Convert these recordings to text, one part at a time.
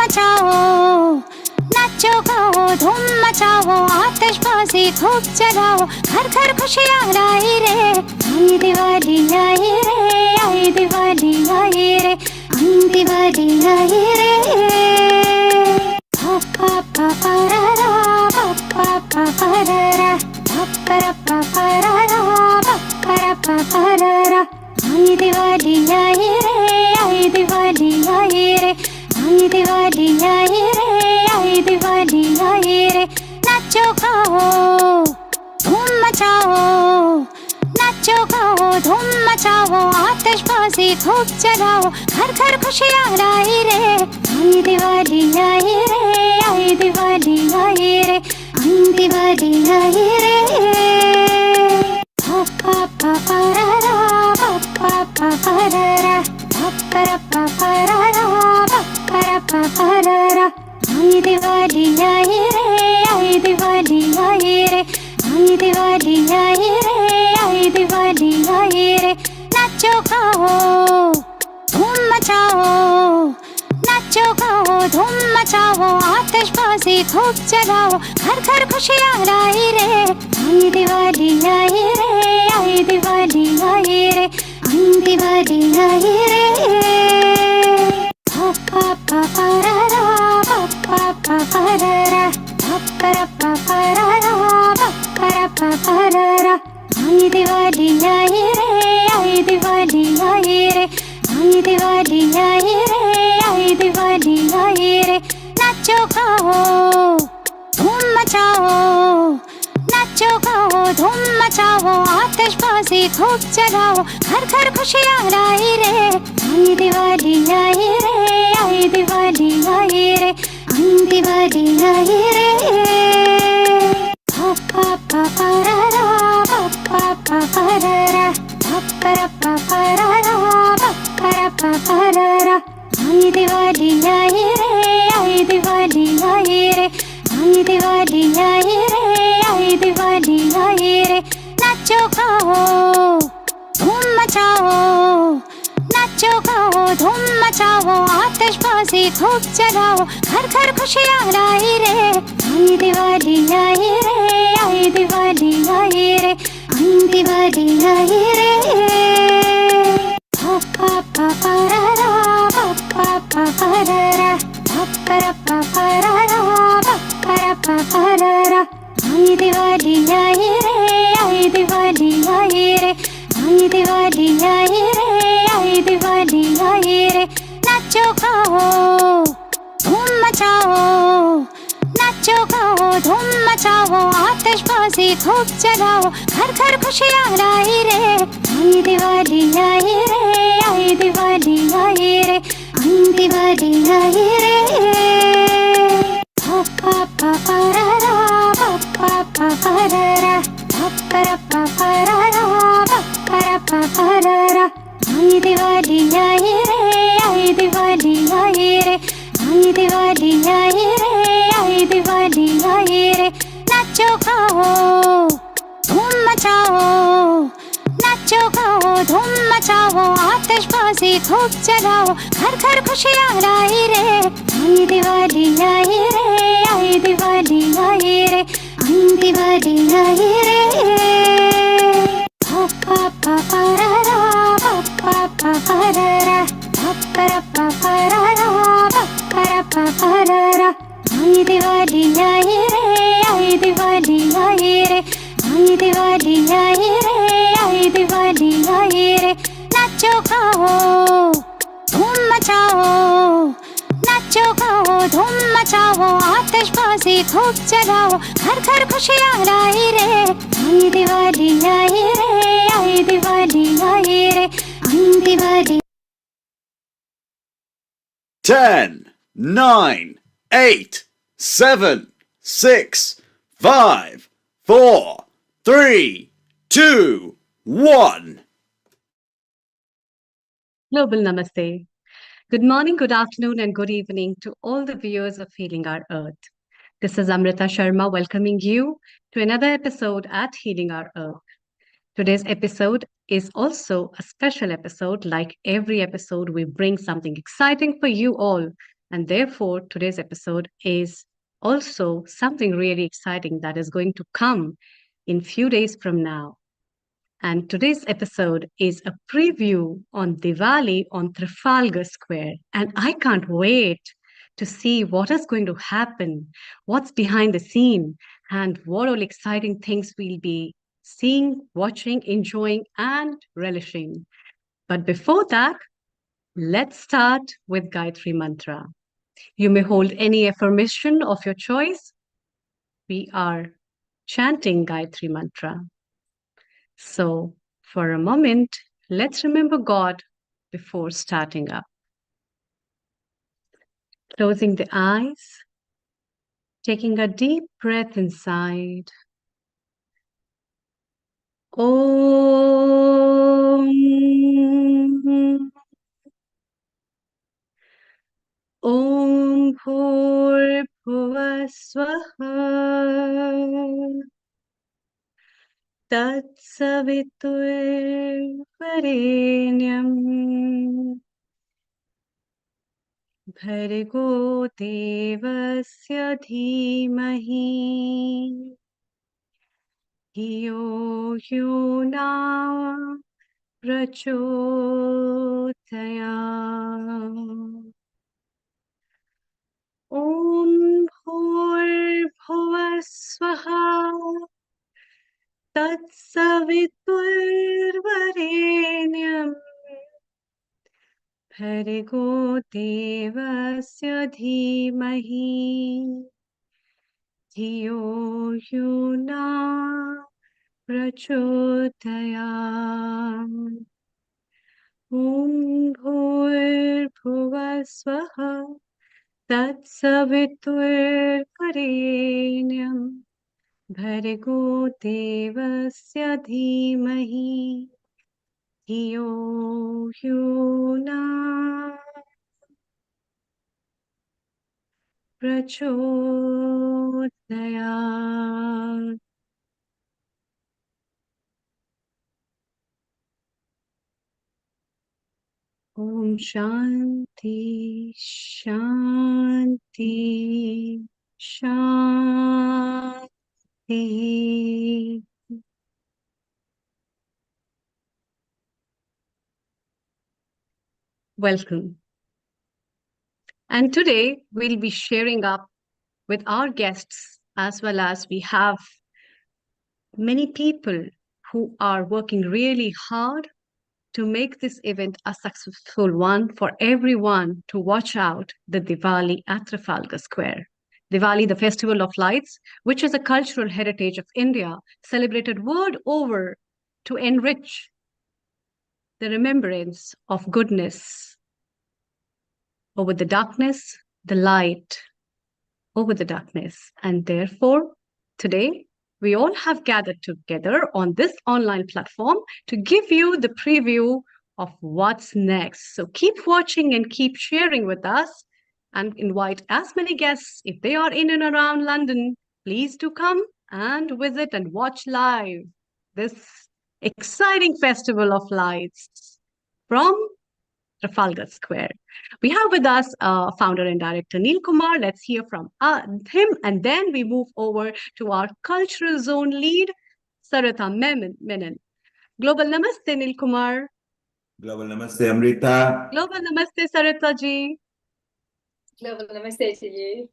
मचाओ, नाचो गाओ, धूम मचाओ, आतिशबाजी खूब जलाओ, घर घर खुशियाँ लाई रे, आई दिवाली आई रे, आई दिवाली आई रे, आई दिवाली आई रे। पा पा पा रा रा, पा पा पा रा रा, पा रा पा पा रा रा, पा रा पा पा रा रा, आई दिवाली आई रे, आई दिवाली आई रे, आई दिवाली आई रे, आई दिवाली आई रे। नाचो गाओ, धूम मचाओ, नाचो गाओ, धूम मचाओ, आतिशबाजी खूब जलाओ, घर घर खुशियाँ लाई रे, आई दिवाली आई रे, आई दिवाली आई रे, आई दिवाली आई रे। पा पा पा रा रा, पा पा पा रा रा, पा रा पा पा रा रा, पा रा पा पा रा रा, आई दिवाली आई रे, आई दिवाली आई रे, आई दिवाली आई रे, आई दिवाली आई रे। नाचो गाओ, धूम मचाओ, नाचो गाओ, धूम मचाओ, आतिशबाजी खूब जलाओ, घर घर खुशियाँ लाई रे, आई दिवाली आई रे, आई दिवाली आई रे, आई दिवाली आई रे। पा पा पा रा रा, पा पा पा रा रा, पा रा पा पा रा रा, पा रा पा पा रा रा, आई दिवाली आई रे, आई दिवाली आई रे, आई दिवाली आई रे, आई दिवाली आई रे। नाचो गाओ, धूम मचाओ, नाचो गाओ, धूम मचाओ, आतिशबाजी खूब जलाओ, घर घर खुशियाँ लाई रे, आई दिवाली आई रे, आई दिवाली आई रे, आई दिवाली आई रे। पा पा पा रा रा, पा पा पा रा रा, पा रा पा पा रा रा, पा रा पा पा रा रा, आई दिवाली आई रे, आई दिवाली आई रे, आई दिवाली आई रे, आई दिवाली आई रे। नाचो गाओ, धूम मचाओ, नाचो गाओ, धूम मचाओ, आतिशबाजी खूब जलाओ, घर घर खुशियाँ लाई रे, आई दिवाली आई रे, आई दिवाली आई रे, आई दिवाली आई रे। पा पा पा रा रा, पा पा पा रा रा, पा रा पा पा रा रा, पा रा पा पा रा रा, आई दिवाली आई रे, आई दिवाली आई रे, आई दिवाली आई रे, आई दिवाली आई रे। नाचो गाओ, धूम मचाओ, नाचो गाओ, धूम मचाओ, आतिशबाजी खूब जलाओ, घर घर खुशियाँ लाई रे, आई दिवाली आई रे, आई दिवाली आई रे, आई दिवाली आई रे। पा पा पा रा रा, पा पा पा रा रा, पा रा पा पा रा रा, पा रा पा पा रा रा, आई दिवाली आई रे, आई दिवाली आई रे, आई दिवाली आई रे, आई दिवाली आई रे। नाचो गाओ, धूम मचाओ, नाचो गाओ, धूम मचाओ, आतिशबाजी खूब जलाओ, घर घर खुशियाँ लाई रे, आई दिवाली आई रे, आई दिवाली आई रे, आई दिवाली आई रे। पा पा पा रा रा, पा पा पा रा रा, पा रा पा पा रा रा, पा रा पा पा रा रा, आई दिवाली आई रे, आई दिवाली आई रे, आई दिवाली आई रे, आई दिवाली आई रे। नाचो गाओ, धूम मचाओ, नाचो गाओ, धूम मचाओ, आतिशबाजी खूब जलाओ, घर घर खुशियाँ लाई रे, आई दिवाली आई रे, आई दिवाली आई रे, आई Diwali. 10, 9, 8, 7, 6, 5, 4, 3, 2, 1. Global Namaste. Good morning, good afternoon, and good evening to all the viewers of Healing Our Earth. This is Amrita Sharma welcoming you to another episode at Healing Our Earth. Today's episode is also a special episode. Like every episode, we bring something exciting for you all And therefore, today's episode is also something really exciting that is going to come in few days from now. And today's episode is a preview on Diwali on Trafalgar Square. And I can't wait to see what is going to happen, what's behind the scene, and what all exciting things we'll be seeing, watching, enjoying, and relishing. But before that, let's start with Gayatri Mantra. You may hold any affirmation of your choice. We are chanting Gayatri Mantra. So, for a moment, let's remember God before starting up. Closing the eyes, taking a deep breath inside. Om. Om Bhur Swaha. Tatsaviturvarenyam. Bhargo Devasya Dhimahi. Yo Yuna Prachodaya. Om Bhur Swaha. Tatsaviturvarenyam. Bhargo Devasya Dhimahi. धियो यो न प्रचोदयात्. ॐ भूर्भुवः स्वः तत्सवितुर्वरेण्यं भर्गो देवस्य धीमहि धियो यो न प्रचोदयात्. Om Shanti, Shanti, Shanti. Welcome. And today we'll be sharing up with our guests, as well as we have many people who are working really hard to make this event a successful one for everyone to watch out the Diwali at Trafalgar Square. Diwali, the festival of lights, which is a cultural heritage of India, celebrated world over to enrich the remembrance of goodness over the darkness, the light over the darkness. And therefore, today, we all have gathered together on this online platform to give you the preview of what's next. So keep watching and keep sharing with us and invite as many guests. If they are in and around London, please do come and visit and watch live this exciting festival of lights from Trafalgar Square. We have with us founder and director Neil Kumar. Let's hear from him, and then we move over to our cultural zone lead, Sarita Menon. Global Namaste, Neil Kumar. Global Namaste, Amrita. Global Namaste, Sarita ji. Global Namaste to you.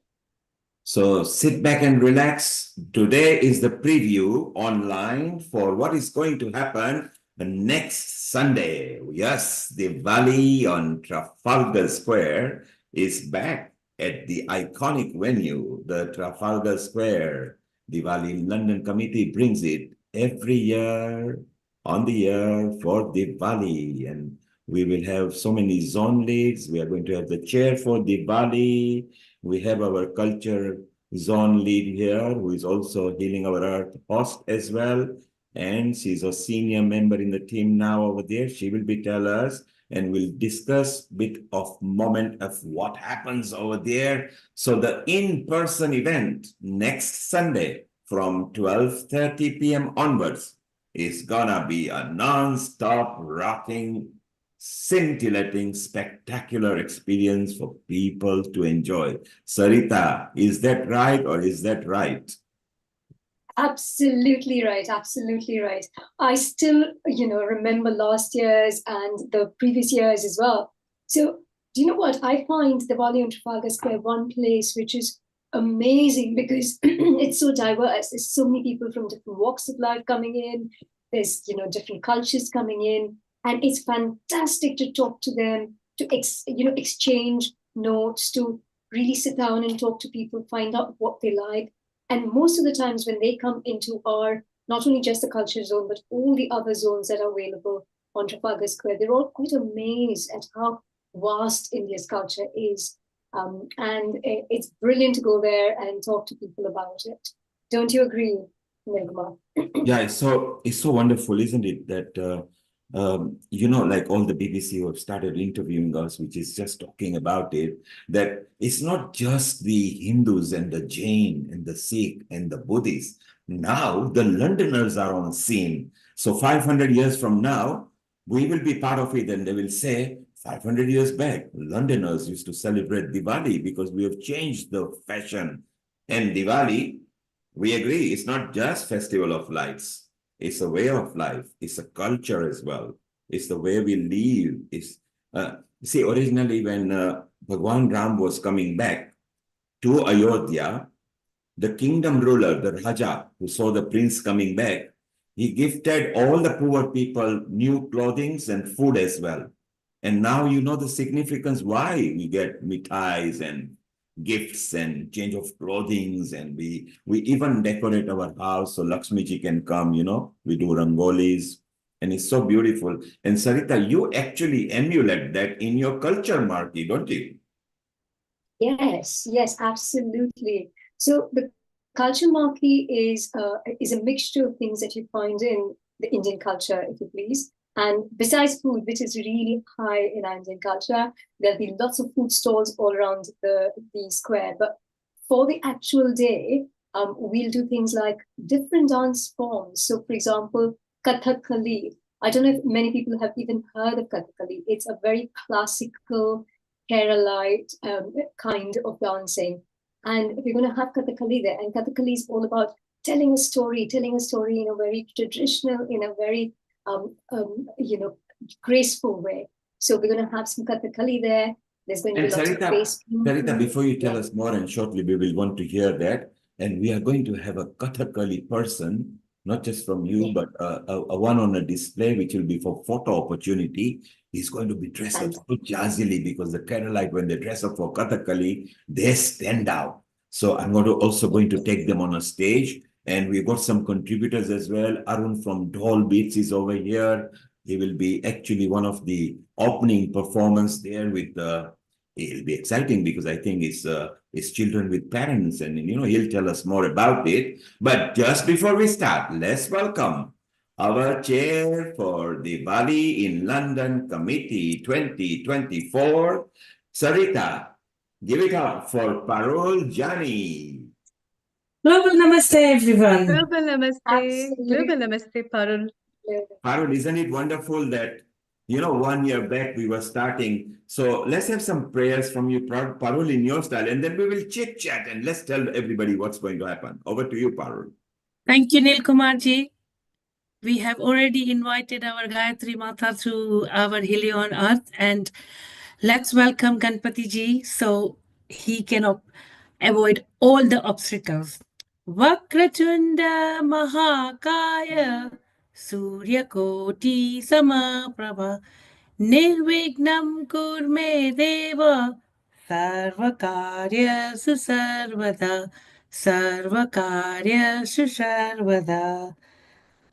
So sit back and relax. Today is the preview online for what is going to happen the next Sunday. Yes, Diwali on Trafalgar Square is back at the iconic venue, the Trafalgar Square. Diwali London Committee brings it every year on the year for Diwali, and we will have so many zone leads. We are going to have the chair for Diwali. We have our culture zone lead here, who is also Healing Our Earth host as well. And she's a senior member in the team now over there. She will be tell us, and we'll discuss a bit of moment of what happens over there. So the in-person event next Sunday from 12:30 p.m. onwards is gonna be a non-stop rocking scintillating, spectacular experience for people to enjoy. Sarita, is that right or is that right? Absolutely right. Absolutely right. I still, remember last year's and the previous years as well. So, do you know what? I find Diwali on Trafalgar Square one place which is amazing because it's so diverse. There's so many people from different walks of life coming in. There's, different cultures coming in, and it's fantastic to talk to them, to exchange notes, to really sit down and talk to people, find out what they like. And most of the times when they come into our, not only just the culture zone, but all the other zones that are available on Trafalgar Square, they're all quite amazed at how vast India's culture is. And it's brilliant to go there and talk to people about it. Don't you agree, Nirma? Yeah, it's so wonderful, isn't it? That like all the BBC who have started interviewing us, which is just talking about it, that it's not just the Hindus and the Jain and the Sikh and the Buddhists. Now the Londoners are on scene. So 500 years from now, we will be part of it, and they will say, 500 years back, Londoners used to celebrate Diwali because we have changed the fashion. And Diwali, we agree, it's not just festival of lights. It's a way of life. It's a culture as well. It's the way we live. See, originally when Bhagwan Ram was coming back to Ayodhya, the kingdom ruler, the Raja, who saw the prince coming back, he gifted all the poor people new clothing and food as well. And now you know the significance why we get mithais and gifts and change of clothing, and we even decorate our house so Lakshmi ji can come, we do rangolis, and it's so beautiful. And Sarita, you actually emulate that in your culture, Marky, don't you? Yes, absolutely. So the culture marquee is a mixture of things that you find in the Indian culture, if you please. And besides food, which is really high in our Indian culture, there'll be lots of food stalls all around the square. But for the actual day, we'll do things like different dance forms. So, for example, Kathakali. I don't know if many people have even heard of Kathakali. It's a very classical Keralite kind of dancing. And we're going to have Kathakali there. And Kathakali is all about telling a story in a very traditional, in a very, graceful way. So we're going to have some Kathakali there. There's going to be And lots of face Sarita, before you tell Yeah. us more, and shortly we will want to hear that, and we are going to have a Kathakali person, not just from you, Yeah. but a one on a display, which will be for photo opportunity. He's going to be dressed up so jazzily because the Keralite, when they dress up for Kathakali, they stand out. So I'm going to take them on a stage, and we've got some contributors as well. Arun from Dhol Beats is over here. He will be actually one of the opening performance there with it'll be exciting because I think it's children with parents, and he'll tell us more about it. But just before we start, let's welcome our chair for the Diwali in London Committee 2024, Sarita. Give it up for Parul Jani. Global Namaste, everyone. Global Namaste. Absolutely. Global Namaste, Parul. Parul, isn't it wonderful that 1 year back we were starting? So let's have some prayers from you, Parul, in your style, and then we will chit chat and let's tell everybody what's going to happen. Over to you, Parul. Thank you, Nil Kumar ji. We have already invited our Gayatri Mata to our Hilly on Earth, and let's welcome Ganpati ji so he can avoid all the obstacles. Vakratunda Mahakaya Surya Koti Samaprabha Nirvignam Kurme Deva Sarvakaryasu Sarvada Sarvakaryasu Sarvada.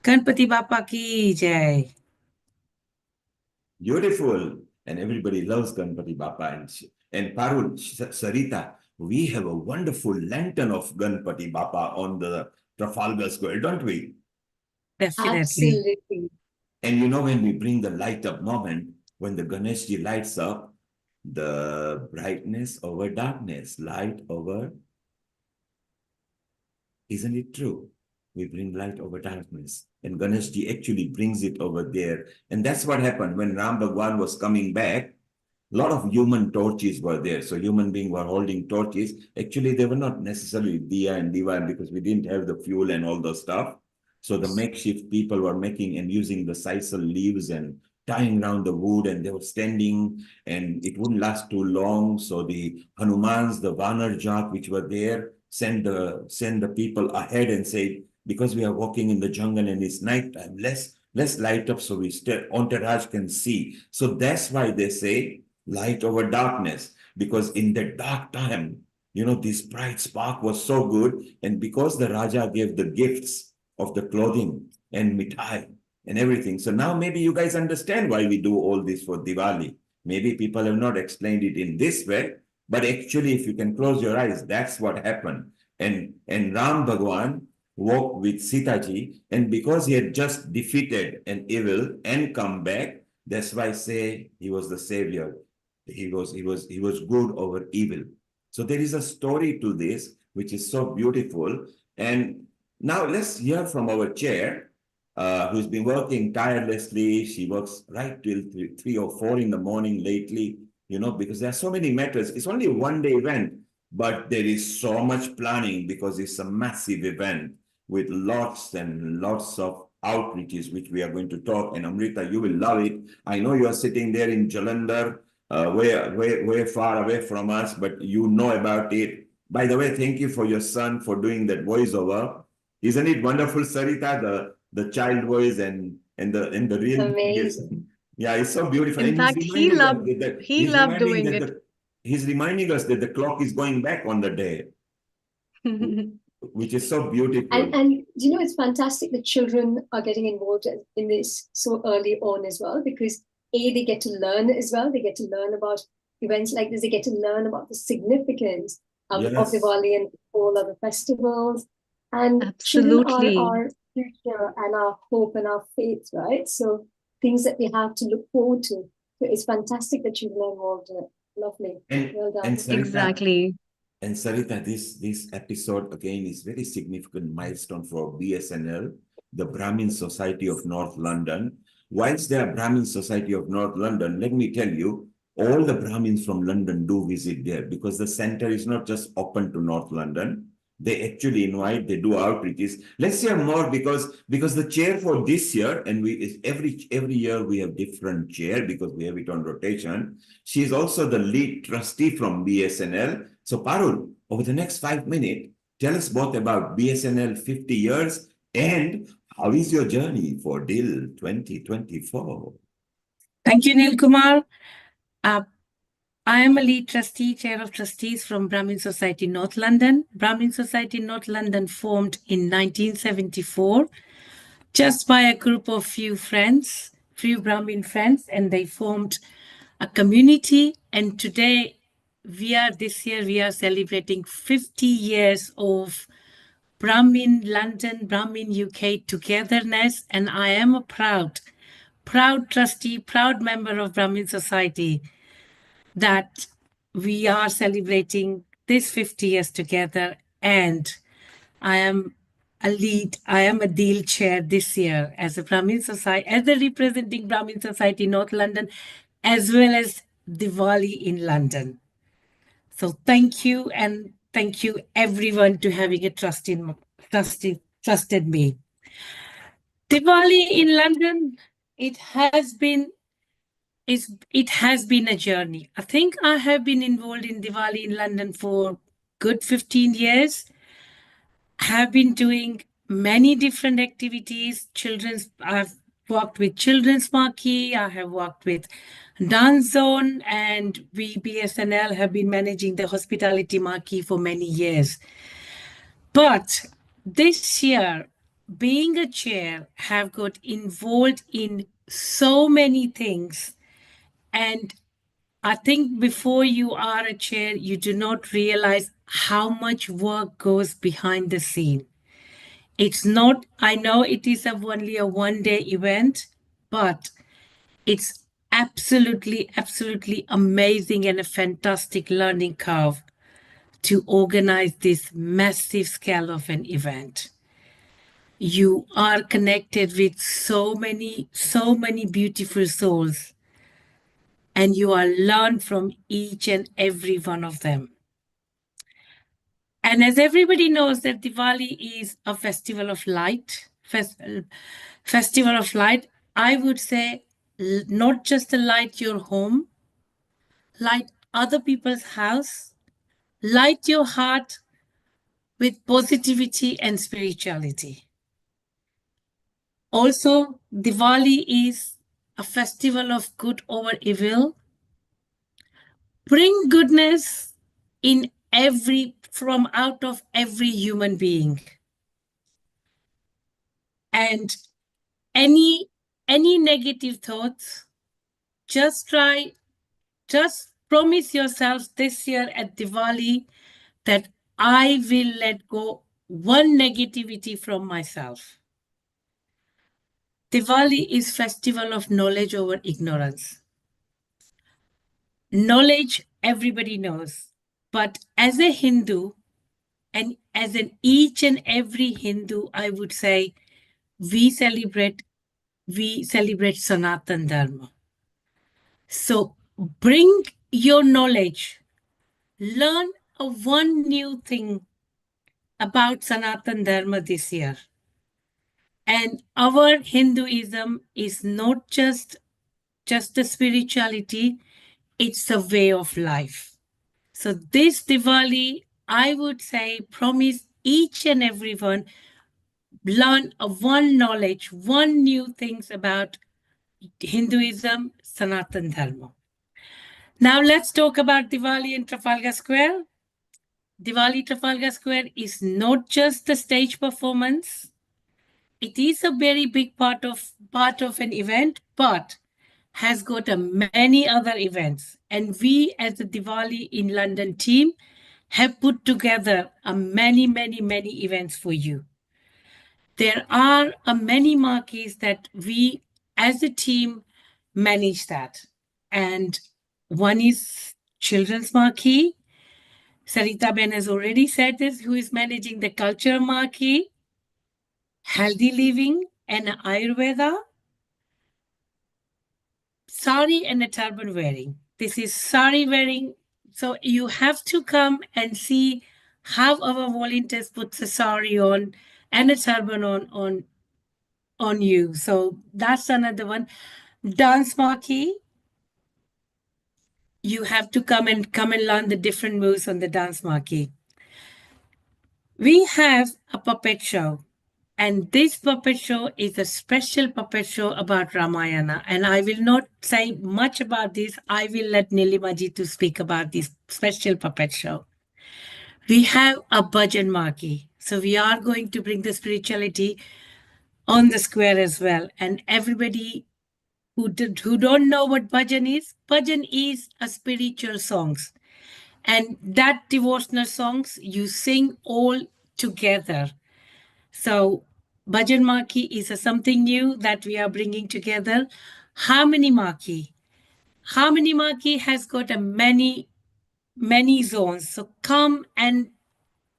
Ganpati Bappa ki jai. Beautiful. And everybody loves Ganpati Bappa. And Parul, Sarita, we have a wonderful lantern of Ganpati Bappa on the Trafalgar Square, don't we? Definitely. Absolutely. And when we bring the light up moment, when the Ganeshji lights up, the brightness over darkness, light over, isn't it true? we bring light over darkness. And Ganeshji actually brings it over there. And that's what happened when Ram Bhagwan was coming back. A lot of human torches were there. So human beings were holding torches. Actually, they were not necessarily Diya and Divan because we didn't have the fuel and all those stuff. So the makeshift people were making and using the sisal leaves and tying around the wood, and they were standing, and it wouldn't last too long. So the Hanumans, the Vanarjat, which were there, send the people ahead and say, because we are walking in the jungle and it's nighttime, let's light up so we entourage can see. So that's why they say light over darkness, because in the dark time, this bright spark was so good. And because the Raja gave the gifts of the clothing and mithai and everything. So now maybe you guys understand why we do all this for Diwali. Maybe people have not explained it in this way, but actually, if you can close your eyes, that's what happened. And Ram Bhagwan walked with Sita ji, and because he had just defeated an evil and come back, that's why I say he was the savior. He was good over evil. So there is a story to this, which is so beautiful. And now let's hear from our chair, who's been working tirelessly. She works right till 3 or 4 in the morning lately, because there are so many matters. It's only a one-day event, but there is so much planning because it's a massive event with lots and lots of outreaches, which we are going to talk. And Amrita, you will love it. I know you are sitting there in Jalandhar, way far away from us, but you know about it. By the way, thank you for your son for doing that voiceover. Isn't it wonderful, Sarita, the child voice and the real Amazing. Yeah, it's so beautiful. In And fact, he loved doing it. He's reminding us that the clock is going back on the day, which is so beautiful. And it's fantastic that children are getting involved in this so early on as well, because they get to learn as well. They get to learn about events like this. They get to learn about the significance of Diwali and all other festivals. And absolutely, children are our future and our hope and our faith, right? So things that we have to look forward to. So it's fantastic that you've been involved in it. Lovely. Well done. And Sarita, exactly. And Sarita, this episode again is very significant milestone for BSNL, the Brahmin Society of North London. Whilst they are Brahmin Society of North London, let me tell you, all the Brahmins from London do visit there, because the center is not just open to North London. They actually invite, they do outreaches. Let's hear more, because the chair for this year, and every year we have different chair because we have it on rotation. She is also the lead trustee from BSNL. So Parul, over the next 5 minutes, tell us both about BSNL 50 years and how is your journey for DIL 2024? Thank you, Neil Kumar. I am a lead trustee, chair of trustees from Brahmin Society North London. Brahmin Society North London formed in 1974, just by a group of few Brahmin friends, and they formed a community. And today, this year, we are celebrating 50 years of Brahmin London, Brahmin UK togetherness. And I am a proud trustee, proud member of Brahmin Society, that we are celebrating this 50 years together. And I am a DIL chair this year as a Brahmin Society, as the representing Brahmin Society North London, as well as Diwali in London. So thank you, and thank you everyone to having a trusted me. Diwali in London, it has been a journey. I think I have been involved in Diwali in London for good 15 years. I have been doing many different activities. I've worked with Children's Marquee, I have worked with Dance Zone, and we BSNL have been managing the Hospitality Marquee for many years. But this year, being a chair, have got involved in so many things. And I think before you are a chair, you do not realize how much work goes behind the scene. I know it is only a one-day event, but it's absolutely amazing and a fantastic learning curve to organize this massive scale of an event. You are connected with so many beautiful souls, and you are learned from each and every one of them. And as everybody knows that Diwali is a festival of light, festival of light, I would say not just to light your home, light other people's house, light your heart with positivity and spirituality. Also, Diwali is a festival of good over evil. Bring goodness in from out of every human being. And any negative thoughts, just promise yourselves this year at Diwali that I will let go one negativity from myself. Diwali is festival of knowledge over ignorance. Knowledge everybody knows, but as a Hindu, and as an each and every Hindu, I would say we celebrate Sanatan Dharma. So bring your knowledge, learn one new thing about Sanatan Dharma this year. And our Hinduism is not just a spirituality, it's a way of life. So this Diwali, I would say, promise each and everyone learn one knowledge, one new things about Hinduism, Sanatan Dharma. Now let's talk about Diwali in Trafalgar Square. Diwali Trafalgar Square is not just the stage performance. It is a very big part of an event, but has got many other events. And we as the Diwali in London team have put together many events for you. There are many marquees that we as a team manage that. And one is children's marquee. Sarita Ben has already said this, who is managing the culture marquee, healthy living and Ayurveda, sari and a turban wearing. This is sari wearing. So you have to come and see how our volunteers put the sari on and a turban on you. So that's another one. Dance marquee. You have to come and learn the different moves on the dance marquee. We have a puppet show. And this puppet show is a special puppet show about Ramayana. And I will not say much about this. I will let Nilimaji to speak about this special puppet show. We have a bhajan marquee. So we are going to bring the spirituality on the square as well. And everybody who don't know what bhajan is a spiritual songs. And that devotional songs you sing all together. So Bhajan Marquee is something new that we are bringing together. Harmony Marquee. Harmony Marquee has got many zones. So come and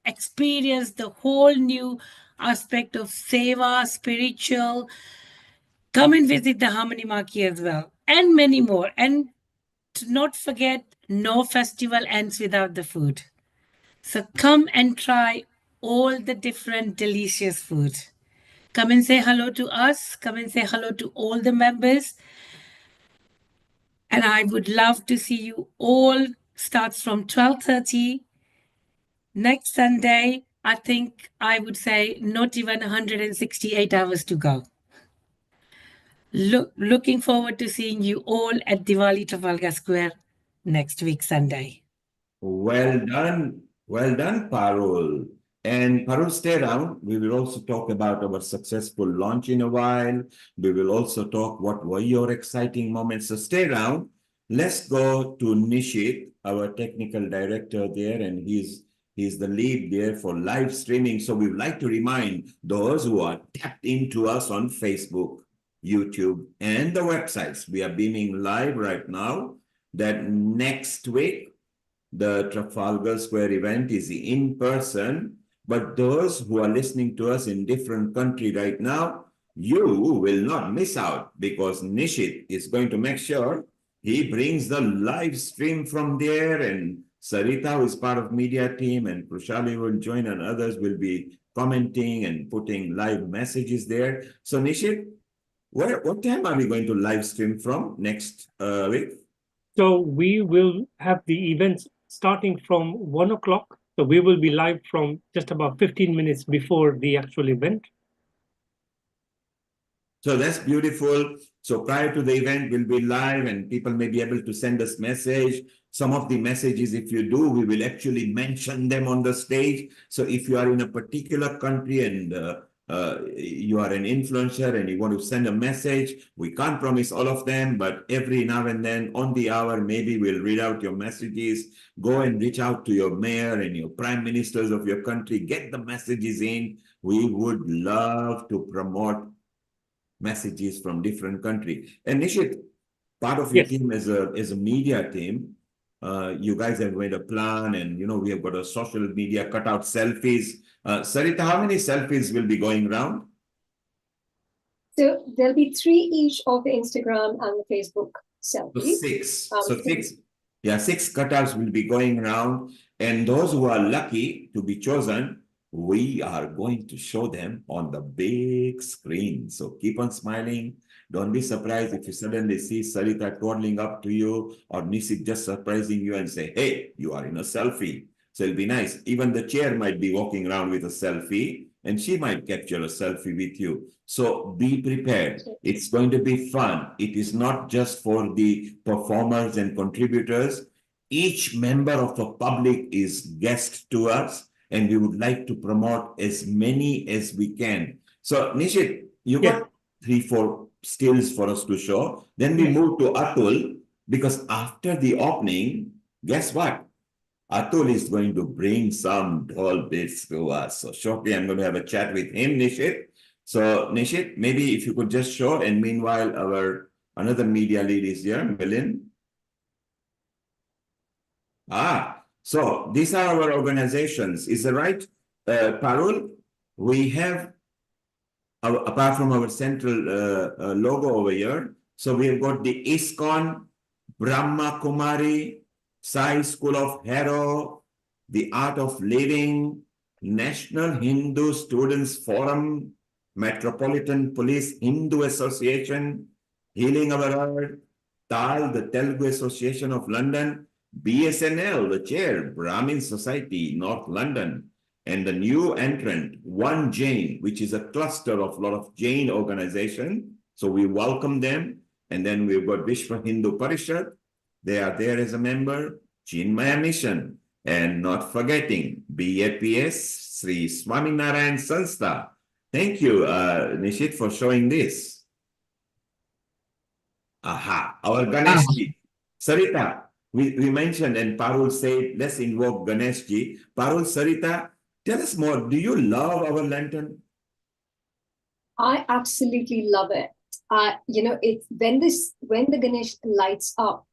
experience the whole new aspect of seva, spiritual. Come and visit the Harmony Marquee as well. And many more. And to not forget, no festival ends without the food. So come and try all the different delicious food. Come and say hello to us. Come and say hello to all the members. And I would love to see you all. Starts from 12:30 next Sunday. I think I would say not even 168 hours to go. Looking forward to seeing you all at Diwali Trafalgar Square next week, Sunday. Well done, Parul. And Parul, stay around. We will also talk about our successful launch in a while. We will also talk what were your exciting moments. So stay around. Let's go to Nishit, our technical director there, and he's the lead there for live streaming. So we would like to remind those who are tapped into us on Facebook, YouTube, and the websites. We are beaming live right now that next week, the Trafalgar Square event is in person, But those who are listening to us in different country right now, you will not miss out because Nishit is going to make sure he brings the live stream from there, and Sarita, who is part of media team, and Krushali will join, and others will be commenting and putting live messages there. So Nishit, what time are we going to live stream from next week? So we will have the events starting from 1 o'clock. So we will be live from just about 15 minutes before the actual event. So that's beautiful. So prior to the event, we'll be live and people may be able to send us message. Some of the messages, if you do, we will actually mention them on the stage. So if you are in a particular country and you are an influencer and you want to send a message, we can't promise all of them, but every now and then on the hour, maybe we'll read out your messages. Go and reach out to your mayor and your prime ministers of your country. Get the messages in. We would love to promote messages from different countries. And Nishit, part of your Yes. team as a media team, you guys have made a plan, and we have got a social media cutout selfies. Sarita, how many selfies will be going around? So there'll be 3 each of the Instagram and the Facebook So selfies. 6. So Six. 6. Yeah, 6 cutouts will be going around, and those who are lucky to be chosen, we are going to show them on the big screen. So keep on smiling. Don't be surprised if you suddenly see Sarita twirling up to you, or Nisik just surprising you and say, hey, you are in a selfie. So it'll be nice. Even the chair might be walking around with a selfie, and she might capture a selfie with you. So be prepared. It's going to be fun. It is not just for the performers and contributors. Each member of the public is guest to us, and we would like to promote as many as we can. So Nishit, you Yes. got 3-4 skills for us to show. Then we Yes. move to Atul, because after the opening, guess what? Atul is going to bring some doll bits to us. So shortly, I'm going to have a chat with him, Nishit. So Nishit, maybe if you could just show, and meanwhile, our another media lead is here, Milin. So these are our organizations. Is that right, Parul? We have, apart from our central logo over here, so we have got the ISKCON, Brahma Kumari, Sai School of Hero, the Art of Living, National Hindu Students Forum, Metropolitan Police Hindu Association, Healing Our Earth, TAL, the Telugu Association of London, BSNL, the chair, Brahmin Society, North London, and the new entrant, One Jain, which is a cluster of a lot of Jain organization. So we welcome them. And then we've got Vishwa Hindu Parishad. They are there as a member, Chinmaya Mission, and not forgetting BAPS, Sri Swaminarayan Sanstha. Thank you, Nishit, for showing this. Our Ganeshji. Sarita, we mentioned, and Parul said, let's invoke Ganeshji. Parul, Sarita, tell us more. Do you love our lantern? I absolutely love it. It's when the Ganesh lights up,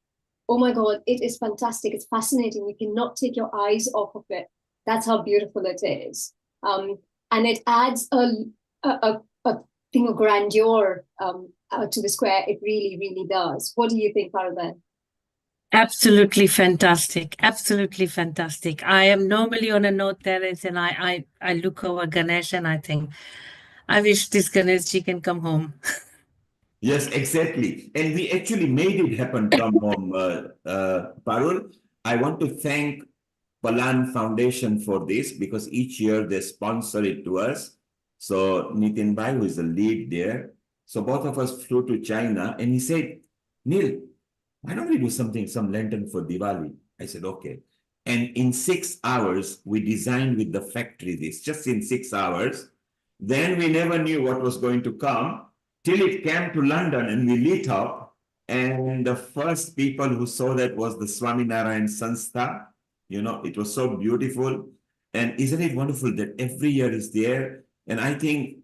oh my God, it is fantastic. It's fascinating. You cannot take your eyes off of it. That's how beautiful it is. And it adds a thing of grandeur to the square. It really, really does. What do you think, Parul? Absolutely fantastic. Absolutely fantastic. I am normally on a note terrace and I look over Ganesh and I think, I wish this Ganeshji can come home. Yes, exactly. And we actually made it happen from home, Parul. I want to thank Palan Foundation for this, because each year they sponsor it to us. So Nitin Bhai, who is the lead there. So both of us flew to China, and he said, Neil, why don't we do some lantern for Diwali? I said, okay. And in 6 hours, we designed with the factory this, just in 6 hours. Then we never knew what was going to come till it came to London and we lit up. And the first people who saw that was the Swaminarayan Sanstha. It was so beautiful. And isn't it wonderful that every year is there? And I think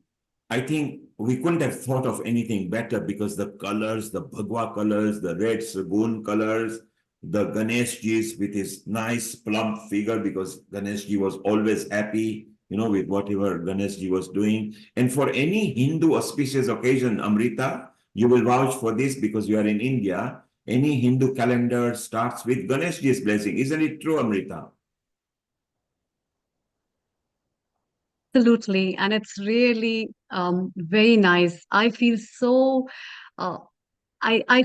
we couldn't have thought of anything better, because the colors, the Bhagwa colors, the red Sagun colors, the Ganeshji's with his nice plump figure, because Ganeshji was always happy. with whatever Ganeshji was doing. And for any Hindu auspicious occasion, Amrita, you will vouch for this because you are in India. Any Hindu calendar starts with Ganeshji's blessing. Isn't it true, Amrita? Absolutely. And it's really very nice. I feel so uh, I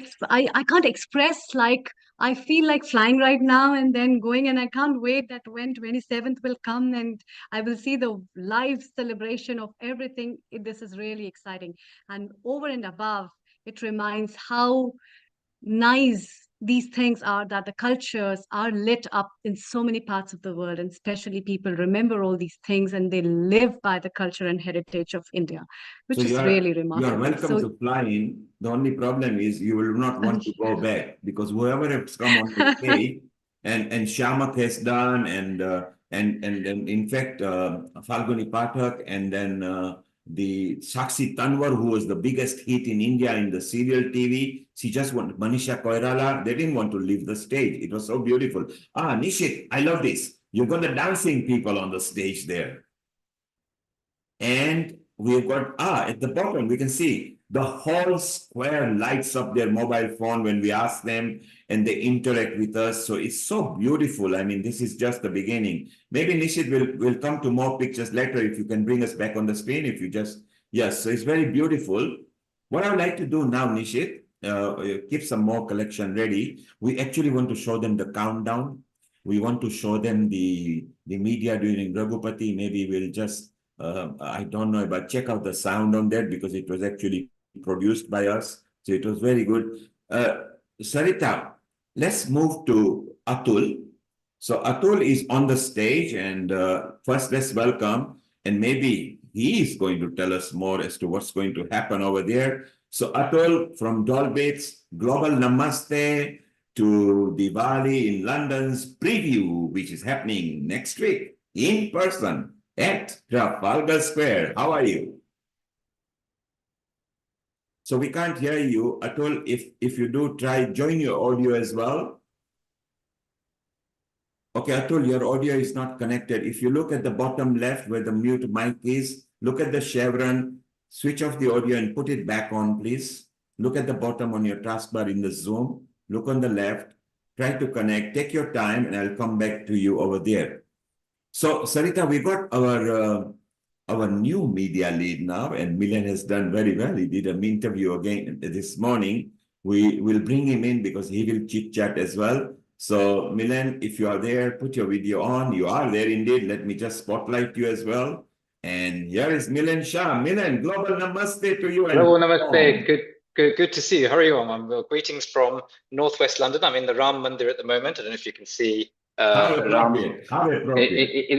can't express, like I feel like flying right now and then going, and I can't wait that when 27th will come and I will see the live celebration of everything. This is really exciting. And over and above, it reminds how nice these things are, that the cultures are lit up in so many parts of the world, and especially people remember all these things and they live by the culture and heritage of India, So which is really you are remarkable. welcome to fly in. The only problem is you will not want to go back because whoever has come on the stage and Shamak has done and in fact Falguni Pathak and then the Sakshi Tanwar, who was the biggest hit in India in the serial TV. She just wanted Manisha Koirala. They didn't want to leave the stage. It was so beautiful. Nishit, I love this. You got the dancing people on the stage there. And we've got, at the bottom, we can see the whole square lights up their mobile phone when we ask them and they interact with us. So it's so beautiful. I mean, this is just the beginning. Maybe Nishit will come to more pictures later if you can bring us back on the screen. If you just, yes, so it's very beautiful. What I would like to do now, Nishit, keep some more collection ready. We actually want to show them the countdown. We want to show them the media during Raghupati. Maybe we'll just I don't know, but check out the sound on that because it was actually produced by us. So it was very good. Sarita, let's move to Atul. So Atul is on the stage and first let's welcome, and maybe he is going to tell us more as to what's going to happen over there. So Atul from Dolbits, Global Namaste to Diwali in London's preview, which is happening next week in person at Trafalgar Square. How are you? So we can't hear you. Atul, if you do, try join your audio as well. Okay, Atul, your audio is not connected. If you look at the bottom left where the mute mic is, look at the chevron, switch off the audio and put it back on, please. Look at the bottom on your taskbar in the Zoom. Look on the left. Try to connect. Take your time and I'll come back to you over there. So, Sarita, we got our new media lead now, and Milan has done very well. He did an interview again this morning. We will bring him in because he will chit-chat as well. So, Milan, if you are there, put your video on. You are there indeed. Let me just spotlight you as well. And here is Milan Shah. Milan, global namaste to you. Hello, namaste. Good to see you. How are you? Greetings from Northwest London. I'm in the Ram Mandir at the moment. I don't know if you can see How appropriate.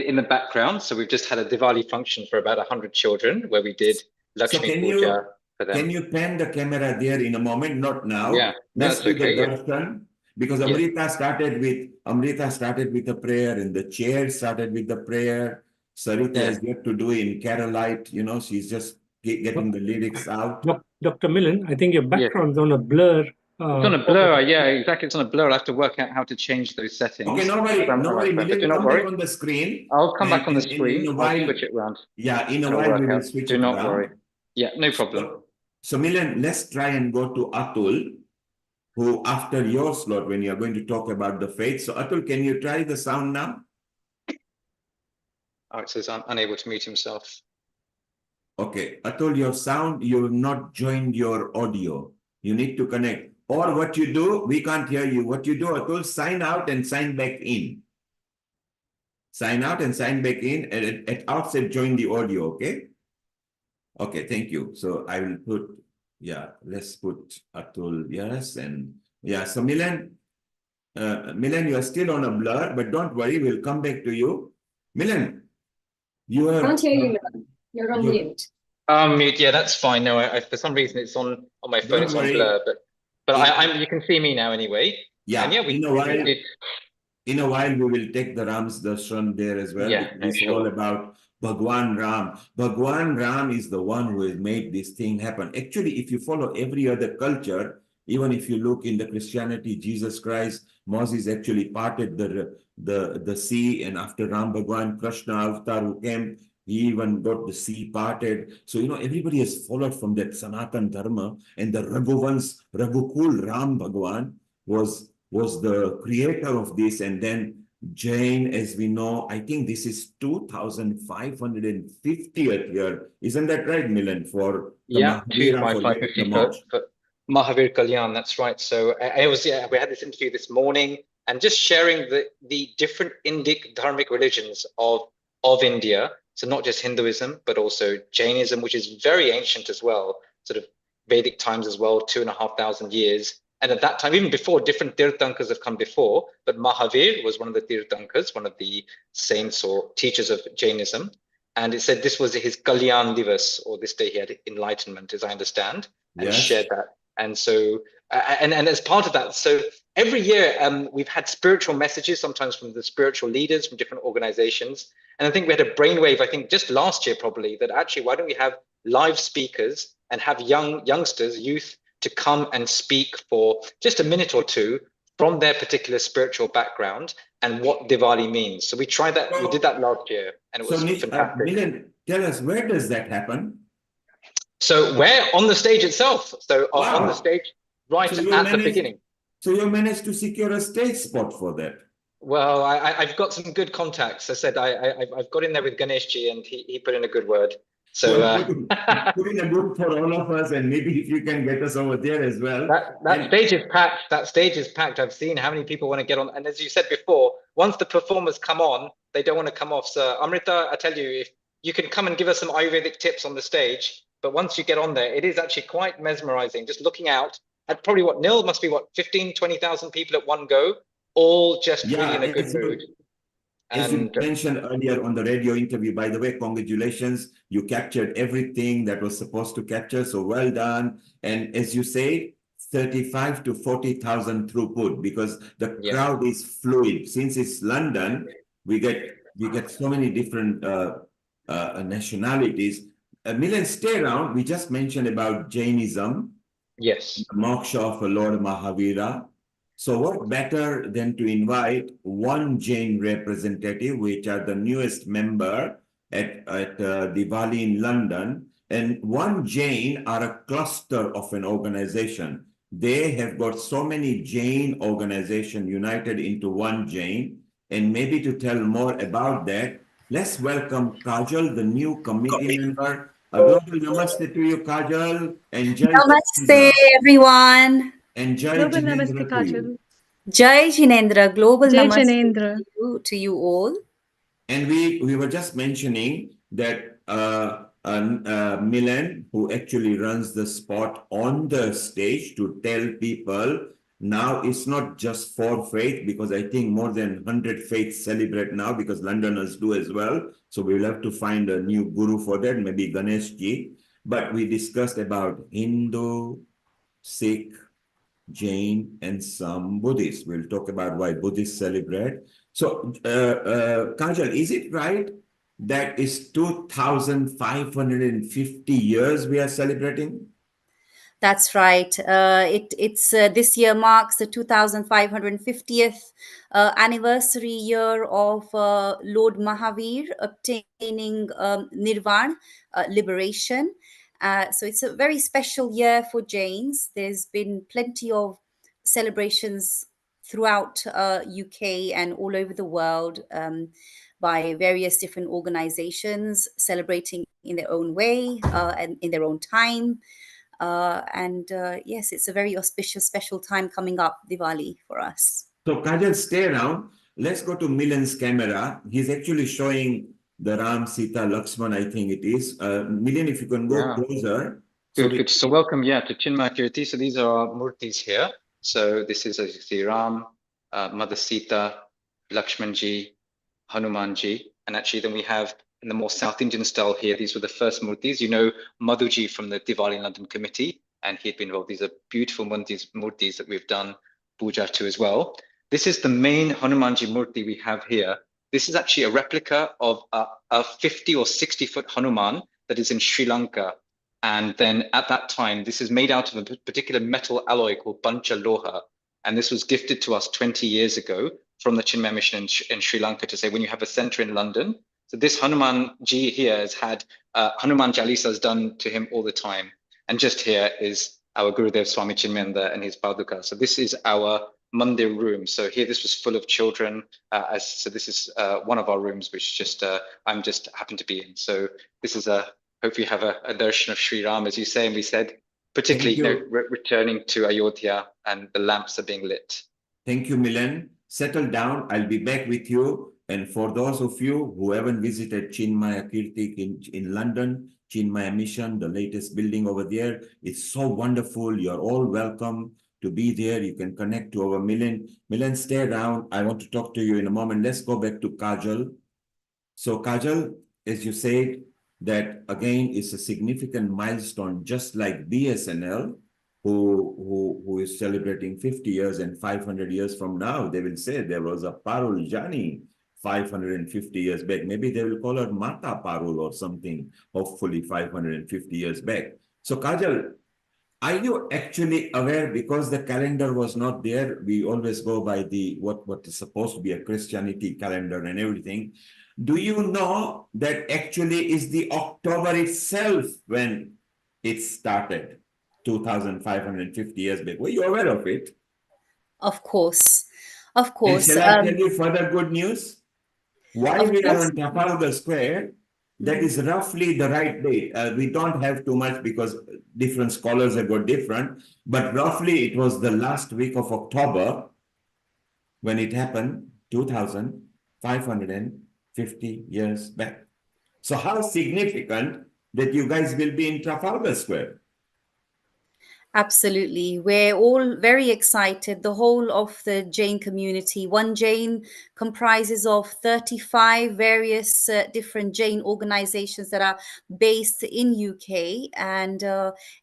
in the background. So we've just had a Diwali function for about 100 children where we did Lakshmi Puja for them. Can you pan the camera there in a moment? Not now. Yeah, let's do okay, the darshan. Because Amrita started with a prayer, and the chair started with the prayer. Sarita has yet to do in Carolite. You know, she's just getting the lyrics out. Dr. Milan, I think your background's on a blur. It's on a blur, yeah, exactly. It's on a blur. I have to work out how to change those settings. Okay, no worry. Milan, come back on the screen. I'll come back on the screen. In a while, I'll switch it around. Yeah, in a while we will switch it around. Do not worry. Yeah, no problem. So Milan, let's try and go to Atul, who after your slot, when you're going to talk about the faith. So Atul, can you try the sound now? Oh, it says I'm unable to mute himself. Okay, Atul, your sound, you have not joined your audio. You need to connect. Or what you do, we can't hear you. What you do, Atul, sign out and sign back in. Sign out and sign back in. And at outset, join the audio, okay? Okay, thank you. So I will put, let's put Atul, yes. And so Milan, you are still on a blur, but don't worry, we'll come back to you. Milan, you are... Can't hear you, Milan. You're on mute. Mute, yeah, that's fine. No, for some reason it's on my phone, it's on blur, but you can see me now anyway. Yeah, and in a while we will take the Ram's Darshan there as well. Yeah, it's all about Bhagwan Ram. Bhagwan Ram is the one who has made this thing happen. Actually, if you follow every other culture, even if you look in the Christianity, Jesus Christ, Moses actually parted the sea, and after Ram Bhagwan, Krishna Avatar who came, He even got the sea parted. So, everybody has followed from that Sanatan Dharma, and the Raghukul Ram Bhagwan was the creator of this. And then Jain, as we know, I think this is 2550th year. Isn't that right, Milan, for the Yeah, Mahavira for 25550 the moksha? for Mahavir Kalyan, that's right. So we had this interview this morning and just sharing the different Indic dharmic religions of India. So not just Hinduism, but also Jainism, which is very ancient as well, sort of Vedic times as well, 2,500 years. And at that time, even before, different Tirthankas have come before, but Mahavir was one of the Tirthankas, one of the saints or teachers of Jainism. And it said this was his Kalyan Divas, or this day he had enlightenment, as I understand, and he Yes. shared that. And so, and as part of that, so every year we've had spiritual messages, sometimes from the spiritual leaders from different organizations. And I think we had a brainwave, I think just last year probably, that actually, why don't we have live speakers and have youngsters, youth, to come and speak for just a minute or two from their particular spiritual background and what Diwali means. So we tried that, we did that last year, and it was fantastic. Milan, tell us, where does that happen? So we're on the stage itself. So on the stage, right So at the beginning. So you managed to secure a stage spot for that. Well, I've got some good contacts. I said I've got in there with Ganeshji, and he put in a good word. So put in a good for all of us, and maybe if you can get us over there as well. That stage is packed. That stage is packed. I've seen how many people want to get on. And as you said before, once the performers come on, they don't want to come off. So Amrita, I tell you, if you can come and give us some Ayurvedic tips on the stage, but once you get on there, it is actually quite mesmerizing. Just looking out at probably Nil must be 15, 20,000 people at one go, all just really in a good mood. As you mentioned earlier on the radio interview, by the way, congratulations. You captured everything that was supposed to capture. So well done. And as you say, 35 to 40,000 throughput, because the crowd is fluid. Since it's London, we get so many different nationalities. Milan, stay around. We just mentioned about Jainism. Yes. The moksha of Lord Mahavira. So what better than to invite one Jain representative, which are the newest member at Diwali in London, and one Jain are a cluster of an organization. They have got so many Jain organizations united into one Jain. And maybe to tell more about that, let's welcome Kajal, the new committee member. A global namaste to you, Kajal. And Jai Namaste, everyone. And Jai Global Jinendra Namaste, to you. Kajal. Jai Jinendra, global Jai namaste Jinendra. to you all. And we were just mentioning that Milan, who actually runs the spot on the stage to tell people, now it's not just for faith, because I think more than 100 faiths celebrate now, because Londoners do as well. So we'll have to find a new guru for that, maybe Ganeshji. But we discussed about Hindu, Sikh, Jain, and some Buddhists. We'll talk about why Buddhists celebrate. So, Kajal, is it right that it's 2,550 years we are celebrating? That's right. It's this year marks the 2,550th anniversary year of Lord Mahavir obtaining Nirvan, liberation. So it's a very special year for Jains. There's been plenty of celebrations throughout UK and all over the world by various different organizations celebrating in their own way and in their own time. Yes, it's a very auspicious, special time coming up, Diwali, for us. So, Kajal, stay around. Let's go to Milan's camera. He's actually showing the Ram, Sita, Lakshman, I think it is. Milan, if you can go closer. Good. So welcome, to Chinmay Kirti. So these are our murtis here. So this is, as you see, Ram, Mother Sita, Lakshmanji, Hanumanji. And actually then we have in the more South Indian style here, these were the first murtis. You know Madhuji from the Diwali London Committee, and he had been involved. These are beautiful murtis that we've done puja to as well. This is the main Hanumanji murti we have here. This is actually a replica of a 50 or 60 foot Hanuman that is in Sri Lanka. And then at that time, this is made out of a particular metal alloy called Pancha Loha. And this was gifted to us 20 years ago from the Chinmay Mission in Sri Lanka to say, when you have a center in London, So this Hanuman ji here has had Hanuman Chalisas done to him all the time. And just here is our Gurudev Swami Chinmaya and his Paduka. So this is our Mandir room. So here, this was full of children. So this is one of our rooms, which just I'm just happen to be in. So this is hope you have a darshan of Sri Ram, as you say, and we said, particularly returning to Ayodhya, and the lamps are being lit. Thank you, Milan. Settle down. I'll be back with you. And for those of you who haven't visited Chinmaya Kirti in London, Chinmaya Mission, the latest building over there, it's so wonderful. You're all welcome to be there. You can connect to our Milan. Milan, stay around. I want to talk to you in a moment. Let's go back to Kajal. So Kajal, as you said, that again is a significant milestone, just like BSNL, who is celebrating 50 years, and 500 years from now, they will say there was a Parul Jani 550 years back. Maybe they will call her Mata Parul or something, hopefully 550 years back. So Kajal, are you actually aware, because the calendar was not there, we always go by the what is supposed to be a Christianity calendar and everything. Do you know that actually is the October itself when it started 2,550 years back? Were you aware of it? Of course. Of course. And shall I tell you further good news? While we are on Trafalgar Square, that is roughly the right date. We don't have too much because different scholars have got different, but roughly it was the last week of October when it happened, 2,550 years back. So how significant that you guys will be in Trafalgar Square? Absolutely. We're all very excited. The whole of the Jain community. One Jain comprises of 35 various different Jain organizations that are based in UK. And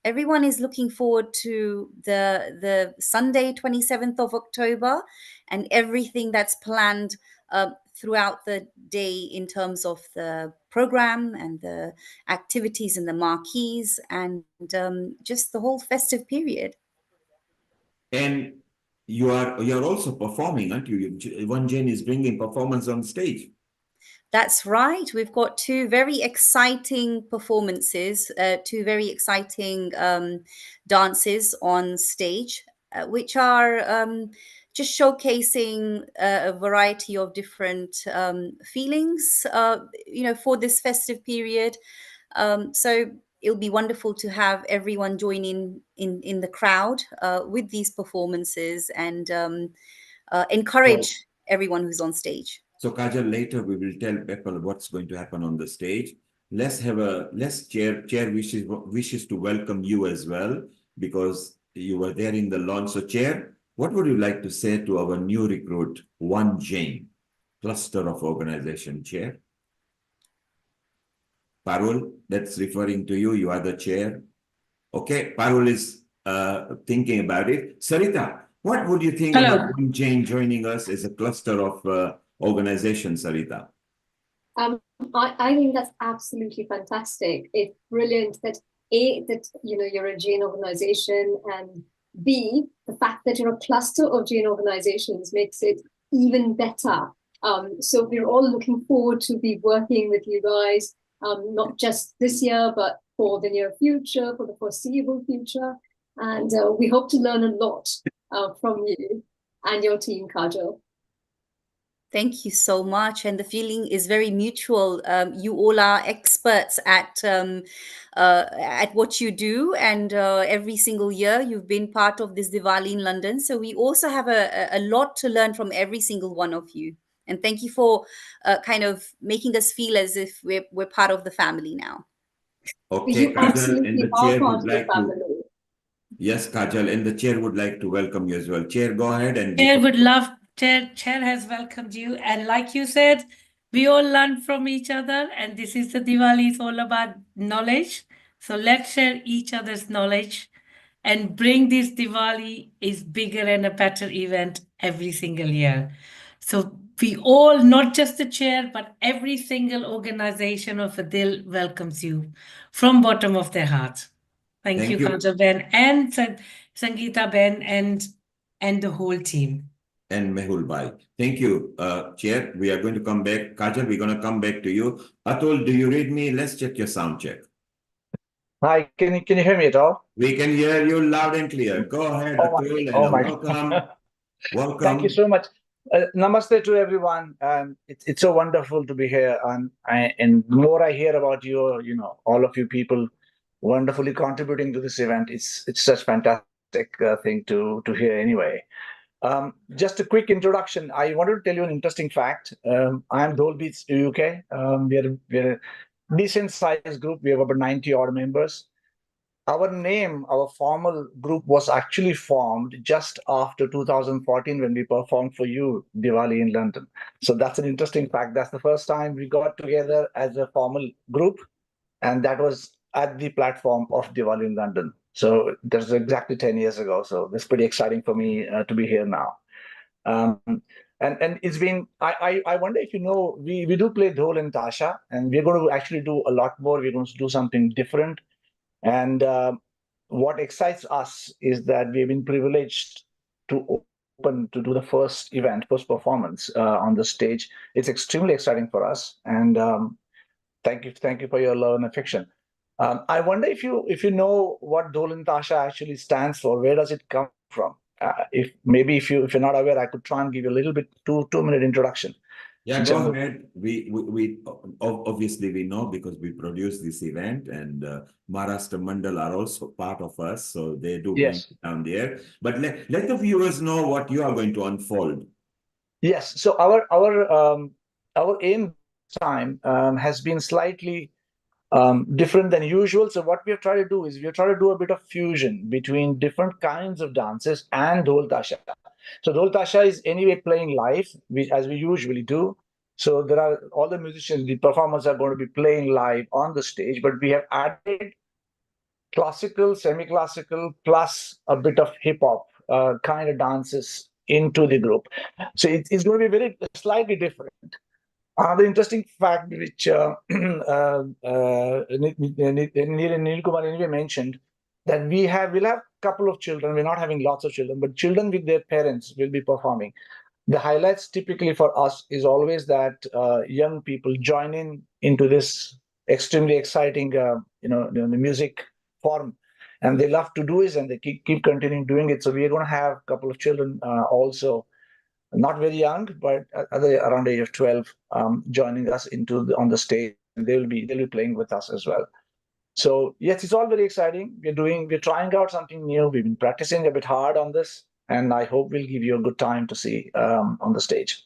everyone is looking forward to the Sunday, 27th of October, and everything that's planned throughout the day in terms of the program and the activities and the marquees and just the whole festive period. And you're also performing, aren't you? One Jain is bringing performance on stage. That's right. We've got two very exciting performances, two very exciting dances on stage, which are just showcasing a variety of different feelings, for this festive period. So it'll be wonderful to have everyone join in the crowd with these performances and encourage everyone who's on stage. So Kajal, later we will tell people what's going to happen on the stage. Let's chair wishes to welcome you as well, because you were there in the launch. So Chair, what would you like to say to our new recruit, One Jain, cluster of organization, Chair? Parul, that's referring to you. You are the chair. Okay, Parul is thinking about it. Sarita, what would you think about One Jain joining us as a cluster of organization, Sarita? I think that's absolutely fantastic. It's brilliant that you're a Jain organization, and B, the fact that you're a cluster of Jain organizations makes it even better. So we're all looking forward to be working with you guys, not just this year, but for the near future, for the foreseeable future. And we hope to learn a lot from you and your team, Kajal. Thank you so much. And the feeling is very mutual. You all are experts at what you do. And every single year you've been part of this Diwali in London. So we also have a lot to learn from every single one of you. And thank you for kind of making us feel as if we're part of the family now. Okay, Kajal, and the chair would like to... Yes, Kajal, and the chair would like to welcome you as well. Chair, go ahead. And Chair has welcomed you, and like you said, we all learn from each other, and this is the Diwali is all about knowledge. So let's share each other's knowledge and bring this Diwali is bigger and a better event every single year. So we all, not just the chair, but every single organization of Adil welcomes you from bottom of their heart. Thank you, Kajal Ben and Sangeeta Ben and the whole team. and Mehul Bhai. Thank you, Chair. We are going to come back. Kajal, we're going to come back to you. Atul, do you read me? Let's check your sound check. Hi, can you hear me at all? We can hear you loud and clear. Go ahead, Oh my, Atul, oh and my. welcome. Welcome. Thank you so much. Namaste to everyone. It's so wonderful to be here, and the more I hear about you, all of you people wonderfully contributing to this event. It's such fantastic thing to hear anyway. Just a quick introduction. I wanted to tell you an interesting fact. I'm Dolbeats UK. We're a decent sized group. We have about 90 odd members. Our name, our formal group was actually formed just after 2014 when we performed for you, Diwali in London. So that's an interesting fact. That's the first time we got together as a formal group, and that was at the platform of Diwali in London. So that's exactly 10 years ago. So it's pretty exciting for me to be here now. And it's been, I wonder if you know, we do play Dhol and Tasha, and we're going to actually do a lot more. We're going to do something different. And what excites us is that we've been privileged to do the first performance on the stage. It's extremely exciting for us, and thank you for your love and affection. I wonder if you know what Dolan Tasha actually stands for. Where does it come from? If you're not aware, I could try and give you a little bit 2-minute introduction. Yeah, go ahead. We obviously we know because we produce this event, and Maharashtra Mandal are also part of us, so they do bring it down there. But let the viewers know what you are going to unfold. Yes. So our aim this time has been slightly different than usual. So what we have tried to do is we have tried to do a bit of fusion between different kinds of dances and Dhol Tasha. So Dhol Tasha is anyway playing live, as we usually do. So there are all the musicians, the performers are going to be playing live on the stage, but we have added classical, semi-classical, plus a bit of hip hop kind of dances into the group. So it's going to be very slightly different. The interesting fact which Neil Kumar anyway mentioned, that we'll have a couple of children. We're not having lots of children, but children with their parents will be performing. The highlights typically for us is always that young people join into this extremely exciting, the music form, and they love to do it, and they keep continuing doing it. So we're going to have a couple of children also, not very young, but around the age of 12, joining us on the stage, and they'll be playing with us as well. So yes, it's all very exciting. We're trying out something new. We've been practicing a bit hard on this, and I hope we'll give you a good time to see on the stage.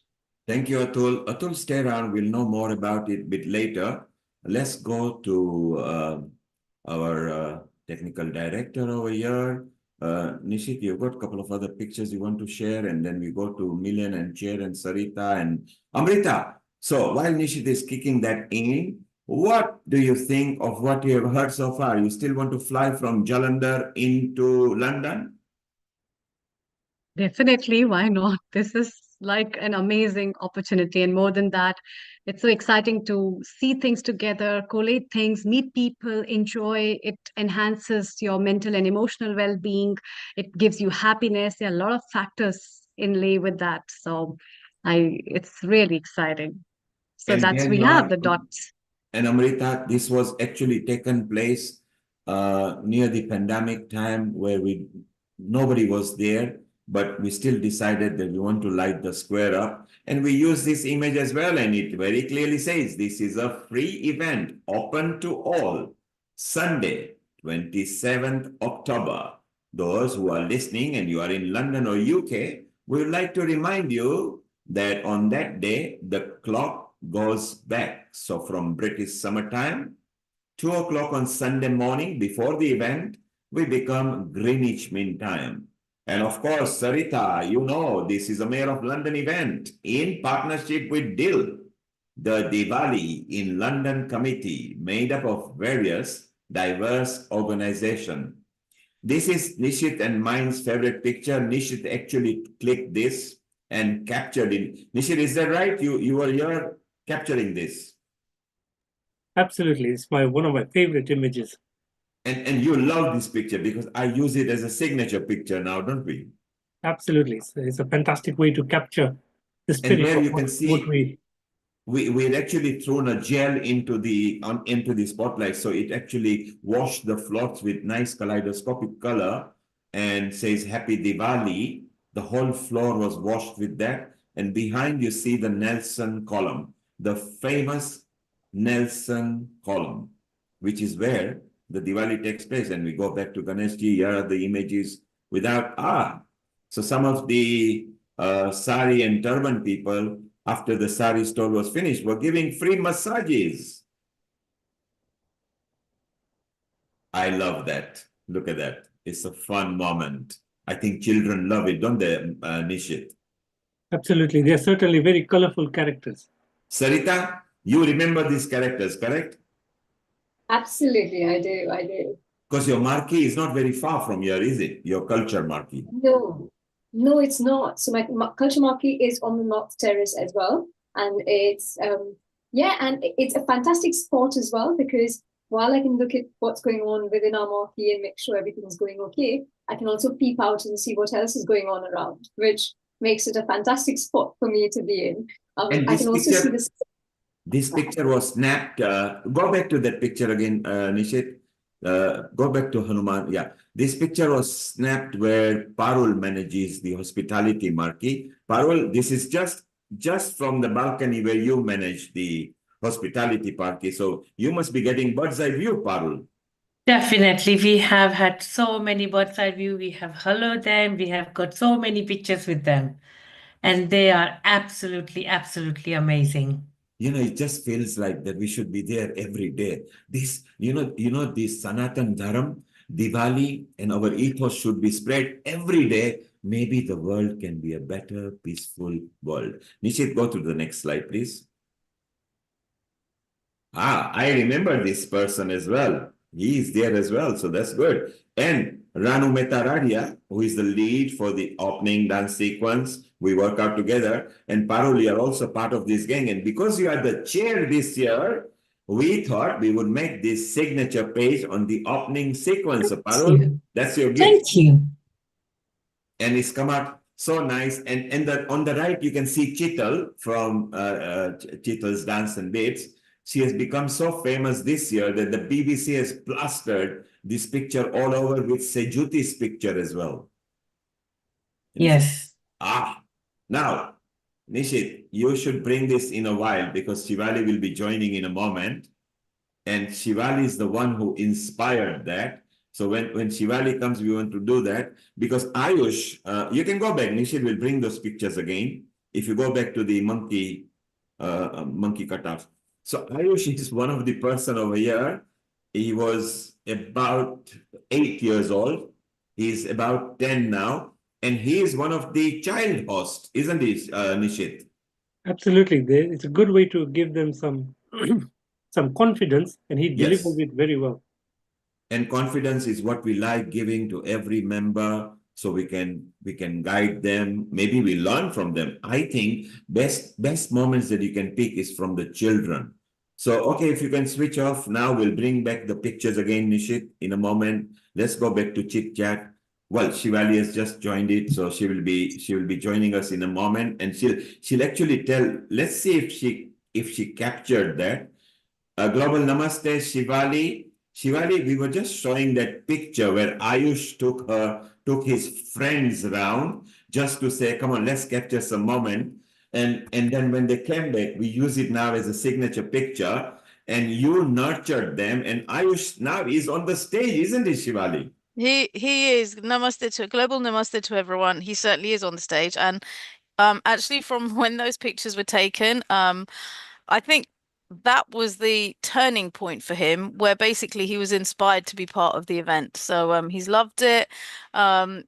Thank you, Atul. Atul, stay around. We'll know more about it a bit later. Let's go to our technical director over here. Nishit, you've got a couple of other pictures you want to share, and then we go to Milian and Chair and Sarita and Amrita. So while Nishit is kicking that in, what do you think of what you have heard so far? You still want to fly from Jalandhar into London? Definitely, why not? This is like an amazing opportunity. And more than that, it's so exciting to see things together, collate things, meet people, enjoy. It enhances your mental and emotional well-being. It gives you happiness. There are a lot of factors inlay with that. So it's really exciting. So And that's there we you have are. the dots. And Amrita, this was actually taken place near the pandemic time where nobody was there, but we still decided that we want to light the square up. And we use this image as well, and it very clearly says this is a free event open to all. Sunday, 27th October. Those who are listening and you are in London or UK, we would like to remind you that on that day, the clock goes back. So from British summertime, 2 o'clock on Sunday morning before the event, we become Greenwich Mean Time. And of course, Sarita, you know, this is a Mayor of London event in partnership with DIL, the Diwali in London committee made up of various diverse organizations. This is Nishit and mine's favorite picture. Nishit actually clicked this and captured it. Nishit, is that right? You were here capturing this. Absolutely. It's one of my favorite images. And you love this picture because I use it as a signature picture now, don't we? Absolutely. It's a fantastic way to capture the And spirit where of you can what see, we'd actually thrown a gel into the spotlight, so it actually washed the floors with nice kaleidoscopic color and says Happy Diwali. The whole floor was washed with that, and behind you see the Nelson column, the famous Nelson column, which is where the Diwali takes place. And we go back to Ganeshji. Here are the images without so some of the sari and turban people, after the sari store was finished, were giving free massages. I love that. Look at that. It's a fun moment. I think children love it, don't they, Nishit? Absolutely. They're certainly very colorful characters. Sarita, you remember these characters, correct? Absolutely, I do. Because your marquee is not very far from here, is it? Your culture marquee. No, it's not. So my culture marquee is on the North Terrace as well. And it's, and it's a fantastic spot as well, because while I can look at what's going on within our marquee and make sure everything's going okay, I can also peep out and see what else is going on around, which makes it a fantastic spot for me to be in. I can also see this. This picture was snapped. Go back to that picture again, Nishit. Go back to Hanuman. Yeah, this picture was snapped where Parul manages the hospitality marquee. Parul, this is just from the balcony where you manage the hospitality marquee. So you must be getting bird's eye view, Parul. Definitely. We have had so many bird's eye view. We have helloed them. We have got so many pictures with them. And they are absolutely, absolutely amazing. It just feels like that we should be there every day. This, this Sanatan Dharam, Diwali, and our ethos should be spread every day. Maybe the world can be a better, peaceful world. Nishit, go to the next slide, please. I remember this person as well. He is there as well, so that's good. And Ranu Metaradia, who is the lead for the opening dance sequence, we work out together. And Parul, you are also part of this gang. And because you are the chair this year, we thought we would make this signature page on the opening sequence. So Parul, that's your gift. Thank you. And it's come out so nice. And on the right, you can see Chital from Chital's Dance and Babes. She has become so famous this year that the BBC has plastered this picture all over with Sejuti's picture as well. Yes. Now, Nishit, you should bring this in a while because Shivali will be joining in a moment. And Shivali is the one who inspired that. So when Shivali comes, we want to do that because Ayush, you can go back. Nishit will bring those pictures again. If you go back to the monkey cutoff. So Ayush is one of the person over here. He was about 8 years old. He's about 10 now. And he is one of the child hosts, isn't he, Nishit? Absolutely. It's a good way to give them some some confidence, and he delivers it very well. And confidence is what we like giving to every member, so we can guide them. Maybe we learn from them. I think best moments that you can pick is from the children. So, okay, if you can switch off now, we'll bring back the pictures again, Nishit, in a moment. Let's go back to chit chat. Well, Shivali has just joined it, so she will be joining us in a moment, and she'll actually tell. Let's see if she captured that. Global Namaste, Shivali. Shivali, we were just showing that picture where Ayush took his friends around just to say, come on, let's capture some moment. And then when they came back, we use it now as a signature picture, and you nurtured them. And Ayush now is on the stage, isn't he, Shivali? He is. Global namaste to everyone. He certainly is on the stage. And actually from when those pictures were taken, I think that was the turning point for him, where basically he was inspired to be part of the event. So he's loved it.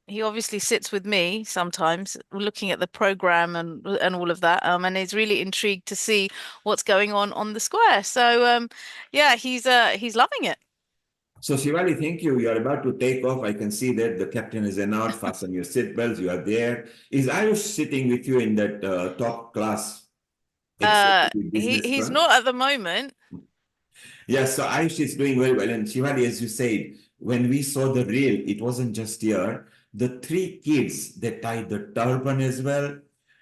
He obviously sits with me sometimes looking at the program and all of that, and he's really intrigued to see what's going on the square. So yeah, he's loving it. So Shivali, thank you. You are about to take off. I can see that the captain is announced. Fasten your seatbelts. You are there. Is Ayush sitting with you in that top class? He's not at the moment. Yes, so Ayush is doing very well. And Shivali, as you said, when we saw the reel, it wasn't just here. the three kids, they tied the turban as well.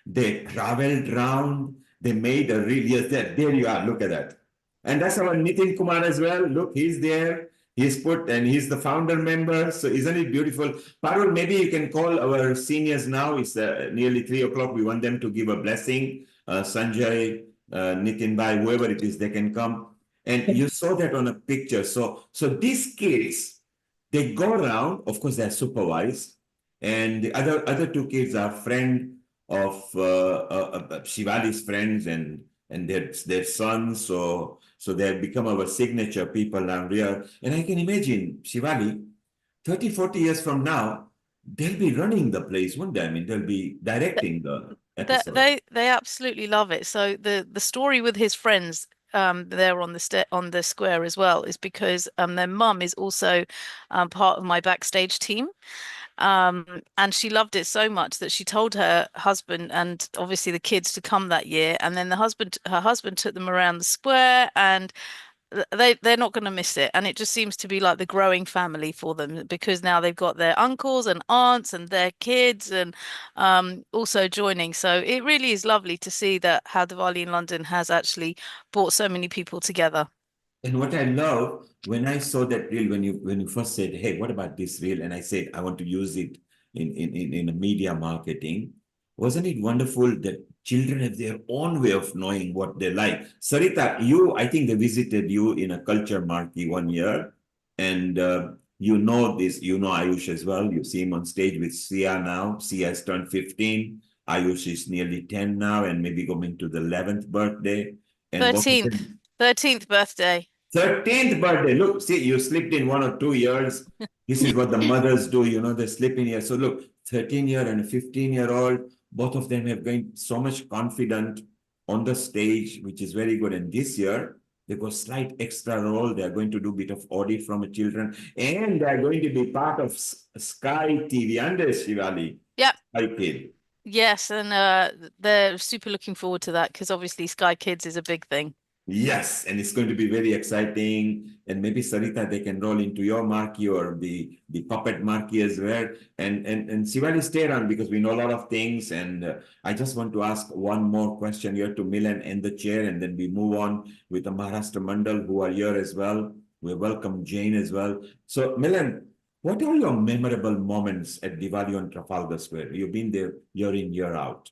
They traveled round. They made a real, yes, there you are, look at that. And that's our Nitin Kumar as well. Look, he's there. He's put, and he's the founder member. So isn't it beautiful? Parul, maybe you can call our seniors now. It's nearly 3 o'clock. We want them to give a blessing. Sanjay, Nitin Bhai, whoever it is, they can come. And you saw that on a picture. So these kids, they go around. Of course, they're supervised. And the other two kids are friend of Shivali's friends and their sons. So they have become our signature people around here. And I can imagine Shivali, 30, 40 years from now, they'll be running the place, won't they? I mean, they'll be directing the episode. They absolutely love it. So the story with his friends there on the square as well is because their mum is also part of my backstage team. And she loved it so much that she told her husband and obviously the kids to come that year. And then her husband took them around the square, and they're not going to miss it. And it just seems to be like the growing family for them, because now they've got their uncles and aunts and their kids and also joining. So it really is lovely to see that how Diwali in London has actually brought so many people together. And what I love, when I saw that reel, when you first said, hey, what about this reel? And I said, I want to use it in a media marketing. Wasn't it wonderful that children have their own way of knowing what they like? Sarita, I think they visited you in a culture marquee one year. And you know this, you know Ayush as well. You see him on stage with Sia now. Sia has turned 15. Ayush is nearly 10 now and maybe going to the 11th birthday. And 13th birthday. 13th birthday. Look, see, you slipped in 1 or 2 years. This is what the mothers do, they slip in here. So look, 13-year and a 15-year-old, both of them have gained so much confidence on the stage, which is very good. And this year, they got slight extra role. They're going to do a bit of audit from the children. And they're going to be part of Sky TV under Shivali. Yep. Sky Kid. Yes, and they're super looking forward to that, because obviously Sky Kids is a big thing. Yes, and it's going to be very exciting. And maybe Sarita, they can roll into your marquee or the puppet marquee as well. And Shivali, stay around because we know a lot of things. And I just want to ask one more question here to Milan and the chair, and then we move on with the Maharashtra Mandal who are here as well. We welcome Jain as well. So Milan, what are your memorable moments at Diwali on Trafalgar Square? You've been there year in, year out.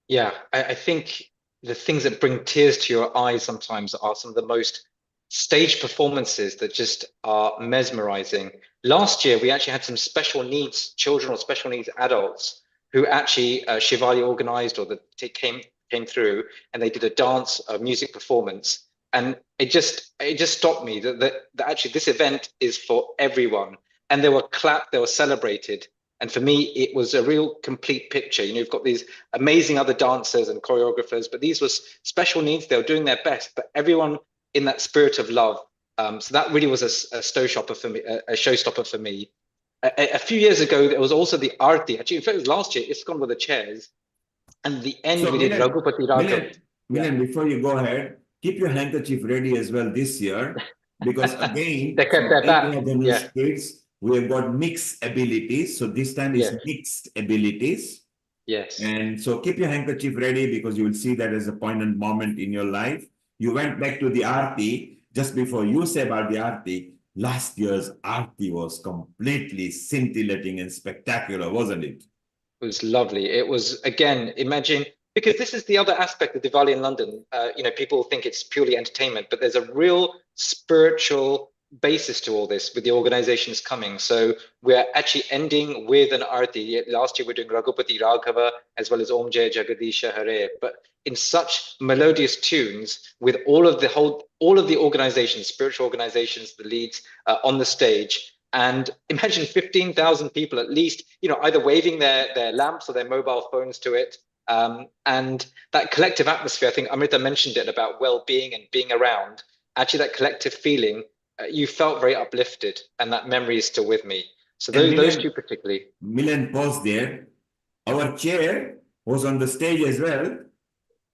Yeah, I think the things that bring tears to your eyes sometimes are some of the most stage performances that just are mesmerizing. Last year, we actually had some special needs children or special needs adults who actually Shivali organized, or came through, and they did a dance, a music performance. And it just stopped me that actually this event is for everyone. And they were clapped, they were celebrated. And for me, it was a real complete picture. You've got these amazing other dancers and choreographers, but these was special needs. They were doing their best, but everyone in that spirit of love. So that really was a showstopper for me. A showstopper for me. A few years ago, there was also the Aarti. Actually, in fact, it was last year. It's gone with the chairs. And the end, so we did Raghupati Raghav. Milan, before you go ahead, keep your handkerchief ready as well this year, because again, they kept that back. Kids, we have got mixed abilities. So this time is mixed abilities. Yes. And so keep your handkerchief ready, because you will see that as a poignant moment in your life. You went back to the Aarti. Just before you say about the Aarti, last year's Aarti was completely scintillating and spectacular, wasn't it? It was lovely. It was, again, imagine, because this is the other aspect of Diwali in London. People think it's purely entertainment, but there's a real spiritual basis to all this with the organizations coming. So we're actually ending with an Aarti. Last year we're doing Raghupati Raghava as well as Om Jai Jagadisha Hare, but in such melodious tunes with all of the organizations, spiritual organizations, the leads on the stage. And imagine 15,000 people at least, either waving their lamps or their mobile phones to it. And that collective atmosphere, I think Amrita mentioned it about well-being and being around. Actually, that collective feeling, you felt very uplifted, and that memory is still with me. So those two particularly. Milan, pause there. Our chair was on the stage as well.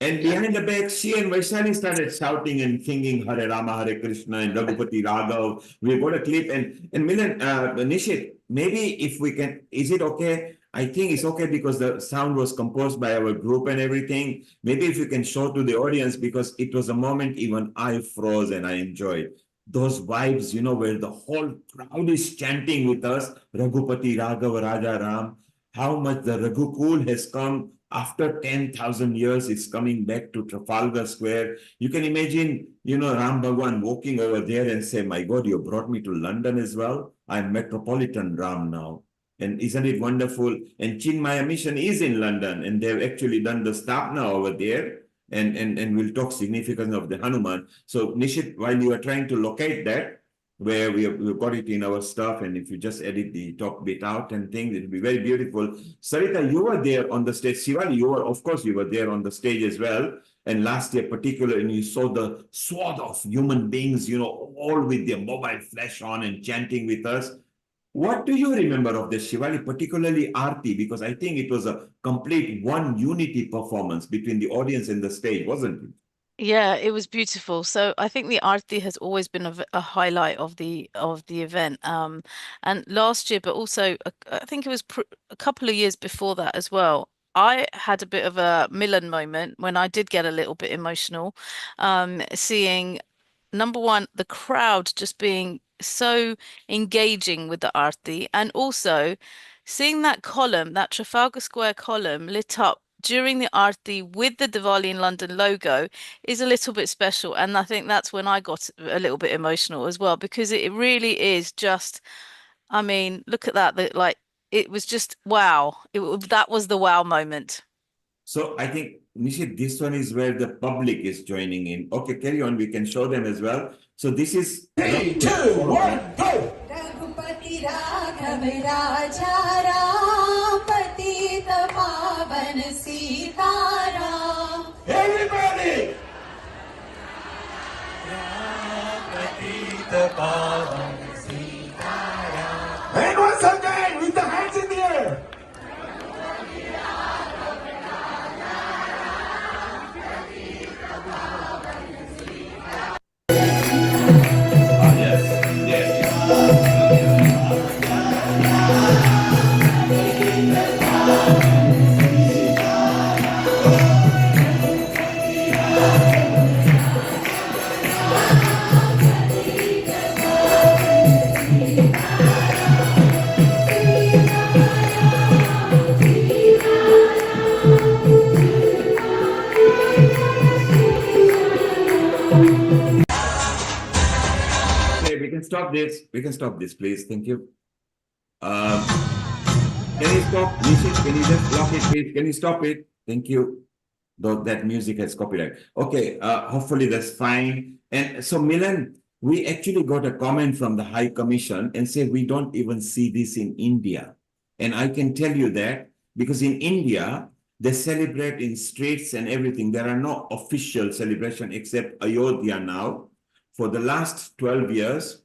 And behind the back, she and Vaishali started shouting and singing Hare Rama, Hare Krishna, and Raghupati Raghav. We got a clip. And Milan, Nishit, maybe if we can, is it okay? I think it's okay because the sound was composed by our group and everything. Maybe if you can show to the audience, because it was a moment even I froze and I enjoyed. Those vibes, where the whole crowd is chanting with us, Raghupati Raghav Raja Ram, how much the Raghukul has come after 10,000 years. It's coming back to Trafalgar Square. You can imagine, Ram Bhagwan walking over there and say, my God, you brought me to London as well. I'm Metropolitan Ram now. And isn't it wonderful? And Chinmaya Mission is in London, and they've actually done the Sthapna over there. And we'll talk significance of the Hanuman. So Nishit, while you are trying to locate that, where we've got it in our stuff, and if you just edit the top bit out and things, it'll be very beautiful. Sarita, you were there on the stage. Shivali, of course, you were there on the stage as well. And last year, particularly, and you saw the swath of human beings, all with their mobile flash on and chanting with us. What do you remember of the Shivali, particularly Aarti? Because I think it was a complete one unity performance between the audience and the stage, wasn't it? Yeah, it was beautiful. So I think the Aarti has always been a highlight of the event. And last year, but also I think it was a couple of years before that as well. I had a bit of a Milan moment when I did get a little bit emotional, seeing number one, the crowd just being so engaging with the Aarti, and also seeing that column, that Trafalgar Square column lit up during the Aarti with the Diwali in London logo is a little bit special. And I think that's when I got a little bit emotional as well, because it really is just, I mean, look at that, like it was just wow. That was the wow moment. So I think, Nishit, this one is where the public is joining in. Okay, carry on. We can show them as well. So this is 3, 2, 1, go! Raghupati Raghav Raja Ram, Patita Pavan Sitaram. Everybody! Patita Pavan Sitaram. And once again, with the hands in the air. We can stop this, please. Thank you. Can you stop? Nishit, can you just block it, please? Can you stop it? Thank you. Though that music has copyright. Okay, hopefully that's fine. And so, Milan, we actually got a comment from the High Commission and said we don't even see this in India. And I can tell you that because in India, they celebrate in streets and everything. There are no official celebration except Ayodhya now. For the last 12 years,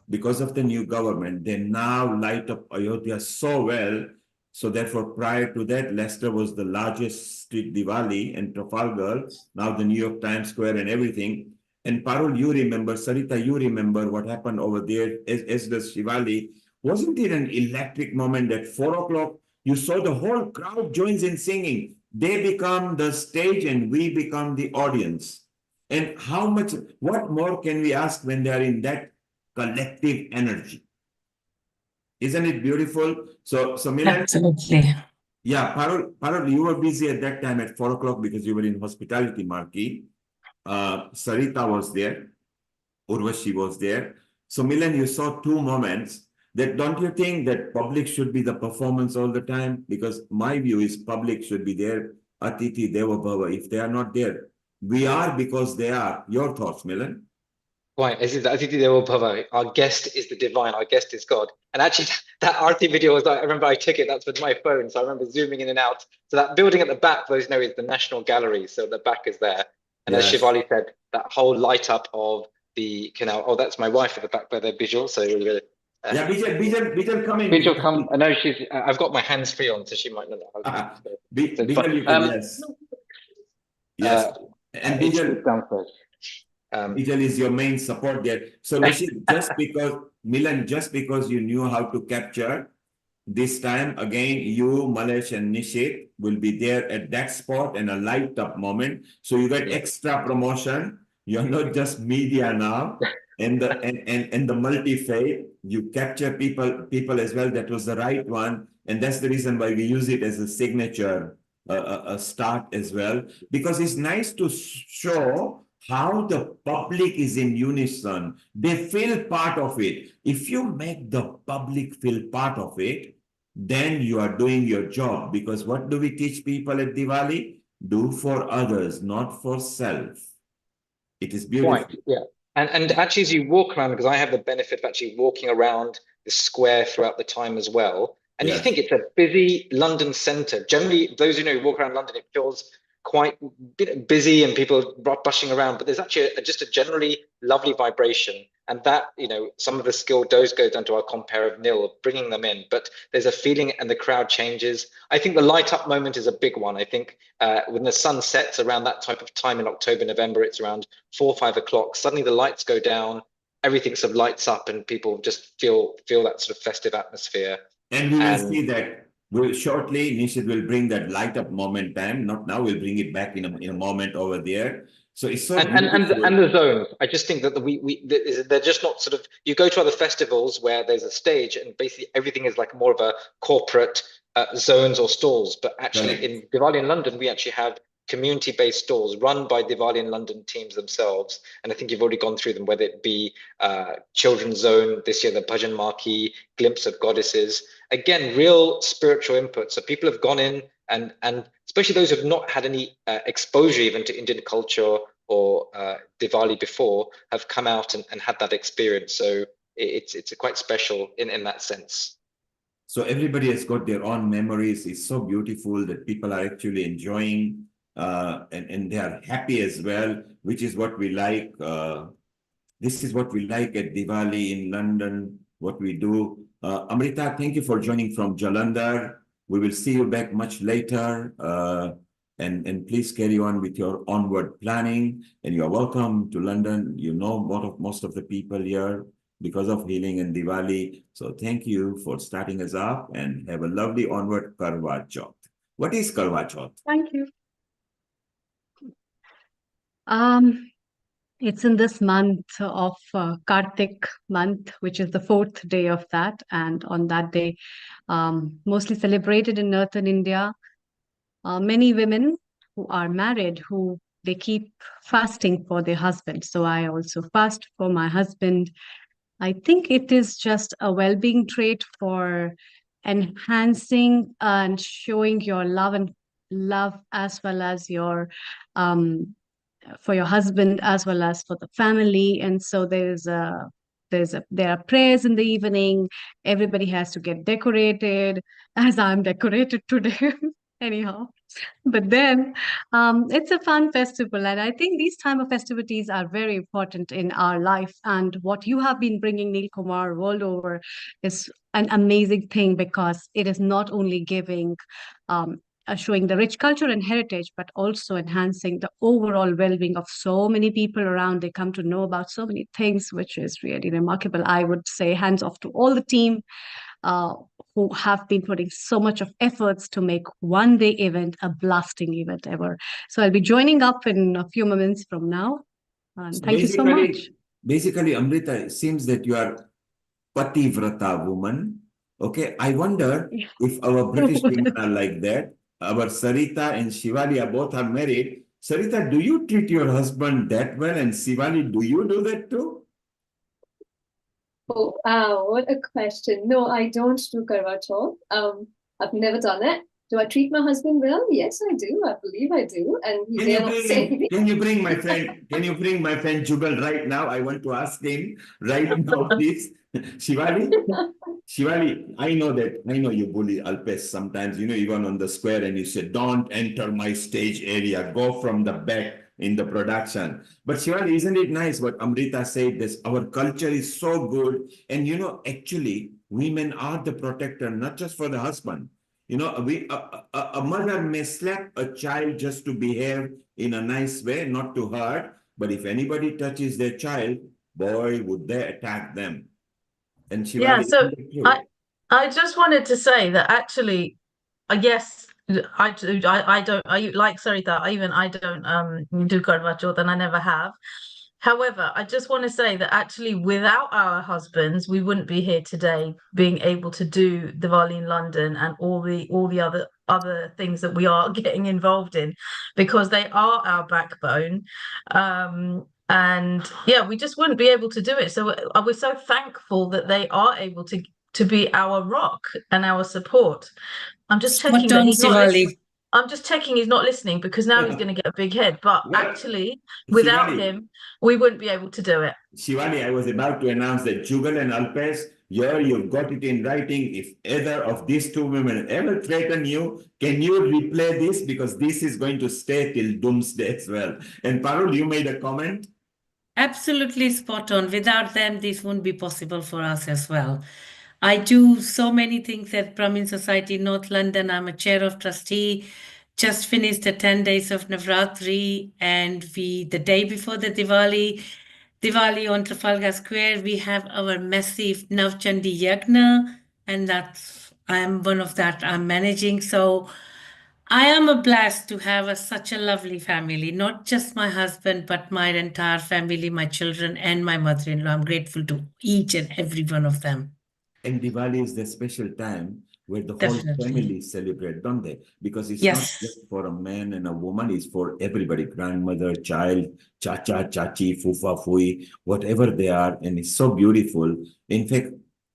because of the new government, they now light up Ayodhya so well. So therefore, prior to that, Leicester was the largest street Diwali, and Trafalgar, now the New York Times Square and everything. And Parul, you remember, Sarita, you remember what happened over there as does Shivali. Wasn't it an electric moment at 4 o'clock? You saw the whole crowd joins in singing. They become the stage and we become the audience. And what more can we ask when they are in that collective energy? Isn't it beautiful? So Milan, Absolutely. yeah, Parul, you were busy at that time at 4 o'clock because you were in hospitality, Marquee. Sarita was there. Urvashi was there. So Milan, you saw two moments that don't you think that public should be the performance all the time? Because my view is public should be there. Atiti Deva Bhava. If they are not there, we are because they are. Your thoughts, Milan? Right, Atiti Devo Bhava. Our guest is the divine, our guest is God. And actually, that Aarti video was like, I remember I took it, that's with my phone. So I remember zooming in and out. So that building at the back, those know, is the National Gallery. So the back is there. And Yes. as Shivali said, that whole light up of the canal. Oh, that's my wife at the back by the Bijal. So Yeah, Bijal, come in. Bijal, come. I know I've got my hands free on, so she might not know how to. Bijal, you can, yes. Yes. And It's Bijal, downstairs. Bijal is your main support there. So Nishit, just because, Milan, just because you knew how to capture, this time again, you, Malesh and Nishit will be there at that spot and a light up moment. So you get extra promotion. You're not just media now. And the multi-faith, you capture people as well. That was the right one. And that's the reason why we use it as a signature, a start as well, because it's nice to show how the public is in unison. They feel part of it. If you make the public feel part of it, then you are doing your job. Because what do we teach people at Diwali? Do for others, not for self. It is beautiful. Quite, yeah. And actually, as you walk around, because I have the benefit of actually walking around the square throughout the time as well, and you think it's a busy London centre. Generally, those who know who walk around London, it feels quite busy and people rushing around, but there's actually just a generally lovely vibration. And that, some of the skill does go down to our compere of Nil, bringing them in, but there's a feeling and the crowd changes. I think the light up moment is a big one. I think when the sun sets around that type of time in October, November, it's around 4 or 5 o'clock, suddenly the lights go down, everything sort of lights up and people just feel that sort of festive atmosphere. And we will see that shortly, Nishit will bring that light up moment time. Not now, we'll bring it back in a moment over there. So it's so and the zones. I just think that they're just not sort of, you go to other festivals where there's a stage and basically everything is like more of a corporate zones or stalls. But actually in Diwali in London, we actually have community-based stalls run by Diwali in London teams themselves. And I think you've already gone through them, whether it be Children's Zone, this year the Bhajan Marquee, Glimpse of Goddesses. Again, real spiritual input. So people have gone in and especially those who have not had any exposure even to Indian culture or Diwali before have come out and had that experience. So it's quite special in that sense. So everybody has got their own memories. It's so beautiful that people are actually enjoying and they are happy as well, which is what we like. This is what we like at Diwali in London, what we do. Amrita, thank you for joining from Jalandhar. We will see you back much later. And please carry on with your onward planning. And you're welcome to London. You know most of the people here because of healing and Diwali. So thank you for starting us up and have a lovely onward Karwa Chauth. What is Karwa Chauth? Thank you. It's in this month of Kartik month, which is the 4th day of that. And on that day, mostly celebrated in Northern India, many women who are married, who they keep fasting for their husband. So I also fast for my husband. I think it is just a well-being trait for enhancing and showing your love as well as your for your husband as well as for the family. And so there are prayers in the evening. Everybody has to get decorated, as I'm decorated today. Anyhow, but then it's a fun festival, and I think these time of festivities are very important in our life. And what you have been bringing, Neil Kumar, world over is an amazing thing, because it is not only giving showing the rich culture and heritage, but also enhancing the overall well-being of so many people around. They come to know about so many things, which is really remarkable. I would say hands off to all the team who have been putting so much of efforts to make one day event a blasting event ever. So I'll be joining up in a few moments from now. And So thank you so much. Basically, Amrita, it seems that you are Pativrata woman. Okay, I wonder if our British women are like that. Our Sarita and Shivali both are married. Sarita, do you treat your husband that well? And Shivali, do you do that too? Oh, wow, what a question. No, I don't do Karwa Chauth. I've never done it. Do I treat my husband well? Yes, I do. I believe I do. And he dare not say anything. Can you bring my friend Jugal right now? I want to ask him right now, please. Shivali, I know you bully Alpesh sometimes, even on the square, and you say, don't enter my stage area, go from the back in the production. But Shivali, isn't it nice what Amrita said, this, our culture is so good. And actually, women are the protector, not just for the husband. A mother may slap a child just to behave in a nice way, not to hurt. But if anybody touches their child, boy, would they attack them. And Yeah, Shivali, so isn't it true? I just wanted to say that actually, yes, I don't I like Sarita, I don't do Karwa Chauth, and I never have. However, I just want to say that actually without our husbands, we wouldn't be here today being able to do Diwali in London and all the other things that we are getting involved in, because they are our backbone. And yeah, we just wouldn't be able to do it. So we're so thankful that they are able to be our rock and our support. I'm just checking Spot that on, he's not listening. Shivali. I'm just checking he's not listening, because now he's going to get a big head. But Well, actually, without Shivali, him, we wouldn't be able to do it. Shivali, I was about to announce that Jugal and Alpesh, you've got it in writing. If either of these two women ever threaten you, can you replay this? Because this is going to stay till doomsday as well. And Parul, you made a comment. Absolutely spot on. Without them, this wouldn't be possible for us as well. I do so many things at Brahmin Society North London. I'm a chair of trustee. Just finished the 10 days of Navratri, and the day before the Diwali on Trafalgar Square, we have our massive Navchandi Yagna, and I'm one of that I'm managing. So I am blessed to have such a lovely family, not just my husband, but my entire family, my children, and my mother-in-law. I'm grateful to each and every one of them. And Diwali is the special time where the whole Definitely. family celebrate, don't they? Because it's not Yes. just for a man and a woman, it's for everybody, grandmother, child, chacha, chachi, fufa, fui, whatever they are. And it's so beautiful. In fact,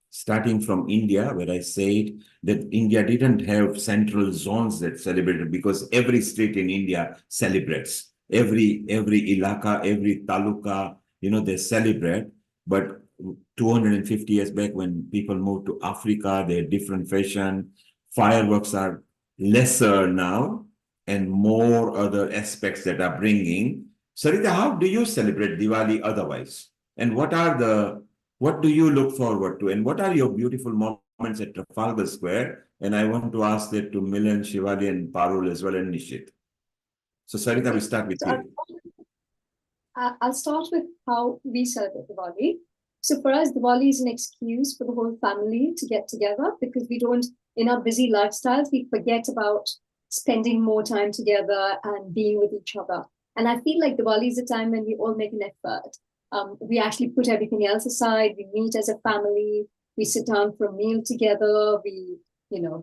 starting from India, where I said that India didn't have central zones that celebrated, because every street in India celebrates. Every ilaka, every taluka, they celebrate. But 250 years back, when people moved to Africa, they're different fashion. Fireworks are lesser now, and more other aspects that are bringing. Sarita, how do you celebrate Diwali otherwise? And what do you look forward to? And what are your beautiful moments at Trafalgar Square? And I want to ask that to Milan, Shivali, and Parul as well, and Nishit. So Sarita, we start with you. I'll start with how we celebrate Diwali. So for us, Diwali is an excuse for the whole family to get together, because we don't, in our busy lifestyles, we forget about spending more time together and being with each other. And I feel like Diwali is a time when we all make an effort. We actually put everything else aside. We meet as a family. We sit down for a meal together. We,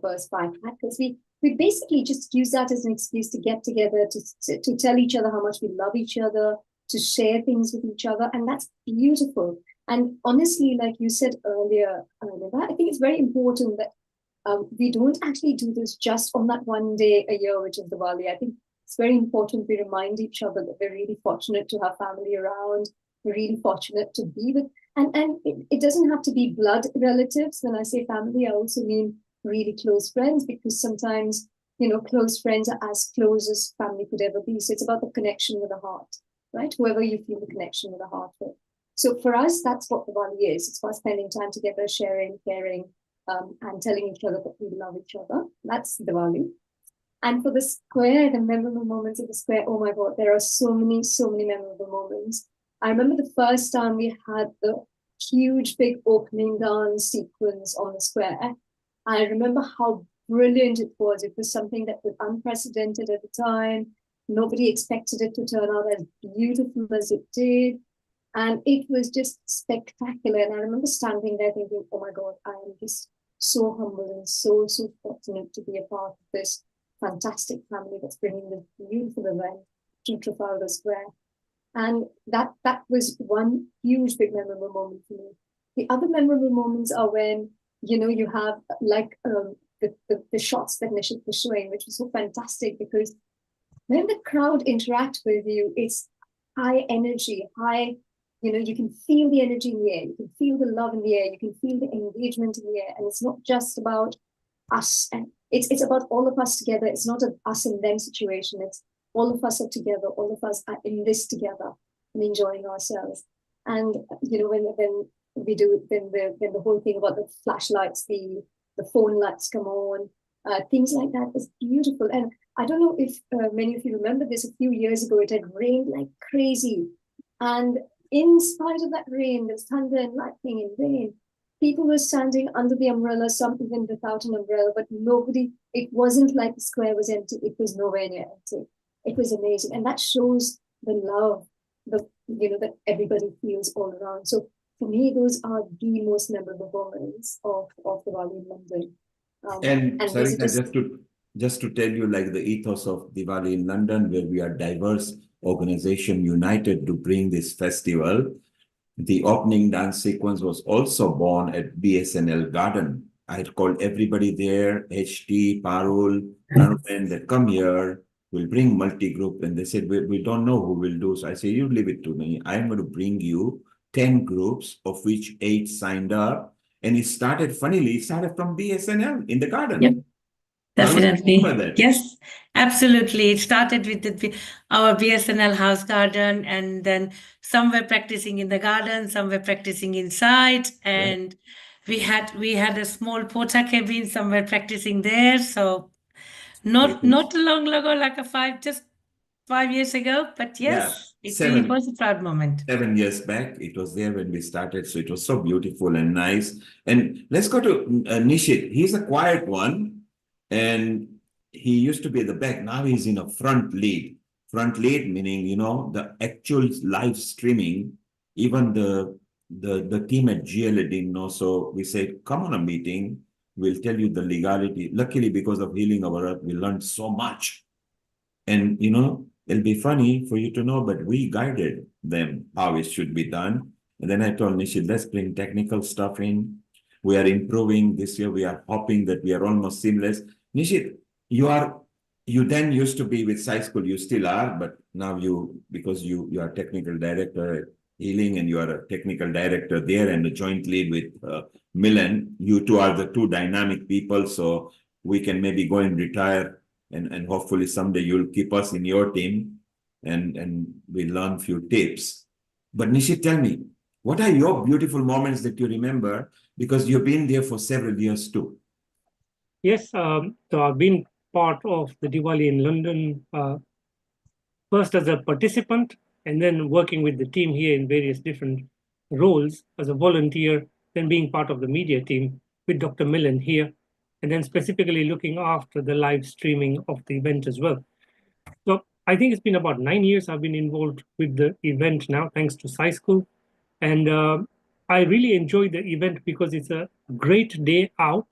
burst firecrackers. We basically just use that as an excuse to get together, to tell each other how much we love each other, to share things with each other. And that's beautiful. And honestly, like you said earlier, I think it's very important that we don't actually do this just on that one day a year, which is Diwali. I think it's very important we remind each other that we're really fortunate to have family around. We're really fortunate to be with, and it doesn't have to be blood relatives. When I say family, I also mean really close friends, because sometimes, close friends are as close as family could ever be. So it's about the connection with the heart, right? Whoever you feel the connection with the heart with. So for us, that's what Diwali is. It's about spending time together, sharing, caring, and telling each other that we love each other. That's Diwali. And for the square, the memorable moments of the square, oh my God, there are so many memorable moments. I remember the first time we had the huge, big opening dance sequence on the square. I remember how brilliant it was. It was something that was unprecedented at the time. Nobody expected it to turn out as beautiful as it did. And it was just spectacular. And I remember standing there thinking, oh my God, I am just so humble and so fortunate to be a part of this fantastic family that's bringing this beautiful event to Trafalgar Square. And that was one huge, big memorable moment for me. The other memorable moments are when, you have like the shots that Nishit was showing, which was so fantastic, because when the crowd interact with you, it's high energy, you can feel the energy in the air, you can feel the love in the air, you can feel the engagement in the air. And it's not just about us, and it's about all of us together. It's not an us and them situation. It's all of us are together, all of us are in this together and enjoying ourselves. And when we do, then the whole thing about the flashlights, the phone lights come on, things like that is beautiful. And I don't know if many of you remember this, a few years ago, it had rained like crazy. And in spite of that rain, there was thunder and lightning and rain. People were standing under the umbrella, some even without an umbrella, but nobody, it wasn't like the square was empty. It was nowhere near empty. It was amazing. And that shows the love, that everybody feels all around. So for me, those are the most memorable moments of Diwali in London. And Sarita, visitors- just to tell you, like the ethos of Diwali in London, where we are diverse organization united to bring this festival. The opening dance sequence was also born at BSNL Garden. I had called everybody there, HT, Parul, and that come here, we'll bring multi-group. And they said, we don't know who will do. So I said, you leave it to me. I'm going to bring you 10 groups, of which 8 signed up. And it started, funnily, it started from BSNL in the garden. Yep. Definitely. That. Yes, absolutely. It started with our BSNL house garden, and then some were practicing in the garden, some were practicing inside, and we had a small porta cabin, some were practicing there. So not long ago, like just 5 years ago, but yes, it was a proud moment. 7 years back, it was there when we started. So it was so beautiful and nice. And let's go to Nishit. He's a quiet one. And he used to be at the back. Now he's in a front lead. Front lead meaning, the actual live streaming. Even the team at GLA didn't know. So we said, come on a meeting. We'll tell you the legality. Luckily, because of Healing Our Earth, we learned so much. And, it'll be funny for you to know, but we guided them how it should be done. And then I told Nishit, let's bring technical stuff in. We are improving this year. We are hoping that we are almost seamless. Nishit, you then used to be with Sci School. You still are, but now because you are technical director at Healing, and you are a technical director there and a joint lead with Milan. You two are the two dynamic people, so we can maybe go and retire, and hopefully someday you'll keep us in your team, and we learn few tips. But Nishit, tell me, what are your beautiful moments that you remember? Because you've been there for several years too. Yes, so I've been part of the Diwali in London, first as a participant, and then working with the team here in various different roles as a volunteer, then being part of the media team with Dr. Millen here, and then specifically looking after the live streaming of the event as well. So I think it's been about 9 years I've been involved with the event now, thanks to Sci School. And I really enjoy the event because it's a great day out,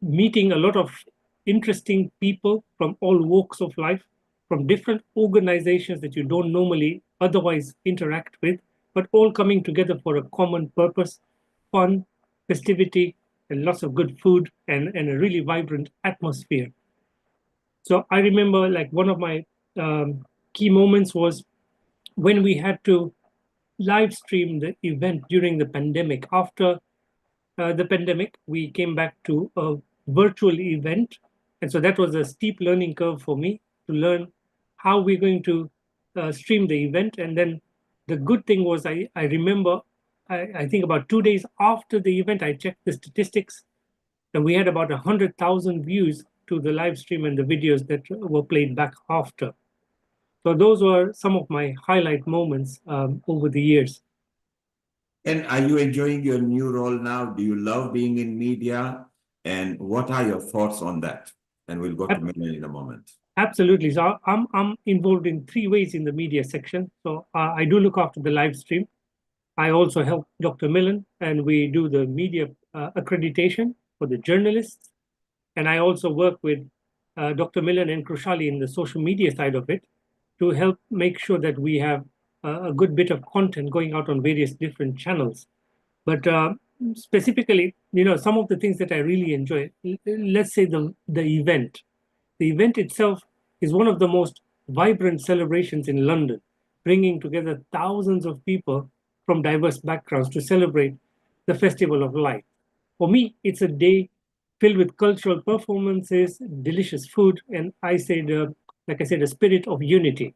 meeting a lot of interesting people from all walks of life, from different organizations that you don't normally otherwise interact with, but all coming together for a common purpose, fun, festivity, and lots of good food, and a really vibrant atmosphere. So I remember, like, one of my key moments was when we had to live stream the event during the pandemic. After the pandemic, we came back to a virtual event. And so that was a steep learning curve for me to learn how we're going to stream the event. And then the good thing was I remember, I think about 2 days after the event, I checked the statistics, and we had about 100,000 views to the live stream and the videos that were played back after. So those were some of my highlight moments over the years. And are you enjoying your new role now? Do you love being in media? And what are your thoughts on that? And we'll go to Milan in a moment. Absolutely. So I'm involved in 3 ways in the media section. So I do look after the live stream. I also help Dr. Millen, and we do the media accreditation for the journalists. And I also work with Dr. Millen and Krushali in the social media side of it to help make sure that we have a good bit of content going out on various different channels. But specifically, some of the things that I really enjoy, let's say the event. The event itself is one of the most vibrant celebrations in London, bringing together thousands of people from diverse backgrounds to celebrate the Festival of Light. For me, it's a day filled with cultural performances, delicious food, and like I said, a spirit of unity.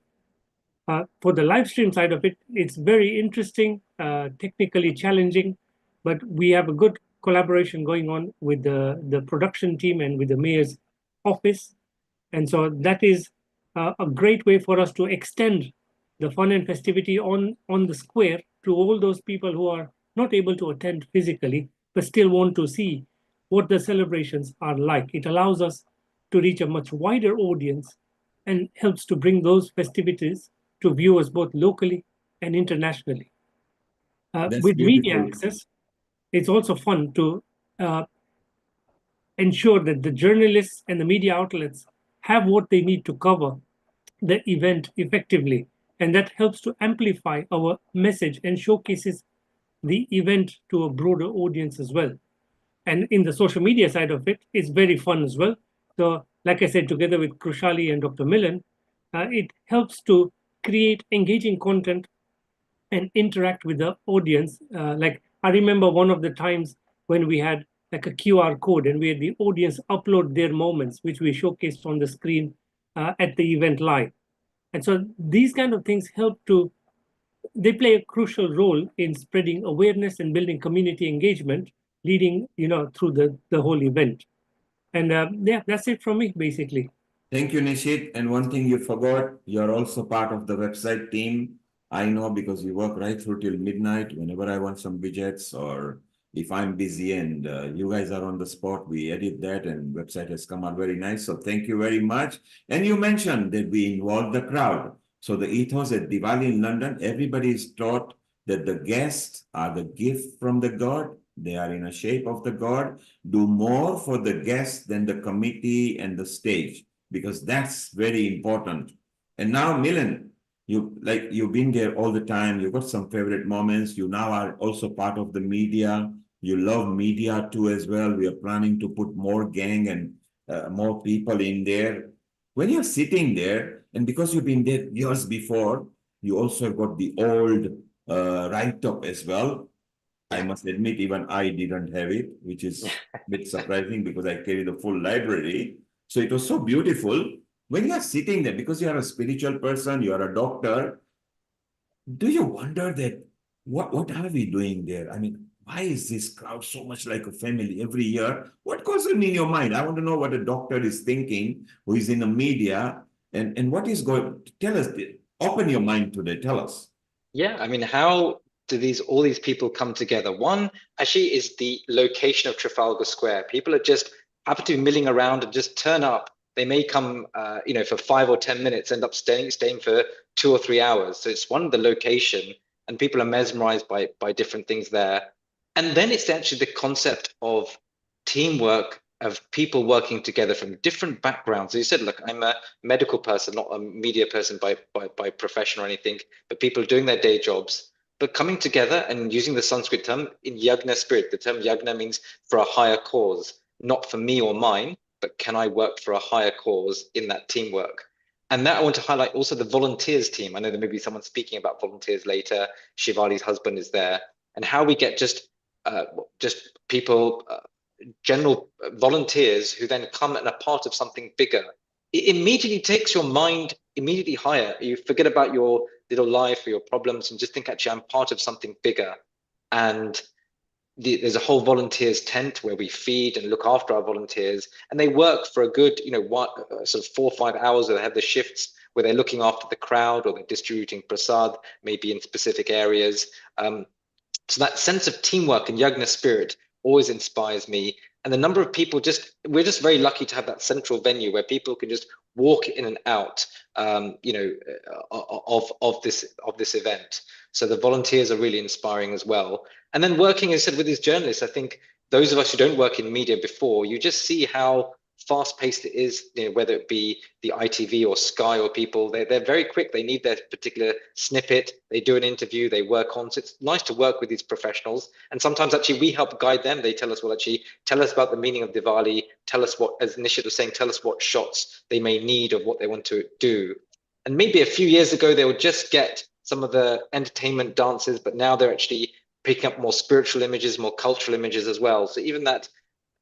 For the live stream side of it, it's very interesting, technically challenging, but we have a good collaboration going on with the production team and with the mayor's office. And so that is a great way for us to extend the fun and festivity on the square to all those people who are not able to attend physically, but still want to see what the celebrations are like. It allows us to reach a much wider audience and helps to bring those festivities to viewers both locally and internationally. That's With media beautiful. access, it's also fun to ensure that the journalists and the media outlets have what they need to cover the event effectively. And that helps to amplify our message and showcases the event to a broader audience as well. And in the social media side of it, it's very fun as well. So, like I said, together with Krushali and Dr. Millen, it helps to create engaging content and interact with the audience. Like I remember one of the times when we had like a QR code and we had the audience upload their moments, which we showcased on the screen at the event live. And so these kind of things help to, they play a crucial role in spreading awareness and building community engagement, leading, through the whole event. And yeah, that's it from me, basically. Thank you, Nishit. And one thing you forgot, you're also part of the website team. I know because you work right through till midnight. Whenever I want some widgets or if I'm busy and you guys are on the spot, we edit that and website has come out very nice. So thank you very much. And you mentioned that we involve the crowd. So the ethos at Diwali in London, everybody is taught that the guests are the gift from the God. They are in a shape of the God. Do more for the guests than the committee and the stage, because that's very important. And now, Milan, you've been there all the time. You've got some favorite moments. You now are also part of the media. You love media too as well. We are planning to put more gang and more people in there. When you're sitting there, and because you've been there years before, you also got the old write-up as well. I must admit, even I didn't have it, which is a bit surprising because I carry the full library. So it was so beautiful. When you're sitting there, because you are a spiritual person, you are a doctor, do you wonder that what are we doing there? I mean, why is this crowd so much like a family every year? What goes on in your mind? I want to know what a doctor is thinking who is in the media and what is going. Tell us, open your mind today. Tell us. Yeah, I mean, how do all these people come together? One actually is the location of Trafalgar Square. People are just happen to be milling around and just turn up. They may come, for 5 or 10 minutes, end up staying for 2 or 3 hours. So it's one, the location, and people are mesmerized by different things there. And then it's actually the concept of teamwork, of people working together from different backgrounds. So you said, look, I'm a medical person, not a media person by profession or anything, but people doing their day jobs, but coming together and using the Sanskrit term in yagna spirit. The term yagna means for a higher cause, not for me or mine, but can I work for a higher cause in that teamwork? And that I want to highlight also the volunteers team. I know there may be someone speaking about volunteers later. Shivali's husband is there, and how we get just people, general volunteers who then come and are part of something bigger. It immediately takes your mind immediately higher. You forget about your little life or your problems and just think, actually, I'm part of something bigger. And there's a whole volunteers tent where we feed and look after our volunteers, and they work for a good, sort of 4 or 5 hours, where they have the shifts where they're looking after the crowd or they're distributing prasad, maybe in specific areas. So that sense of teamwork and yagna spirit always inspires me. And the number of people we're just very lucky to have that central venue where people can just walk in and out, of this event. So the volunteers are really inspiring as well. And then working, as I said, with these journalists, I think those of us who don't work in media before, you just see how fast-paced it is, whether it be the ITV or Sky or people, they're very quick. They need their particular snippet. They do an interview, they work on. So it's nice to work with these professionals. And sometimes actually we help guide them. They tell us, well, actually, tell us about the meaning of Diwali. Tell us what, as Nishit was saying, tell us what shots they may need of what they want to do. And maybe a few years ago, they would just get some of the entertainment dances, but now they're actually picking up more spiritual images, more cultural images as well. So even that,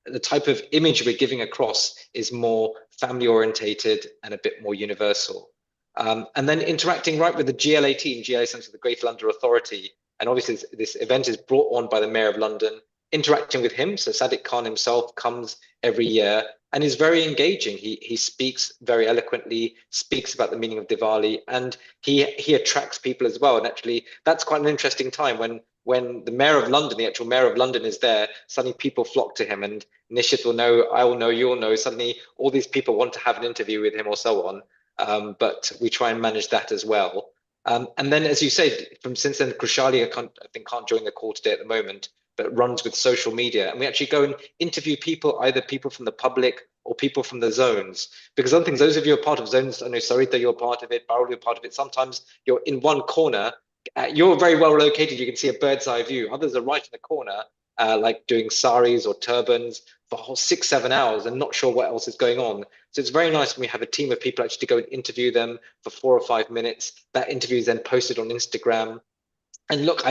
the type of image we're giving across is more family orientated and a bit more universal. And then interacting right with the GLA team. GLA stands for the Greater London Authority. And obviously this event is brought on by the Mayor of London interacting with him. So Sadiq Khan himself comes every year and is very engaging. He speaks very eloquently, speaks about the meaning of Diwali, and he attracts people as well. And actually, that's quite an interesting time when the mayor of London, the actual mayor of London, is there. Suddenly, people flock to him, and Nishit will know, I will know, you'll know. Suddenly, all these people want to have an interview with him or so on. But we try and manage that as well. And then, as you say, since then, Krushali, I think can't join the call today at the moment, but runs with social media. And we actually go and interview people, either people from the public or people from the zones. Because other things, those of you who are part of zones, I know Sarita, you're part of it, Barul, you're part of it. Sometimes you're in one corner, you're very well located, you can see a bird's eye view. Others are right in the corner, like doing saris or turbans for a whole 6-7 hours and not sure what else is going on. So it's very nice when we have a team of people actually go and interview them for 4 or 5 minutes. That interview is then posted on Instagram. And look,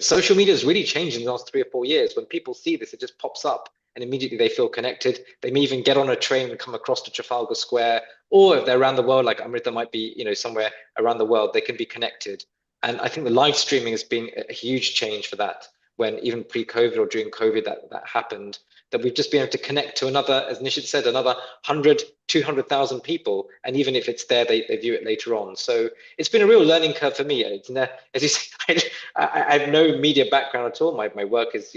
social media has really changed in the last 3 or 4 years. When people see this, it just pops up and immediately they feel connected. They may even get on a train and come across to Trafalgar Square, or if they're around the world, like Amrita might be, somewhere around the world, they can be connected. And I think the live streaming has been a huge change for that. When even pre-COVID or during COVID that happened, that we've just been able to connect to another, as Nishit said, another 100, 200,000 people. And even if it's there, they view it later on. So it's been a real learning curve for me. As you say, I have no media background at all. My work is,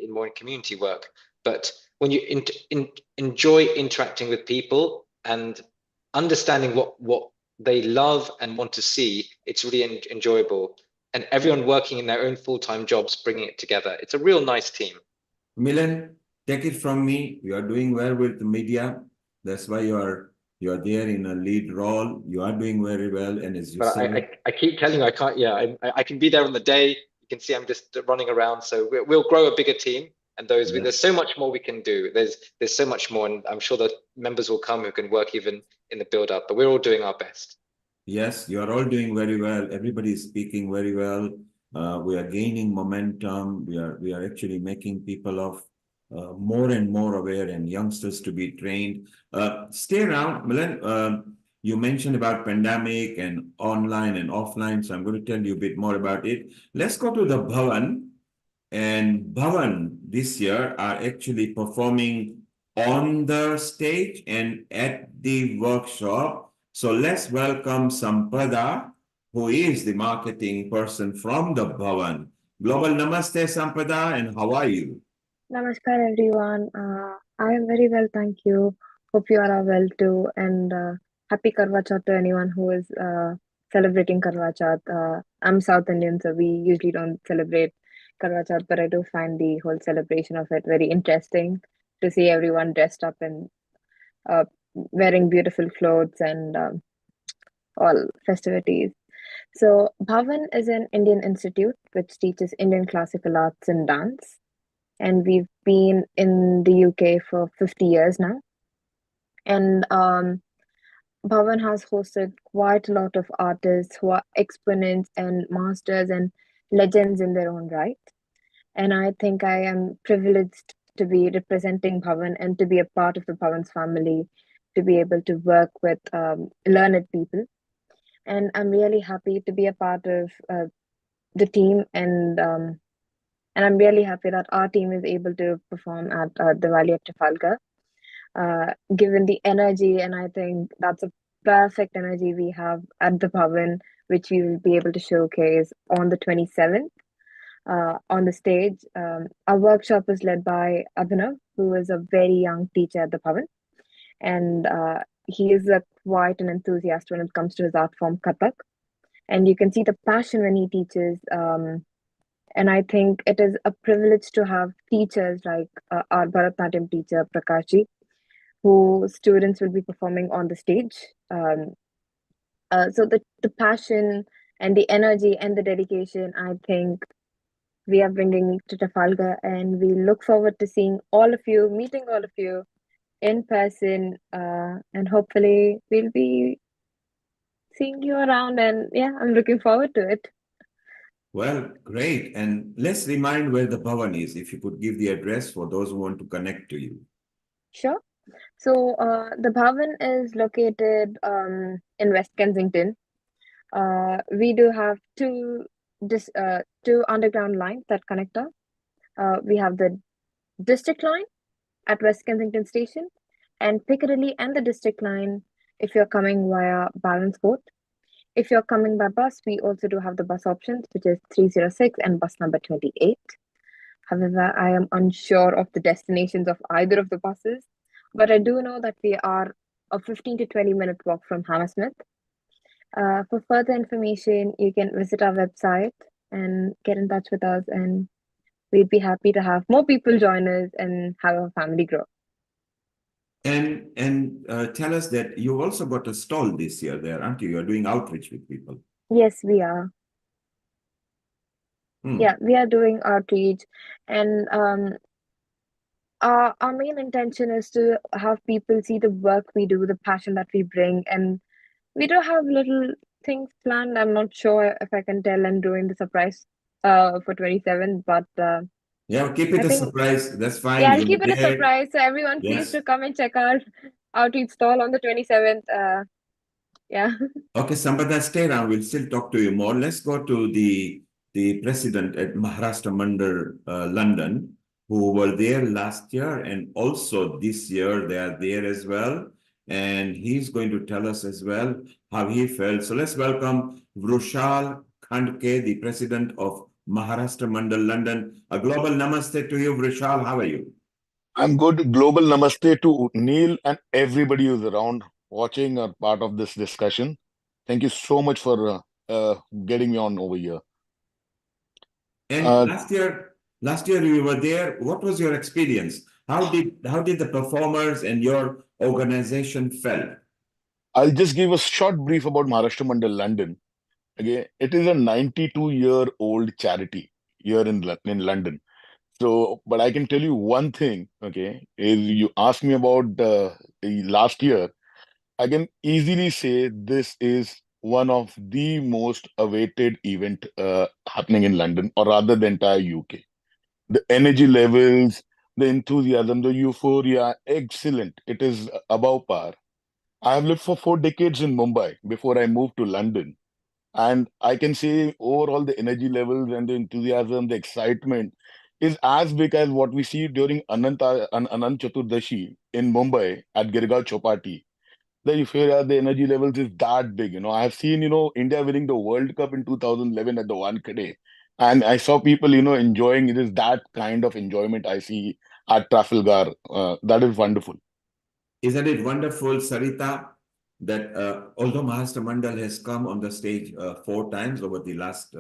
more in community work. But when you enjoy interacting with people and understanding what they love and want to see, it's really enjoyable. And everyone working in their own full-time jobs, bringing it together. It's a real nice team. Milan, take it from me. You are doing well with the media. That's why you are there in a lead role. You are doing very well. And as you said, I keep telling you, I can't. Yeah, I can be there on the day. You can see I'm just running around. So we'll grow a bigger team. And there's so much more we can do. There's so much more, and I'm sure that members will come who can work even in the build-up. But we're all doing our best. Yes, you are all doing very well. Everybody is speaking very well. We are gaining momentum. We are actually making people of more and more aware and youngsters to be trained. Stay around, Milan. You mentioned about pandemic and online and offline, so I'm going to tell you a bit more about it. Let's go to the Bhavan. And Bhavan this year are actually performing on the stage and at the workshop. So let's welcome Sampada, who is the marketing person from the Bhavan. Global Namaste, Sampada, and how are you? Namaskar, everyone. I am very well, thank you. Hope you are well too. And happy Karwa Chauth to anyone who is celebrating Karwa Chauth. I'm South Indian, so we usually don't celebrate Karwa Chauth, but I do find the whole celebration of it very interesting to see everyone dressed up and wearing beautiful clothes and all festivities. So, Bhavan is an Indian institute which teaches Indian classical arts and dance. And we've been in the UK for 50 years now. And Bhavan has hosted quite a lot of artists who are exponents and masters and legends in their own right. And I think I am privileged to be representing Bhavan and to be a part of the Bhavan's family, to be able to work with learned people. And I'm really happy to be a part of the team, and I'm really happy that our team is able to perform at Diwali at Trafalgar, given the energy, and I think that's a perfect energy we have at the Bhavan, which we will be able to showcase on the 27th. On the stage. Our workshop is led by Abhinav, who is a very young teacher at the Bhavan. And he is quite an enthusiast when it comes to his art form, Kathak. And you can see the passion when he teaches. And I think it is a privilege to have teachers like our Bharatanatyam teacher, Prakashji, who students will be performing on the stage. So the passion and the energy and the dedication, I think, we are bringing to Trafalgar, and we look forward to seeing all of you, meeting all of you in person, and hopefully we'll be seeing you around, and yeah, I'm looking forward to it. Well, great. And let's remind where the Bhavan is, if you could give the address for those who want to connect to you. Sure. So the Bhavan is located in West Kensington. We do have two underground lines that connect us. We have the District Line at West Kensington Station, and Piccadilly and the District Line if you're coming via Balance Court. If you're coming by bus, we also do have the bus options, which is 306 and bus number 28. However, I am unsure of the destinations of either of the buses, but I do know that we are a 15 to 20-minute walk from Hammersmith. For further information, you can visit our website and get in touch with us, and we'd be happy to have more people join us and have a family grow. And tell us that you also got a stall this year there, aren't you? You're doing outreach with people. Yes, we are. Yeah, we are doing outreach, and our main intention is to have people see the work we do, the passion that we bring, and we do have little things planned. I'm not sure if I can tell and ruin the surprise for 27, but yeah, keep it I a think, surprise. That's fine. yeah, I'll You'll keep be it a there. surprise. So everyone, please Yes. do come and check our outreach stall on the 27th. Yeah. Okay, Sambada, stay around. We'll still talk to you more. Let's go to the president at Maharashtra Mandal, London, who were there last year, and also this year they are there as well. And he's going to tell us as well how he felt. So let's welcome Vrushal Khandke, the president of Maharashtra Mandal, London. A global namaste to you, Vrushal. How are you? I'm good. Global namaste to Neil and everybody who's around watching or part of this discussion. Thank you so much for getting me on over here. And last year you were there. What was your experience? How did the performers and your organization felt? I'll just give a short brief about Maharashtra Mandal London. Okay, it is a 92-year-old charity here in London. So, but I can tell you one thing, okay, is you asked me about last year. I can easily say this is one of the most awaited event happening in London, or rather the entire UK. The energy levels, the enthusiasm, the euphoria, excellent. It is above par. I have lived for 4 decades in Mumbai before I moved to London. And I can say overall the energy levels and the enthusiasm, the excitement is as big as what we see during Anant Chaturdashi in Mumbai at Girgaon Chowpatty. The euphoria, the energy levels is that big. I have seen, India winning the World Cup in 2011 at the Wankhede. And I saw people, enjoying it. Is that kind of enjoyment I see at Trafalgar. That is wonderful. Isn't it wonderful, Sarita, that although Maharashtra Mandal has come on the stage 4 times over the last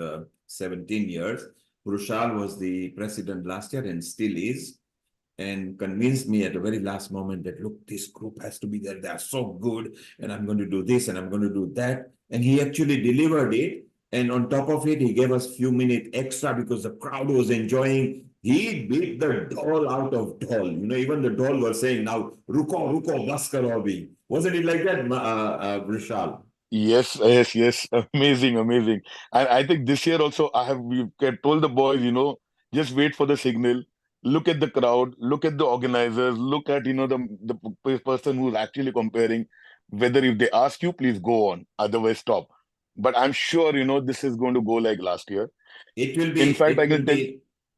17 years, Vrushal was the president last year and still is, and convinced me at the very last moment that, look, this group has to be there. They are so good, and I'm going to do this and I'm going to do that. And he actually delivered it. And on top of it, he gave us a few minutes extra because the crowd was enjoying. He beat the doll out of doll. Even the doll was saying, now, ruko, bas karo abhi. Wasn't it like that, Vrushal? Yes. Amazing. And I think this year also we've told the boys, just wait for the signal. Look at the crowd, look at the organizers, look at, the person who's actually comparing. Whether if they ask you, please go on, otherwise stop. But I'm sure, this is going to go like last year. It will be, in fact,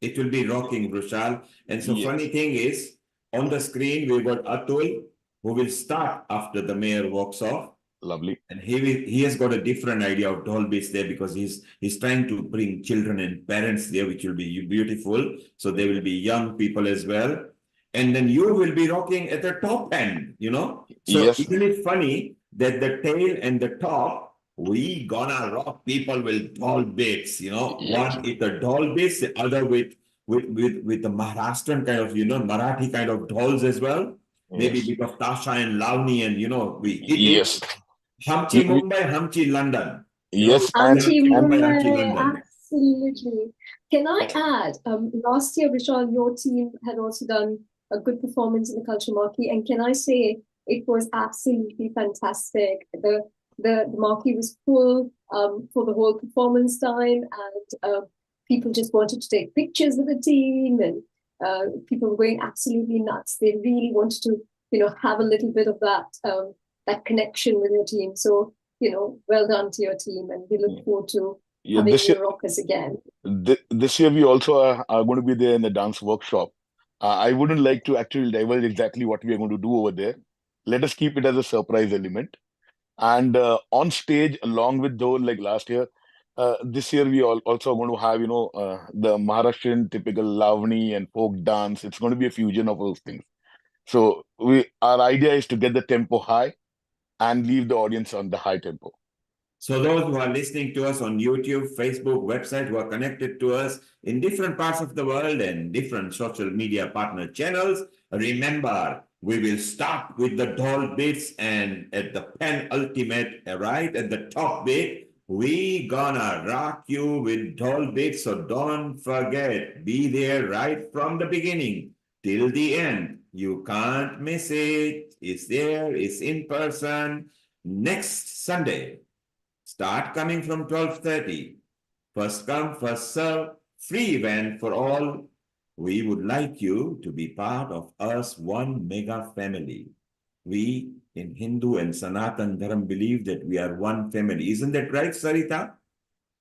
it will be rocking, Vrushal. And so Yes. funny thing is, on the screen, we've got Atul, who will start after the mayor walks off. Lovely. And he has got a different idea of doll bits there because he's trying to bring children and parents there, which will be beautiful. So there will be young people as well. And then you will be rocking at the top end, So Yes. isn't it funny that the tail and the top, we gonna rock people with doll bits, Yes. One with the doll bits, the other with the Maharashtrian kind of, Marathi kind of dolls as well. Maybe Yes. a bit of Tasha and Lavni, and we hit Yes. it. Hamchi Mumbai, Hamchi London. Yes. Hamchi Mumbai, Mumbai, Hamchi London. absolutely. Can I add, last year, Vishal, your team had also done a good performance in the Culture Marquee, and can I say it was absolutely fantastic. The marquee was full for the whole performance time, and people just wanted to take pictures with the team, and people were going absolutely nuts. They really wanted to, have a little bit of that connection with your team. So, well done to your team, and we look forward to Yeah, having this year, you rock us again. this year we also are going to be there in the dance workshop. I wouldn't like to actually divulge exactly what we are going to do over there. Let us keep it as a surprise element. And on stage, along with those like last year, this year we also going to have, the Maharashtrian typical Lavani and folk dance. It's going to be a fusion of those things. So our idea is to get the tempo high and leave the audience on the high tempo. So those who are listening to us on YouTube, Facebook, website, who are connected to us in different parts of the world and different social media partner channels, remember, we will start with the doll bits, and at the penultimate, right at the top bit, we gonna rock you with doll bits. So don't forget, be there right from the beginning till the end. You can't miss it. It's there, it's in person next Sunday. Start coming from 12:30. First come, first serve, free event for all. We would like you to be part of us, one mega family. We in Hindu and Sanatan Dharam believe that we are one family. Isn't that right, Sarita?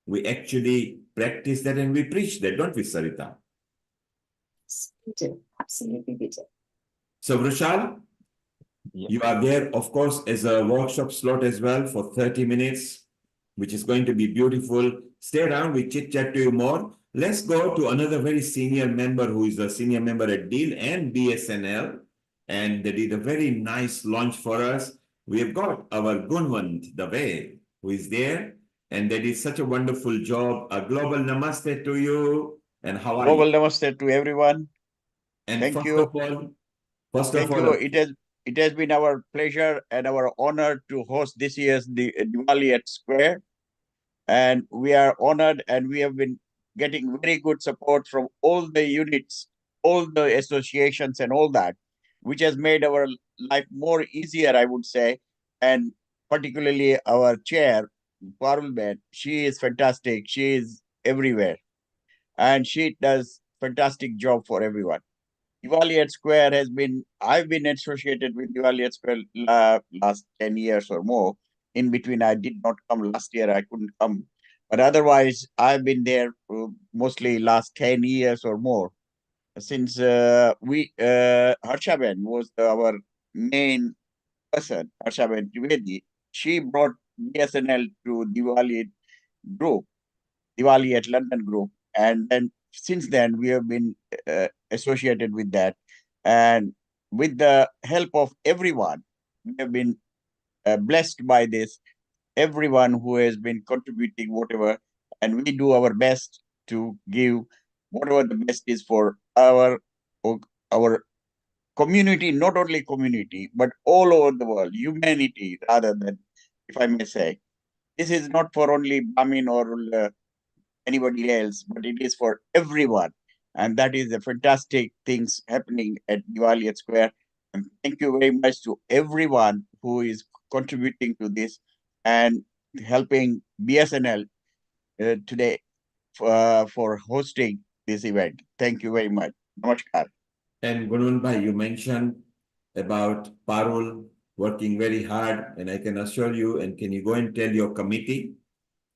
We actually practice that and we preach that, don't we, Sarita? We do. Absolutely, we do. So, Vrushal, you are there, of course, as a workshop slot as well for 30 minutes, which is going to be beautiful. Stay around, we chit-chat to you more. Let's go to another very senior member who is a senior member at DEAL and BSNL, and they did a very nice launch for us. We have got our Gunwant Dave, who is there, and they did such a wonderful job. A global namaste to you, and how are Global you? namaste to everyone. And Thank first you. of all, Thank you. It has been our pleasure and our honor to host this year's Diwali at Square. And we are honored, and we have been getting very good support from all the units, all the associations and all that, which has made our life more easier, I would say. And particularly our chair, Parul Ben, she is fantastic. She is everywhere. And she does fantastic job for everyone. Diwali at Square I've been associated with Diwali at Square last 10 years or more. In between, I did not come last year, I couldn't come. But otherwise, I've been there mostly last 10 years or more. Since Harshaben was our main person, Harshaben Trivedi, she brought BSNL to Diwali group, Diwali at London group. And then since then, we have been associated with that. And with the help of everyone, we have been blessed by this, everyone who has been contributing whatever. And we do our best to give whatever the best is for our community, not only community, but all over the world, humanity, rather than, if I may say. This is not for only Brahmin or anybody else, but it is for everyone. And that is the fantastic things happening at Diwali at Square. And thank you very much to everyone who is contributing to this and helping BSNL today for hosting this event. Thank you very much. Namaskar. And Gunun Bhai, you mentioned about Parul working very hard, and I can assure you, and can you go and tell your committee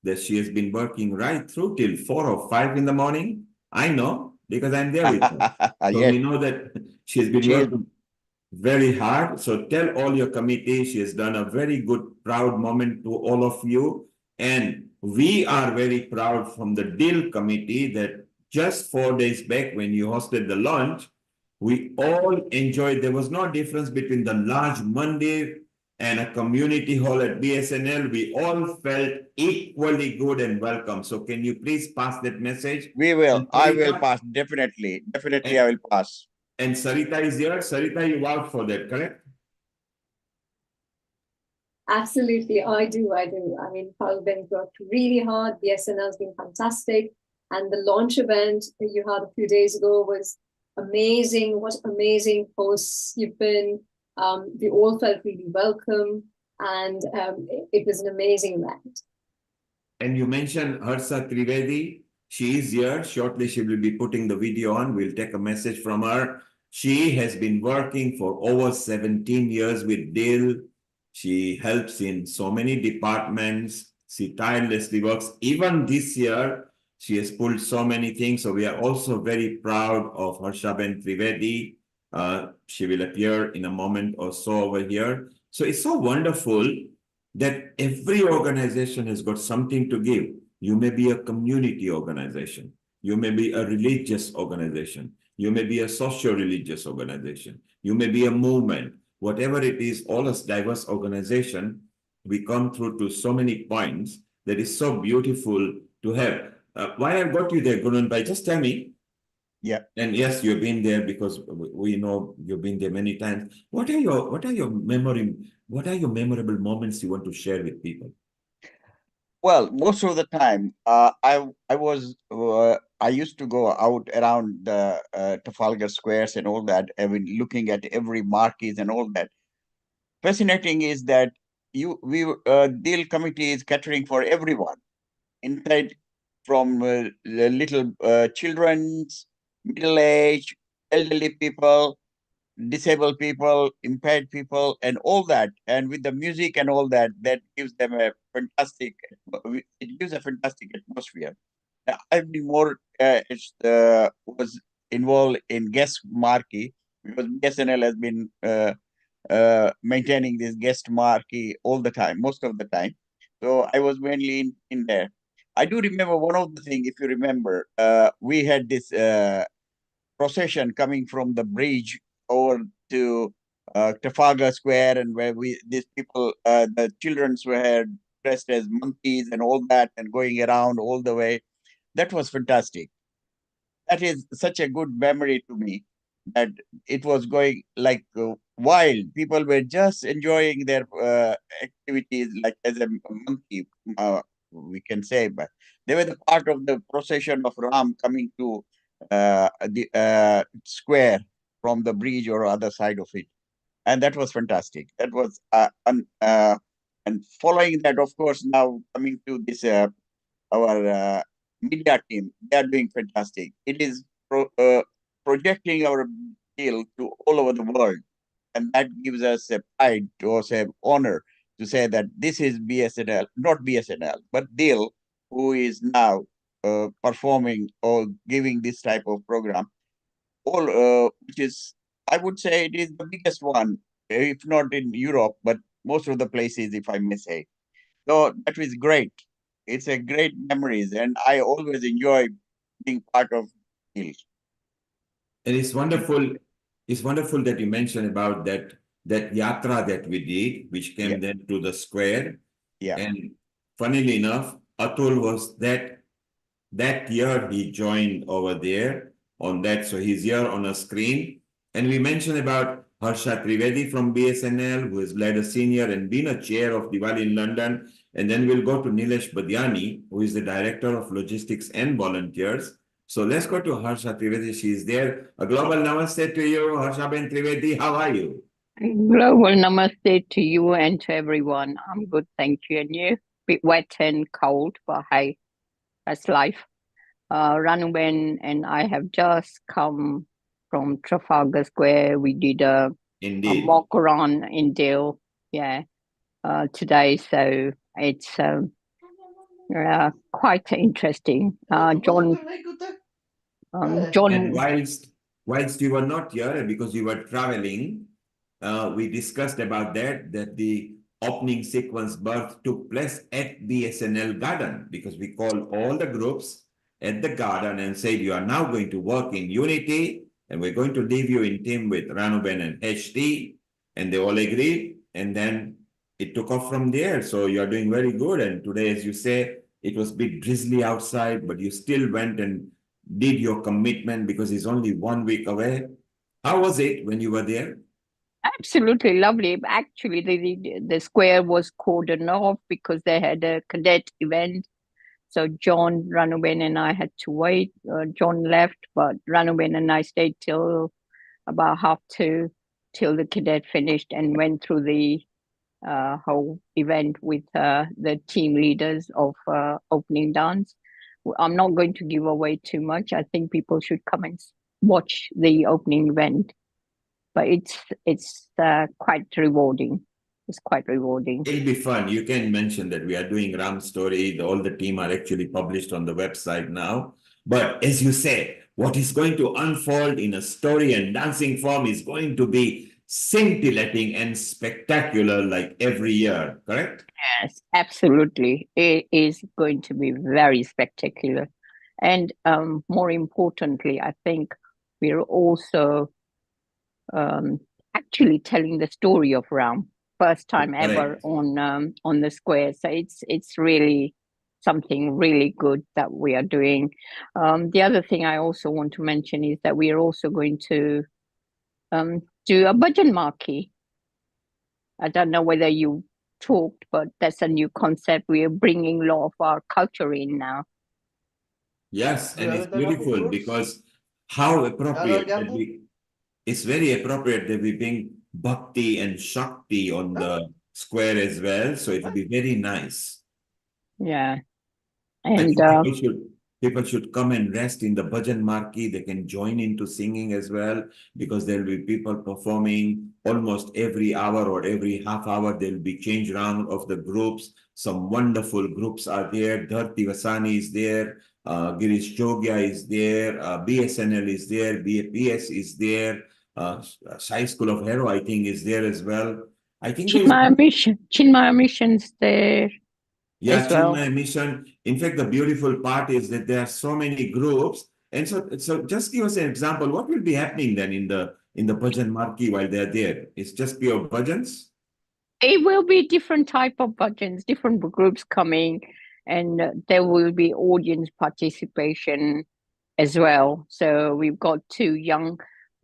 that she has been working right through till 4 or 5 in the morning? I know, because I'm there with her. So Yes. we know that she has been working very hard. So tell all your committee, she has done a very good, proud moment to all of you. And we are very proud from the DEAL committee that just 4 days back when you hosted the launch, we all enjoyed. There was no difference between the large Monday and a community hall at BSNL. We all felt equally good and welcome. So can you please pass that message? We will. I will pass. Definitely. Definitely, I will pass. And Sarita is here. Sarita, you vouch for that, correct? Absolutely, I do. I mean, Paul Ben worked really hard. BSNL has been fantastic. And the launch event that you had a few days ago was amazing. What amazing hosts you've been. We all felt really welcome. And it was an amazing event. And you mentioned Harsa Trivedi. She is here. Shortly, she will be putting the video on. We'll take a message from her. She has been working for over 17 years with DEAL. She helps in so many departments, She tirelessly works. Even this year, she has pulled so many things. So we are also very proud of Harshaben Trivedi. She will appear in a moment or so over here. So it's so wonderful that every organization has got something to give. You may be a community organization. You may be a religious organization. You may be a socio-religious organization. You may be a movement. Whatever it is, all as diverse organization, we come through to so many points that is so beautiful to have. Why I got you there, Gununbhai, just tell me. Yeah. And yes, you've been there because we know you've been there many times. What are your memorable moments you want to share with people? Well, most of the time, I used to go out around the Trafalgar Squares and all that. I mean, looking at every marquee and all that. Fascinating is that deal committee is catering for everyone, inside from the little children's, middle age, elderly people, disabled people, impaired people, and all that. And with the music and all that, that gives them a fantastic. It gives a fantastic atmosphere. I've been more was involved in guest marquee because BSNL has been maintaining this guest marquee all the time, most of the time. So I was mainly in there. I do remember one of the things, if you remember, we had this procession coming from the bridge over to Trafalgar Square, and where these people, the children were dressed as monkeys and all that, and going around all the way. That was fantastic. That is such a good memory to me that it was going like wild. People were just enjoying their activities like as a monkey, we can say, but they were the part of the procession of Ram coming to the square from the bridge or other side of it. And that was fantastic. That was, and following that, of course, now coming to this, our media team, they are doing fantastic. It is projecting our deal to all over the world. And that gives us a pride, to us an honor to say that this is BSNL, not BSNL, but Dil, who is now performing or giving this type of program. All which is, I would say, it is the biggest one, if not in Europe, but most of the places, if I may say. So that was great. It's a great memories, and I always enjoy being part of Dil. And it's wonderful. It's wonderful that you mentioned about that yatra that we did, which came then to the square. Yeah. And funnily enough, Atul was that year he joined over there on that. So he's here on a screen. And we mentioned about Harsha Trivedi from BSNL, who has led a senior and been a chair of Diwali in London. And then we'll go to Nilesh Badiani, who is the director of logistics and volunteers. So let's go to Harsha Trivedi. She is there. A global namaste to you, Harsha Ben Trivedi. How are you? Global namaste to you and to everyone. I'm good, thank you. And you? Bit wet and cold, but hey, that's life. Ranuben and I have just come from Trafalgar Square. We did a mock run in Deal, today. So it's quite interesting. John. And whilst you were not here because you were traveling, we discussed about that the opening sequence birth took place at BSNL Garden, because we called all the groups at the garden and said, you are now going to work in unity, and we're going to leave you in team with Ranuben and HT, and they all agreed, and then it took off from there. So you're doing very good. And today, as you say, it was a bit drizzly outside, but you still went and did your commitment because it's only 1 week away. How was it when you were there? Absolutely lovely. Actually, the square was cordoned off because they had a cadet event. So John, Ranuben and I had to wait. John left, but Ranuben and I stayed till about 2:30 till the cadet finished and went through the whole event with the team leaders of opening dance. I'm not going to give away too much. I think people should come and watch the opening event, but it's quite rewarding. it's quite rewarding. It'll be fun. You can mention that we are doing Ram story. All the team are actually published on the website now. But as you say, what is going to unfold in a story and dancing form is going to be scintillating and spectacular like every year, correct? Yes, absolutely. It is going to be very spectacular. And more importantly, I think we're also actually telling the story of Ram, first time ever on the square. So it's really something really good that we are doing. The other thing I also want to mention is that we are also going to do a bhajan marquee. I don't know whether you talked, but that's a new concept. We are bringing a lot of our culture in now. Yes, and it's beautiful because how appropriate that it's very appropriate that we bring Bhakti and Shakti on the square as well. So it will be very nice. Yeah. I And think people should come and rest in the bhajan marquee. They can join into singing as well because there will be people performing almost every hour or every half hour. There will be change round of the groups. Some wonderful groups are there. Dharti Vasani is there. Girish Jogia is there. BSNL is there. BAPS is there. Sai School of Hero, I think, is there as well. I think there's Chinmaya Mission's there. yeah, as well. Chinmaya Mission. In fact, the beautiful part is that there are so many groups. And so just give us an example. What will be happening then in the bhajan marquee while they're there? It's just pure bhajans? It will be different type of bhajans, different groups coming, and there will be audience participation as well. So we've got two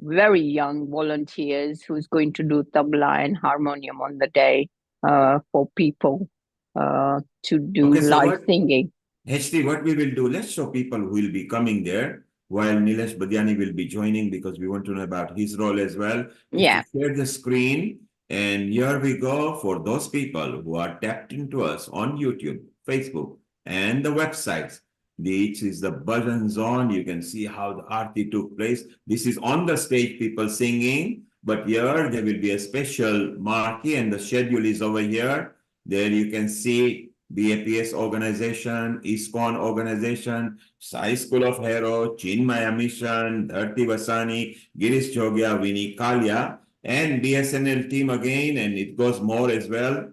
very young volunteers who's going to do tabla and harmonium on the day for people to do live singing. HD, what we will do, let's show people who will be coming there while Nilesh Badiani will be joining because we want to know about his role as well. Yeah. Share the screen, and here we go for those people who are tapped into us on YouTube, Facebook, and the websites. This is the bhajan zone. You can see how the aarti took place. This is on the stage, people singing, but here there will be a special marquee and the schedule is over here. There you can see BAPS organization, ISKCON organization, Sai School of Hero, Chinmaya Mission, Dharti Vasani, Girish Jogia, Vinny Kalia, and BSNL team again, and it goes more as well.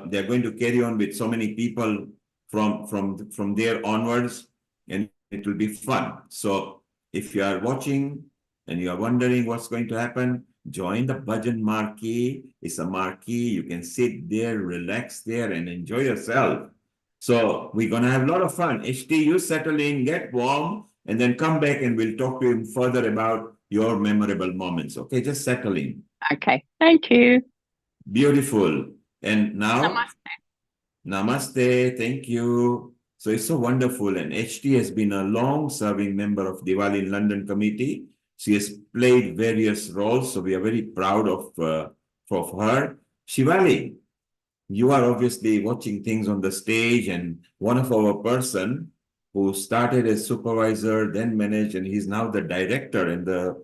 They're going to carry on with so many people from there onwards, and it will be fun. So if you are watching and you are wondering what's going to happen, join the bhajan marquee. It's a marquee. You can sit there, relax there, and enjoy yourself. So we're going to have a lot of fun. HT, you settle in, get warm, and then come back and we'll talk to you further about your memorable moments. Okay, just settle in. Okay, thank you. Beautiful. And now, Namaste. Namaste. Thank you. So it's so wonderful. And HT has been a long-serving member of Diwali in London committee. She has played various roles, so we are very proud of her. Shivali, you are obviously watching things on the stage, and one of our person who started as supervisor, then managed, and he's now the director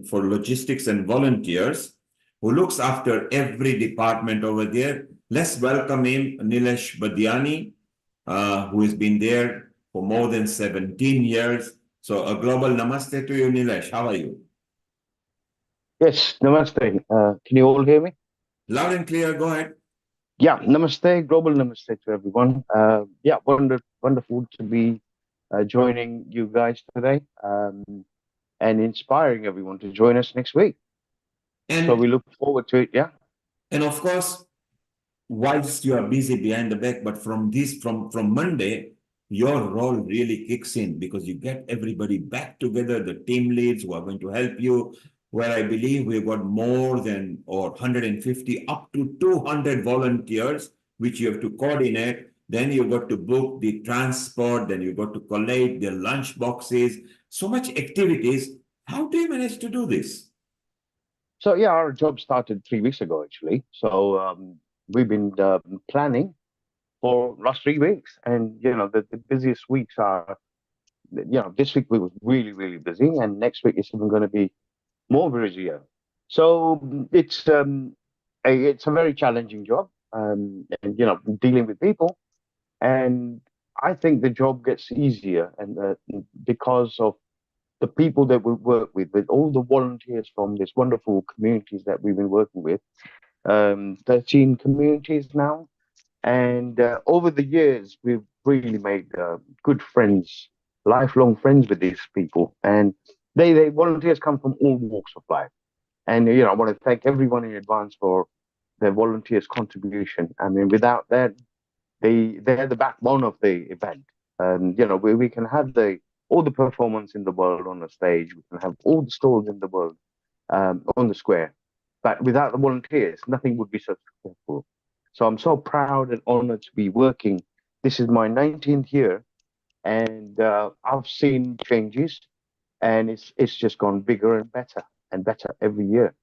for logistics and volunteers, who looks after every department over there. Let's welcome him, Nilesh Badiani, who has been there for more than 17 years. So a global namaste to you, Nilesh. How are you? Yes, namaste. Can you all hear me? Loud and clear. Go ahead. Yeah, namaste. Global namaste to everyone. Yeah, wonderful to be joining you guys today and inspiring everyone to join us next week. And so we look forward to it. Yeah. And of course, whilst you are busy behind the back, but from Monday, your role really kicks in because you get everybody back together, the team leads who are going to help you, where I believe we've got more than 150 up to 200 volunteers, which you have to coordinate. Then you've got to book the transport, then you've got to collect the lunch boxes, so much activities. How do you manage to do this? So yeah, our job started 3 weeks ago, actually. So we've been planning for last 3 weeks, and the busiest weeks are, this week we was really, really busy, and next week is even going to be more busier. So it's it's a very challenging job, and dealing with people. And I think the job gets easier, and because of the people that we work with all the volunteers from these wonderful communities that we've been working with, 13 communities now. And over the years, we've really made good friends, lifelong friends with these people. And they volunteers come from all walks of life. And I want to thank everyone in advance for their volunteers' contribution. I mean, without that, they're the backbone of the event. We can have all the performance in the world on the stage. We can have all the stalls in the world on the square, but without the volunteers, nothing would be so successful. So I'm so proud and honored to be working. This is my 19th year, and I've seen changes, and it's just gone bigger and better every year.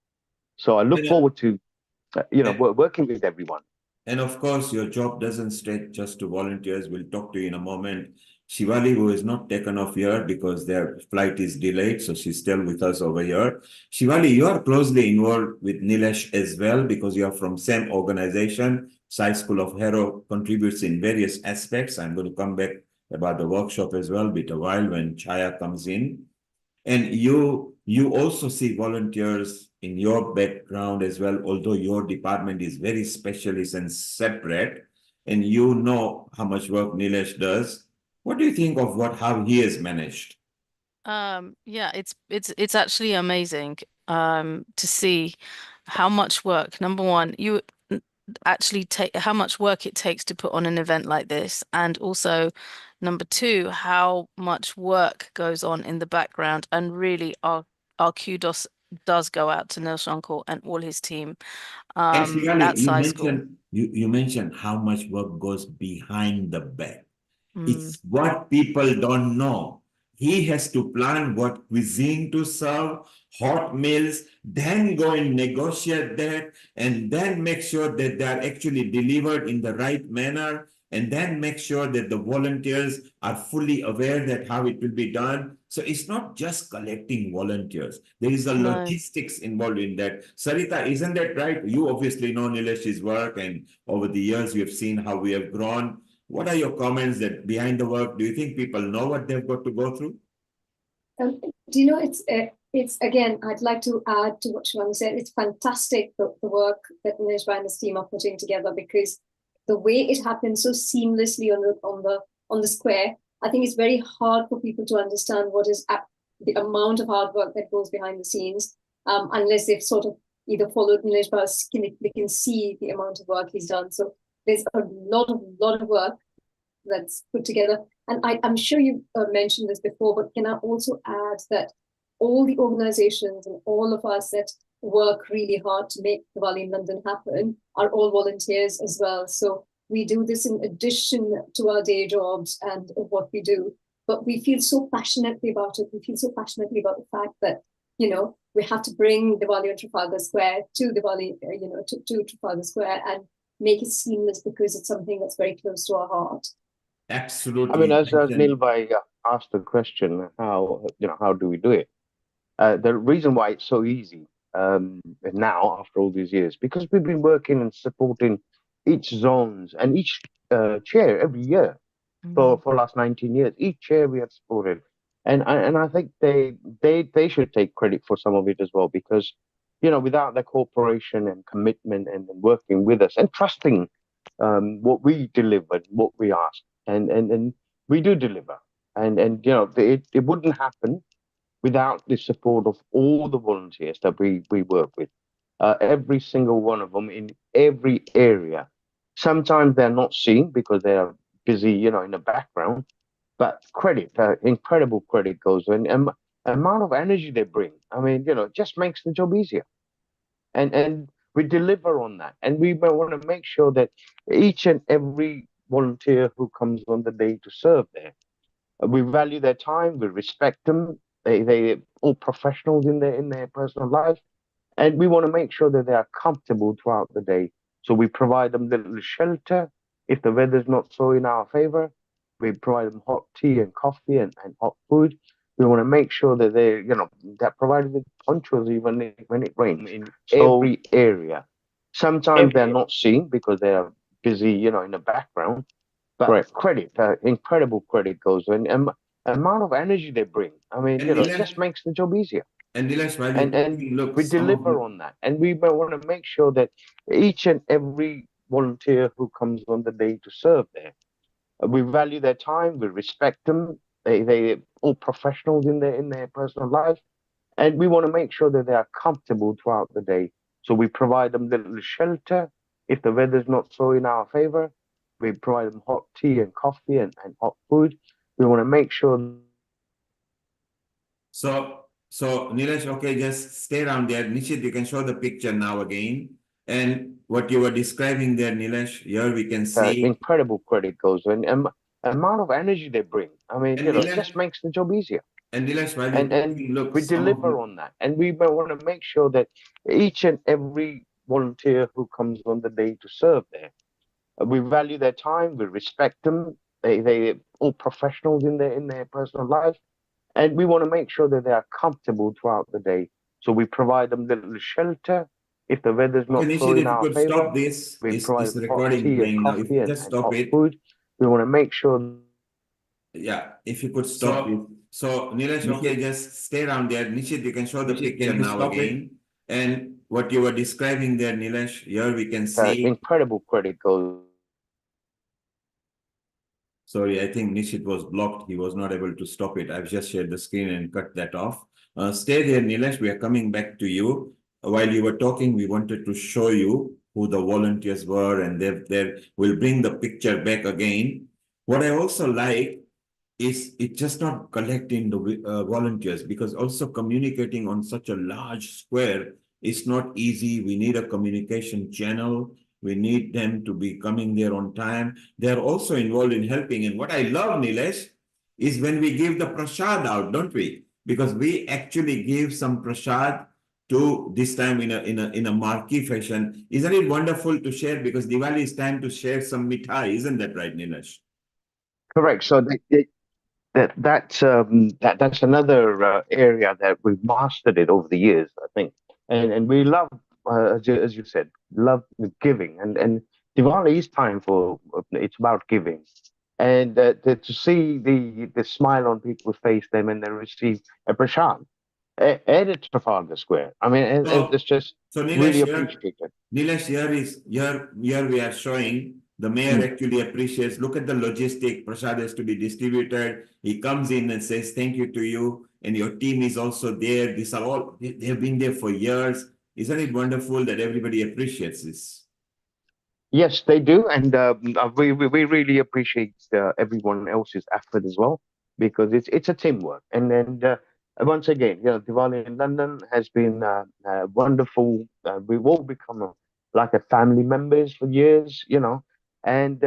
So I look forward to working with everyone. And of course, your job doesn't stretch just to volunteers. We'll talk to you in a moment. Shivali, who is not taken off here because their flight is delayed, so she's still with us over here. Shivali, you are closely involved with Nilesh as well because you are from same organization. Sai School of Hero contributes in various aspects. I'm going to come back about the workshop as well, bit a while when Chaya comes in. And you also see volunteers in your background as well, although your department is very specialist and separate, and you know how much work Nilesh does. What do you think of how he has managed? Yeah, it's actually amazing to see how much work, number one, you actually take how much work it takes to put on an event like this, and also number two, how much work goes on in the background. And really our kudos does go out to Nil Shankar and all his team And at Shivali, Sai School. you mentioned how much work goes behind the back. It's what people don't know. He has to plan what cuisine to serve, hot meals, then go and negotiate that, and then make sure that they are actually delivered in the right manner, and then make sure that the volunteers are fully aware that how it will be done. So it's not just collecting volunteers. There is a logistics involved in that. Sarita, isn't that right? You obviously know Nilesh's work, and over the years, you have seen how we have grown. What are your comments that behind the work? Do you think people know what they've got to go through? It's again, I'd like to add to what Shivani said. It's fantastic the work that Nilesh and his team are putting together, because the way it happens so seamlessly on the square, I think it's very hard for people to understand what is the amount of hard work that goes behind the scenes, unless they've sort of either followed Nilesh, they can see the amount of work he's done. So there's a lot of work that's put together. And I'm sure you mentioned this before, but can I also add that all the organizations and all of us that work really hard to make Diwali in London happen are all volunteers as well. So we do this in addition to our day jobs and what we do, but we feel so passionately about it. We feel so passionately about the fact that, we have to bring Diwali on Trafalgar Square to Diwali, to Trafalgar Square and make it seamless, because it's something that's very close to our heart. Absolutely. I mean, as Neil Bhai asked the question, how do we do it? The reason why it's so easy now, after all these years, because we've been working and supporting each zones and each chair every year for last 19 years. Each chair we have supported, and I think they should take credit for some of it as well, because without their cooperation and commitment and working with us and trusting what we delivered, what we asked, and we do deliver, and it wouldn't happen without the support of all the volunteers that we work with, every single one of them in every area. Sometimes they're not seen because they are busy, in the background, but incredible credit goes in, and amount of energy they bring. I mean, just makes the job easier. And we deliver on that, and we want to make sure that each and every volunteer who comes on the day to serve there, we value their time, we respect them. They all professionals in their personal life, and we want to make sure that they are comfortable throughout the day. So we provide them little shelter if the weather's not so in our favor. We provide them hot tea and coffee and hot food. We want to make sure that they're provided with ponchos even when it rains in every area. Sometimes they're not seen because they are busy, you know, in the background. But credit, incredible credit goes to, and amount of energy they bring. I mean, And you know, it Nilesh, just makes the job easier. and Nilesh, while you're And talking, look, we some of deliver you, on that. And we want to make sure that each and every volunteer who comes on the day to serve there, we value their time, we respect them. They all professionals in their personal life, and we want to make sure that they are comfortable throughout the day. So we provide them little shelter. If the weather's not so in our favor, we provide them hot tea and coffee and hot food. We want to make sure. So Nilesh, okay, just stay around there. Nishit, you can show the picture now again. And what you were describing there, Nilesh, here we can see. Incredible credit goes to, and amount of energy they bring. I mean, And you know, it Nilesh, just makes the job easier. and Nilesh, while you're talking, look, We some of deliver you, on that. And we want to make sure that each and every volunteer who comes on the day to serve there, we value their time, we respect them. They all professionals in their personal life, and we want to make sure that they are comfortable throughout the day. So we provide them little shelter. If the weather's okay, not so Nishit, in if you our could favor, stop this, we is provide them hot recording tea and playing now. If coffee you and just stop hot it. food. We want to make sure. Yeah, if you could stop it. So Nilesh, okay, just stay around there. Nishit, you can show the picture now again. And what you were describing there, Nilesh, here we can see. Incredible credit goes. Sorry, I think Nishit was blocked. He was not able to stop it. I've just shared the screen and cut that off. Stay there, Nilesh. We are coming back to you. While you were talking, we wanted to show you who the volunteers were, and we'll bring the picture back again. What I also like is it just not collecting the volunteers, because also communicating on such a large square is not easy. We need a communication channel. We need them to be coming there on time. They're also involved in helping. And what I love, Nilesh, is when we give the prasad out, don't we? Because we actually give some prasad to this time in a marquee fashion. Isn't it wonderful to share? Because Diwali is time to share some mithai, isn't that right, Nilesh? Correct. So that's another area that we've mastered it over the years, I think, and we love, as you said, love giving, and Diwali is time for it's about giving, and to see the smile on people's face then when they receive a prasad at Trafalgar Square. I mean, and it's just Nilesh, really appreciated. Nilesh, here we are showing the mayor actually appreciates. Look at the logistic. Prasad has to be distributed. He comes in and says thank you to you, and your team is also there. These are all they have been there for years. Isn't it wonderful that everybody appreciates this? Yes, they do, and we really appreciate everyone else's effort as well, because it's a teamwork. And once again, you know, Diwali in London has been wonderful. We've all become like a family members for years, you know, and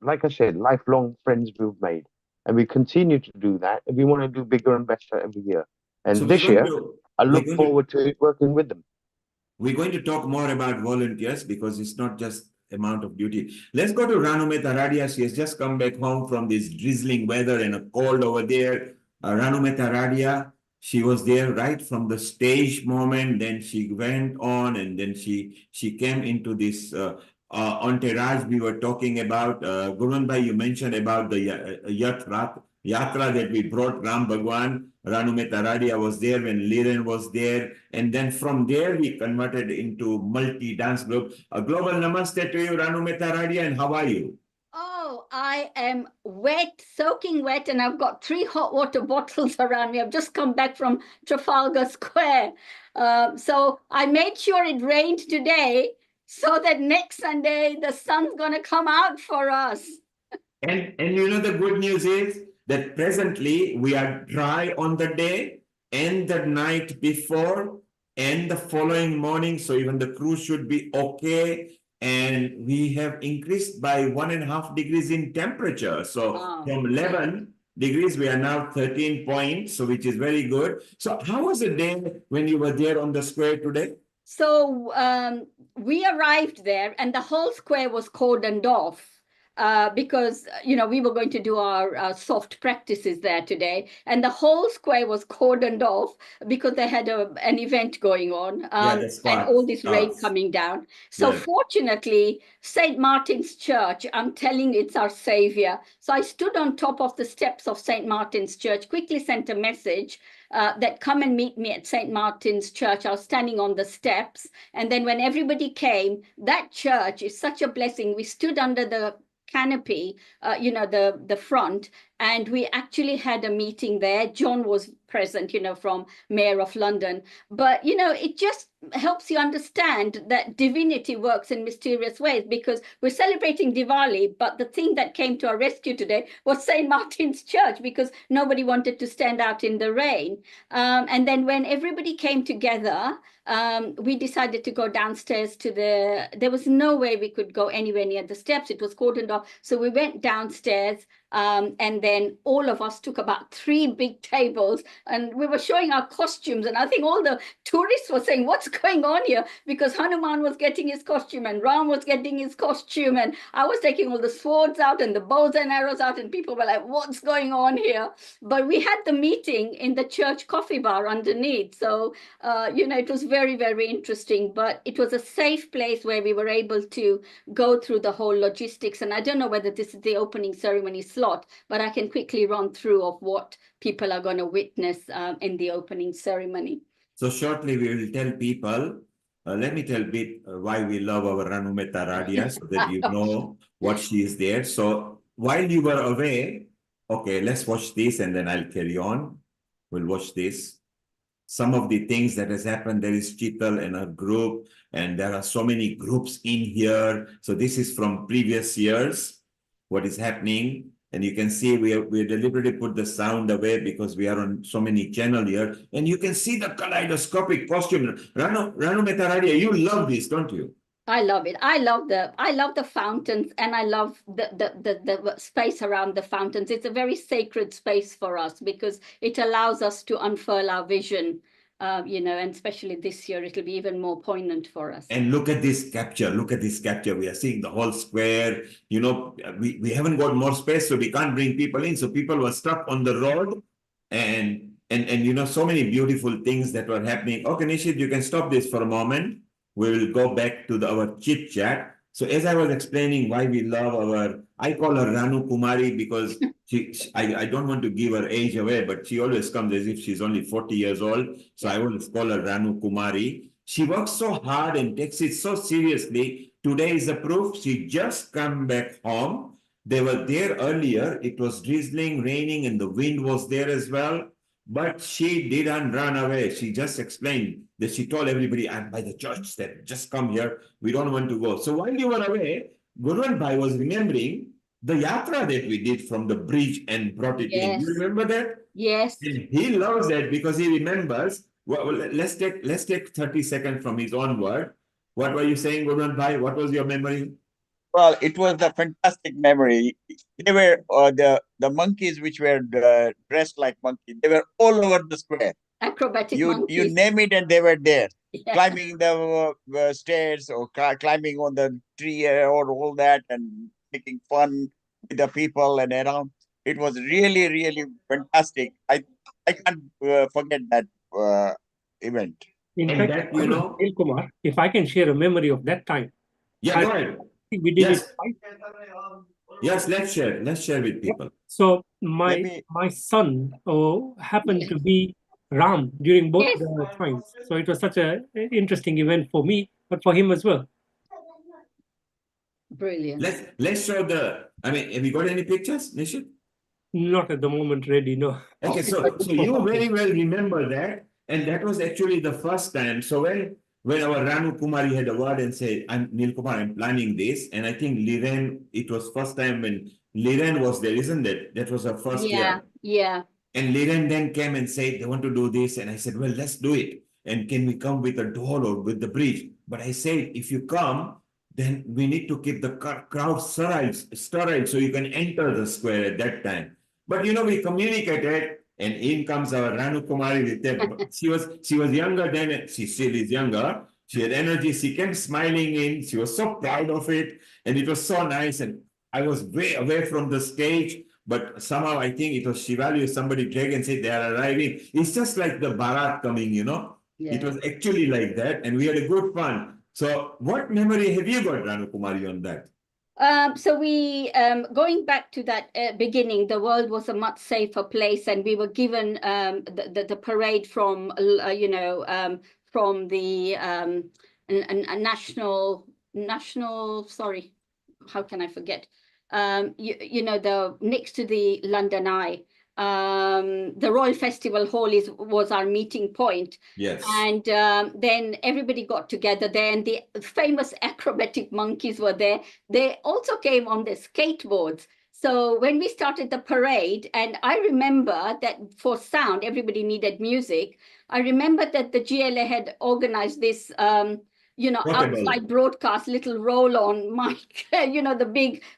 like I said, lifelong friends we've made, and we continue to do that. And we want to do bigger and better every year. And So this year, I look forward to working with them. We're going to talk more about volunteers because it's not just amount of duty. Let's go to Ranume Taradia. She has just come back home from this drizzling weather and a cold over there. Ranume Taradia, she was there right from the stage moment. Then she went on, and then she came into this entourage we were talking about. Gurvan Bhai, you mentioned about the yatra that we brought Ram Bhagwan. Ranume Taradia was there when Liren was there. And then from there, we converted into multi-dance group. A global namaste to you, Ranume Taradia, and how are you? Oh, I am wet, soaking wet, and I've got 3 hot water bottles around me. I've just come back from Trafalgar Square. So I made sure it rained today so that next Sunday the sun's going to come out for us. And you know, the good news is that presently we are dry on the day and the night before and the following morning. So even the crew should be okay. And we have increased by 1.5 degrees in temperature. So from 11 degrees, we are now 13 points, so which is very good. So how was the day when you were there on the square today? So we arrived there and the whole square was cordoned off. because we were going to do our soft practices there today, and the whole square was cordoned off because they had an event going on, and all this rain coming down. So fortunately, St. Martin's Church, I'm telling you, it's our savior. So I stood on top of the steps of St. Martin's Church, quickly sent a message that come and meet me at St. Martin's Church. I was standing on the steps, and then when everybody came, that church is such a blessing. We stood under the canopy, the front, and we actually had a meeting there. John was present, from Mayor of London. But, it just helps you understand that divinity works in mysterious ways, because we're celebrating Diwali, but the thing that came to our rescue today was St. Martin's Church, because nobody wanted to stand out in the rain. And then when everybody came together, we decided to go downstairs there was no way we could go anywhere near the steps. It was cordoned off. So we went downstairs, and then all of us took about 3 big tables, and we were showing our costumes. And I think all the tourists were saying, what's going on here? Because Hanuman was getting his costume, and Ram was getting his costume, and I was taking all the swords out and the bows and arrows out, and people were like, what's going on here? But we had the meeting in the church coffee bar underneath. So, it was very, very interesting, but it was a safe place where we were able to go through the whole logistics. And I don't know whether this is the opening ceremony slot, but I can quickly run through of what people are going to witness in the opening ceremony. So shortly we will tell people, let me tell a bit why we love our Ranumeta Radia, so that you know what she is there. So while you were away, okay, let's watch this and then I'll carry on. We'll watch this. Some of the things that has happened, there is Chital and her group, and there are so many groups in here. So this is from previous years, what is happening. And you can see we deliberately put the sound away because we are on so many channels here. And you can see the kaleidoscopic costume. Ranu Metaradia, you love this, don't you? I love it. I love the fountains, and I love the space around the fountains. It's a very sacred space for us because it allows us to unfurl our vision. And especially this year, it'll be even more poignant for us. And look at this capture. Look at this capture. We are seeing the whole square. We haven't got more space, so we can't bring people in. So people were stuck on the road, and so many beautiful things that were happening. Okay, Nishit, you can stop this for a moment. We will go back to our chit chat. So as I was explaining why we love I call her Ranu Kumari because I don't want to give her age away, but she always comes as if she's only 40 years old. So I always call her Ranu Kumari. She works so hard and takes it so seriously. Today is the proof. She just come back home. They were there earlier. It was drizzling, raining, and the wind was there as well. But she didn't run away. She just explained that she told everybody, I'm by the church step, just come here. We don't want to go. So while you were away, Gurwan Bhai was remembering the yatra that we did from the bridge and brought it in. You remember that? Yes. And he loves that because he remembers. Well, let's take 30 seconds from his own word. What were you saying, Gurwan Bhai? What was your memory? Well, it was a fantastic memory. They were the monkeys which were dressed like monkeys. They were all over the square. Acrobatic monkeys. You name it, and they were there, climbing the stairs or climbing on the tree or all that, and making fun with the people and around. It was really, really fantastic. I can't forget that event. In fact, Neil Kumar, if I can share a memory of that time. Yeah, go ahead. We did it. Yes, let's share with people. So my son happened to be Ram during both the times. So it was such an interesting event for me, but for him as well. Brilliant. Let's show have you got any pictures, Nishit? Not at the moment ready, no. Okay, so you very well remember that, and that was actually the first time. So when our Ranu Kumari had a word and said, I'm Neil Kumar, I'm planning this. And I think Liren, it was first time when Liren was there, isn't it? That was her first year. Yeah. And Liren then came and said, they want to do this. And I said, well, let's do it. And can we come with a doll or with the bridge? But I said, if you come, then we need to keep the crowd sterile so you can enter the square at that time. But we communicated. And in comes our Ranu Kumari with them. She was younger then, she still is younger. She had energy, she came smiling in, she was so proud of it, and it was so nice. And I was way away from the stage, but somehow I think it was Shivali or somebody dragged and said they are arriving. It's just like the Bharat coming, you know. It was actually like that, and we had a good fun. So, what memory have you got, Ranu Kumari, on that? So we, going back to that beginning, the world was a much safer place, and we were given the parade from, from the national, sorry, how can I forget? The next to the London Eye. The Royal Festival Hall was our meeting point. Yes. And then everybody got together there, and the famous acrobatic monkeys were there. They also came on their skateboards. So when we started the parade, and I remember that for sound, everybody needed music. I remember that the GLA had organized this outside broadcast, little roll-on mic. The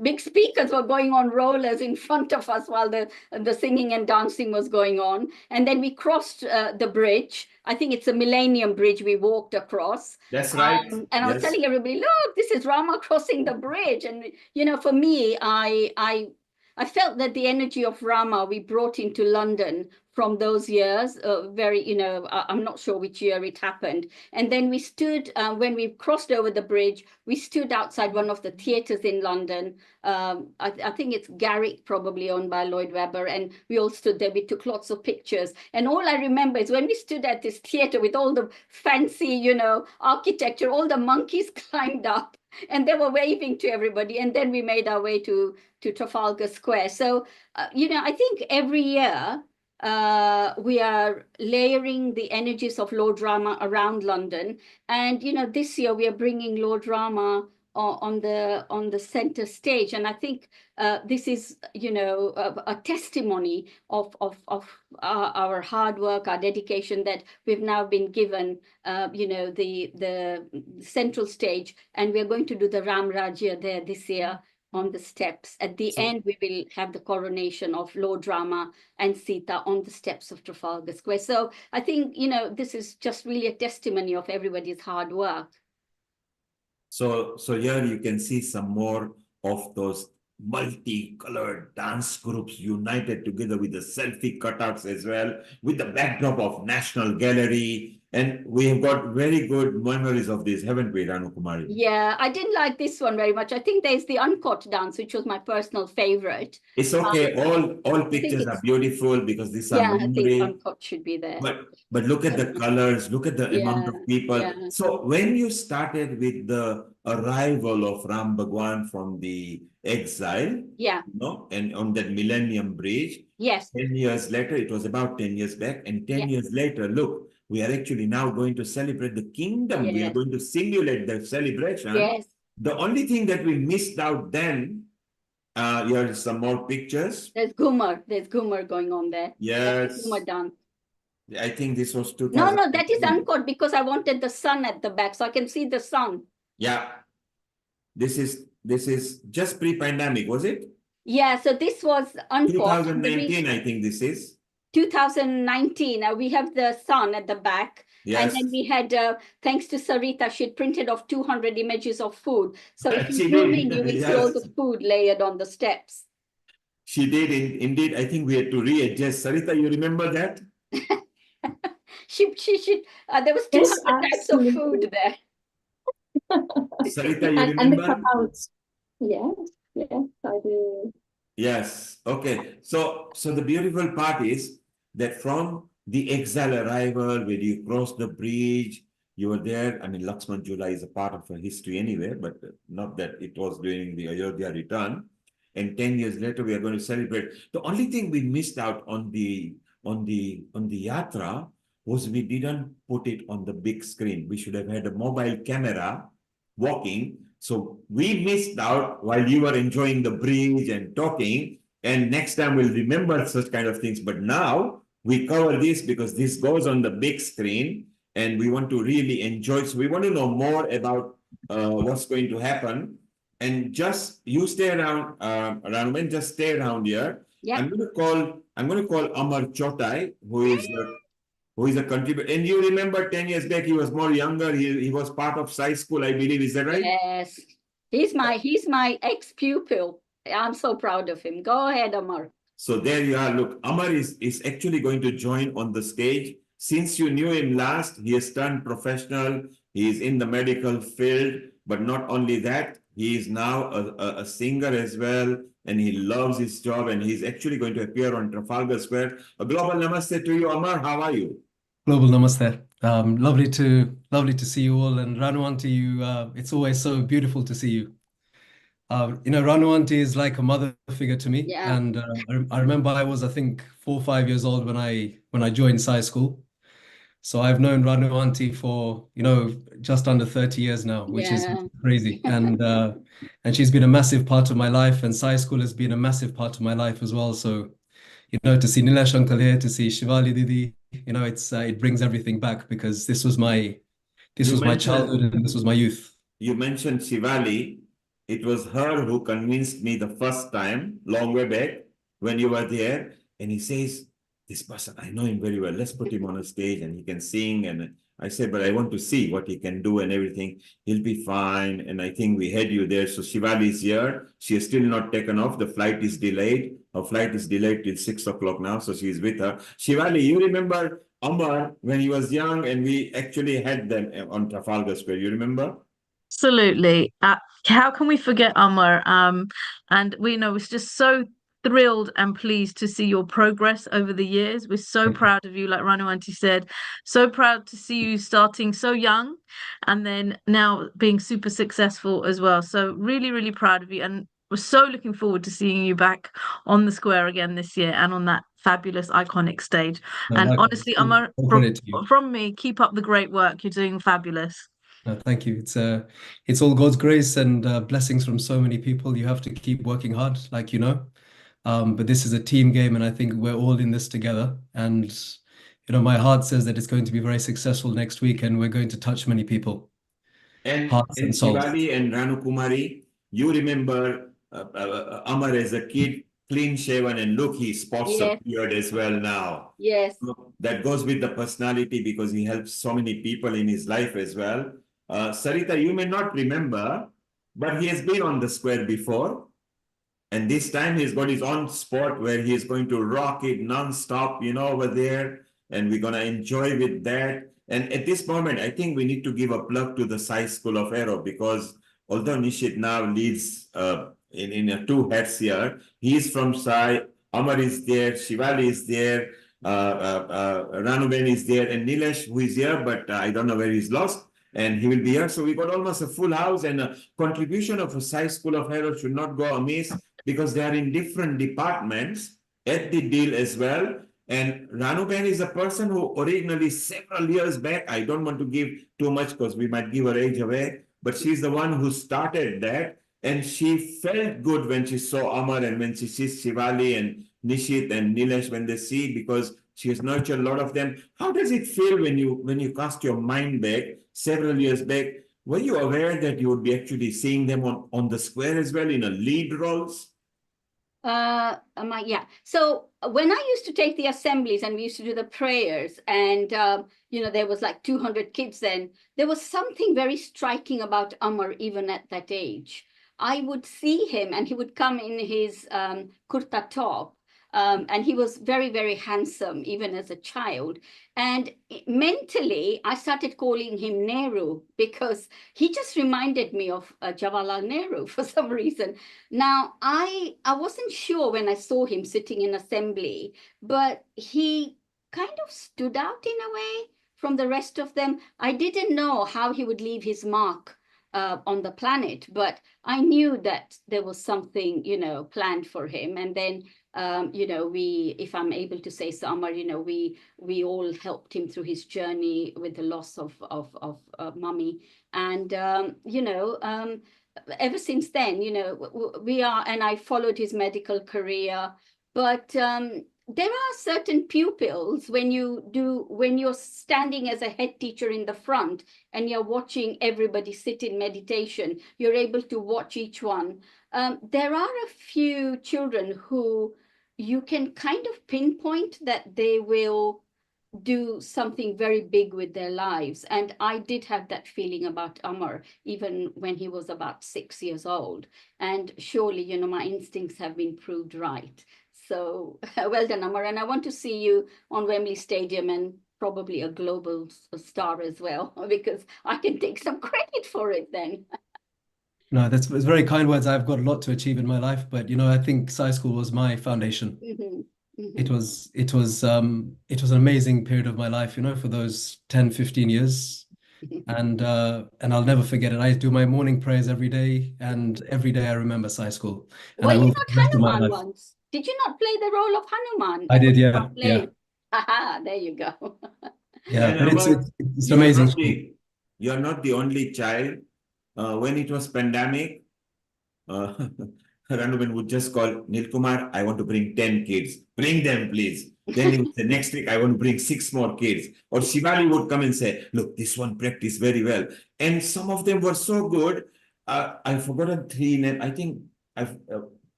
big speakers were going on rollers in front of us while the singing and dancing was going on. And then we crossed the bridge. I think it's a Millennium Bridge we walked across. That's right. And I was telling everybody, look, this is Rama crossing the bridge. And, for me, I felt that the energy of Rama we brought into London from those years, I'm not sure which year it happened. And then we stood, when we crossed over the bridge, we stood outside one of the theatres in London. I think it's Garrick, probably owned by Lloyd Webber. And we all stood there, we took lots of pictures. And all I remember is when we stood at this theatre with all the fancy, architecture, all the monkeys climbed up and they were waving to everybody. And then we made our way to Trafalgar Square. So, I think every year, we are layering the energies of Lord Rama around London, and this year we are bringing Lord Rama on the center stage, and I think this is a testimony of our hard work, our dedication, that we've now been given the central stage, and we're going to do the Ram Rajya there this year on the steps. At the end, we will have the coronation of Lord Rama and Sita on the steps of Trafalgar Square. So I think, this is just really a testimony of everybody's hard work. So here you can see some more of those multicolored dance groups united together with the selfie cutouts as well, with the backdrop of National Gallery. And we have got very good memories of this, haven't we, Ranu Kumari? Yeah, I didn't like this one very much. I think there's the uncut dance, which was my personal favorite. It's okay. All pictures are beautiful because these are I think memory. uncut should be there. But look at the colors, look at the amount of people. So when you started with the arrival of Ram Bhagwan from the exile, and on that Millennium Bridge, 10 years later, it was about 10 years back, and 10 years later, look, we are actually now going to celebrate the kingdom. We are going to simulate the celebration. The only thing that we missed out then, here are some more pictures. There's Ghumar going on there. Yes. Ghumar dance. I think this was 2000. No, that is uncut because I wanted the sun at the back so I can see the sun. Yeah. This is just pre-pandemic, was it? Yeah, so this was uncut. 2019, I think this is. 2019. We have the sun at the back. Yes. And then we had, thanks to Sarita, she had printed off 200 images of food. So if you zoom in, you will see all the food layered on the steps. She did, indeed. I think we had to readjust. Sarita, you remember that? There was 200 types of food there. Sarita, you remember? And the cutouts. Yes, I do. Yes. Okay. So the beautiful part is that from the exile arrival, when you cross the bridge, you were there. I mean, Lakshman Jula is a part of our history anyway, but not that it was during the Ayodhya return. And 10 years later, we are going to celebrate. The only thing we missed out on the yatra was we didn't put it on the big screen. We should have had a mobile camera walking. So we missed out while you were enjoying the bridge and talking. And next time we'll remember such kind of things. But now we cover this because this goes on the big screen and we want to really enjoy. So we want to know more about what's going to happen. And just you stay around, Ranwen, just stay around here. Yeah. I'm going to call Amar Chotai, who is a contributor. And you remember 10 years back, he was more younger. He was part of Sai School, I believe. Is that right? Yes. He's my ex-pupil. I'm so proud of him. Go ahead, Amar. So there you are. Look, Amar is actually going to join on the stage. Since you knew him last, he has turned professional. He is in the medical field, but not only that, he is now a singer as well, and he loves his job, and he's actually going to appear on Trafalgar Square. A global namaste to you, Amar. How are you? Global namaste. Lovely to see you all, and Ranu auntie, you. It's always so beautiful to see you. Ranu auntie is like a mother figure to me, Yeah. and I remember I was, I think, 4 or 5 years old when I joined Sai School. So I've known Ranu auntie for just under 30 years now, which is Yeah. crazy, and she's been a massive part of my life, and Sai School has been a massive part of my life as well. So to see Nilesh uncle here, to see Shivali Didi, it brings everything back, because this was my childhood and this was my youth. You mentioned Shivali. It was her who convinced me the first time, long way back, when you were there. And he says, this person, I know him very well. Let's put him on a stage and he can sing. And I said, but I want to see what he can do and everything. He'll be fine. And I think we had you there. So Shivali is here. She has still not taken off. The flight is delayed. Her flight is delayed till 6 o'clock now. So she's with her. Shivali, you remember Amar when he was young, and we actually had them on Trafalgar Square. You remember? Absolutely. How can we forget Amar? And we know it's just so thrilled and pleased to see your progress over the years. We're so proud of you, like Ranu auntie said. So proud to see you starting so young and then now being super successful as well. So really, really proud of you. And we're so looking forward to seeing you back on the square again this year and on that fabulous, iconic stage. And honestly, Amar, from me, keep up the great work. You're doing fabulous. Thank you. It's all God's grace and blessings from so many people. You have to keep working hard, like but this is a team game, and I think we're all in this together. And my heart says that it's going to be very successful next week, and we're going to touch many people. And Hearts and souls. Shivali and Ranu Kumari, you remember Amar as a kid, clean shaven, and look, he spots a beard as well now. Yes. So that goes with the personality, because he helps so many people in his life as well. Sarita, you may not remember, but he has been on the square before. And this time he's got his own spot where he is going to rock it non-stop, over there. And we're going to enjoy with that. And at this moment, I think we need to give a plug to the Sai School of Aero, because although Nishit now leads in two hats here, he is from Sai, Amar is there, Shivali is there, Ranuben is there, and Nilesh, who is here, but I don't know where he's lost. And he will be here. So we got almost a full house, and a contribution of a Sai School of Aero should not go amiss, because they are in different departments at the deal as well. And Ranuben is a person who originally, several years back, I don't want to give too much because we might give her age away, but she's the one who started that. And she felt good when she saw Amar, and when she sees Shivali and Nishit and Nilesh, when they see, because she has nurtured a lot of them. How does it feel when you cast your mind back several years back? Were you aware that you would be actually seeing them on the square as well in a lead roles? Yeah. So when I used to take the assemblies and we used to do the prayers, and there was like 200 kids then, there was something very striking about Amar even at that age. I would see him and he would come in his kurta top. And he was very, very handsome, even as a child. And mentally, I started calling him Nehru, because he just reminded me of Jawaharlal Nehru for some reason. Now, I wasn't sure when I saw him sitting in assembly, but he kind of stood out in a way from the rest of them. I didn't know how he would leave his mark on the planet, but I knew that there was something, planned for him. And then if I'm able to say so, Amar, we all helped him through his journey with the loss of mummy. And, ever since then, and I followed his medical career, but there are certain pupils when you're standing as a head teacher in the front and you're watching everybody sit in meditation, you're able to watch each one. There are a few children who you can kind of pinpoint that they will do something very big with their lives. And I did have that feeling about Amar, even when he was about 6 years old. And surely, you know, my instincts have been proved right. So well done, Amar. And I want to see you on Wembley Stadium and probably a global star as well, because I can take some credit for it then. No, that's very kind words. I've got a lot to achieve in my life, but you know, I think Sci School was my foundation. It was it was an amazing period of my life, you know, for those 10, 15 years. And I'll never forget it. I do my morning prayers every day, and every day I remember Sci School. And Were I you will not for the rest of my Hanuman life. once? Did you not play the role of Hanuman? I did, when you yeah, were playing? yeah. Haha, there you go. Yeah, And but it's Amar, it's you are amazing not school. you are not the only child. When it was pandemic, Ranuben would just call Nilkumar, I want to bring 10 kids. Bring them, please. Then he would say, next week, I want to bring 6 more kids. Or Shivali would come and say, look, this one practiced very well. And some of them were so good. I've forgotten 3 names. I think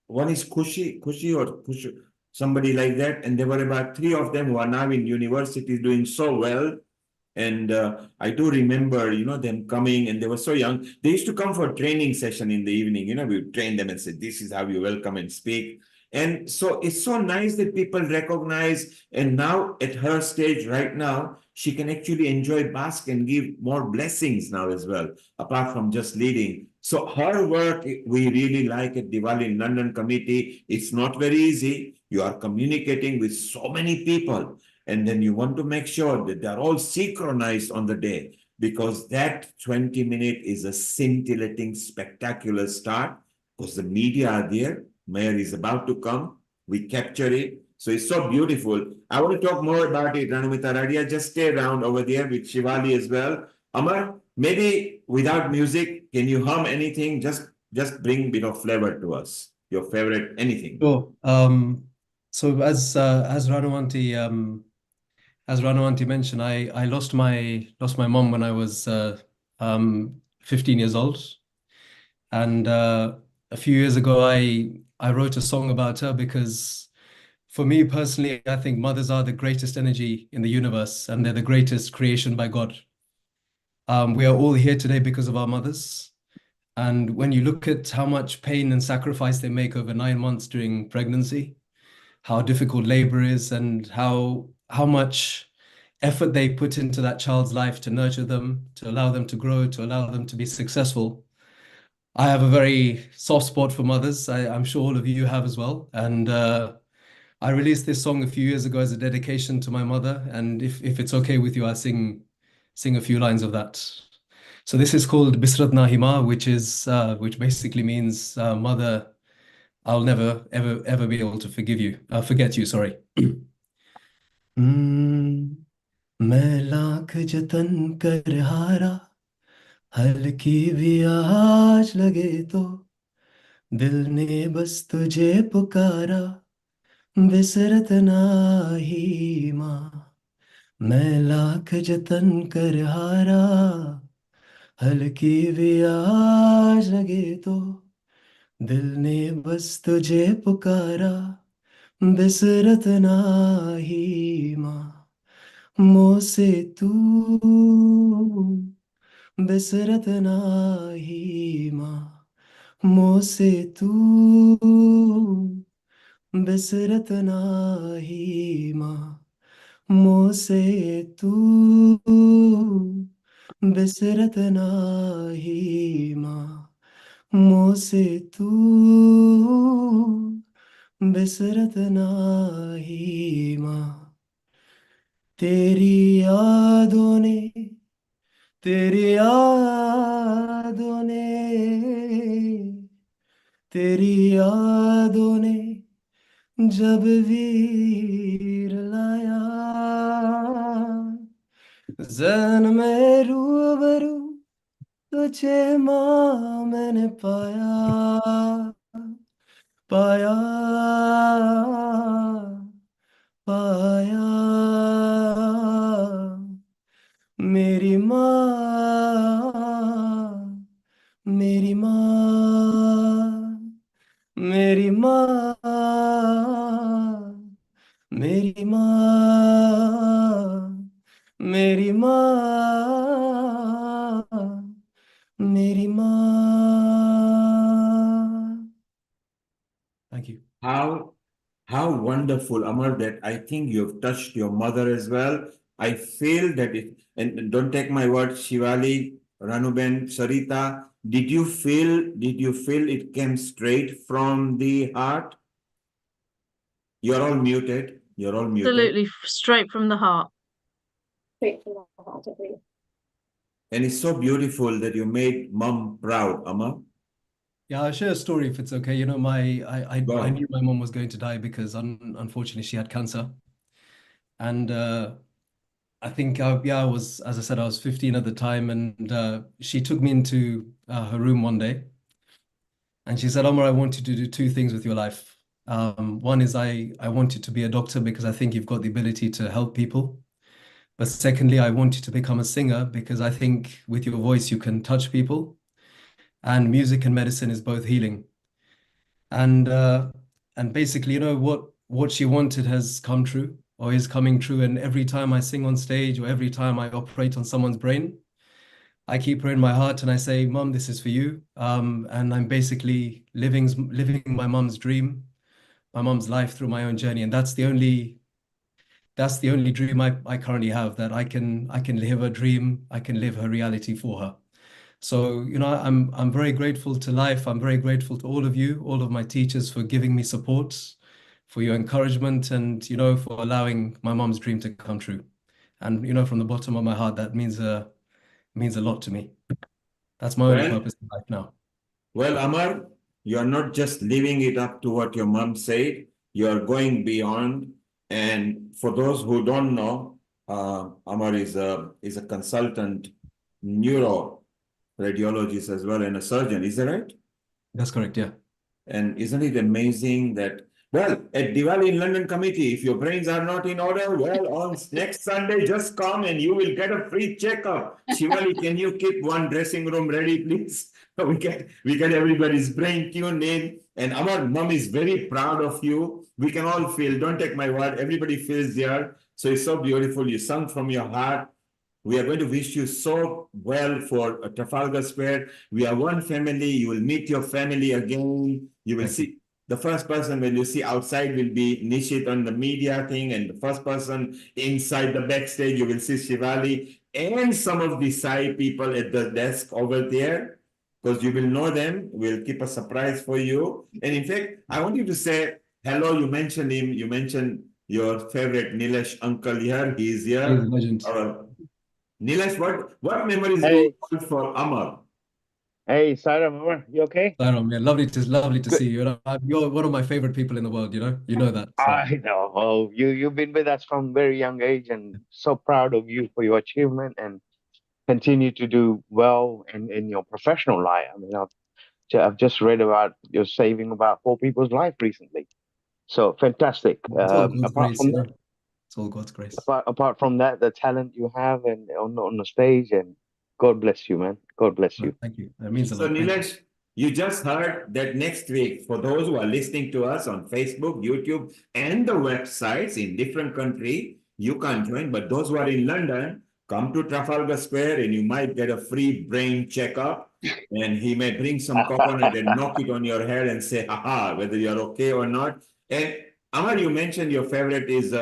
one is Kushi or Kushi, somebody like that. And there were about 3 of them who are now in universities doing so well. And I do remember, you know, them coming, and they were so young. They used to come for training session in the evening. You know, we would train them and say, this is how you welcome and speak. And so it's so nice that people recognize. And now at her stage right now, she can actually enjoy bask and give more blessings now as well, apart from just leading. So her work, we really like at Diwali in London committee. It's not very easy. You are communicating with so many people. And then you want to make sure that they're all synchronized on the day, because that 20-minute is a scintillating, spectacular start, because the media are there. Mayor is about to come. We capture it. So it's so beautiful. I want to talk more about it, Ranumita Radia. Just stay around over there with Shivali as well. Amar, maybe without music, can you hum anything? Just bring a bit of flavor to us. Your favorite, anything. Sure. So as Ranawanti mentioned, I lost my mom when I was 15 years old, and a few years ago I wrote a song about her because, for me personally, I think mothers are the greatest energy in the universe, and they're the greatest creation by God. We are all here today because of our mothers, and when you look at how much pain and sacrifice they make over 9 months during pregnancy, how difficult labor is, and how much effort they put into that child's life to nurture them, to allow them to grow, to allow them to be successful. I have a very soft spot for mothers. I'm sure all of you have as well. And I released this song a few years ago as a dedication to my mother. And if it's okay with you, I'll sing a few lines of that. So this is called Bisrat Nahima, which basically means mother, I'll never ever be able to forget you, sorry. मैं लाख जतन कर हारा, हल्की भी आज लगे तो दिल ने बस तुझे पुकारा, बिसरत नाही माँ। मैं लाख जतन कर हारा, हल्की भी आज लगे तो दिल ने बस तुझे पुकारा, बिसरत नाही माँ। मोसे तू बिसरत नाही माँ, मोसे तू बिसरत नाही माँ, मोसे तू बिसरत नाही माँ, मोसे तू बिसरत नाही माँ। तेरी यादों ने तेरी यादों ने तेरी यादों ने जब वीर लाया, ज़हन में रूबरू तुझे माँ मैंने पाया, पाया, पाया। मेरी माँ, मेरी माँ, मेरी माँ, मेरी माँ, मेरी माँ, मेरी माँ. Thank you. How wonderful, Amar, that I think you've touched your mother as well. I feel that and don't take my word, Shivali, Ranuben, Sarita, did you feel it came straight from the heart? You're all muted. You're all muted. Absolutely, straight from the heart. Straight from the heart, agree. And it's so beautiful that you made mom proud, Amar. Yeah, I'll share a story if it's okay. You know, I knew my mom was going to die because unfortunately she had cancer. And I think I was, as I said, I was 15 at the time, and she took me into her room one day, and she said, "Omar, I want you to do two things with your life. One is I want you to be a doctor because I think you've got the ability to help people. But secondly, I want you to become a singer because I think with your voice you can touch people, and music and medicine is both healing." And basically, you know, what she wanted has come true or is coming true. And every time I sing on stage or every time I operate on someone's brain, I keep her in my heart and I say, "Mom, this is for you." And I'm basically living my mom's dream, my mom's life through my own journey. And that's the only dream I currently have, that I can live her dream, I can live her reality for her. So, you know, I'm very grateful to life. I'm very grateful to all of you, all of my teachers, for giving me support, for your encouragement, and, you know, for allowing my mom's dream to come true. And, you know, from the bottom of my heart, that means a lot to me. That's my only purpose in life now. Well, Amar, you're not just living it up to what your mom said, you're going beyond. And for those who don't know, Amar is a consultant neuro radiologist as well and a surgeon. Is that right? That's correct, yeah. And isn't it amazing that, well, at Diwali in London committee, if your brains are not in order, well, on next Sunday, just come and you will get a free checkup. Shivali, can you keep one dressing room ready, please? We get everybody's brain tuned in. And our mom is very proud of you. We can all feel, don't take my word, everybody feels there. So it's so beautiful. You sung from your heart. We are going to wish you so well for Trafalgar Square. We are one family. You will meet your family again. You will see the first person when you see outside will be Nishit on the media thing, and the first person inside the backstage, you will see Shivali and some of the Sai people at the desk over there, because you will know them. We'll keep a surprise for you. And in fact, I want you to say hello. You mentioned him. You mentioned your favorite Nilesh uncle here. He is here. He's a legend. Nilesh, what memories do you hold for Amar? Hey, Sairam, you okay? Sairam, yeah, lovely to see you. You're one of my favorite people in the world, you know? You know that. So. I know. Oh, you've been with us from very young age, and so proud of you for your achievement and continue to do well in your professional life. I mean, I've just read about you're saving about 4 people's life recently. So fantastic. It's all God's Apart grace, from you know? that, It's all God's grace. apart from that, the talent you have and on the stage, and God bless you, man. God bless you. Thank you. That means a So lot. Nilesh, you just heard that next week, for those who are listening to us on Facebook, YouTube, and the websites in different country, you can't join, but those who are in London, come to Trafalgar Square and you might get a free brain checkup. And he may bring some coconut and knock it on your head and say, haha, whether you're okay or not. And Amar, you mentioned your favorite is,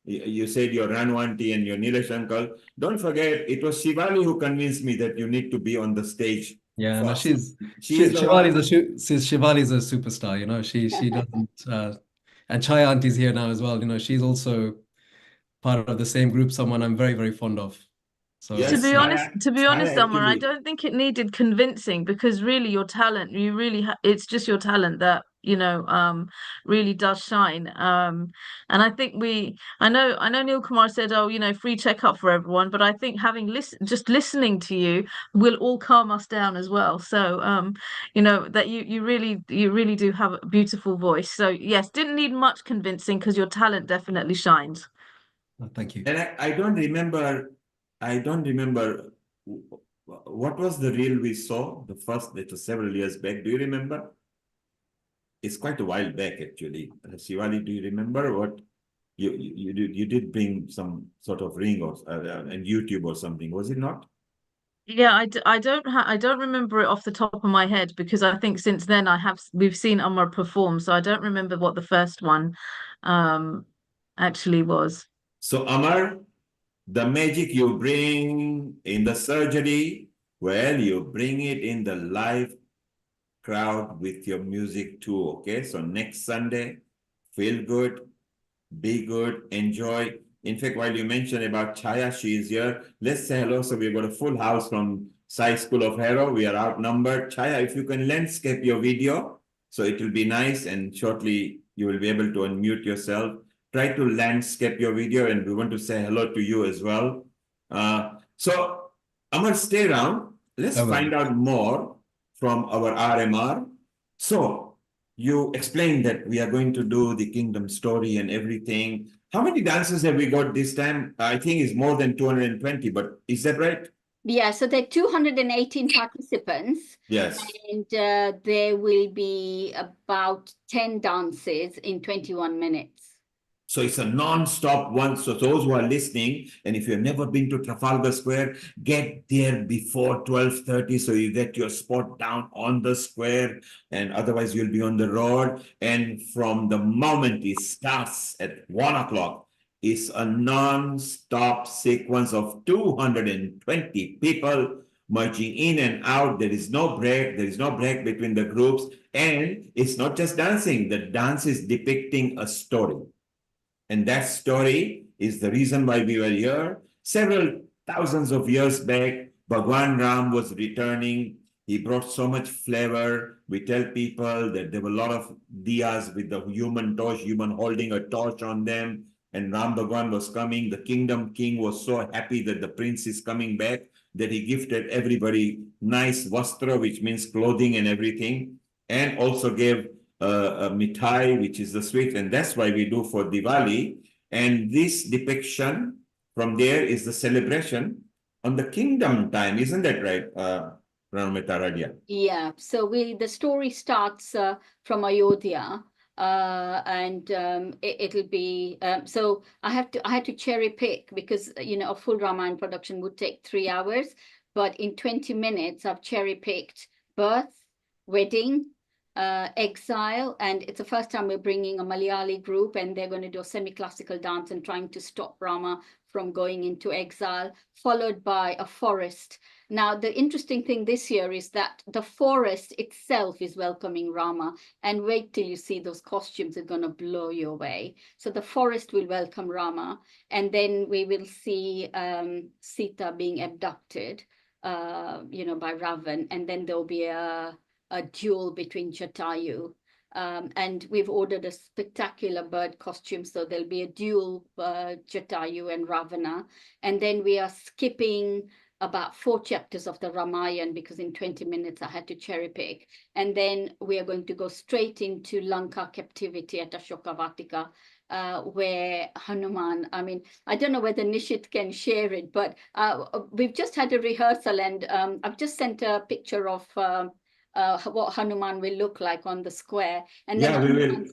you said your Ranu auntie and your Nilesh uncle. Don't forget, it was Shivali who convinced me that you need to be on the stage. Yeah, no, Shivali's Shivali's a superstar, you know. She doesn't and Chai Auntie's here now as well. You know, she's also part of the same group, someone I'm very, very fond of. So To be honest, Amar, I don't think it needed convincing, because really your talent, you really it's just your talent that, you know, really does shine. And I think I know Neil Kumar said, oh, you know, free checkup for everyone, but I think just listening to you will all calm us down as well. So you know, that you really do have a beautiful voice. So yes, didn't need much convincing, because your talent definitely shines. Thank you. And I don't remember what was the reel we saw, the first, that was several years back. Do you remember? It's quite a while back, actually. Shivali, do you remember what you did bring some sort of ring or and YouTube or something, was it not? Yeah, I don't remember it off the top of my head because I think since then we've seen Amar perform, so I don't remember what the first one actually was. So Amar, the magic you bring in the surgery, well, you bring it in the live crowd with your music too, okay? So next Sunday, feel good, be good, enjoy. In fact, while you mentioned about Chaya, she is here. Let's say hello. So we've got a full house from Sai School of Hero. We are outnumbered. Chaya, if you can landscape your video, so it will be nice, and shortly you will be able to unmute yourself. Try to landscape your video, and we want to say hello to you as well. So Amar, stay around. Let's find out more from our RMR. So you explained that we are going to do the kingdom story and everything. How many dances have we got this time? I think it's more than 220, but is that right? Yeah, so there are 218 participants. Yes. And there will be about 10 dances in 21 minutes. So it's a non-stop one. So those who are listening, and if you've never been to Trafalgar Square, get there before 12:30 so you get your spot down on the square, and otherwise you'll be on the road. And from the moment it starts at 1 o'clock, it's a non-stop sequence of 220 people merging in and out. There is no break. There is no break between the groups. And it's not just dancing. The dance is depicting a story. And that story is the reason why we were here. Several thousands of years back, Bhagwan Ram was returning. He brought so much flavor. We tell people that there were a lot of diyas with the human torch, human holding a torch on them. And Ram Bhagwan was coming. The kingdom king was so happy that the prince is coming back that he gifted everybody nice vastra, which means clothing and everything, and also gave a mithai, which is the sweet, and that's why we do for Diwali. And this depiction from there is the celebration on the kingdom time, isn't that right, Ranamita Radia? Yeah, so the story starts from Ayodhya, and it'll be so I had to cherry pick because a full Ramayana production would take 3 hours, but in 20 minutes I've cherry picked birth, wedding, exile, and it's the first time we're bringing a Malayali group, and they're going to do a semi-classical dance and trying to stop Rama from going into exile, followed by a forest. Now, the interesting thing this year is that the forest itself is welcoming Rama, and wait till you see those costumes, are going to blow you away. So the forest will welcome Rama, and then we will see Sita being abducted, by Ravan, and then there'll be a duel between Jatayu. And we've ordered a spectacular bird costume, so there'll be a duel, Jatayu and Ravana. And then we are skipping about 4 chapters of the Ramayana because in 20 minutes I had to cherry pick. And then we are going to go straight into Lanka captivity at Ashokavatika, where Hanuman, I don't know whether Nishit can share it, but we've just had a rehearsal, and I've just sent a picture of what Hanuman will look like on the square. And then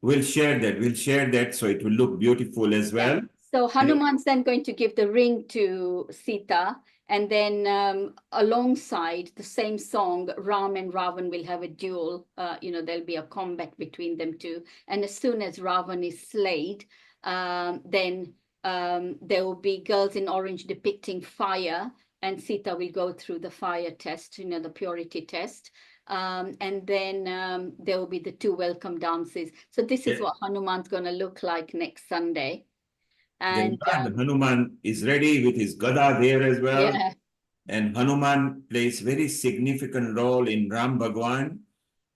we'll share that. We'll share that so it will look beautiful as well. So Hanuman's then going to give the ring to Sita, and then alongside the same song, Ram and Ravan will have a duel. There'll be a combat between them two. And as soon as Ravan is slayed, then there will be girls in orange depicting fire, and Sita will go through the fire test, the purity test. And then there will be the 2 welcome dances. So this is what Hanuman's going to look like next Sunday. And Hanuman is ready with his Gada there as well. Yeah. And Hanuman plays very significant role in Ram Bhagwan.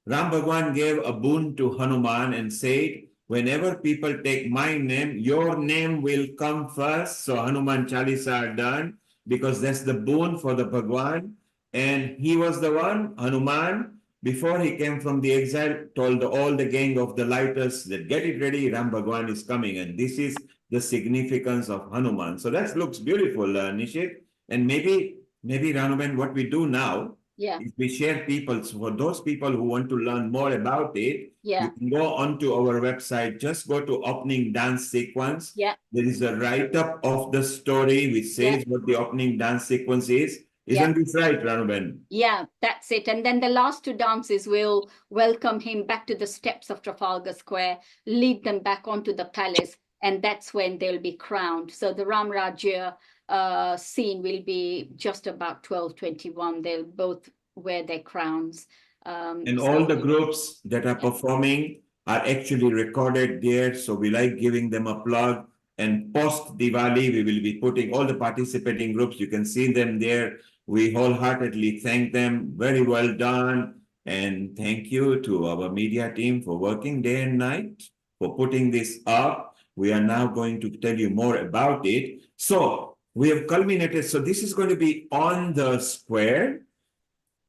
Ram Bhagwan gave a boon to Hanuman and said, whenever people take my name, your name will come first. So Hanuman Chalisa are done, because that's the boon for the Bhagwan. And he was the one, Hanuman, before he came from the exile, told all the gang of the lighters that get it ready, Ram Bhagwan is coming. And this is the significance of Hanuman. So that looks beautiful, Nishit. And maybe Hanuman, what we do now, Yeah. if we share people, so for those people who want to learn more about it, Yeah. you can go onto our website, just go to opening dance sequence. Yeah. There is a write-up of the story which says what the opening dance sequence is. Isn't this right, Ranuben? Yeah, that's it. And then the last two dances will welcome him back to the steps of Trafalgar Square, lead them back onto the palace, and that's when they'll be crowned. So the Ram Rajya scene will be just about 12:21. They'll both wear their crowns. And all the groups that are performing are actually recorded there. So we like giving them a plug. And post Diwali, we will be putting all the participating groups. You can see them there. We wholeheartedly thank them. Very well done. And thank you to our media team for working day and night for putting this up. We are now going to tell you more about it. So we have culminated. So this is going to be on the square.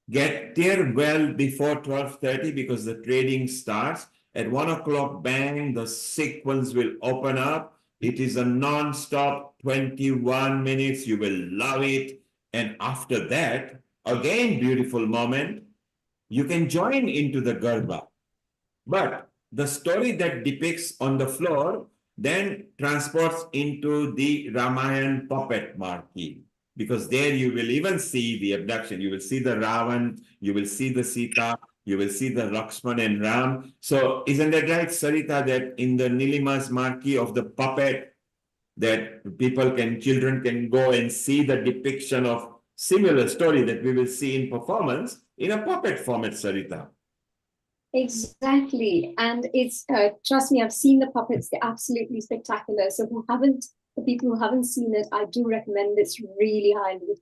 Get there well before 12:30 because the trading starts. At 1 o'clock, bang, the sequence will open up. It is a non-stop 21 minutes. You will love it. And after that, again, beautiful moment, you can join into the Garba. But the story that depicts on the floor then transports into the Ramayan puppet marquee. Because there you will even see the abduction. You will see the Ravan, you will see the Sita, you will see the Lakshman and Ram. So isn't that right, Sarita, that in the Nilima's marquee of the puppet, that children can go and see the depiction of similar story that we will see in performance in a puppet format, Sarita. Exactly. And it's, trust me, I've seen the puppets. They're absolutely spectacular. So the people who haven't seen it, I do recommend this really highly.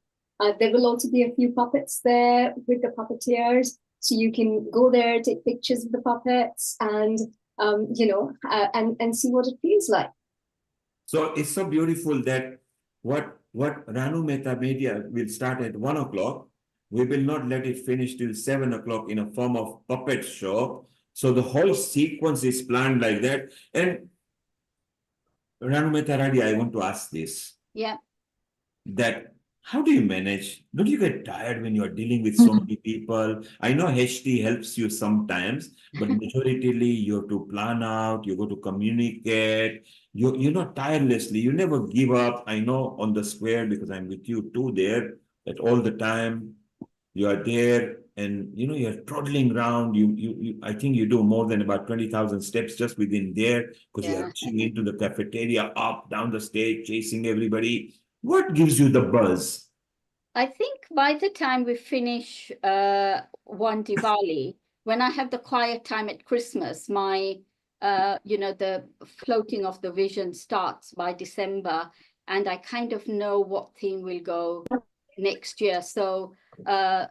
There will also be a few puppets there with the puppeteers. So you can go there, take pictures of the puppets and, and see what it feels like. So it's so beautiful that what Ranu Mehta Media will start at 1 o'clock. We will not let it finish till 7 o'clock in a form of puppet show. So the whole sequence is planned like that. And Ranu Mehta Radi, I want to ask this. Yeah. That how do you manage? Don't you get tired when you're dealing with so many people? I know HT helps you sometimes, but majoritarily you have to plan out, you go to communicate, you're not tirelessly, you never give up. I know on the square because I'm with you too there, that all the time you are there and you're trotting around. I think you do more than about 20,000 steps just within there because you're rushing into the cafeteria, up, down the stage, chasing everybody. What gives you the buzz? I think by the time we finish one Diwali, when I have the quiet time at Christmas, my, the floating of the vision starts by December, and I kind of know what theme will go next year. So, I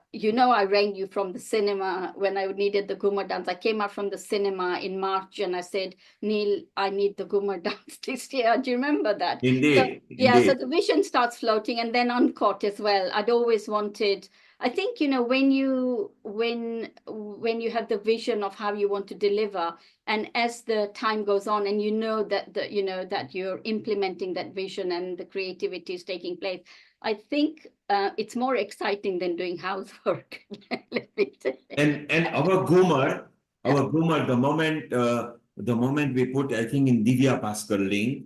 rang you from the cinema when I needed the Ghumar dance. I came out from the cinema in March and I said, Neil, I need the Ghumar dance this year. Do you remember that? Indeed. Yeah, so the vision starts floating and then uncaught as well. I'd always wanted, I think, when you have the vision of how you want to deliver, and as the time goes on and that you're implementing that vision and the creativity is taking place, I think it's more exciting than doing housework. And our Ghumar, the moment we put, I think in Divya Bhaskar link,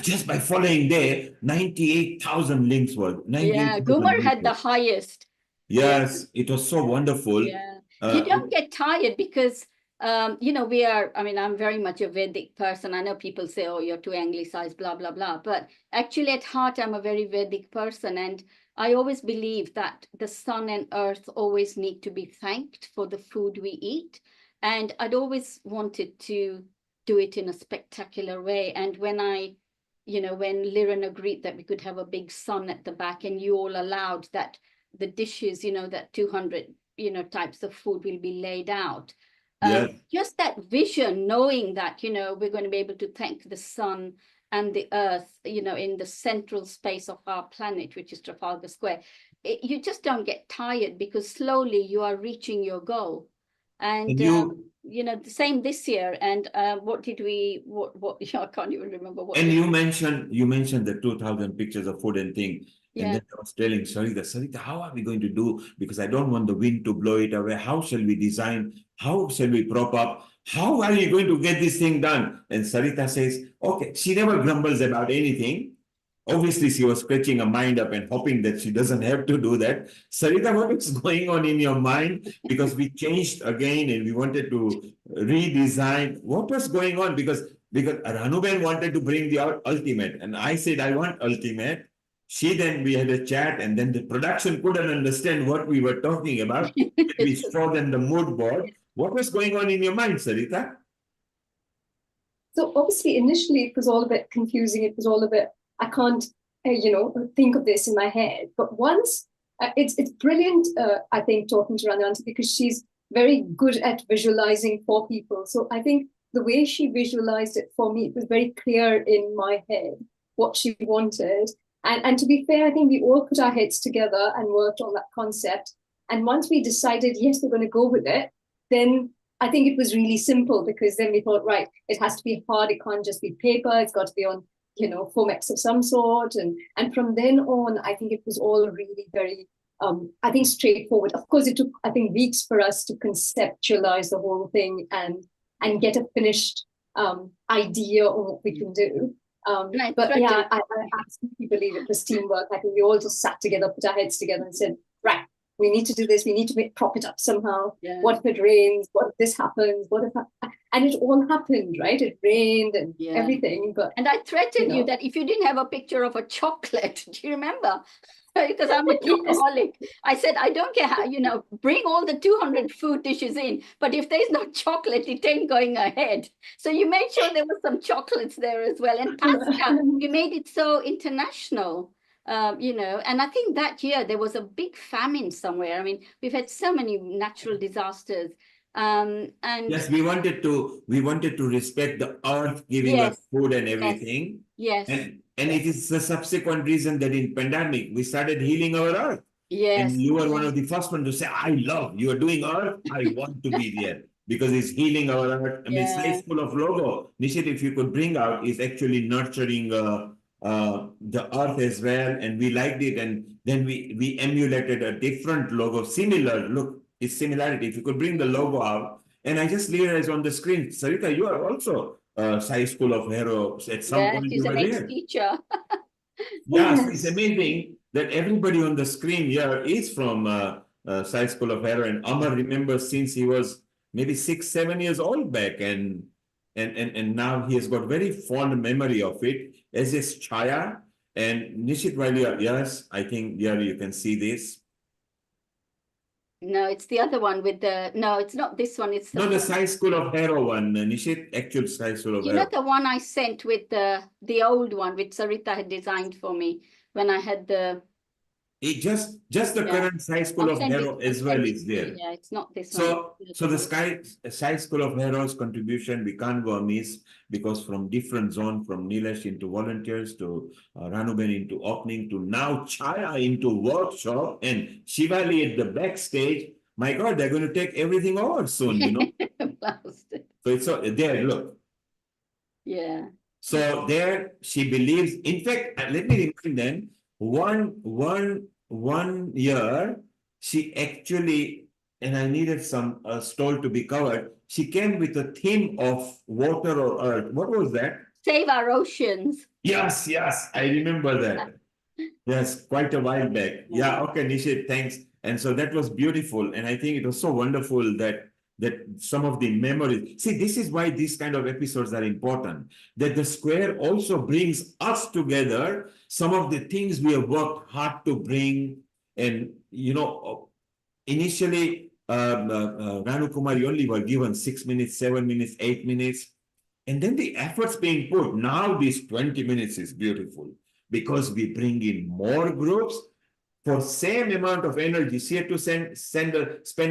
just by following there, 98,000 links were. Yeah, Ghumar had the highest. Yes, it was so wonderful. Yeah, you don't get tired because I'm very much a Vedic person. I know people say, oh, you're too anglicized, blah, blah, blah. But actually at heart, I'm a very Vedic person. And I always believe that the sun and earth always need to be thanked for the food we eat. And I'd always wanted to do it in a spectacular way. And when when Liran agreed that we could have a big sun at the back and you all allowed that the dishes, that 200, types of food will be laid out. Just that vision, knowing that, we're going to be able to thank the sun and the earth, in the central space of our planet, which is Trafalgar Square. You just don't get tired because slowly you are reaching your goal. And, the same this year. And what did we, what I can't even remember what. And you mentioned the 2,000 pictures of food and thing. And then I was telling Sarita, how are we going to do? Because I don't want the wind to blow it away. How shall we design? How shall we prop up? How are you going to get this thing done? And Sarita says, okay, she never grumbles about anything. Obviously, she was scratching her mind up and hoping that she doesn't have to do that. Sarita, what is going on in your mind? Because we changed again and we wanted to redesign. What was going on? Because Ranuben wanted to bring the ultimate, and I said, I want ultimate. We had a chat, and then the production couldn't understand what we were talking about. We showed them the mood board. What was going on in your mind, Sarita? So obviously, initially, it was all a bit confusing. It was all a bit, I can't, think of this in my head. But once, it's brilliant, I think, talking to Rana Auntie, because she's very good at visualizing for people. So I think the way she visualized it for me, it was very clear in my head what she wanted. And to be fair, I think we all put our heads together and worked on that concept. And once we decided, yes, we're going to go with it, then I think it was really simple, because then we thought, right, it has to be hard. It can't just be paper. It's got to be on, Fomex of some sort. And from then on, I think it was all really very, I think, straightforward. Of course, it took, I think, weeks for us to conceptualize the whole thing and get a finished idea on what we can do. But yeah, I absolutely believe it was teamwork. I think we all just sat together, put our heads together and said, right, we need to do this. We need to prop it up somehow. Yeah. What if it rains? What if this happens? And it all happened, right? It rained and everything. And I threatened you that if you didn't have a picture of a chocolate, do you remember? Because I'm a chocoholic. I said, I don't care how, bring all the 200 food dishes in, but if there's no chocolate, it ain't going ahead. So you made sure there was some chocolates there as well. And pasta, you made it so international, and I think that year there was a big famine somewhere. I mean, we've had so many natural disasters. And yes, we wanted to respect the earth giving us food and everything. Yes. And it is the subsequent reason that in pandemic we started healing our earth. Yes. And you were one of the first ones to say, you are doing earth, I want to be there, because it's healing our earth. I mean, Science School of logo, Nishit, if you could bring out, is actually nurturing the earth as well. And we liked it. And then we emulated a different logo, similar look. It's similarity. If you could bring the logo out, and I just realized on the screen, Sarita, you are also Science School of Heroes. At some point, she's you were an there. ex-teacher. Yes, it's amazing that everybody on the screen here is from Science School of Hero, and Amar remembers since he was maybe 6-7 years old back, and now he has got very fond memory of it, as is Chaya. And Nishit, while you are, yes, I think you can see this. No, it's the other one with the, no, it's not this one. It's the Science School of Hero one, Nishit, actual Science School of Hero. You know the one I sent with the old one, which Sarita had designed for me when I had the... It just the current Science School of Hero as well is there. Yeah, it's not this one. So the Science School of Heroes contribution we can't go amiss, because from different zone, from Nilesh into volunteers to Ranuben into opening to now Chaya into workshop and Shivali at the backstage. My God, they're going to take everything over soon, So it's there, look. Yeah. So there she believes, in fact, let me remind them, one year she actually, and I needed some stall to be covered, she came with a theme of water or earth. What was that? Save our oceans. Yes, I remember that. Yes, quite a while back. Yeah, okay, Nishit, thanks. And so that was beautiful, and I think it was so wonderful that some of the memories. See, this is why these kind of episodes are important, that the square also brings us together, some of the things we have worked hard to bring. And, initially, Ranu Kumar, you only were given 6 minutes, 7 minutes, 8 minutes. And then the efforts being put, now this 20 minutes is beautiful, because we bring in more groups for same amount of energy. She had to spend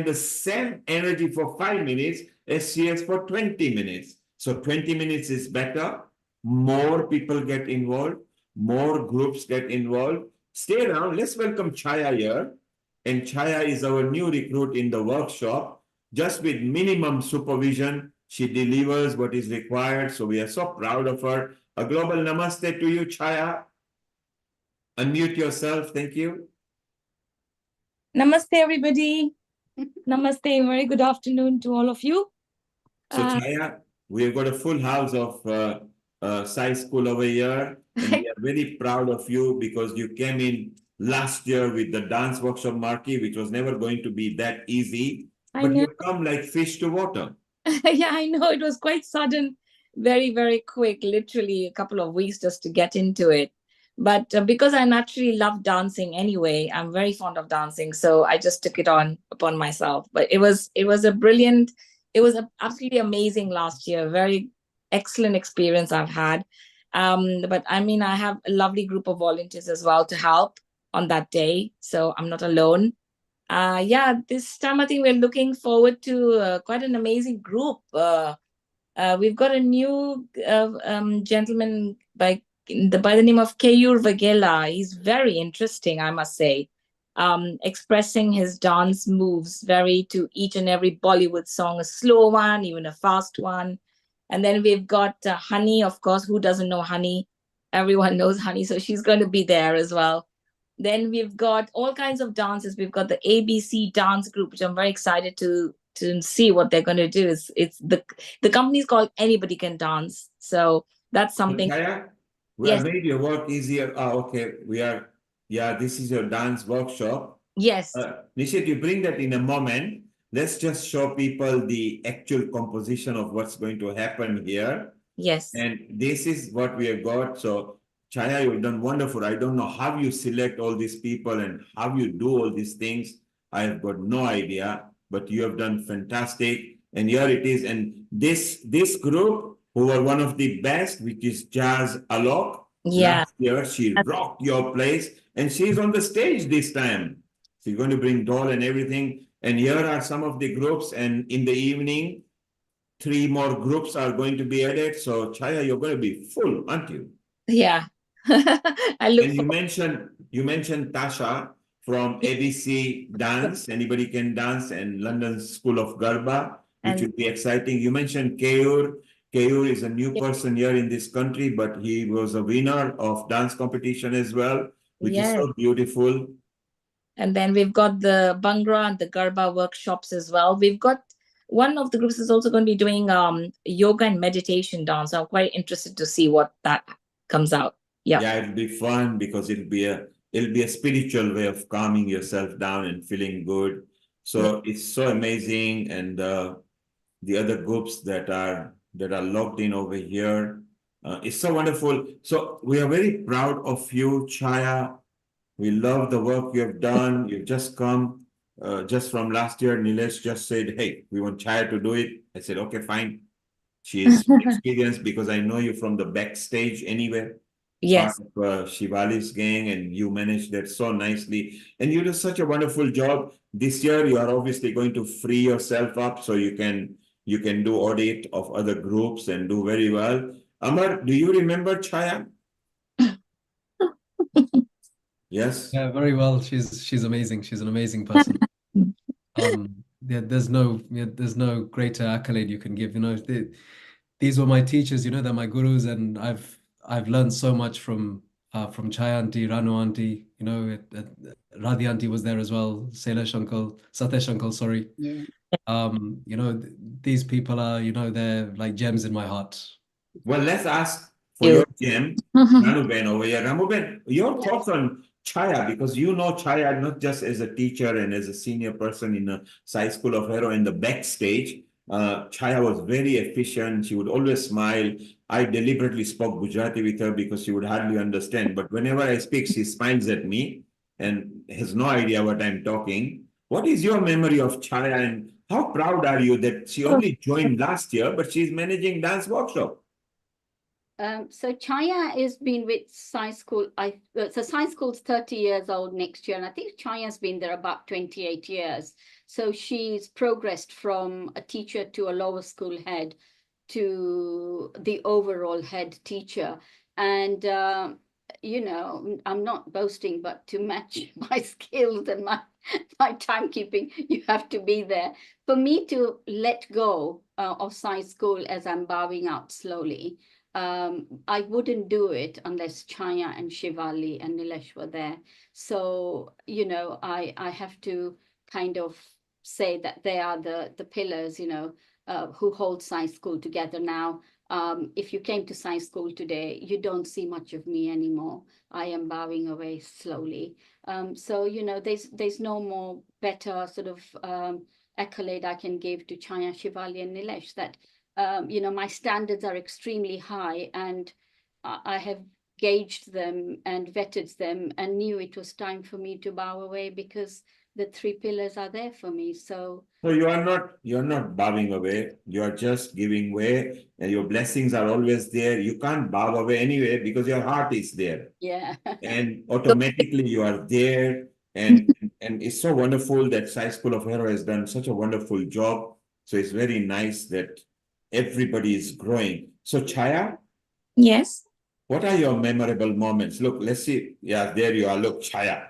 the same energy for 5 minutes as she has for 20 minutes. So 20 minutes is better. More people get involved. More groups get involved. Stay around. Let's welcome Chaya here. And Chaya is our new recruit in the workshop. Just with minimum supervision, she delivers what is required. So we are so proud of her. A global namaste to you, Chaya. unmute yourself. Thank you. Namaste, everybody. Namaste. Very good afternoon to all of you. So, Chaya, we've got a full house of Sai School over here, and we are very proud of you because you came in last year with the dance workshop marquee, which was never going to be that easy, but you come like fish to water. Yeah, I know it was quite sudden, very, very quick, literally a couple of weeks just to get into it. But because I naturally love dancing anyway, I'm very fond of dancing, so I just took it on upon myself. But it was absolutely amazing last year. Very excellent experience I've had. But I mean, I have a lovely group of volunteers as well to help on that day, so I'm not alone. Yeah, this time I think we're looking forward to quite an amazing group. We've got a new gentleman by the name of Keyur Vagela. He's very interesting, I must say, expressing his dance moves very to each and every Bollywood song, a slow one, even a fast one. And then we've got Honey, of course. Who doesn't know Honey? Everyone knows Honey, so she's going to be there as well. Then we've got all kinds of dances. We've got the ABC dance group, which I'm very excited to see what they're going to do. It's the company is called Anybody Can Dance. So that's something. Chaya, we have made your work easier. Okay, this is your dance workshop. Yes. Nishit, you bring that in a moment. Let's just show people the actual composition of what's going to happen here. Yes. And this is what we have got. So, Chaya, you've done wonderful. I don't know how you select all these people and how you do all these things. I have got no idea, but you have done fantastic. And here it is. And this group, who are one of the best, which is Jazz Alok. Yeah. Last year, she rocked your place, and she's on the stage this time. She's going to bring doll and everything. And here are some of the groups. And in the evening, 3 more groups are going to be added. So, Chaya, you're going to be full, aren't you? Yeah. And you mentioned Tasha from ABC Dance, Anybody Can Dance, and London School of Garba, which will be exciting. You mentioned Keyur. Keyur is a new person here in this country, but he was a winner of dance competition as well, which is so beautiful. And then we've got the Bhangra and the Garba workshops as well. We've got one of the groups is also going to be doing yoga and meditation dance. So I'm quite interested to see what that comes out. Yeah, it'll be fun because it'll be a spiritual way of calming yourself down and feeling good. So it's so amazing. And the other groups that are logged in over here, it's so wonderful. So we are very proud of you, Chaya. We love the work you have done. You've just come just from last year. Nilesh just said, hey, we want Chaya to do it. I said, okay, fine. She is experienced because I know you from the backstage anyway. Yes. Part of Shivali's gang, and you managed that so nicely. And you do such a wonderful job. This year, you are obviously going to free yourself up so you can do audit of other groups and do very well. Amar, do you remember Chaya? Yes. Yeah, very well. She's amazing. She's an amazing person. There's no greater accolade you can give. You know, these were my teachers. You know, they're my gurus, and I've learned so much from Chaya auntie, Ranu auntie. You know, Radhi auntie was there as well. Sailesh uncle, Satesh uncle. Sorry. Yeah. You know, these people are, you know, they're like gems in my heart. Well, let's ask for your gem, Ramuben over here. Ramuben, your thoughts on Chaya, because you know Chaya not just as a teacher and as a senior person in a Sai School of Hero in the backstage. Chaya was very efficient. She would always smile. I deliberately spoke Gujarati with her because she would hardly understand. But whenever I speak, she smiles at me and has no idea what I'm talking. What is your memory of Chaya, and how proud are you that she only joined last year, but she's managing dance workshop? So Chaya has been with Sai School. So Sai School's 30 years old next year, and I think Chaya's been there about 28 years. So she's progressed from a teacher to a lower school head to the overall head teacher. And you know, I'm not boasting, but to match my skills and my timekeeping, you have to be there. For me to let go of Sai School as I'm bowing out slowly, I wouldn't do it unless Chaya and Shivali and Nilesh were there. So, you know, I have to kind of say that they are the pillars, you know, who hold science school together now. If you came to science school today, you don't see much of me anymore. I am bowing away slowly. So, you know, there's no more better sort of accolade I can give to Chaya, Shivali and Nilesh, that you know, my standards are extremely high, and I have gauged them and vetted them and knew it was time for me to bow away, because the three pillars are there for me. So you're not bowing away, you're just giving way, and your blessings are always there. You can't bow away anyway because your heart is there. yeah. And automatically you are there. And it's so wonderful that Science School of Hero has done such a wonderful job. So it's very nice that everybody is growing. So Chaya, Yes. what are your memorable moments? Look, let's see. Yeah, there you are. Look, Chaya.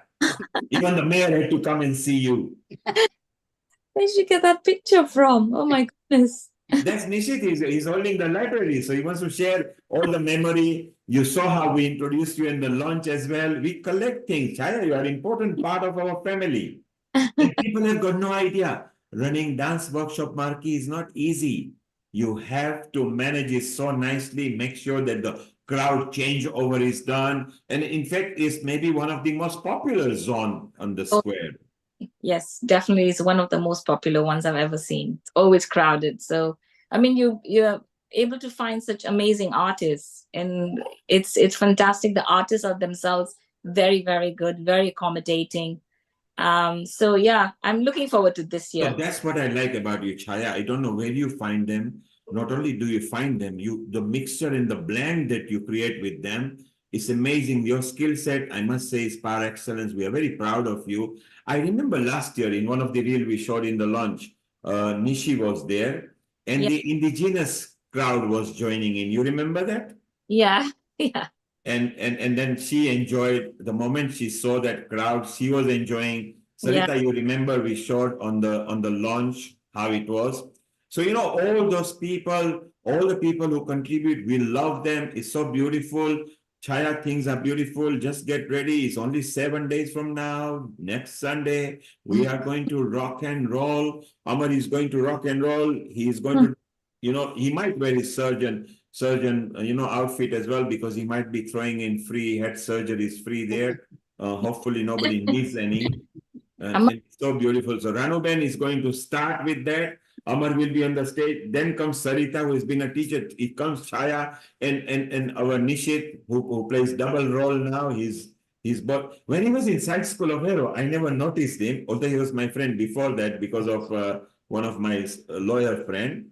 Even the mayor had to come and see you. Where did you get that picture from? Oh my goodness. That's Nishit. He's holding the library. So he wants to share all the memory. You saw how we introduced you in the launch as well. We collect things. Chaya, you are an important part of our family. And people have got no idea. Running dance workshop marquee is not easy. You have to manage it so nicely, make sure that the crowd changeover is done. And in fact, it's maybe one of the most popular zone on the square. Yes, definitely is one of the most popular ones I've ever seen. It's always crowded. So, I mean, you're able to find such amazing artists, and it's fantastic. The artists are themselves very, very good, very accommodating. So yeah, I'm looking forward to this year. So that's what I like about you, Chaya. I don't know where you find them. Not only do you find them, the mixture and the blend that you create with them is amazing. Your skill set, I must say, is par excellence. We are very proud of you. I remember last year in one of the reel we showed in the launch, Nishi was there, and the indigenous crowd was joining in. You remember that? Yeah, yeah. And then she enjoyed the moment she saw that crowd. She was enjoying. Sarita, you remember we showed on the launch how it was. So you know, all those people, all the people who contribute, we love them. It's so beautiful. Chaya, things are beautiful. Just get ready. It's only 7 days from now. Next Sunday, we are going to rock and roll. Amar is going to rock and roll. He is going to, you know, he might wear his surgeon outfit as well, because he might be throwing in free head surgeries free there. Hopefully nobody needs any. And it's so beautiful. So Ranuben is going to start with that. Amar will be on the stage. Then comes Sarita, who has been a teacher. It comes Chaya and our Nishit, who plays double role now. But when he was in Science School of Hero, I never noticed him, although he was my friend before that because of one of my lawyer friend.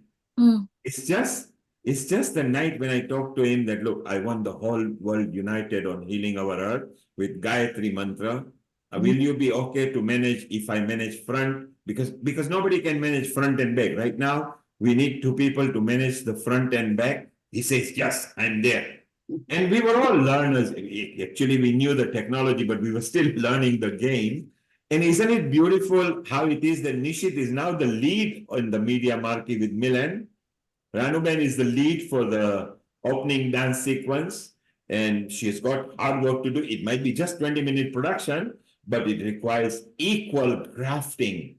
It's just the night when I talked to him that, look, I want the whole world united on healing our earth with Gayatri Mantra. Will you be okay to manage if I manage front? Because nobody can manage front and back. Right now, we need two people to manage the front and back. He says, yes, I'm there. And we were all learners. Actually, we knew the technology, but we were still learning the game. And isn't it beautiful how it is that Nishit is now the lead in the media marquee with Milan? Ranuben is the lead for the opening dance sequence, and she's got hard work to do. It might be just 20-minute production, but it requires equal crafting,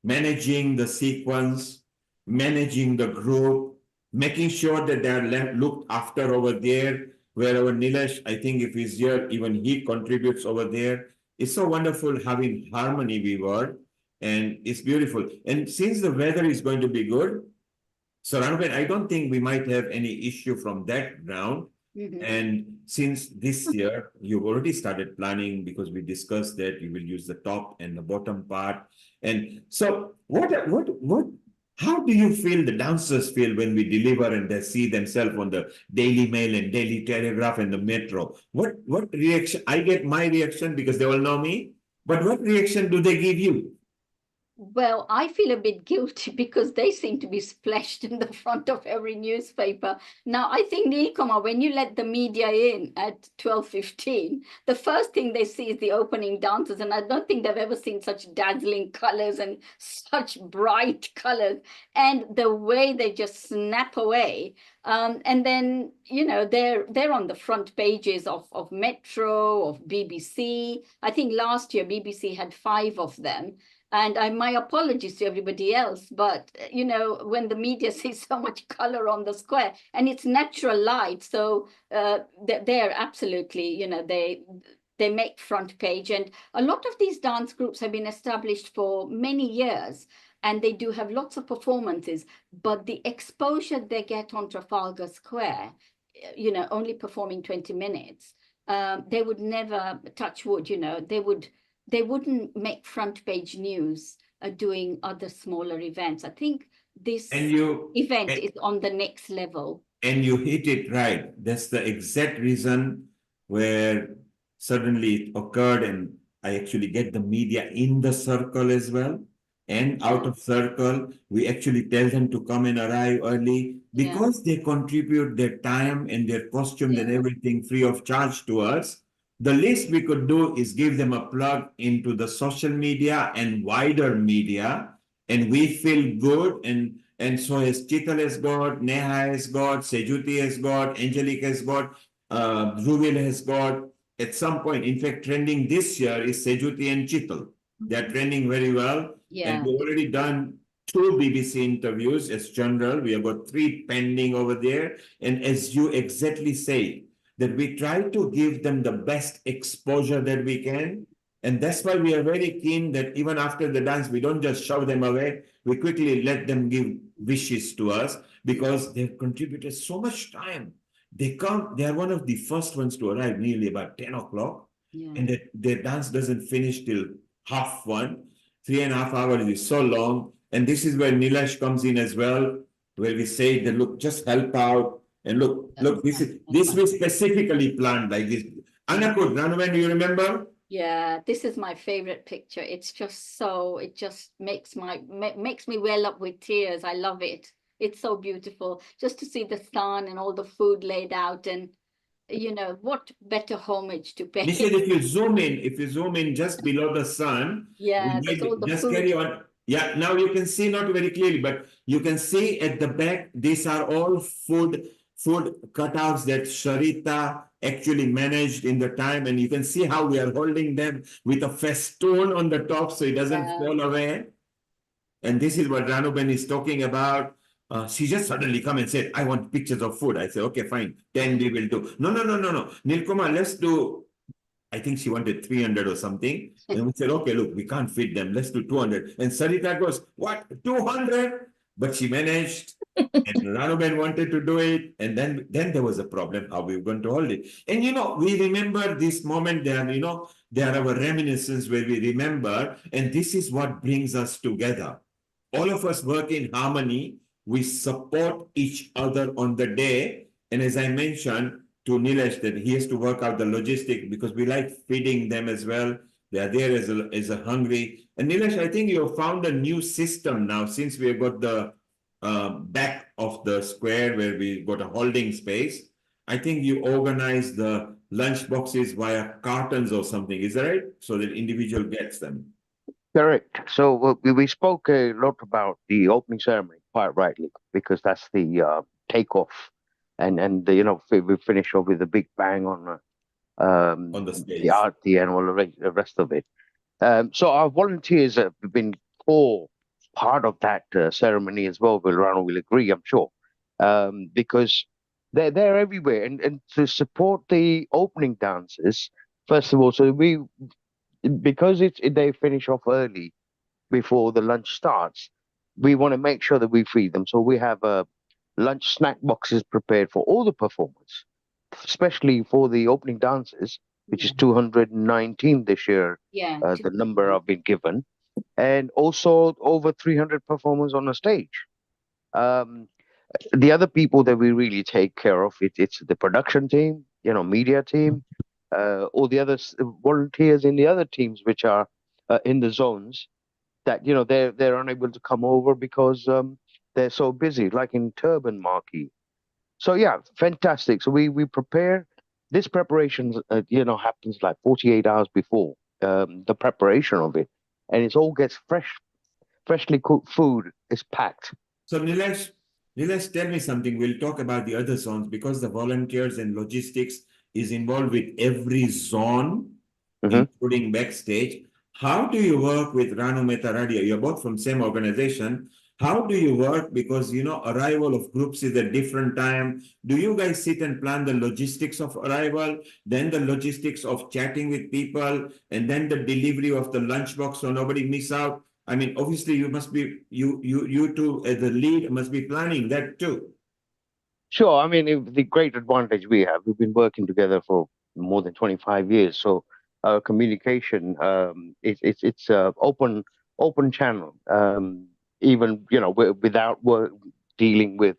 managing the sequence, managing the group, making sure that they're looked after over there. Where our Nilesh, I think if he's here, even he contributes over there. It's so wonderful having harmony we were, and it's beautiful. And since the weather is going to be good, so Ranuben, I don't think we might have any issue from that ground. And since this year, you've already started planning, because we discussed that you will use the top and the bottom part. And so how do you feel the dancers feel when we deliver and they see themselves on the Daily Mail and Daily Telegraph and the Metro? What reaction? I get my reaction because they all know me, but what reaction do they give you? Well, I feel a bit guilty because they seem to be splashed in the front of every newspaper. Now, I think, Nilkumar, when you let the media in at 12:15, the first thing they see is the opening dances, and I don't think they've ever seen such dazzling colors and such bright colors. And the way they just snap away, And then, you know, they're on the front pages of Metro, of BBC. I think last year BBC had 5 of them. And my apologies to everybody else, but you know, when the media sees so much color on the square, and it's natural light, so they're absolutely, you know, they make front page. And a lot of these dance groups have been established for many years, and they do have lots of performances, but the exposure they get on Trafalgar Square, you know, only performing 20 minutes, they would never, touch wood, you know, they wouldn't make front page news doing other smaller events. I think this event is on the next level. And you hit it right. That's the exact reason where suddenly it occurred, and I actually get the media in the circle as well. And out of circle, we actually tell them to come and arrive early because they contribute their time and their costumes and everything free of charge to us. The least we could do is give them a plug into the social media and wider media, and we feel good. And so as Chital has got, Neha has got, Sejuti has got, Angelique has got, Ruvil has got. At some point, in fact, trending this year is Sejuti and Chital. They're trending very well. And we've already done 2 BBC interviews as general. We have got 3 pending over there. And as you exactly say, that we try to give them the best exposure that we can. And that's why we are very keen that even after the dance, we don't just shove them away. We quickly let them give wishes to us because they've contributed so much time. They are one of the first ones to arrive nearly about 10 o'clock. And their dance doesn't finish till 1:30. 3.5 hours is so long. And this is where Nilesh comes in as well, where we say that, look, just help out. And look, this we specifically planned like this. Anakut, Ranavan, do you remember? Yeah, this is my favorite picture. It's just so, it just makes me well up with tears. I love it. It's so beautiful just to see the sun and all the food laid out, and you know, what better homage to pay. Michelle, if you zoom in just below the sun, that's all the just food. carry on. Yeah, now you can see, not very clearly, but you can see at the back, these are all food cutouts that Sharita actually managed in the time, and you can see how we are holding them with a festoon on the top so it doesn't fall away. And this is what Ranuben is talking about. She just suddenly come and said, I want pictures of food. I said, okay, fine, 10 we will do. No. Nilkumar, let's do, I think she wanted 300 or something. And we said, okay, look, we can't fit them. Let's do 200. And Sarita goes, what, 200? But she managed. And Ranuben wanted to do it. And then there was a problem how we were going to hold it. And, you know, we remember this moment there, you know, there are our reminiscences where we remember. And this is what brings us together. All of us work in harmony. We support each other on the day. And as I mentioned to Nilesh, that he has to work out the logistic because we like feeding them as well. They are there as a hungry. And Nilesh, I think you have found a new system now since we have got the back of the square where we got a holding space. I think you organize the lunch boxes via cartons or something. Is that right? So that individual gets them. Correct. So we spoke a lot about the opening ceremony, quite rightly, because that's the takeoff, and you know, we finish off with a big bang on the stage, the arti and all the rest of it. So our volunteers have been core part of that ceremony as well. Rano will agree, I'm sure, because they're everywhere, and to support the opening dances. First of all, so because they finish off early before the lunch starts, we want to make sure that we feed them. So we have lunch snack boxes prepared for all the performers, especially for the opening dances, which is 219 this year. The number I've been given, and also over 300 performers on the stage. The other people that we really take care of, it's the production team, you know, media team, all the other volunteers in the other teams which are in the zones that, you know, they're unable to come over because they're so busy, like in Turban Marquee. So yeah, fantastic. So we prepare. This preparation, you know, happens like 48 hours before the preparation of it, and it all gets freshly cooked food is packed. So Nilesh, Nilesh, tell me something. We'll talk about the other zones because the volunteers and logistics is involved with every zone, including backstage. How do you work with Ranu Mehta Radio? You're both from same organization. How do you work? Because, you know, arrival of groups is a different time. Do you guys sit and plan the logistics of arrival, then the logistics of chatting with people, and then the delivery of the lunchbox so nobody miss out? I mean, obviously you must be, you two as the lead must be planning that too. Sure. I mean, the great advantage we have, we've been working together for more than 25 years. So communication, it's open channel. Even, you know, without dealing with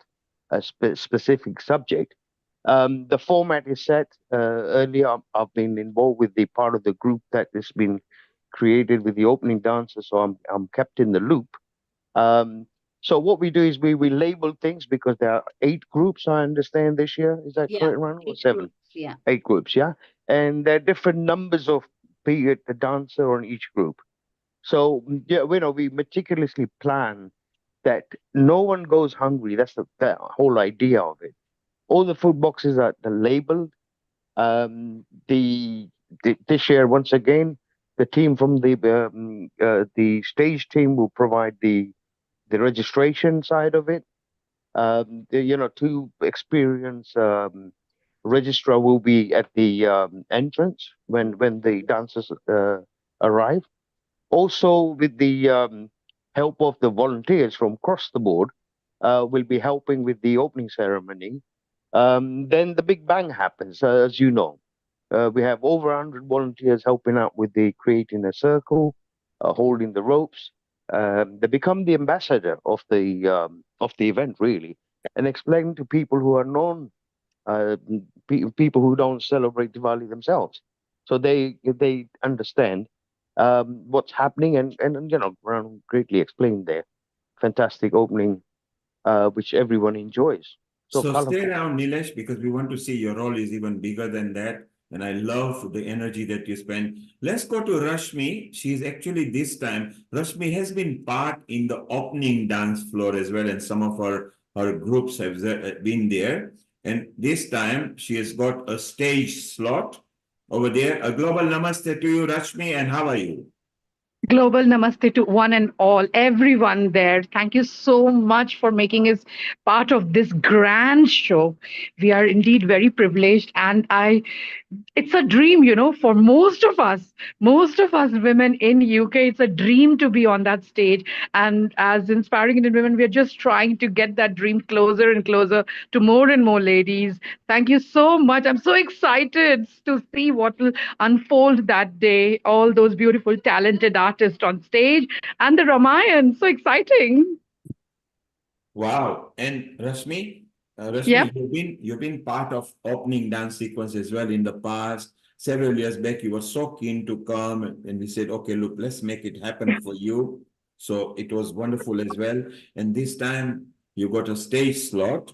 a specific subject. The format is set. Earlier, I've been involved with the part of the group that has been created with the opening dancer, so I'm kept in the loop. So what we do is we label things because there are 8 groups, I understand, this year. Is that correct, Ranu? Or 7? Groups, yeah. 8 groups, yeah. And there are different numbers of the dancer on each group. So yeah, you know, we meticulously plan that no one goes hungry. That's the whole idea of it. All the food boxes are labeled. This year, once again, the team from the stage team will provide the registration side of it. You know, 2 experienced registrar will be at the entrance when the dancers arrive. Also, with the help of the volunteers from across the board, will be helping with the opening ceremony. Then the big bang happens, as you know. We have over 100 volunteers helping out with the creating a circle, holding the ropes. They become the ambassador of the event, really, and explain to people who are known, people who don't celebrate Diwali themselves, so they understand what's happening, and you know, Ron greatly explained there. Fantastic opening, which everyone enjoys. So stay colorful. around, Nilesh, because we want to see your role is even bigger than that. And I love the energy that you spend. Let's go to Rashmi. She's actually this time, Rashmi has been part in the opening dance floor as well. And some of her groups have been there. And this time she has got a stage slot over there. A global namaste to you, Rashmi. And how are you? Global namaste to one and all, everyone there. Thank you so much for making us part of this grand show. We are indeed very privileged, and it's a dream, you know, for most of us women in UK. It's a dream to be on that stage, and as inspiring Indian women, we are just trying to get that dream closer and closer to more and more ladies. Thank you so much. I'm so excited to see what will unfold that day, all those beautiful talented artists on stage and the Ramayan. So exciting. Wow. And Rashmi, Yeah. you've been part of opening dance sequence as well in the past. Several years back, you were so keen to come, and we said, okay, look, let's make it happen for you. So it was wonderful as well. And this time you got a stage slot.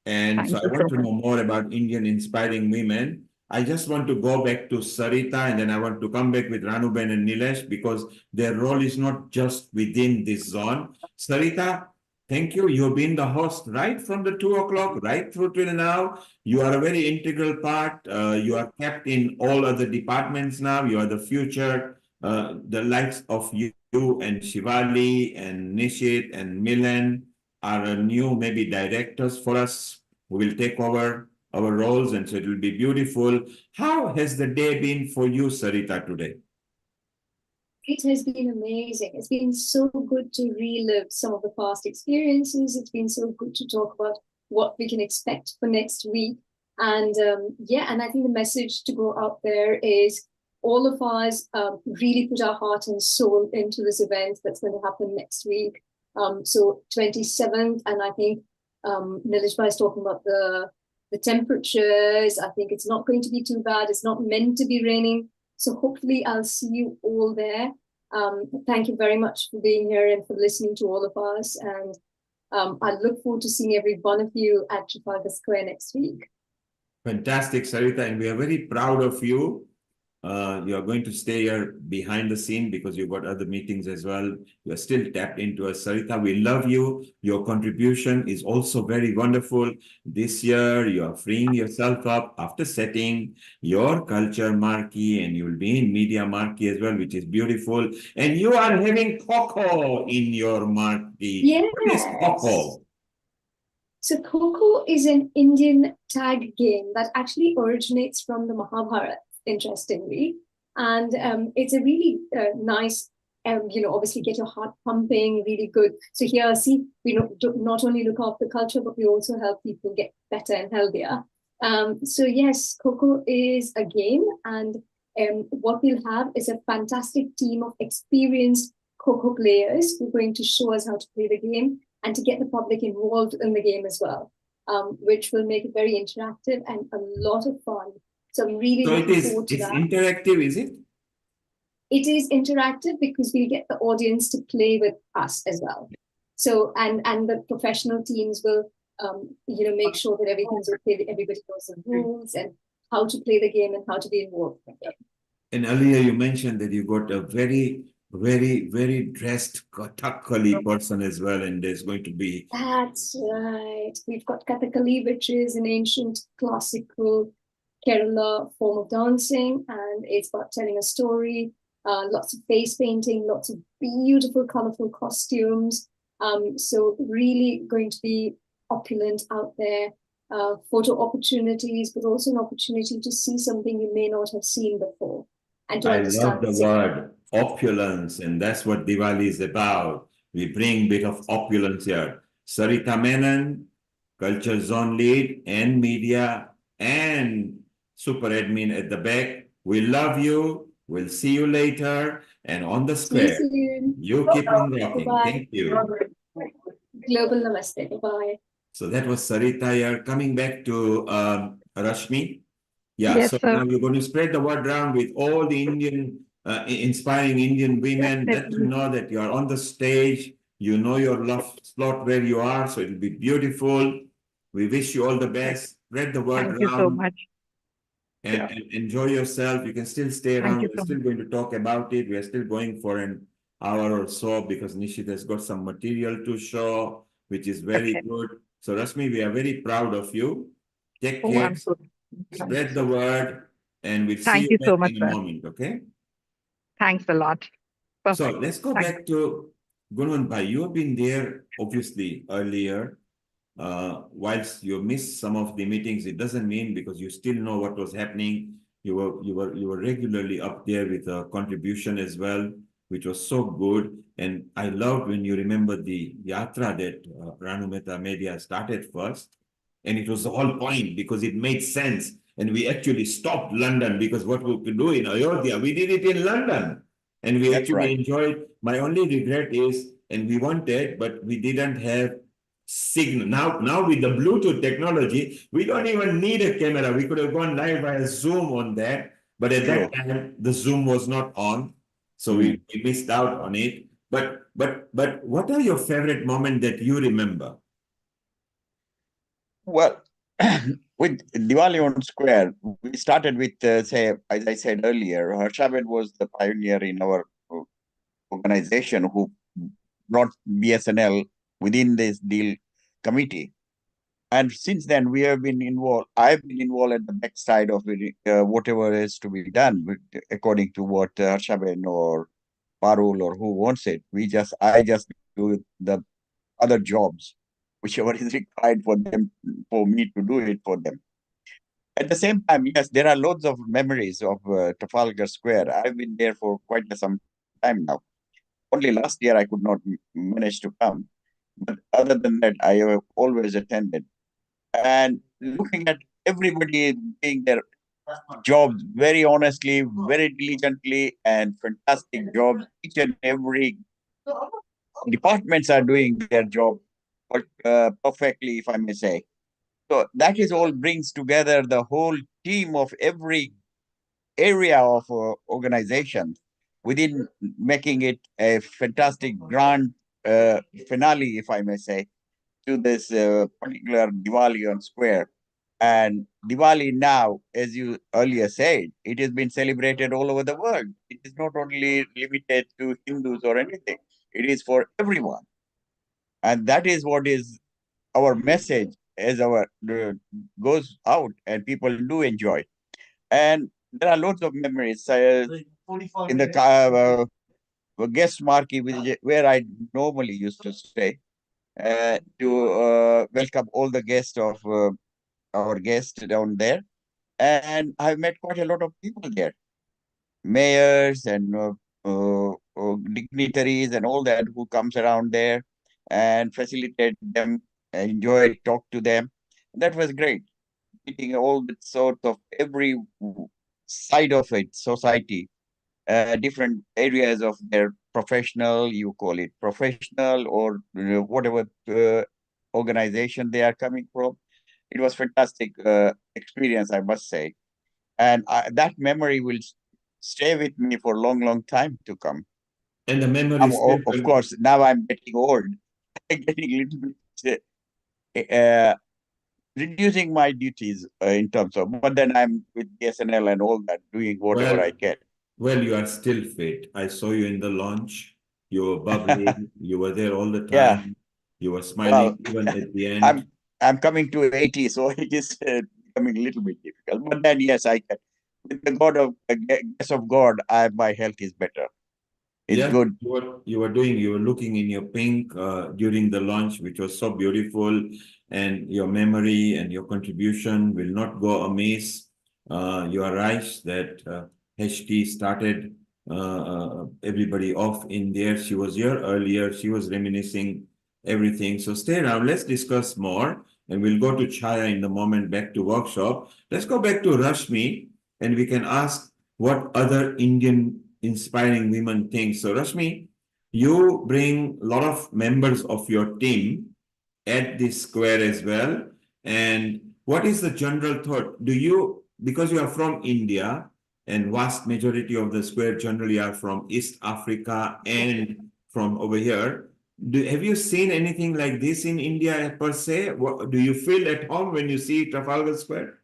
And Thank so I you want so to know more about Indian inspiring women. I just want to go back to Sarita, and then I want to come back with Ranuben and Nilesh, because their role is not just within this zone. Sarita, thank you. You've been the host right from the 2 o'clock, right through till now. You are a very integral part. You are kept in all other departments now. You are the future, the likes of you and Shivali and Nishit and Milan are new maybe directors for us who will take over our roles, and so it will be beautiful. How has the day been for you, Sarita, today? It has been amazing. It's been so good to relive some of the past experiences. It's been so good to talk about what we can expect for next week. And and I think the message to go out there is all of us really put our heart and soul into this event that's going to happen next week. So 27th, and I think Nilishbhai is talking about the temperatures. I think it's not going to be too bad. It's not meant to be raining. So hopefully I'll see you all there. Thank you very much for being here and for listening to all of us. And I look forward to seeing every one of you at Trafalgar Square next week. Fantastic, Sarita, and we are very proud of you. You are going to stay here behind the scene because you've got other meetings as well. You are still tapped into us. Sarita, we love you. Your contribution is also very wonderful. This year, you are freeing yourself up after setting your culture marquee, and you'll be in media marquee as well, which is beautiful. And you are having Coco in your marquee. What is Coco? So Kho is an Indian tag game that actually originates from the Mahabharata, interestingly. And it's a really nice, obviously get your heart pumping, really good. So here, see, we not only look after culture, but we also help people get better and healthier. So yes, Kho is a game, and what we'll have is a fantastic team of experienced Kho players who are going to show us how to play the game and to get the public involved in the game as well, which will make it very interactive and a lot of fun. So I'm really looking forward to that. It's interactive, is it? It is interactive because we get the audience to play with us as well. So and the professional teams will make sure that everything's okay, that everybody knows the rules and how to play the game and how to be involved in the game. And earlier you mentioned that you got a very dressed Kathakali person as well, and there's going to be... That's right. We've got Kathakali, which is an ancient classical Kerala form of dancing, and it's about telling a story, lots of face painting, lots of beautiful, colorful costumes. So really going to be opulent out there, photo opportunities, but also an opportunity to see something you may not have seen before. And to I understand love the word opulence, and that's what Diwali is about. We bring a bit of opulence here. Sarita Menon, Culture Zone Lead and Media and Super Admin at the back. We love you. We'll see you later. And on the square, you keep on rocking. Bye-bye. Thank you. Global Namaste. Bye-bye. So that was Sarita here. Coming back to Rashmi. Yeah, Yes, so sir. now we're going to spread the word around with all the Indian, inspiring Indian women. Let them know that you are on the stage. You know your love slot where you are, so it'll be beautiful. We wish you all the best. Spread the word Thank you around. so much. And enjoy yourself. You can still stay Thank around. you We're so still much. going to talk about it. We're still going for an hour or so because Nishit has got some material to show, which is very good. So Rashmi, we are very proud of you. Take Oh, care. I'm so Spread the word, and we'll see Thank you you so back much, in a sir. moment, okay? Thanks a lot. So Perfect. let's go Thank back to Gunwan Bhai. You have been there, obviously, earlier. Whilst you missed some of the meetings, it doesn't mean because you still know what was happening. You were regularly up there with a contribution as well, which was so good. And I loved when you remember the yatra that Ranu Mehta Media started first. And it was the whole point because it made sense. And we actually stopped London because what we could do in Ayodhya, we did it in London. And we actually enjoyed. My only regret is, and we wanted, but we didn't have signal. Now with the Bluetooth technology, we don't even need a camera. We could have gone live via Zoom on that. But at that time, the Zoom was not on. So we missed out on it. But what are your favorite moments that you remember? Well, with Diwali on Square, we started with, say, as I said earlier, Harshaben was the pioneer in our organization who brought BSNL within this deal committee. And since then, we have been involved. I've been involved at the backside of it, whatever is to be done, according to what Harshaben or Parul or who wants it. I just do the other jobs, whichever is required for them, for me to do it for them. At the same time, yes, there are loads of memories of Trafalgar Square. I've been there for quite some time now. Only last year I could not manage to come. But other than that, I have always attended. And looking at everybody doing their jobs very honestly, very diligently, and fantastic jobs. Each and every departments are doing their job perfectly, if I may say. So that is all brings together the whole team of every area of organization within making it a fantastic grand finale, if I may say, to this particular Diwali on Square. And Diwali now, as you earlier said, it has been celebrated all over the world. It is not only limited to Hindus or anything. It is for everyone. And that is what is our message as our goes out and people do enjoy. And there are lots of memories in the guest marquee, where I normally used to stay, to welcome all the guests of our guests down there. And I've met quite a lot of people there, mayors and dignitaries and all that who comes around there and facilitate them, enjoy, talk to them. That was great, meeting all the sorts of every side of it, society, different areas of their professional, you call it professional, or whatever organization they are coming from. It was fantastic experience, I must say. And that memory will stay with me for a long, long time to come. And the memory of course, now I'm getting old, getting a little bit reducing my duties in terms of, but then I'm with BSNL and all that, doing whatever I can. Well, you are still fit. I saw you in the launch. You were bubbly. You were there all the time. Yeah. You were smiling even at the end. I'm coming to 80, so it is becoming a little bit difficult. But then, yes, I can. With the grace of God, my health is better. It's good. You were looking in your pink during the launch, which was so beautiful, and your memory and your contribution will not go amiss. You are right that HT started everybody off in there. She was here earlier. She was reminiscing everything. So stay around. Let's discuss more. And we'll go to Chaya in the moment, back to workshop. Let's go back to Rashmi, and we can ask what other Indian inspiring women think. So Rashmi, you bring a lot of members of your team at this square as well. And what is the general thought? Because you are from India, and vast majority of the square generally are from East Africa and from over here, have you seen anything like this in India per se? Do you feel at home when you see Trafalgar Square?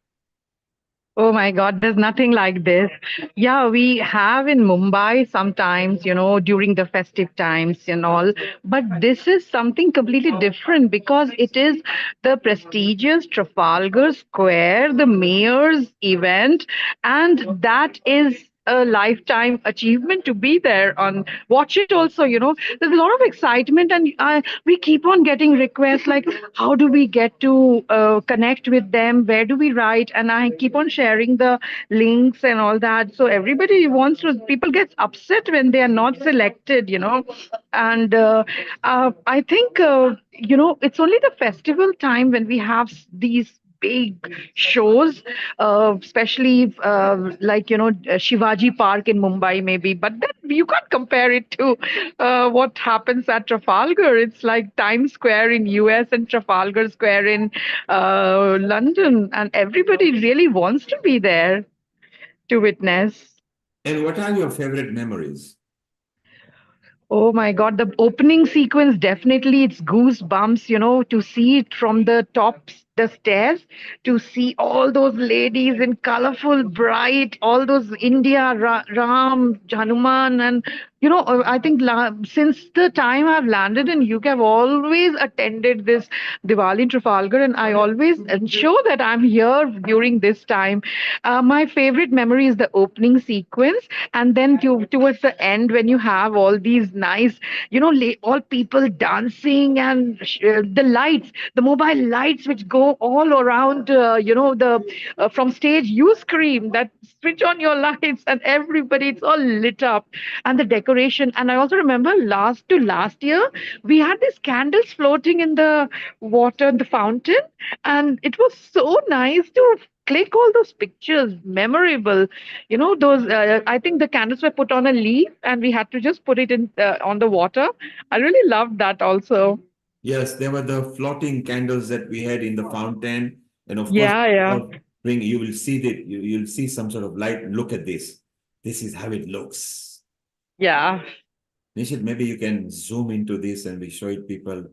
Oh my God, there's nothing like this. Yeah, we have in Mumbai sometimes, during the festive times and all. But this is something completely different because it is the prestigious Trafalgar Square, the mayor's event, and that is a lifetime achievement to be there on watch it also. There's a lot of excitement, and we keep on getting requests like, how do we get to connect with them, where do we write, and I keep on sharing the links and all that. So everybody wants to, people get upset when they are not selected. And I think it's only the festival time when we have these big shows, especially like Shivaji Park in Mumbai maybe, but then you can't compare it to what happens at Trafalgar. It's like Times Square in US and Trafalgar Square in London, and everybody really wants to be there to witness. And what are your favorite memories? Oh my God, the opening sequence, definitely it's goosebumps, to see it from the top, the stairs, to see all those ladies in colorful, bright, all those India, Ram, Hanuman, and I think since the time I've landed in UK, I've always attended this Diwali in Trafalgar, and I always ensure that I'm here during this time. My favorite memory is the opening sequence, and then towards the end when you have all these nice, all people dancing, and the lights, the mobile lights which go all around, from stage you scream that switch on your lights, and everybody, it's all lit up, and the decoration. And I also remember last year we had these candles floating in the water, the fountain, and it was so nice to click all those pictures, memorable. Those I think the candles were put on a leaf and we had to just put it in on the water. I really loved that also. Yes, there were the floating candles that we had in the fountain, and of course, yeah. You will see that you'll see some sort of light. Look at this. This is how it looks. Yeah. Nishit, maybe you can zoom into this and we show it people.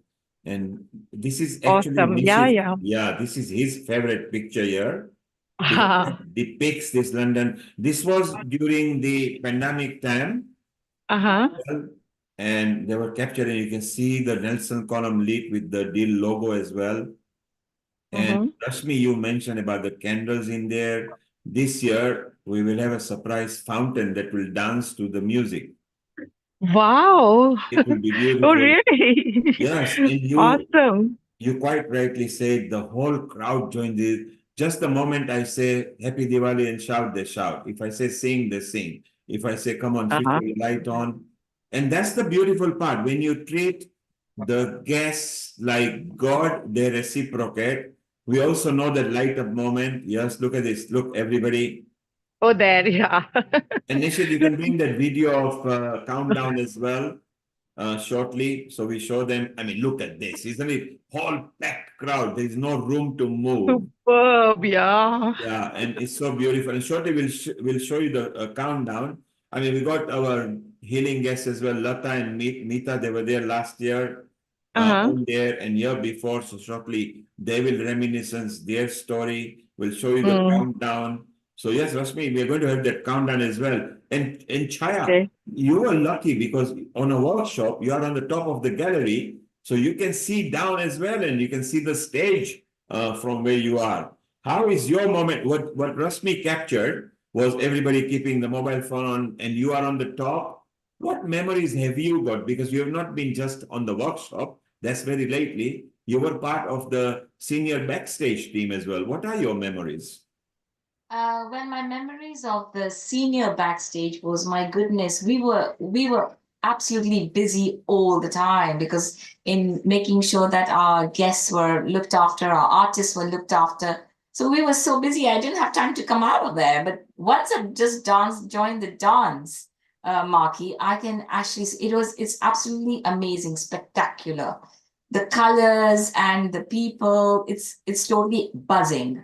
And this is actually Awesome. Nishit, Yeah. this is his favorite picture here. depicts this London. This was during the pandemic time. Well, and they were captured, and you can see the Nelson column lit with the deal logo as well. And Rashmi, you mentioned about the candles in there. This year, we will have a surprise fountain that will dance to the music. Wow. It will be Oh, beautiful. really? Yes, and Awesome. you quite rightly said the whole crowd joined in. Just the moment I say Happy Diwali and shout, they shout. If I say sing, they sing. If I say come on, switch your light on. And that's the beautiful part. When you treat the guests like God, they reciprocate. We also know that light up moment. Yes, look at this. Look, everybody. Oh, there, yeah. And Nishit, you can bring that video of countdown as well shortly. So we show them. I mean, look at this. Isn't it? Whole packed crowd. There is no room to move. Superb, yeah. Yeah, and it's so beautiful. And shortly we'll show you the countdown. I mean, we got our healing guests as well, Lata and Meeta. They were there last year, on there, and year before. So shortly they will reminiscence their story. We'll show you the countdown. So yes, Rashmi, we are going to have that countdown as well. And Chaya, you are lucky because on a workshop you are on the top of the gallery, so you can see down as well, and you can see the stage from where you are. How is your moment? What Rashmi captured was everybody keeping the mobile phone on, and you are on the top. What memories have you got? Because you have not been just on the workshop. That's very lately. You were part of the senior backstage team as well. What are your memories? Well, my memories of the senior backstage was, my goodness, we were absolutely busy all the time, because in making sure that our guests were looked after, our artists were looked after. So we were so busy, I didn't have time to come out of there. But once I just joined the dance, Marky, I can actually, it's absolutely amazing, spectacular. The colors and the people, it's totally buzzing,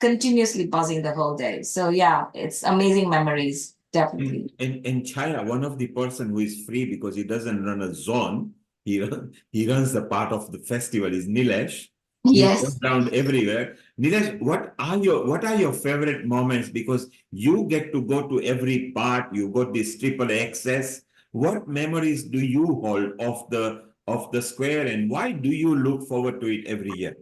continuously buzzing the whole day. So yeah, it's amazing memories, definitely. And Chaya, one of the person who is free because he doesn't run a zone, he runs the part of the festival is Nilesh. He goes Yes. around everywhere. Nilesh, what are your favorite moments? Because you get to go to every part, you got this triple access. What memories do you hold of the square, and why do you look forward to it every year?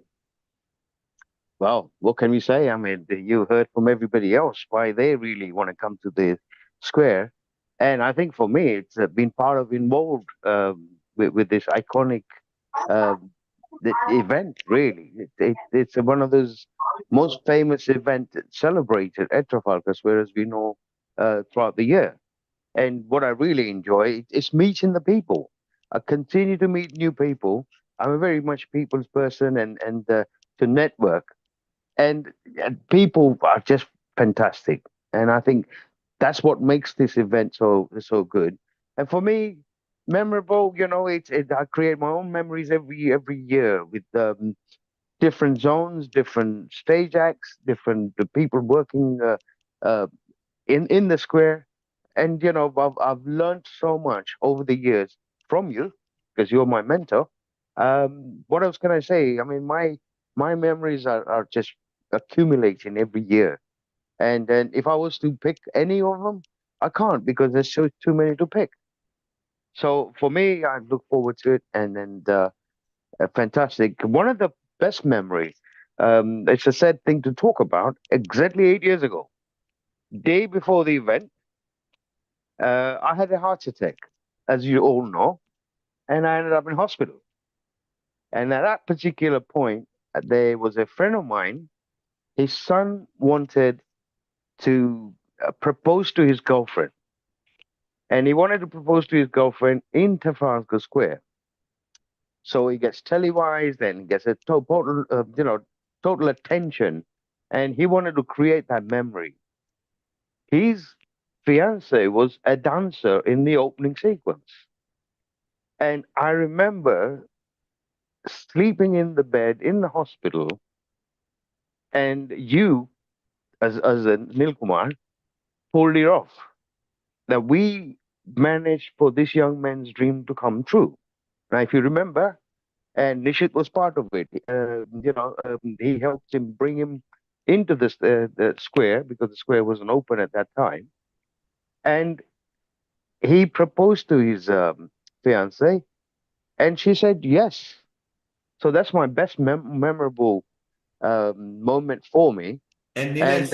Well, what can we say? I mean, you heard from everybody else why they really want to come to the square. And I think for me, it's been part of involved with this iconic event, really. It's one of those most famous events celebrated at Trafalgar Square, as we know, throughout the year. And what I really enjoy is meeting the people. I continue to meet new people. I'm a very much people's person and to network. And people are just fantastic. And I think that's what makes this event so good. And for me, memorable, I create my own memories every year with different zones, different stage acts, different the people working uh, in the square. And I've learned so much over the years from you because you're my mentor. What else can I say? I mean, my memories are just accumulating every year. And then if I was to pick any of them, I can't because there's so too many to pick. So for me, I look forward to it, and fantastic. One of the best memories. It's a sad thing to talk about. Exactly 8 years ago, day before the event, I had a heart attack, as you all know, and I ended up in hospital. And at that particular point, there was a friend of mine. His son wanted to propose to his girlfriend, and he wanted to propose to his girlfriend in Trafalgar Square. So he gets televised and he gets a total attention, and he wanted to create that memory. His fiance was a dancer in the opening sequence, and I remember sleeping in the bed in the hospital, and you, as a Nilkumar, pulled it off. That we managed for this young man's dream to come true. Now, if you remember, and Nishit was part of it. He helped him bring him into the square, because the square wasn't open at that time, and he proposed to his fiancée, and she said yes. So that's my best memorable moment for me. And And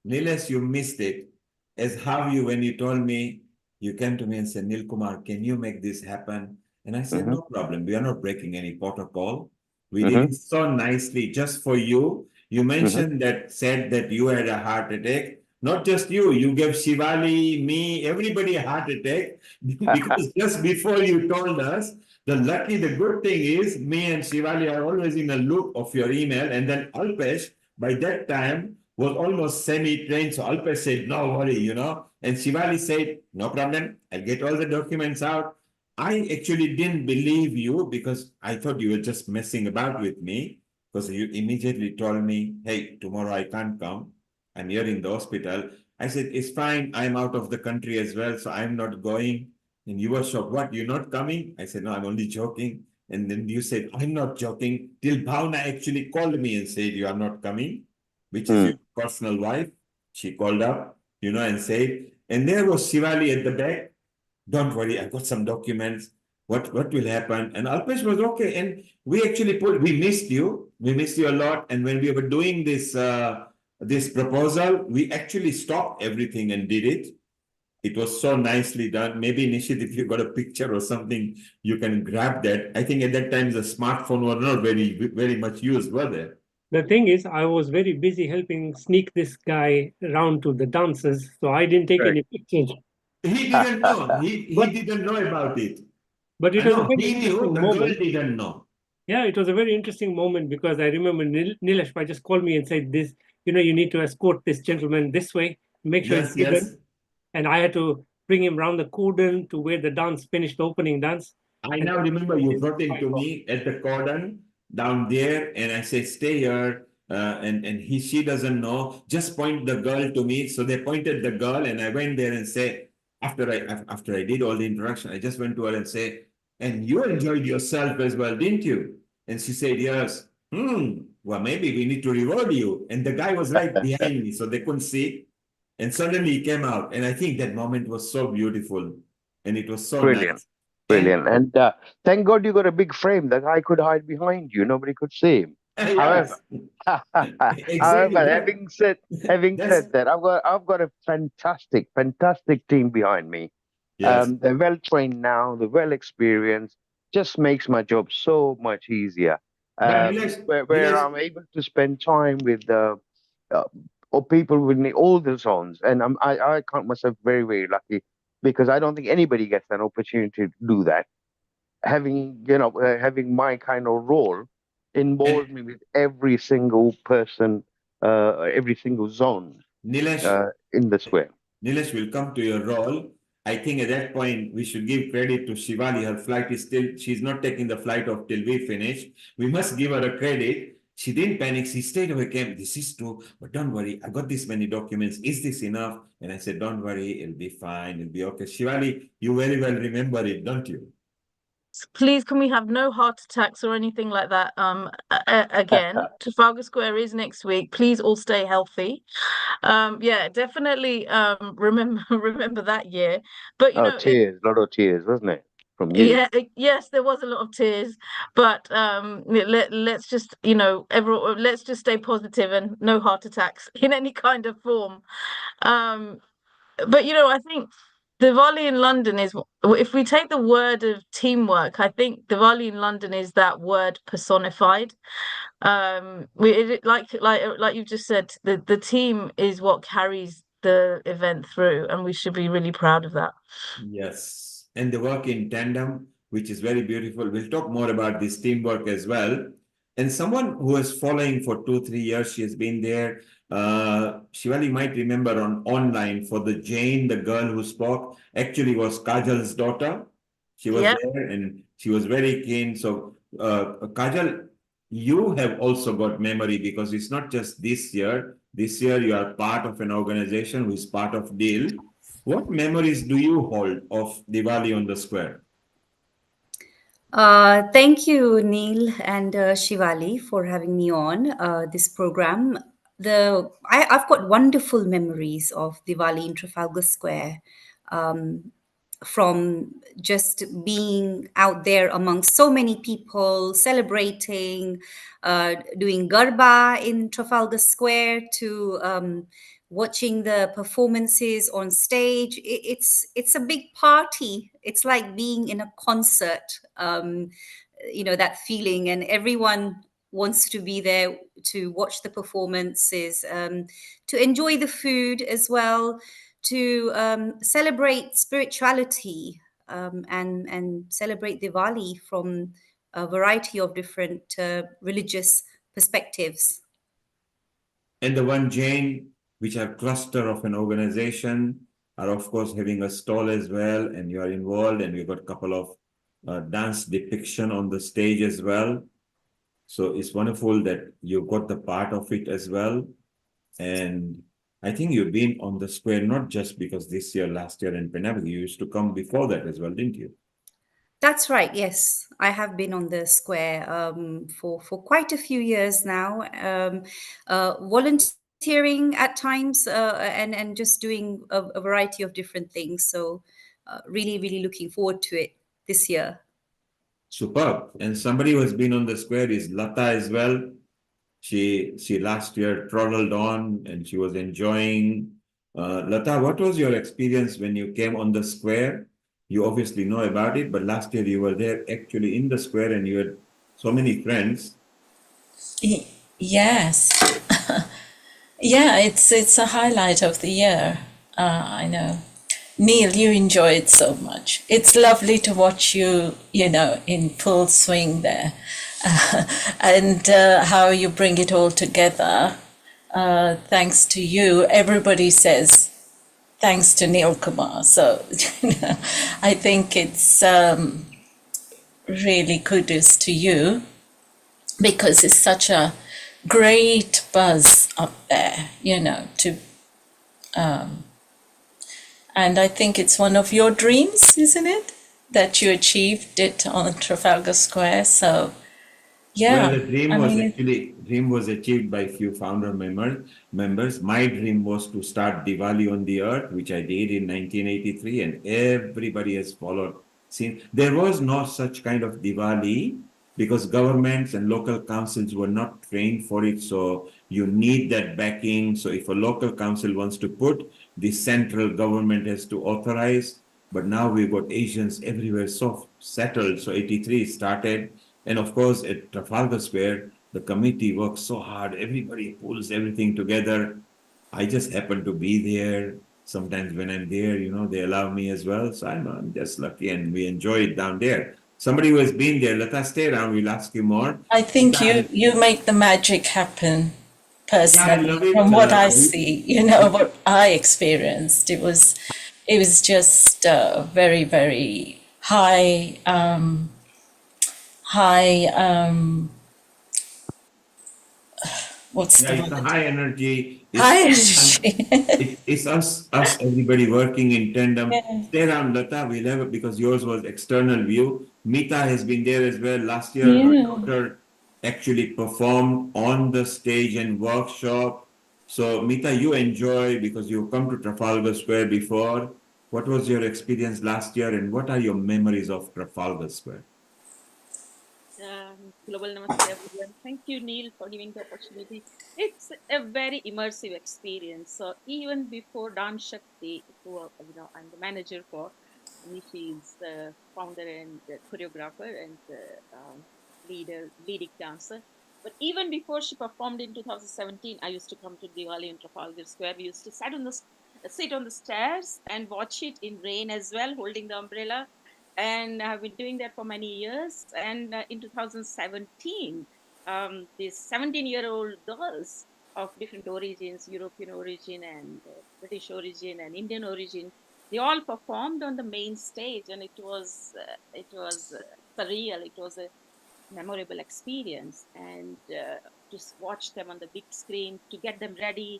Nilesh, you missed it. As how you, when you told me, you came to me and said, Nil Kumar, can you make this happen? And I said, no problem. We are not breaking any protocol. We did it so nicely just for you. You mentioned that, said that you had a heart attack. Not just you, you gave Shivali, me, everybody a heart attack because just before you told us, the good thing is me and Shivali are always in a loop of your email. And then Alpesh, by that time, was almost semi-trained. So Alpesh said, no worry, you know. And Shivali said, no problem. I'll get all the documents out. I actually didn't believe you because I thought you were just messing about with me, because you immediately told me, hey, tomorrow I can't come. I'm here in the hospital. I said, it's fine. I'm out of the country as well, so I'm not going. And you were shocked. What, you're not coming? I said, no, I'm only joking. And then you said, I'm not joking. Till Bhavna actually called me and said, you are not coming, which is your personal wife. She called up, you know, and said, and there was Shivali at the back. Don't worry, I've got some documents. What will happen? And Alpesh was okay. And we actually we missed you. We missed you a lot. And when we were doing this this proposal, we actually stopped everything and did it. It was so nicely done. Maybe Nishit, if you got a picture or something, you can grab that. I think at that time the smartphone were not very much used, were they? The thing is, I was very busy helping sneak this guy around to the dances, so I didn't take any pictures. He didn't know. He didn't know about it. But it was a very he knew, interesting the moment. girl didn't know. Yeah, it was a very interesting moment because I remember Nilesh just called me and said, this, you know, you need to escort this gentleman this way, make sure Yes, it's hidden. yes. And I had to bring him round the cordon to where the dance finished, the opening dance. I now remember you brought him to me at the cordon down there, and I said, stay here. And she doesn't know, just point the girl to me. So they pointed the girl, and I went there and said, after I did all the introduction, I just went to her and said, and you enjoyed yourself as well, didn't you? And she said, yes. Well, maybe we need to reward you. And the guy was right behind me, so they couldn't see. And suddenly he came out. And I think that moment was so beautiful. And it was so nice. Brilliant. And thank God you got a big frame that I could hide behind you. Nobody could see him. Yes. However, having said that, I've got a fantastic team behind me. Yes. They're well trained now, they're well experienced. Just makes my job so much easier. Where I'm able to spend time with or people with all the zones, and I count myself very lucky, because I don't think anybody gets an opportunity to do that. Having my kind of role involves me with every single person, every single zone in the square. Nilesh will come to your role. I think at that point, we should give credit to Shivali. Her flight is she's not taking the flight off till we finish. We must give her a credit. She didn't panic. She stayed away, came, this is true, but don't worry. I got this many documents. Is this enough? And I said, don't worry. It'll be fine. It'll be okay. Shivali, you very well remember it, don't you? Please, can we have no heart attacks or anything like that again? Trafalgar Square is next week. Please all stay healthy. Yeah, definitely remember that year. But you know, tears, a lot of tears, wasn't it? From you. Yeah, yes, there was a lot of tears, but let's just, you know, let's just stay positive and no heart attacks in any kind of form. But you know, I think Diwali in London is, if we take the word of teamwork, I think Diwali in London is that word personified. Like you've just said, the team is what carries the event through, and we should be really proud of that. Yes, and the work in tandem, which is very beautiful. We'll talk more about this teamwork as well. And someone who is following for 2-3 years, she has been there. Shivali might remember online for the Jain, the girl who spoke, actually was Kajal's daughter. She was there and she was very keen. So Kajal, you have also got memory, because it's not just this year. This year you are part of an organization who is part of DIL. What memories do you hold of Diwali on the Square? Thank you, Neil and Shivali, for having me on this program. I've got wonderful memories of Diwali in Trafalgar Square, from just being out there amongst so many people, celebrating, doing Garba in Trafalgar Square, to watching the performances on stage. It's a big party. It's like being in a concert. That feeling, and everyone wants to be there to watch the performances, to enjoy the food as well, to celebrate spirituality, and celebrate Diwali from a variety of different religious perspectives. And the one Jain, which are cluster of an organization, are of course having a stall as well, and you are involved, and we've got a couple of dance depiction on the stage as well. So it's wonderful that you got the part of it as well. And I think you've been on the square not just because this year, last year, and Penang, you used to come before that as well, didn't you? That's right. Yes, I have been on the square for quite a few years now, volunteering at times, and just doing a variety of different things. So, really looking forward to it this year. Superb. And somebody who has been on the square is Lata as well. She last year trundled on and she was enjoying. Lata, what was your experience when you came on the square? You obviously know about it, but last year you were there actually in the square and you had so many friends. Yes. Yeah, it's a highlight of the year. I know. Neil, you enjoy it so much. It's lovely to watch you, in full swing there. And how you bring it all together. Thanks to you. Everybody says, thanks to Neil Kumar. So I think it's really kudos to you, because it's such a great buzz up there, and I think it's one of your dreams, isn't it? That you achieved it on Trafalgar Square. So, yeah. Well, the dream was achieved by few founder members. My dream was to start Diwali on the Earth, which I did in 1983, and everybody has followed. There was no such kind of Diwali because governments and local councils were not trained for it. So you need that backing. So if a local council wants to put, the central government has to authorize. But now we've got Asians everywhere so settled. So 83 started. And of course, at Trafalgar Square, the committee works so hard. Everybody pulls everything together. I just happen to be there. Sometimes when I'm there, they allow me as well. So I'm just lucky, and we enjoy it down there. Somebody who has been there, let us stay around. We'll ask you more. I think you make the magic happen personally. Yeah, I love it. From what I see, what I experienced, it was just very, very high. What's the It's a word? high energy. High energy. It's us, everybody working in tandem. Yeah. Stay around, Lata. We'll have it because yours was external view. Mita has been there as well. Last year, her daughter actually performed on the stage and workshop. So, Mita, you enjoy because you've come to Trafalgar Square before. What was your experience last year, and what are your memories of Trafalgar Square? Global Namaste everyone. Thank you, Neil, for giving the opportunity. It's a very immersive experience. So even before Dan Shakti, who I'm the manager for, she's the founder and the choreographer and the leading dancer. But even before she performed in 2017, I used to come to Diwali in Trafalgar Square. We used to sit on the stairs and watch it in rain as well, holding the umbrella. And I've been doing that for many years. And in 2017, these 17-year-old girls of different origins, European origin and British origin and Indian origin, they all performed on the main stage, and it was surreal. It was a memorable experience, and just watch them on the big screen, to get them ready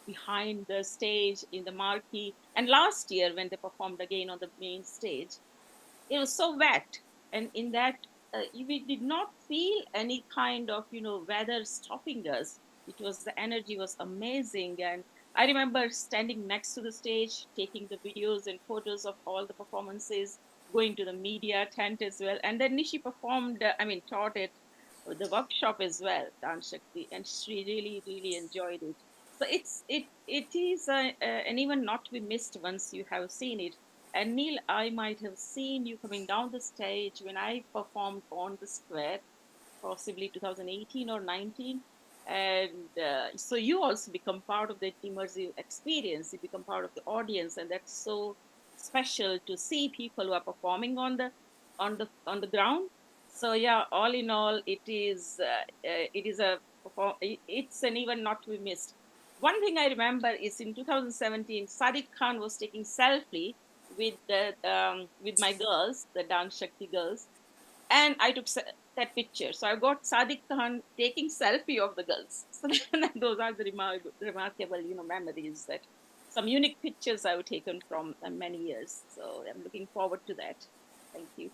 behind the stage in the marquee. And last year, when they performed again on the main stage, it was so wet, and in that we did not feel any kind of weather stopping us. The energy was amazing. And I remember standing next to the stage, taking the videos and photos of all the performances, going to the media tent as well. And then Nishi performed, taught it the workshop as well, Dance Shakti, and she really, really enjoyed it. So it is an event not to be missed once you have seen it. And Neil, I might have seen you coming down the stage when I performed on the square, possibly 2018 or 19. And so you also become part of that immersive experience. You become part of the audience, and that's so special to see people who are performing on the ground. So yeah, all in all, it's an event not to be missed. One thing I remember is in 2017, Sadiq Khan was taking selfie with my girls, the Dance Shakti girls, and I took that picture. So I got Sadiq Khan taking selfie of the girls. So those are the remarkable, memories, that some unique pictures I've taken from many years. So I'm looking forward to that. Thank you.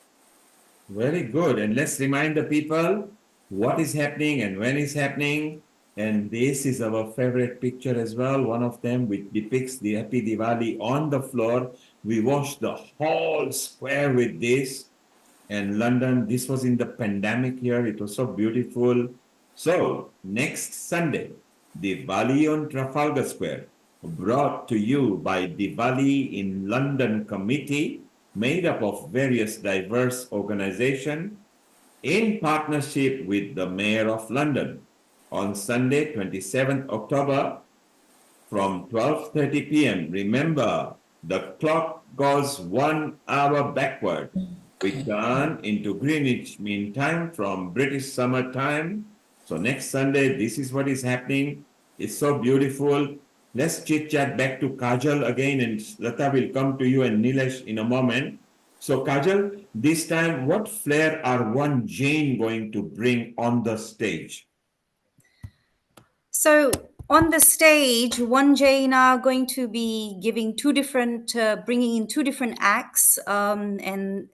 Very good. And let's remind the people what is happening and when it's happening. And this is our favorite picture as well. One of them which depicts the Happy Diwali on the floor. We washed the whole square with this. And London, this was in the pandemic year. It was so beautiful. So next Sunday, Diwali on Trafalgar Square, brought to you by Diwali in London Committee, made up of various diverse organizations in partnership with the Mayor of London on Sunday, 27th October from 12:30 p.m. Remember, the clock goes 1 hour backward. We turn into Greenwich Mean Time from British Summer Time. So next Sunday, this is what is happening. It's so beautiful. Let's chit chat back to Kajal again, and Lata will come to you and Nilesh in a moment. So Kajal, this time, what flair are one Jain going to bring on the stage? So on the stage, one Jain are going to be giving bringing in two different acts, and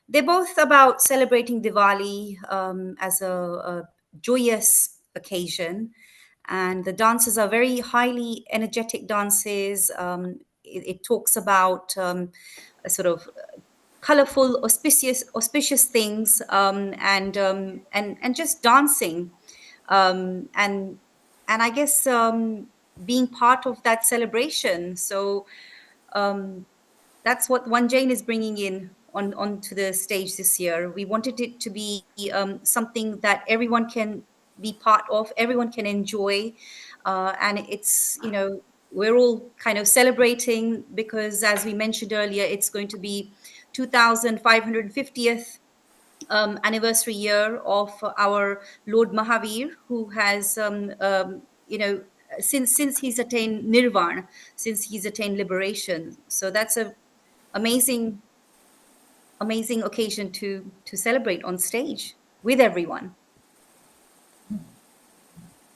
they're both about celebrating Diwali as a joyous occasion. And the dances are very highly energetic dances. It talks about a sort of colorful, auspicious things, and just dancing, and I guess being part of that celebration. So that's what One Jain is bringing in onto the stage this year. We wanted it to be something that everyone can be part of, everyone can enjoy, and it's, we're all kind of celebrating because, as we mentioned earlier, it's going to be 2550th anniversary year of our Lord Mahavir, who has, since he's attained nirvana, since he's attained liberation. So that's a amazing occasion to celebrate on stage with everyone.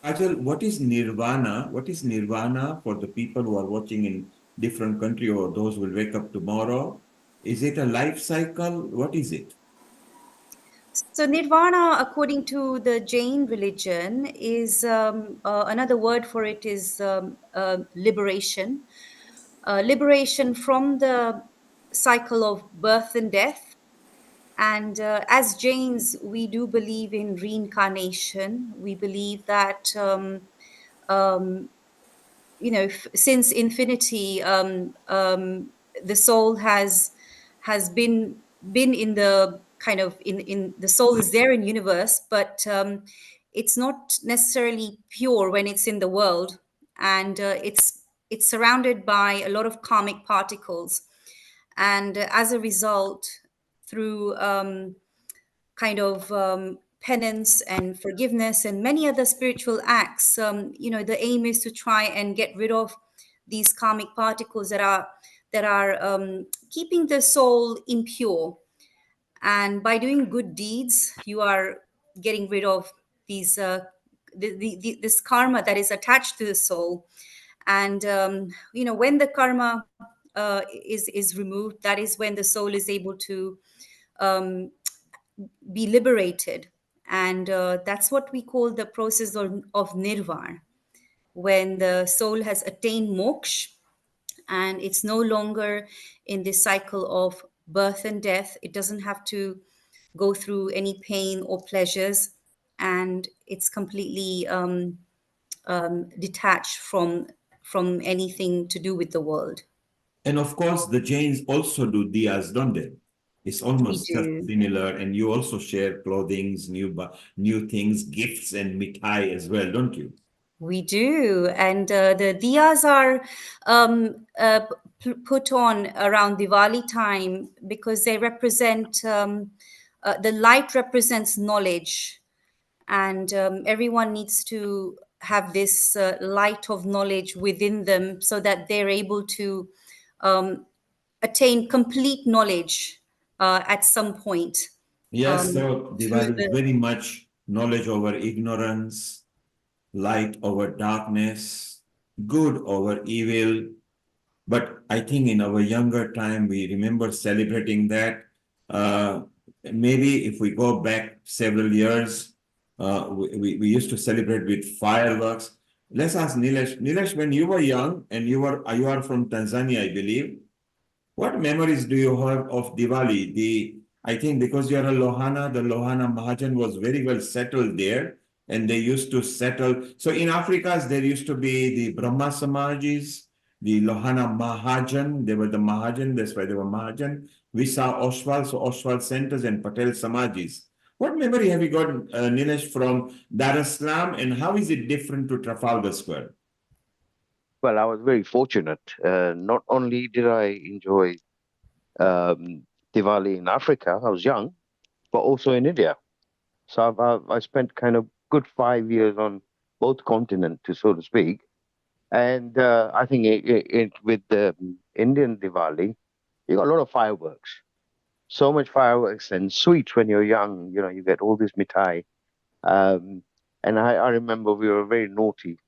Ajal, what is nirvana? What is nirvana for the people who are watching in different country or those who will wake up tomorrow? Is it a life cycle? What is it? So nirvana, according to the Jain religion, is another word for it is liberation. Liberation from the cycle of birth and death. And as Jains, we do believe in reincarnation. We believe that, since infinity, the soul has been in the kind of in the soul is there in universe, but it's not necessarily pure when it's in the world, and it's surrounded by a lot of karmic particles, and as a result, through penance and forgiveness and many other spiritual acts, the aim is to try and get rid of these karmic particles that are keeping the soul impure. And by doing good deeds, you are getting rid of these this karma that is attached to the soul. And when the karma is removed, that is when the soul is able to be liberated. And that's what we call the process of nirvana, when the soul has attained moksha and it's no longer in this cycle of birth and death. It doesn't have to go through any pain or pleasures, and it's completely detached from anything to do with the world. And of course, the Jains also do diyas, don't they? It's We almost just do. similar, and you also share clothings, new things, gifts, and mithai as well, don't you? We do, and the diyas are put on around Diwali time because they represent the light represents knowledge, and everyone needs to have this light of knowledge within them so that they're able to um, attain complete knowledge at some point. Yes, so Through Diwali is the very much knowledge over ignorance, light over darkness, good over evil. But I think in our younger time, we remember celebrating that. Uh, Maybe if we go back several years, we used to celebrate with fireworks. Let's ask Nilesh. Nilesh, when you were young and you are from Tanzania, I believe. What memories do you have of Diwali? I think because you're a Lohana, the Lohana Mahajan was very well settled there, and they used to settle. So in Africa, there used to be the Brahma Samajis, the Lohana Mahajan. They were the Mahajan, that's why they were Mahajan. We saw Oswal, so Oswal centers and Patel Samajis. What memory have you got, Nilesh, from Dar es Salaam, and how is it different to Trafalgar Square? Well, I was very fortunate. Not only did I enjoy um, Diwali in Africa, I was young, but also in India. So I spent kind of good 5 years on both continents, so to speak. And I think with the Indian Diwali, you got a lot of fireworks. So much fireworks and sweets when you're young. You know, you get all this mithai. And I remember we were very naughty.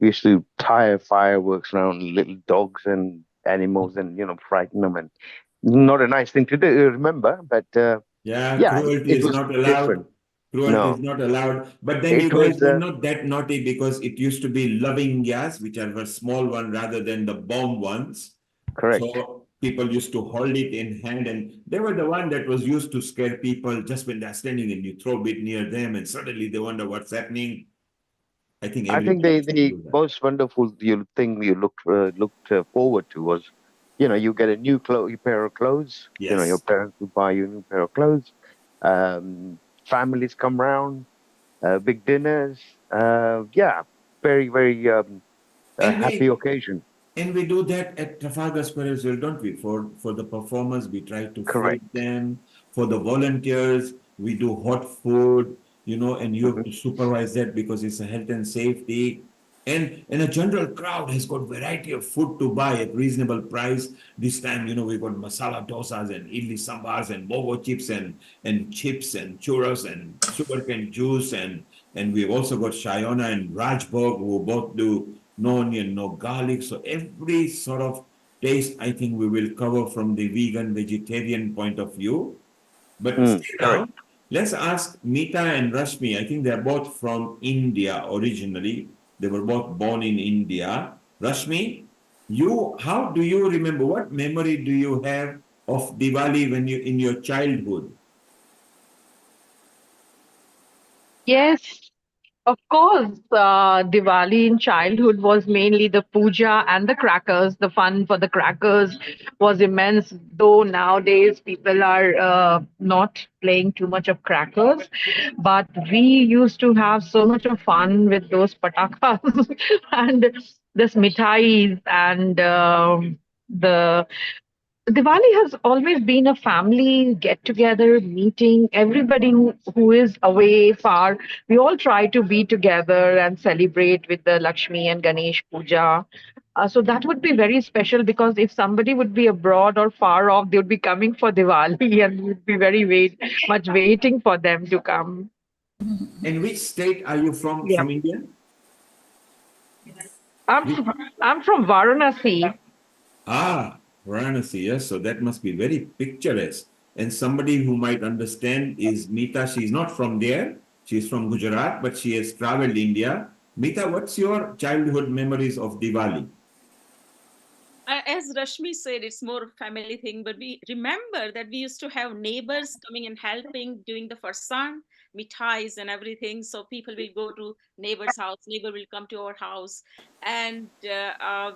We used to tie fireworks around little dogs and animals and, frighten them. And not a nice thing to do, remember, but Yeah, yeah, cruelty it is was not allowed. different. Cruelty is No, not allowed. But then you it guys was were not that naughty because it used to be loving gas, which are the small one rather than the bomb ones. correct. So people used to hold it in hand, and they were the one that was used to scare people just when they're standing and you throw a bit near them, and suddenly they wonder what's happening. I think I every think village should the do that. most wonderful thing you looked forward to was, you get a new pair of clothes. Your Yes. parents will buy you a new pair of clothes. Um, Families come round, big dinners. Yeah, very very And happy we occasion. And we do that at Trafalgar Square as well, don't we? For the performers, we try to feed Correct. them. For the volunteers, we do hot food, and you have Hmm. to supervise that because it's a health and safety. And a general crowd has got variety of food to buy at reasonable price. This time, we've got masala dosas and idli sambars and bobo chips and chips and churros and sugarcane juice and we've also got Shayona and Rajbog who both do no onion, no garlic. So every sort of taste, I think we will cover from the vegan, vegetarian point of view. But stay Correct. around. Let's ask Mita and Rashmi. I think they're both from India originally. They were both born in India. Rashmi, how do you remember? What memory do you have of Diwali when you in your childhood? Yes, of course. Diwali in childhood was mainly the puja and the crackers. The fun for the crackers was immense, though nowadays people are not playing too much of crackers. But we used to have so much of fun with those patakas and this mithais and the Diwali has always been a family get together, meeting everybody who is away far. We all try to be together and celebrate with the Lakshmi and Ganesh Puja. So that would be very special because if somebody would be abroad or far off, they would be coming for Diwali and we'd be much waiting for them to come. And which state are you from? Yeah. From India? Which- I'm from Varanasi. Ah, Varanasi, yes. So that must be very picturesque. And somebody who might understand is Meeta. She's not from there. She's from Gujarat, but she has traveled India. Meeta, what's your childhood memories of Diwali? As Rashmi said, it's more a family thing, but we remember that we used to have neighbors coming and helping doing the farsan, mithais and everything. So people will go to neighbor's house, neighbor will come to our house. And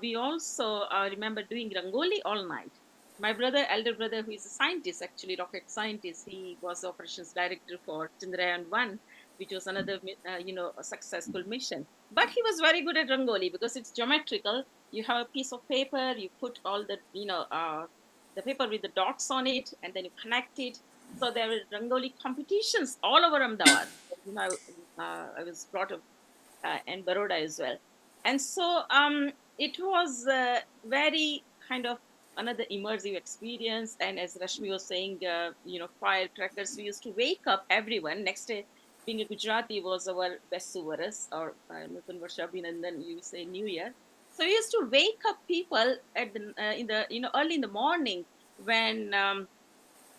we also remember doing rangoli all night. My brother, elder brother, who is a scientist, actually rocket scientist, he was the operations director for Chandrayaan-1, which was another, a successful mission. But he was very good at rangoli because it's geometrical. You have a piece of paper, you put all the, the paper with the dots on it, and then you connect it. So there were rangoli competitions all over Ahmedabad. I was brought up in Baroda as well. And so it was very kind of another immersive experience. And as Rashmi was saying, firecrackers, we used to wake up everyone. Next day, being a Gujarati was our Besu Varas, or Nutun Varsha, and then you say New Year. So we used to wake up people at the early in the morning when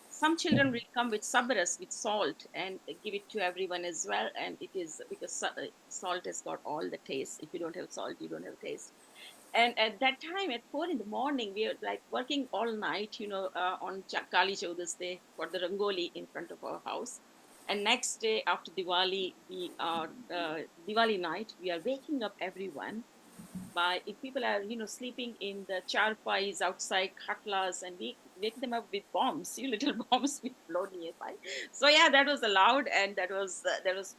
some children will come with sabras, with salt, and give it to everyone as well. And it is because salt has got all the taste. If you don't have salt, you don't have taste. And at that time, at 4 in the morning, we were like working all night, on Kali Chaudas Day for the rangoli in front of our house. And next day after Diwali, Diwali night, we are waking up everyone. If people are sleeping in the charpais outside khatlas, and we wake them up with bombs, little bombs we blow nearby. So yeah, that was allowed, and that was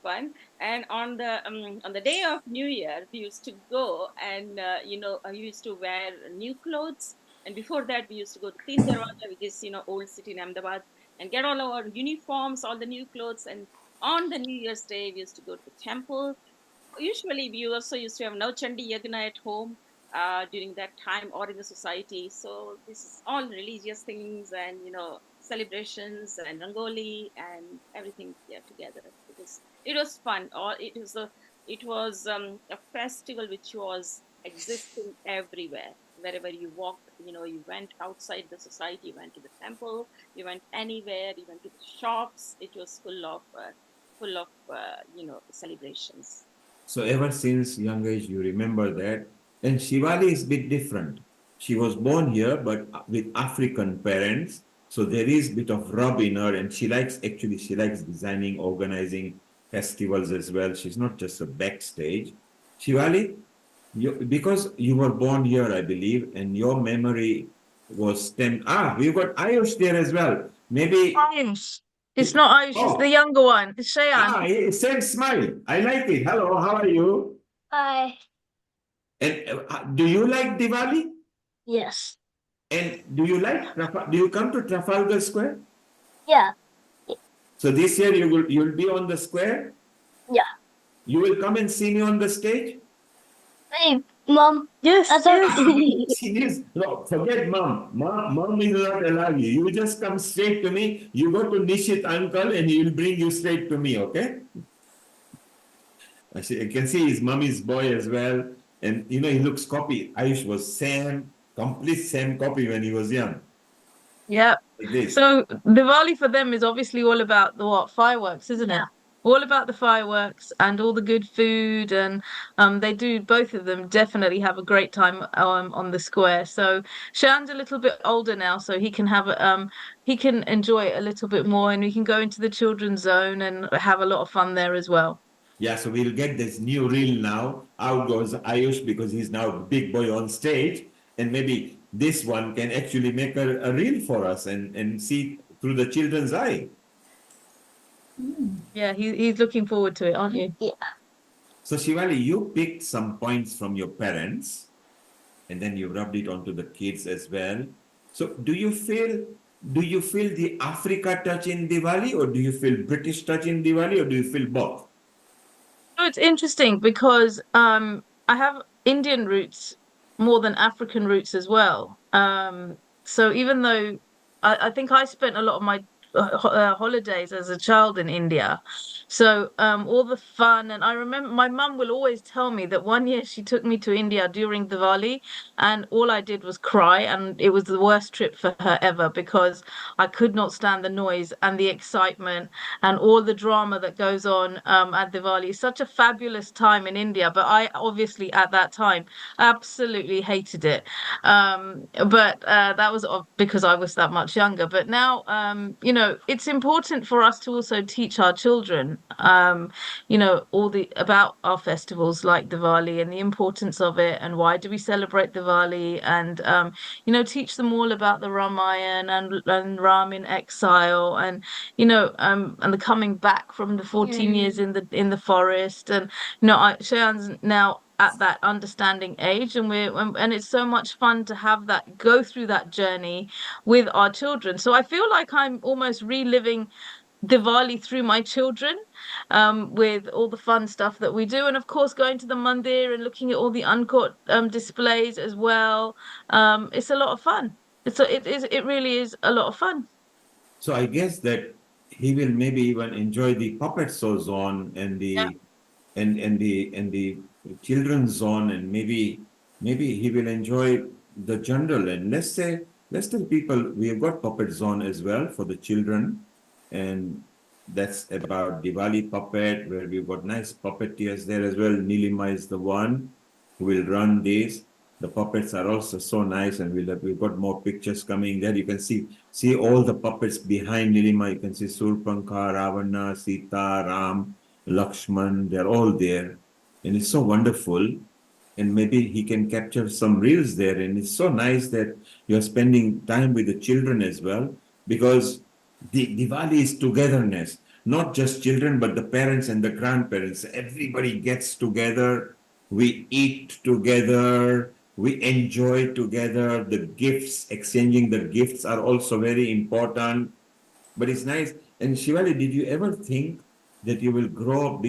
fun. And on the day of New Year, we used to go and I used to wear new clothes. And before that, we used to go to Teen Darwaja, which is old city in Ahmedabad, and get all our uniforms, all the new clothes. And on the New Year's Day, we used to go to the temple. Usually we also used to have Navchandi Yagna at home during that time, or in the society. So this is all religious things and celebrations and rangoli and everything together. It was fun. Or it was a festival which was existing everywhere. Wherever you walked, you went outside the society, you went to the temple, you went anywhere, you went to the shops. It was full of celebrations. So ever since young age, you remember that. And Shivali is a bit different. She was born here, but with African parents. So there is a bit of rub in her, and she likes designing, organizing festivals as well. She's not just a backstage. Shivali, because you were born here, I believe, and your memory was stemmed. We've got Ayush there as well. Maybe Ayush. It's not Ayush, it's the younger one. It's Shayan. Same smile. I like it. Hello, how are you? Hi. And do you like Diwali? Yes. And do you come to Trafalgar Square? Yeah. So this year you'll be on the square? Yeah. You will come and see me on the stage? Hey, Mom. Yes. No, forget mom. Mom will not allow you. You just come straight to me. You go to Nishit uncle and he will bring you straight to me, okay? I can see his mommy's boy as well. And he looks copy. Ayush was complete same copy when he was young. Yeah. Like this. So Diwali for them is obviously all about the fireworks, isn't it? All about the fireworks and all the good food, and they do, both of them definitely have a great time on the square. So Shan's a little bit older now, so he can enjoy it a little bit more, and we can go into the children's zone and have a lot of fun there as well. Yeah, so we'll get this new reel now. Out goes Ayush, because he's now a big boy on stage, and maybe this one can actually make a reel for us and see through the children's eye. Yeah, he's looking forward to it, aren't you? Yeah. So Shivali, you picked some points from your parents, and then you rubbed it onto the kids as well. So do you feel the Africa touch in Diwali, or do you feel British touch in Diwali, or do you feel both? So it's interesting because I have Indian roots more than African roots as well. So even though I think I spent a lot of my holidays as a child in India. So all the fun, and I remember my mum will always tell me that one year she took me to India during Diwali, and all I did was cry, and it was the worst trip for her ever because I could not stand the noise and the excitement and all the drama that goes on at Diwali. It's such a fabulous time in India, but I obviously at that time absolutely hated it. But that was because I was that much younger. But now, you know, it's important for us to also teach our children, you know, all the about our festivals like Diwali and the importance of it and why do we celebrate Diwali and you know, teach them all about the Ramayana and Ram in exile and you know, and the coming back from the 14 years in the forest and you know, Shayan's now at that understanding age and it's so much fun to have that go through that journey with our children. So I feel like I'm almost reliving Diwali through my children, with all the fun stuff that we do, and of course going to the mandir and looking at all the uncut displays as well. It's a lot of fun. It really is a lot of fun. So I guess that he will maybe even enjoy the puppet show zone and the and the children's zone, and maybe he will enjoy the general. And let's tell people we have got puppet zone as well for the children, and that's about Diwali puppet where we've got nice puppeteers there as well. Nilima is the one who will run this. The puppets are also so nice, and we've got more pictures coming there. You can see all the puppets behind Nilima. You can see Surpankha, Ravana, Sita, Ram, Lakshman. They're all there, and it's so wonderful. And maybe he can capture some reels there. And it's so nice that you're spending time with the children as well, because the Diwali is togetherness, not just children, but the parents and the grandparents. Everybody gets together. We eat together. We enjoy together. The gifts, exchanging the gifts are also very important. But it's nice. And Shivali, did you ever think that you will grow up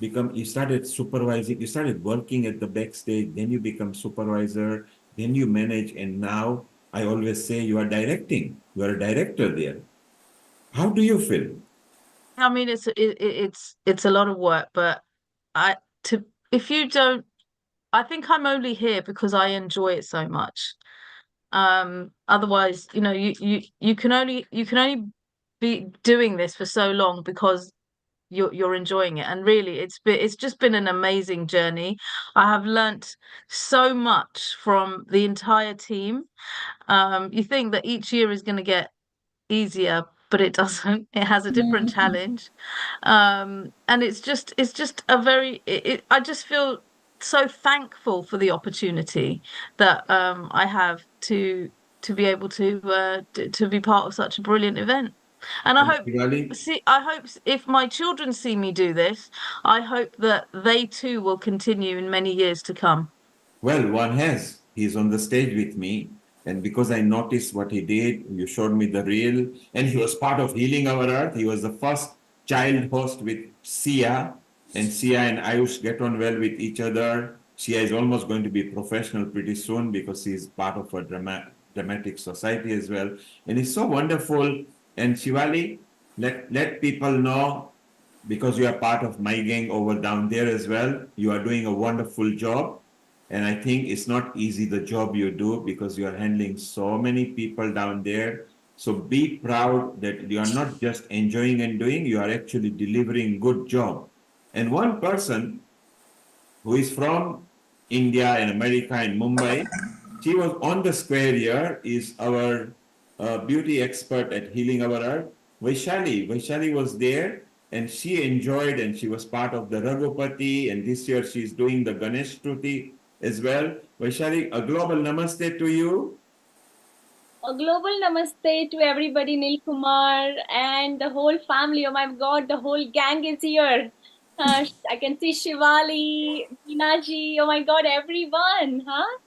you started supervising, you started working at the backstage, then you become supervisor, then you manage, and now I always say you are directing. You are a director there. How do you feel? I mean, it's a lot of work, but if you don't, I think I'm only here because I enjoy it so much. Otherwise, you know, you can only be doing this for so long because you're enjoying it, and really it's just been an amazing journey. I have learnt so much from the entire team. You think that each year is going to get easier, but it doesn't. It has a different challenge, and it's just I just feel so thankful for the opportunity that I have to be able to be part of such a brilliant event. And I hope if my children see me do this, I hope that they too will continue in many years to come. Well, one has. He's on the stage with me. And because I noticed what he did, you showed me the reel, and he was part of Healing Our Earth. He was the first child host with Sia, and Sia and Ayush get on well with each other. Sia is almost going to be professional pretty soon because she's part of a dramatic society as well. And it's so wonderful. And Shivali, let people know, because you are part of my gang over down there as well. You are doing a wonderful job. And I think it's not easy, the job you do, because you are handling so many people down there. So be proud that you are not just enjoying and doing, you are actually delivering good job. And one person who is from India and America and Mumbai, she was on the square here, is our beauty expert at Healing Our Earth, Vaishali. Vaishali was there, and she enjoyed, and she was part of the Raghupati, and this year she's doing the Ganesh Shruti as well. Vaishali, a global namaste to you. A global namaste to everybody, Nil Kumar and the whole family. Oh my God, the whole gang is here. I can see Shivali, Minaji. Oh my God, everyone, huh?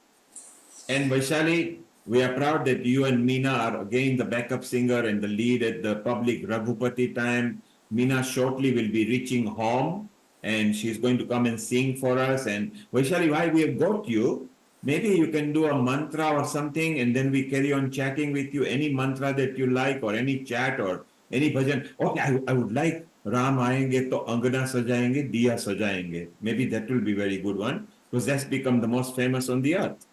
And Vaishali, we are proud that you and Meena are again the backup singer and the lead at the public Raghupati time. Meena shortly will be reaching home, and she's going to come and sing for us. And Vaishali, why we have got you maybe you can do a mantra or something, and then we carry on chatting with you. Any mantra that you like, or any chat, or any bhajan. Okay, I would like Ram aayenge to angana sajayenge, diya sajayenge. Maybe that will be very good one, because that's become the most famous on the earth.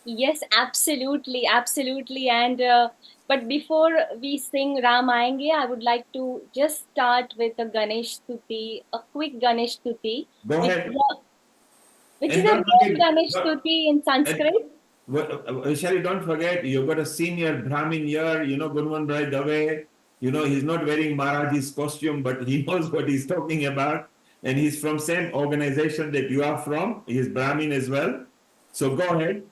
Yes, absolutely, absolutely. And but before we sing Ram Aayenge, I would like to just start with a Ganesh Stuti, a quick Ganesh Stuti, Go which ahead. is a, which is And a don't great forget, Ganesh Stuti in Sanskrit. Shari, don't forget, you've got a senior Brahmin here, Gunwan Bhai Dave. He's not wearing Maharaj's costume, but he knows what he's talking about. And he's from same organization that you are from. He's Brahmin as well. So go ahead.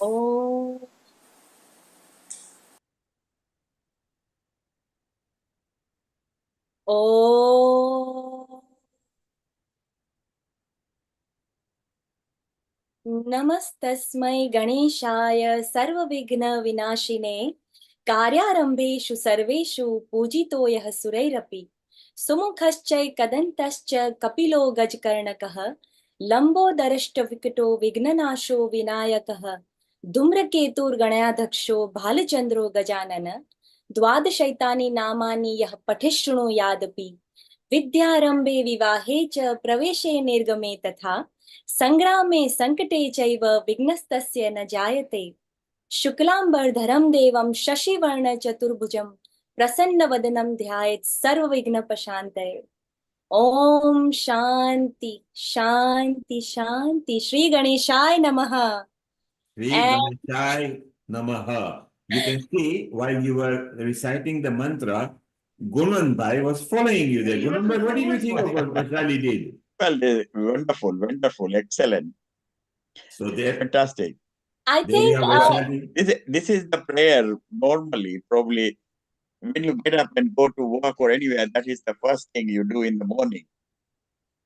Oh. Oh. नमस्तस्मै गणेशाय सर्वविघ्नविनाशिने कार्यारम्भेषु सर्वेषु पूजितो यः सुरैरपि सुमुखश्चैकदन्तश्च कपिलो गजकर्णकः लम्बोदरष्टविकटो विघ्ननाशो विनायकः धूम्रकेतुर्गणयाध्यक्षो भालचन्द्रो गजानन द्वादशैतानि नामानि यः पठेत् शृणुयादपि विद्यारम्भे विवाहे च प्रवेशे निर्गमे तथा संग्रामे संकटे चैव विघ्नस्तस्य न जायते शुक्लांबरधरं देवं शशिवर्ण चतुर्भुजं प्रसन्नवदनं ध्यायेत् सर्वविघ्नोपशान्तये ओम शांति शांति शांति श्री गणेशाय नमः. Sri And Ganeshai Namaha. You can see while you were reciting the mantra, Gunwan Bhai was following you there. Gunwan Bhai, what did you think of what Vaishali did? Well, wonderful, wonderful, excellent. So there, fantastic. I there you think have Vaishali. This is the prayer normally, probably when you get up and go to work or anywhere, that is the first thing you do in the morning.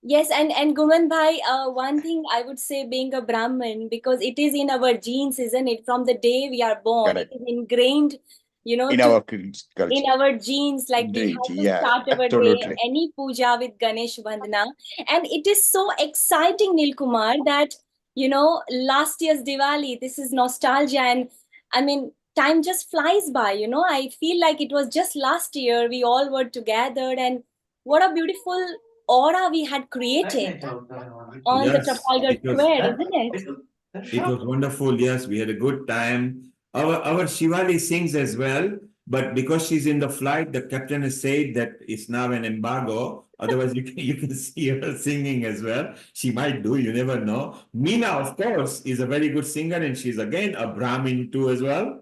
yes, and Guman Bhai, one thing I would say, being a Brahmin, because it is in our genes, isn't it? From the day we are born, Correct. it is ingrained, In to our culture. in our genes, like we have to Yeah, start our day, absolutely. any puja with Ganesh Vandana. And it is so exciting, Nil Kumar, that, last year's Diwali, this is nostalgia. And I mean, time just flies by, I feel like it was just last year we all were together, and what a beautiful aura we had created on the Yes, Trafalgar Square, isn't it? it was wonderful. Yes, we had a good time. Our Shivali sings as well, but because she's in the flight, the captain has said that it's now an embargo. Otherwise, you can see her singing as well. She might do, you never know. Meena, of course, is a very good singer, and she's again a Brahmin too as well.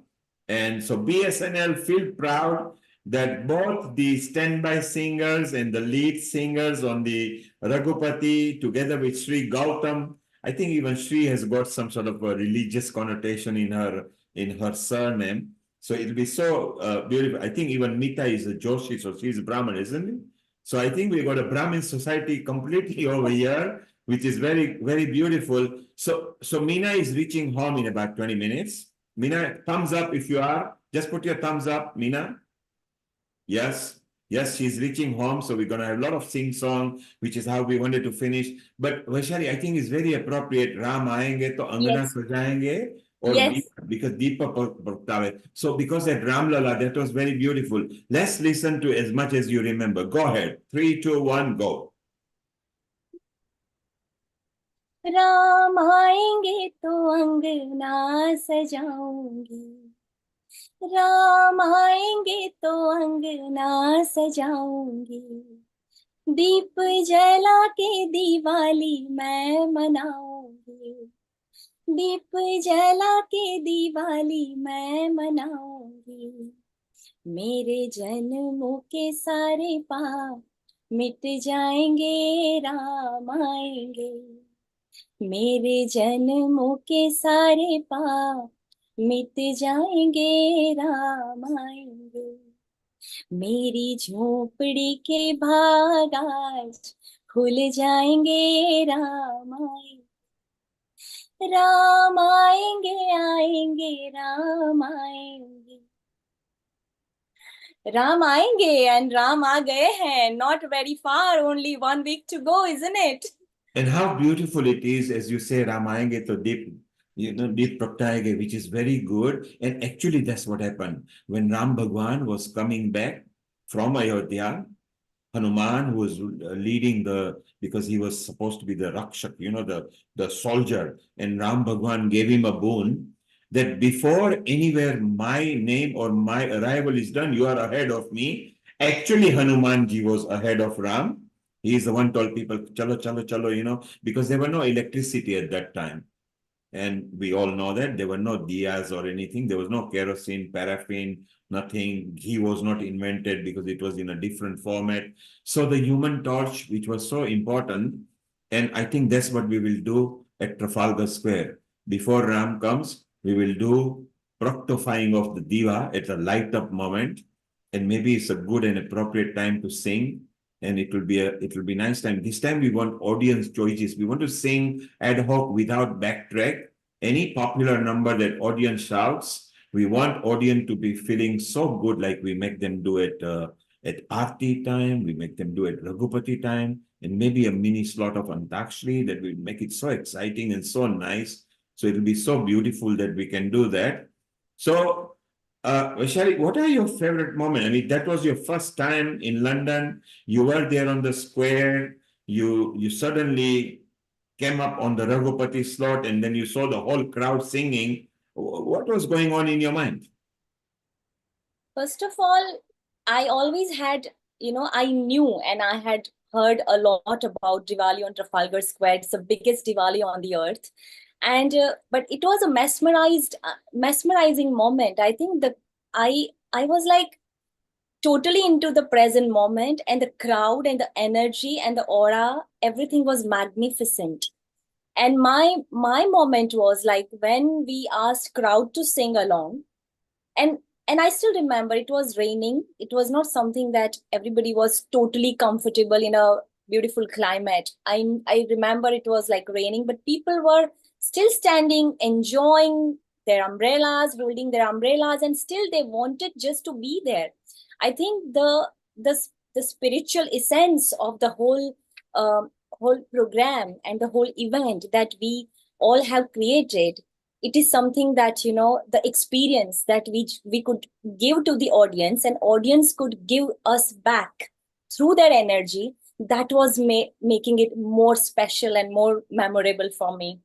And so BSNL feel proud that both the standby singers and the lead singers on the Raghupati, together with Sri Gautam, I think even Sri has got some sort of a religious connotation in her surname. So it'll be so beautiful. I think even Mita is a Joshi, so she's a Brahmin, isn't it? So I think we've got a Brahmin society completely over here, which is very, very beautiful. So Meena is reaching home in about 20 minutes. Meena, thumbs up if you are. Just put your thumbs up, Meena. Yes. Yes, she's reaching home, so we're gonna have a lot of sing-song, which is how we wanted to finish. But Vaishali, I think it's very appropriate. Ram aayenge to angana Yes. sajayenge, or Yes. because Deepa Pragtave. So because that Ram Lala, that was very beautiful. Let's listen to as much as you remember. Go ahead. 3, 2, 1, go. Ram आएंगे तो अंगना सजाऊंगी, राम आएंगे तो अंगना सजाऊंगी, दीप जला के दिवाली मैं मनाऊंगी, दीप जला के दिवाली मैं मनाऊंगी, मेरे जन्मों के सारे पाप मिट जाएंगे, राम आएंगे, मेरे जन्मों के सारे पाप मिट जाएंगे, राम आएंगे, मेरी झोपड़ी के भाग आज खुल जाएंगे, राम आएंगे, राम आएंगे आएंगे राम आएंगे, Ram आएंगे and Ram आ गए हैं. Not very far, only 1 week to go, isn't it? And how beautiful it is, as you say, Ramayenge to Deep, Deep Praktayage, which is very good. And actually, that's what happened. When Ram Bhagwan was coming back from Ayodhya, Hanuman, who was leading because he was supposed to be the Rakshak, the soldier, and Ram Bhagwan gave him a boon that before anywhere my name or my arrival is done, you are ahead of me. Actually, Hanumanji was ahead of Ram. He is the one told people, chalo, chalo, chalo, because there were no electricity at that time. And we all know that there were no diyas or anything. There was no kerosene, paraffin, nothing. Ghee was not invented because it was in a different format. So the human torch, which was so important, and I think that's what we will do at Trafalgar Square. Before Ram comes, we will do proctifying of the diva at a light up moment. And maybe it's a good and appropriate time to sing. And it will be nice time. This time we want audience choices. We want to sing ad hoc without backtrack. Any popular number that audience shouts, we want audience to be feeling so good, like we make them do it at Aarti time, we make them do it Raghupati time, and maybe a mini slot of Antakshri that will make it so exciting and so nice. So it'll be so beautiful that we can do that. So Vaishali, what are your favorite moments? I mean, that was your first time in London. You were there on the square. You suddenly came up on the Raghupati slot, and then you saw the whole crowd singing. What was going on in your mind? First of all, I always had, I knew and I had heard a lot about Diwali on Trafalgar Square. It's the biggest Diwali on the earth. And but it was a mesmerizing moment. I think that I was like totally into the present moment, and the crowd and the energy and the aura, everything was magnificent. And my moment was like when we asked crowd to sing along, and I still remember it was raining. It was not something that everybody was totally comfortable in a beautiful climate. I remember it was like raining, but people were still standing, enjoying their umbrellas, holding their umbrellas, and still they wanted just to be there. I think the spiritual essence of the whole program and the whole event that we all have created, it is something that the experience that we could give to the audience, and audience could give us back through their energy, that was making it more special and more memorable for me.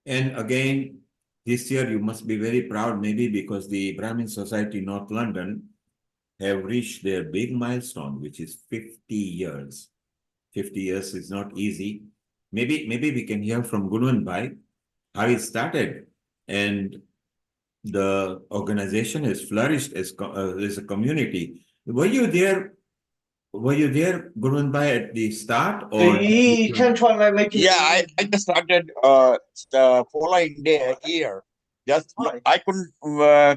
And again, this year you must be very proud, maybe because the Brahmin Society North London have reached their big milestone, which is 50 years. 50 years is not easy. Maybe we can hear from Gunwan Bhai how it started, and the organization has flourished as a community. Were you there, Gunwan Bhai, at the start, or? Yeah, I just started the following day here. Just I couldn't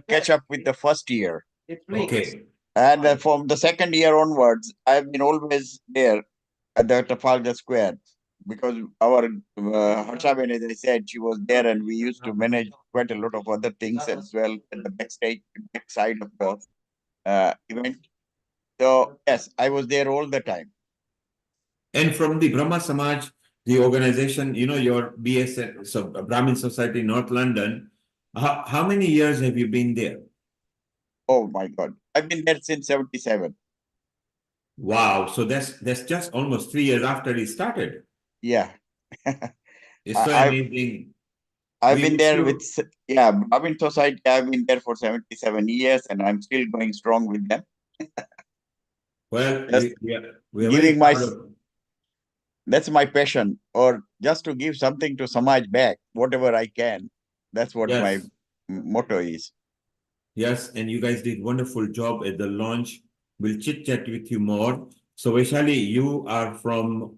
catch up with the first year. Okay. And from the second year onwards, I've been always there at the Trafalgar Square, because our Harshaben, as I said, she was there, and we used to manage quite a lot of other things as well at the backside of the event. So yes, I was there all the time. And from the Brahma Samaj, the organization, your BSN, so Brahmin Society North London, how many years have you been there? Oh my God, I've been there since 77. Wow, so that's just almost 3 years after it started. Yeah. It's so amazing. I've been there with, Brahmin Society. I've been there for 77 years, and I'm still going strong with them. Well, we are giving that's my passion, or just to give something to Samaj back, whatever I can. That's what my motto is. Yes, and you guys did wonderful job at the launch. We'll chit chat with you more. So Vaishali, you are from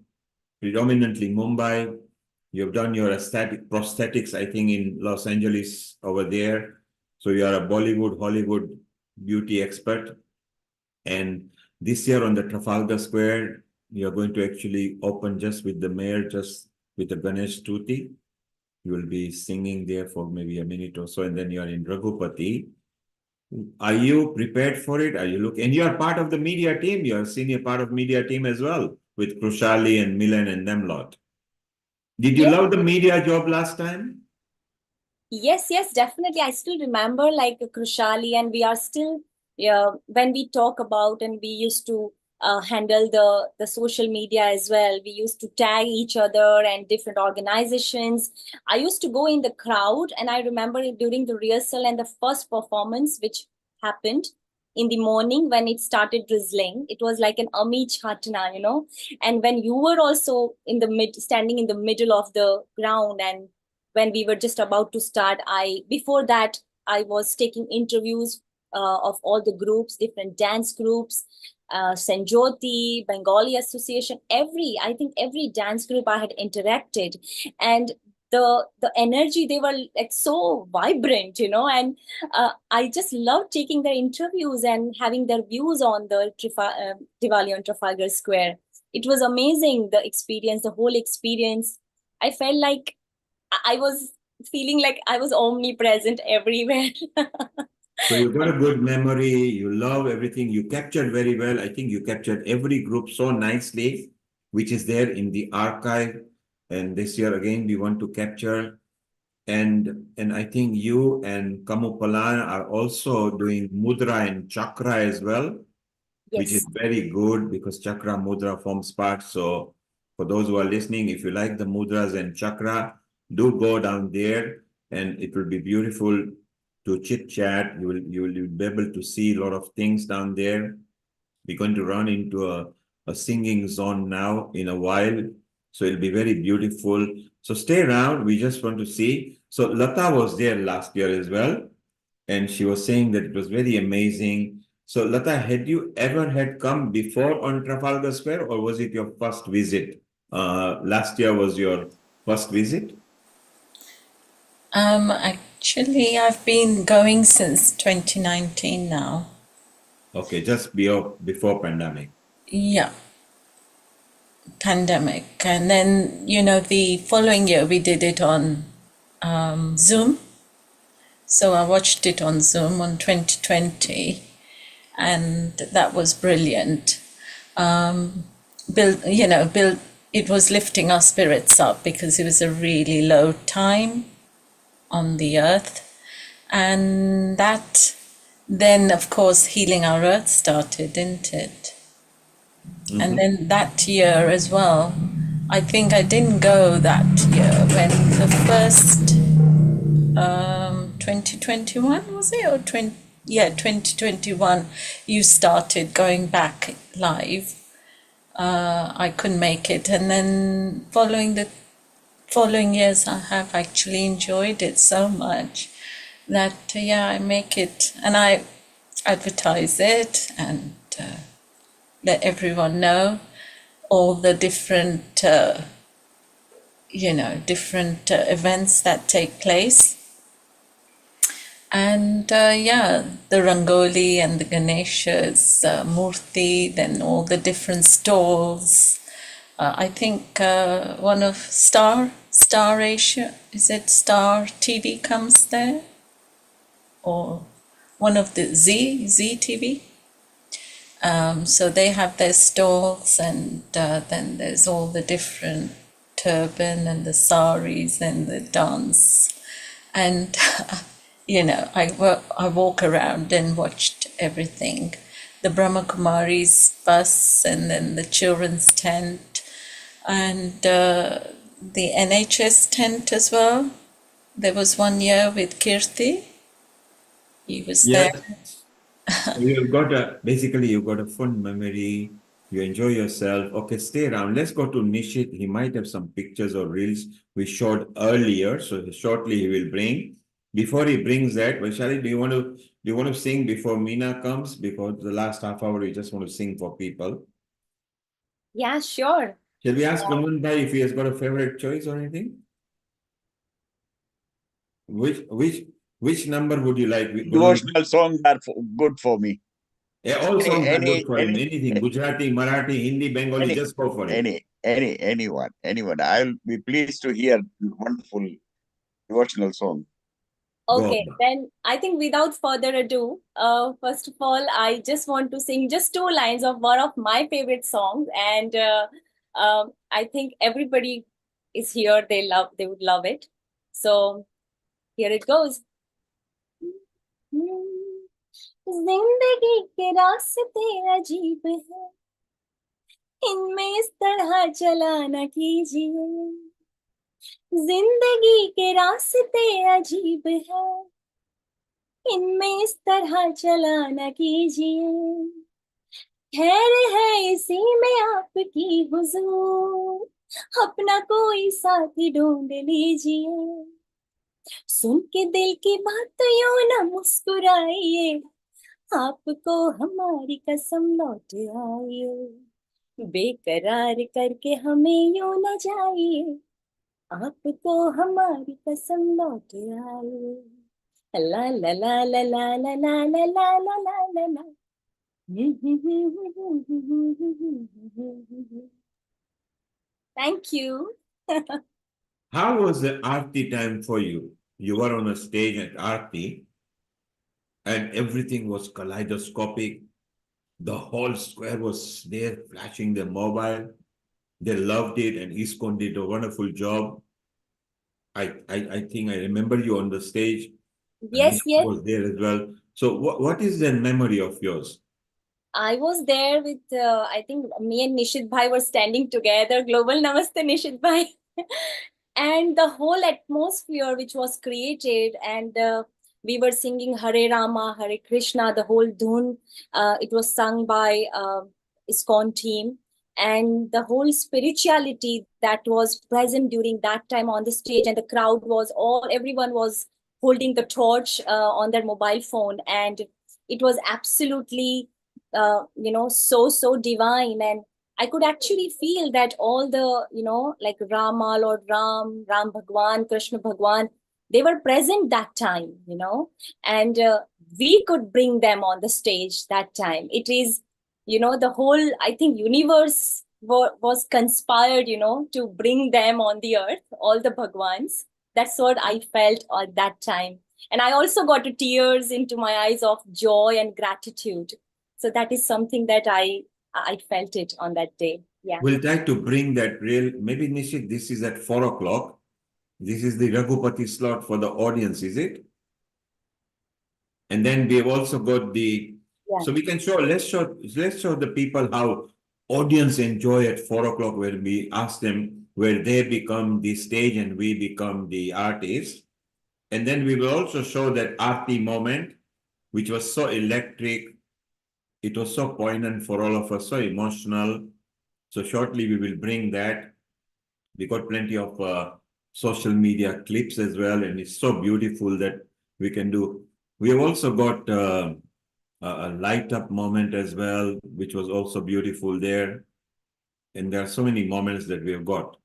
predominantly Mumbai. You've done your prosthetics, I think, in Los Angeles over there. So you are a Bollywood, Hollywood beauty expert. And this year on the Trafalgar Square, you're going to actually open just with the mayor, just with the Ganesh Stuti. You will be singing there for maybe a minute or so, and then you are in Raghupati. Are you prepared for it? Are you looking? And you are part of the media team. You are senior part of media team as well with Krushali and Milan and them lot. Did you Yes. love the media job last time? Yes, yes, definitely. I still remember like Krushali, and we are still, when we talk about, and we used to handle the social media as well. We used to tag each other and different organizations. I used to go in the crowd, and I remember during the rehearsal and the first performance, which happened in the morning when it started drizzling. It was like an Ami Chatna, and when you were also in the standing in the middle of the ground, and when we were just about to start, before that I was taking interviews of all the groups, different dance groups, Sanjoti, Bengali Association, I think every dance group I had interacted. And the energy, they were like so vibrant, and I just loved taking their interviews and having their views on the Diwali on Trafalgar Square. It was amazing, the experience, the whole experience. I felt like I was feeling like I was omnipresent everywhere. So you got a good memory. You love everything. You captured very well. I think you captured every group so nicely, which is there in the archive. And this year again, we want to capture. And I think you and Kamupalan are also doing mudra and chakra as well, which is very good because chakra mudra forms part. So for those who are listening, if you like the mudras and chakra, do go down there, and it will be beautiful to chit chat. You will be able to see a lot of things down there. We're going to run into a singing zone now in a while. So it'll be very beautiful. So stay around. We just want to see. So Lata was there last year as well, and she was saying that it was very amazing. So Lata, had you ever had come before on Trafalgar Square, or was it your first visit? Last year was your first visit? Actually, I've been going since 2019 now. Okay, just before pandemic. Yeah, pandemic. And then, the following year we did it on Zoom. So I watched it on Zoom on 2020, and that was brilliant. It was lifting our spirits up because it was a really low time on the earth. And that then, of course, Healing Our Earth started, didn't it? Mm-hmm. And then that year as well, I think I didn't go that year when the first 2021 was it, or 2021 you started going back live. I couldn't make it, and then following years I have actually enjoyed it so much that I make it, and I advertise it and let everyone know all the different events that take place. And the Rangoli and the Ganesha's Murti, then all the different stalls. I think one of Star Asia, is it Star TV comes there? Or one of the Z TV? So they have their stalls, and then there's all the different turban and the saris and the dance. And I walk around and watched everything. The Brahma Kumari's bus, and then the children's tent, and the NHS tent as well. There was one year with Kirti. He was there. You've got a fun memory. You enjoy yourself. Okay, stay around. Let's go to Nishit. He might have some pictures or reels we showed earlier. So shortly he will bring. Before he brings that, Vaishali, do you want to sing before Meena comes? Because the last half hour we just want to sing for people. Yeah, sure. Shall we ask Naman Bhai if he has got a favorite choice or anything? Which number would you like? Devotional songs are good for me. Yeah, all songs are good for him. Anything, Gujarati, Marathi, Hindi, Bengali, just go for it. Anyone. I'll be pleased to hear wonderful devotional song. Okay, then I think without further ado, first of all, I just want to sing just two lines of one of my favorite songs, and I think everybody is here. They would love it. So here it goes. जिंदगी के रास्ते अजीब है, इनमें इस तरह चला न कीजिए. जिंदगी के रास्ते अजीब है, इनमें इस तरह चला न कीजिए. खैर है इसी में आपकी हुजूर, अपना कोई साथी ढूंढ लीजिए. सुन के दिल की बात तो यूं न मुस्कुराइए, आपको हमारी कसम लौट आइए. बेकरार करके हमें यूं न जाइए, आपको हमारी कसम लौट आइए. ला ला ला ला ला ला ला ला ला ला ला ला ला. Thank you. How was the Aarti time for you? You were on a stage at Aarti and everything was kaleidoscopic. The whole square was there flashing their mobile. They loved it and ISKCON did a wonderful job. I think I remember you on the stage. Yes, yes. Was there as well. So what is the memory of yours? I was there with, I think me and Nishit Bhai were standing together. Global Namaste, Nishit Bhai. And the whole atmosphere which was created, and we were singing Hare Rama, Hare Krishna, the whole dhun. It was sung by ISKCON team. And the whole spirituality that was present during that time on the stage, and the crowd was everyone was holding the torch on their mobile phone. And it was absolutely so divine. And I could actually feel that all the like Rama, Lord Ram Bhagwan, Krishna Bhagwan, they were present that time, and we could bring them on the stage that time. It is, the whole, I think, universe was conspired, to bring them on the earth, all the Bhagwans. That's what I felt at that time. And I also got tears into my eyes of joy and gratitude. So that is something that I felt it on that day. Yeah. We'll try to bring that maybe Nishit, this is at 4 o'clock. This is the Raghupati slot for the audience, is it? And then we have also got so we can let's show the people how audience enjoy at 4 o'clock, where we ask them where they become the stage and we become the artist. And then we will also show that Aarti moment, which was so electric. It was so poignant for all of us, so emotional. So shortly we will bring that. We got plenty of social media clips as well, and it's so beautiful that we can do. We have also got a light up moment as well, which was also beautiful there. And there are so many moments that we have got.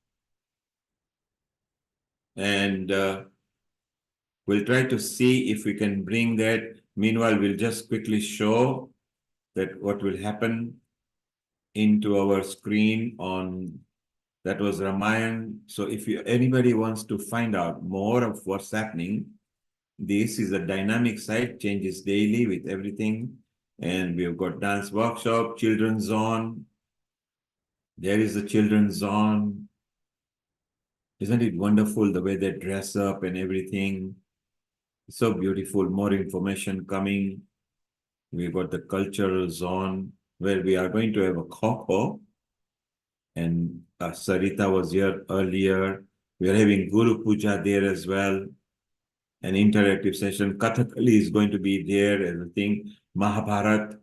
And we'll try to see if we can bring that. Meanwhile, we'll just quickly show that what will happen into our screen on, that was Ramayan. So if anybody wants to find out more of what's happening, this is a dynamic site, changes daily with everything. And we've got dance workshop, children's zone. There is a children's zone. Isn't it wonderful the way they dress up and everything? So beautiful, more information coming. We've got the cultural zone where we are going to have a kho. And Sarita was here earlier. We are having Guru Puja there as well. An interactive session. Kathakali is going to be there as a thing. Mahabharat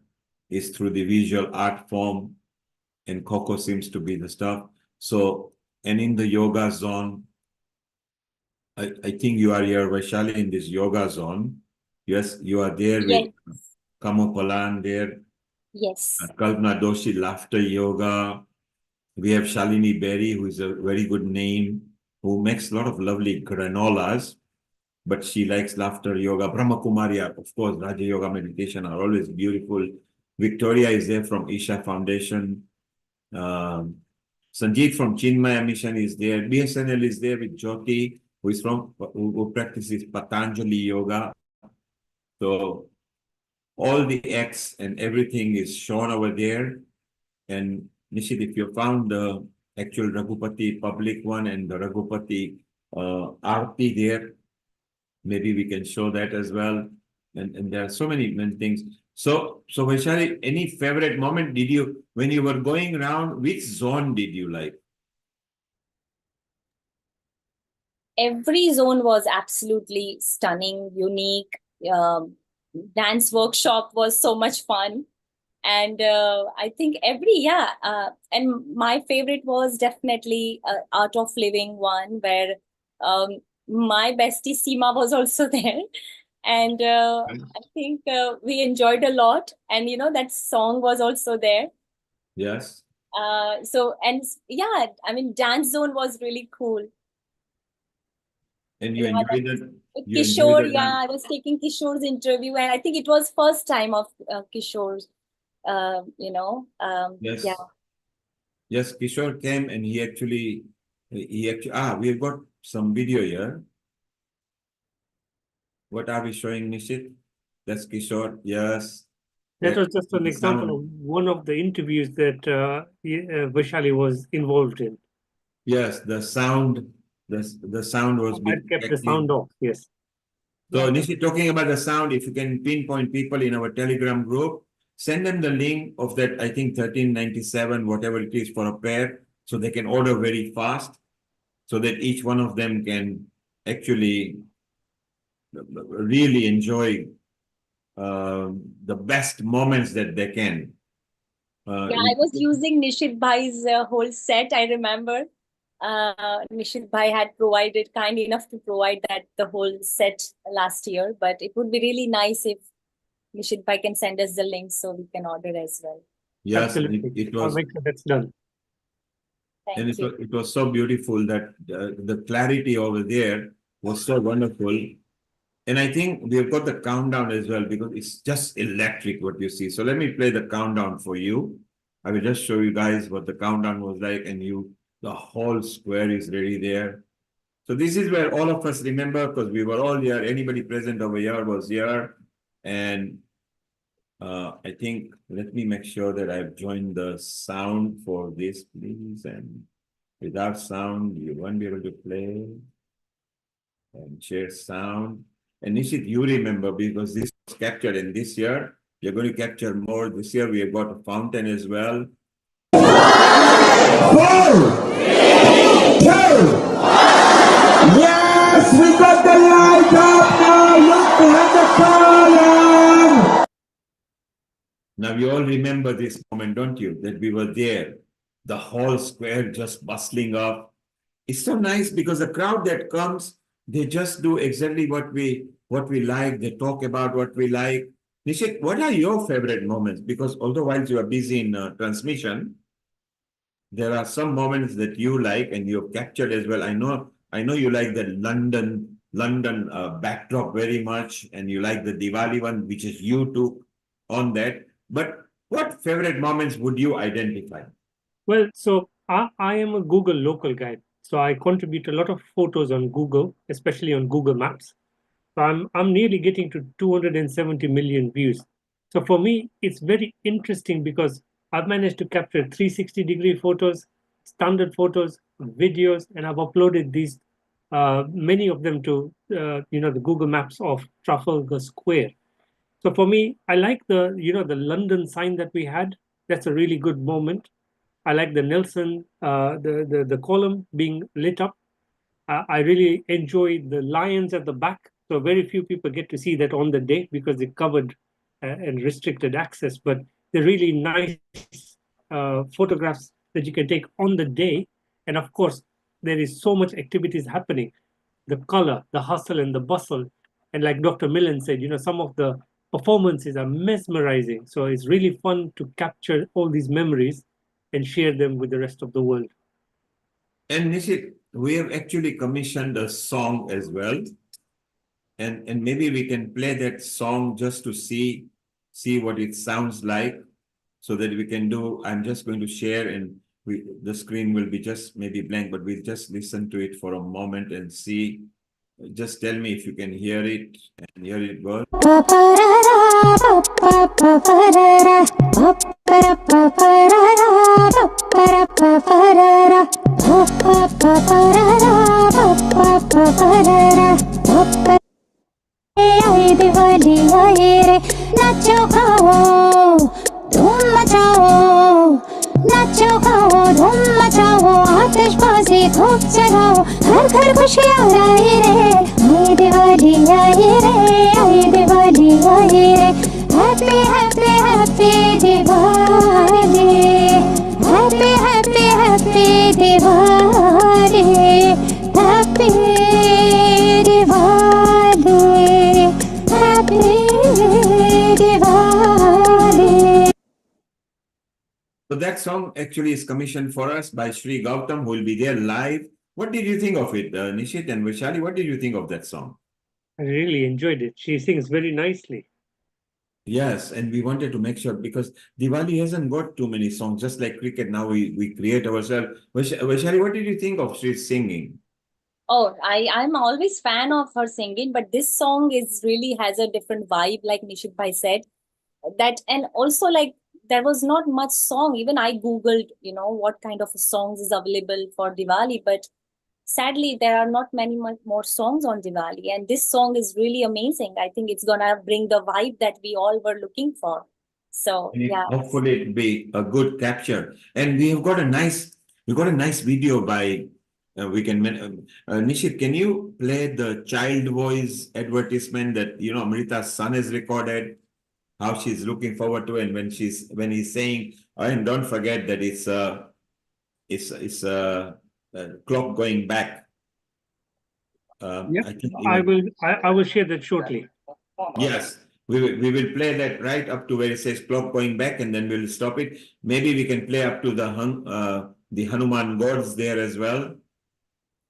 is through the visual art form. And Kho seems to be the stuff. So, and in the yoga zone, I think you are here, Vaishali, in this yoga zone. Yes, you are there with Kamo Palan there. Yes. Kalpana Doshi, laughter yoga. We have Shalini Berry, who is a very good name, who makes a lot of lovely granolas, but she likes laughter yoga. Brahma Kumaria, of course, Raja Yoga meditation are always beautiful. Victoria is there from Isha Foundation. Sanjeev from Chinmaya Mission is there. BSNL is there with Jyoti. who practices Patanjali yoga. So all the acts and everything is shown over there. And Nishit, if you found the actual Raghupati public one and the Raghupati Aarti there, maybe we can show that as well. And there are so many things. So Vaishali, any favorite moment did you, when you were going around, which zone did you like? Every zone was absolutely stunning, unique. Dance workshop was so much fun. And I think and my favorite was definitely Art of Living one, where my bestie Seema was also there. And I think we enjoyed a lot. And, that song was also there. Yes. Dance zone was really cool. And you enjoyed it? Kishore, I was taking Kishore's interview, and I think it was first time of Kishore's, Yes. yeah. Yes, Kishore came and he actually, we've got some video here. What are we showing, Nishit? That's Kishore, yes. That was just an example of one of the interviews that Vaishali was involved in. Yes, the sound was. I kept the sound off, yes. So Nishit, talking about the sound, if you can pinpoint people in our Telegram group, send them the link of that, I think 1397, whatever it is for a pair, so they can order very fast, so that each one of them can actually really enjoy the best moments that they can. I was using Nishit Bhai's whole set, I remember. Nishit Bhai had kind enough to provide the whole set last year, but it would be really nice if Nishit Bhai can send us the link so we can order as well. Yes, it was. I'll make sure that's done. Thank you. It was so beautiful that the clarity over there was so wonderful. And I think we've got the countdown as well, because it's just electric what you see. So let me play the countdown for you. I will just show you guys what the countdown was like, and the whole square is ready there. So this is where all of us remember, because we were all here. Anybody present over here was here. And I think, let me make sure that I've joined the sound for this, please. And without sound, you won't be able to play. And share sound. And Nishit, you remember, because this was captured in this year, you're going to capture more. This year we have got a fountain as well. 4, 3, 2, 1. Yes, we got the light up now. Look behind the column. Now you all remember this moment, don't you? That we were there, the whole square just bustling up. It's so nice because the crowd that comes, they just do exactly what we like. They talk about what we like. Nishit, what are your favorite moments? Because although while you are busy in transmission, there are some moments that you like and you've captured as well. I know you like the London backdrop very much, and you like the Diwali one, which is you took on that. But what favorite moments would you identify? Well, so I am a Google local guy. So I contribute a lot of photos on Google, especially on Google Maps. So I'm nearly getting to 270 million views. So for me, it's very interesting because I've managed to capture 360-degree photos, standard photos, videos, and I've uploaded these, many of them to the Google Maps of Trafalgar Square. So for me, I like the London sign that we had. That's a really good moment. I like the Nelson, the column being lit up. I really enjoy the lions at the back. So very few people get to see that on the day because they're covered and restricted access. But they're really nice photographs that you can take on the day. And of course, there is so much activities happening. The color, the hustle and the bustle. And like Dr. Millen said, some of the performances are mesmerizing. So it's really fun to capture all these memories and share them with the rest of the world. And Nishit, we have actually commissioned a song as well. And maybe we can play that song just to see what it sounds like, so that we can do. I'm just going to share, and the screen will be just maybe blank, but we'll just listen to it for a moment and see. Just tell me if you can hear it, and here it goes. Diwali आए रे नाचो खाओ धूम मचाओ नाचो खाओ धूम मचाओ आतिशबाजी खूब जलाओ घर घर खुशियाँ आए रे आई दिवाली आए रे आई दिवाली आए रे happy happy happy Diwali happy happy happy Diwali happy Diwali happy Diwali. So that song actually is commissioned for us by Sri Gautam, who will be there live. What did you think of it, Nishit and Vaishali? What did you think of that song? I really enjoyed it. She sings very nicely. Yes, and we wanted to make sure because Diwali hasn't got too many songs, just like cricket. Now we create ourselves. Vaishali, what did you think of Sri's singing? Oh, I'm always fan of her singing, but this song is really has a different vibe, like Nishit Bhai said. That and also like there was not much song. Even I googled, what kind of songs is available for Diwali, but sadly there are not many much more songs on Diwali. And this song is really amazing. I think it's gonna bring the vibe that we all were looking for. So yeah. Hopefully it'll be a good capture. And we got a nice video by Nishit, can you play the child voice advertisement that Amrita's son has recorded? How she's looking forward to it, and when he's saying, oh, and don't forget that it's clock going back. Yep. I think I will share that shortly. Yes, we will play that right up to where it says clock going back, and then we'll stop it. Maybe we can play up to the Hanuman gods there as well,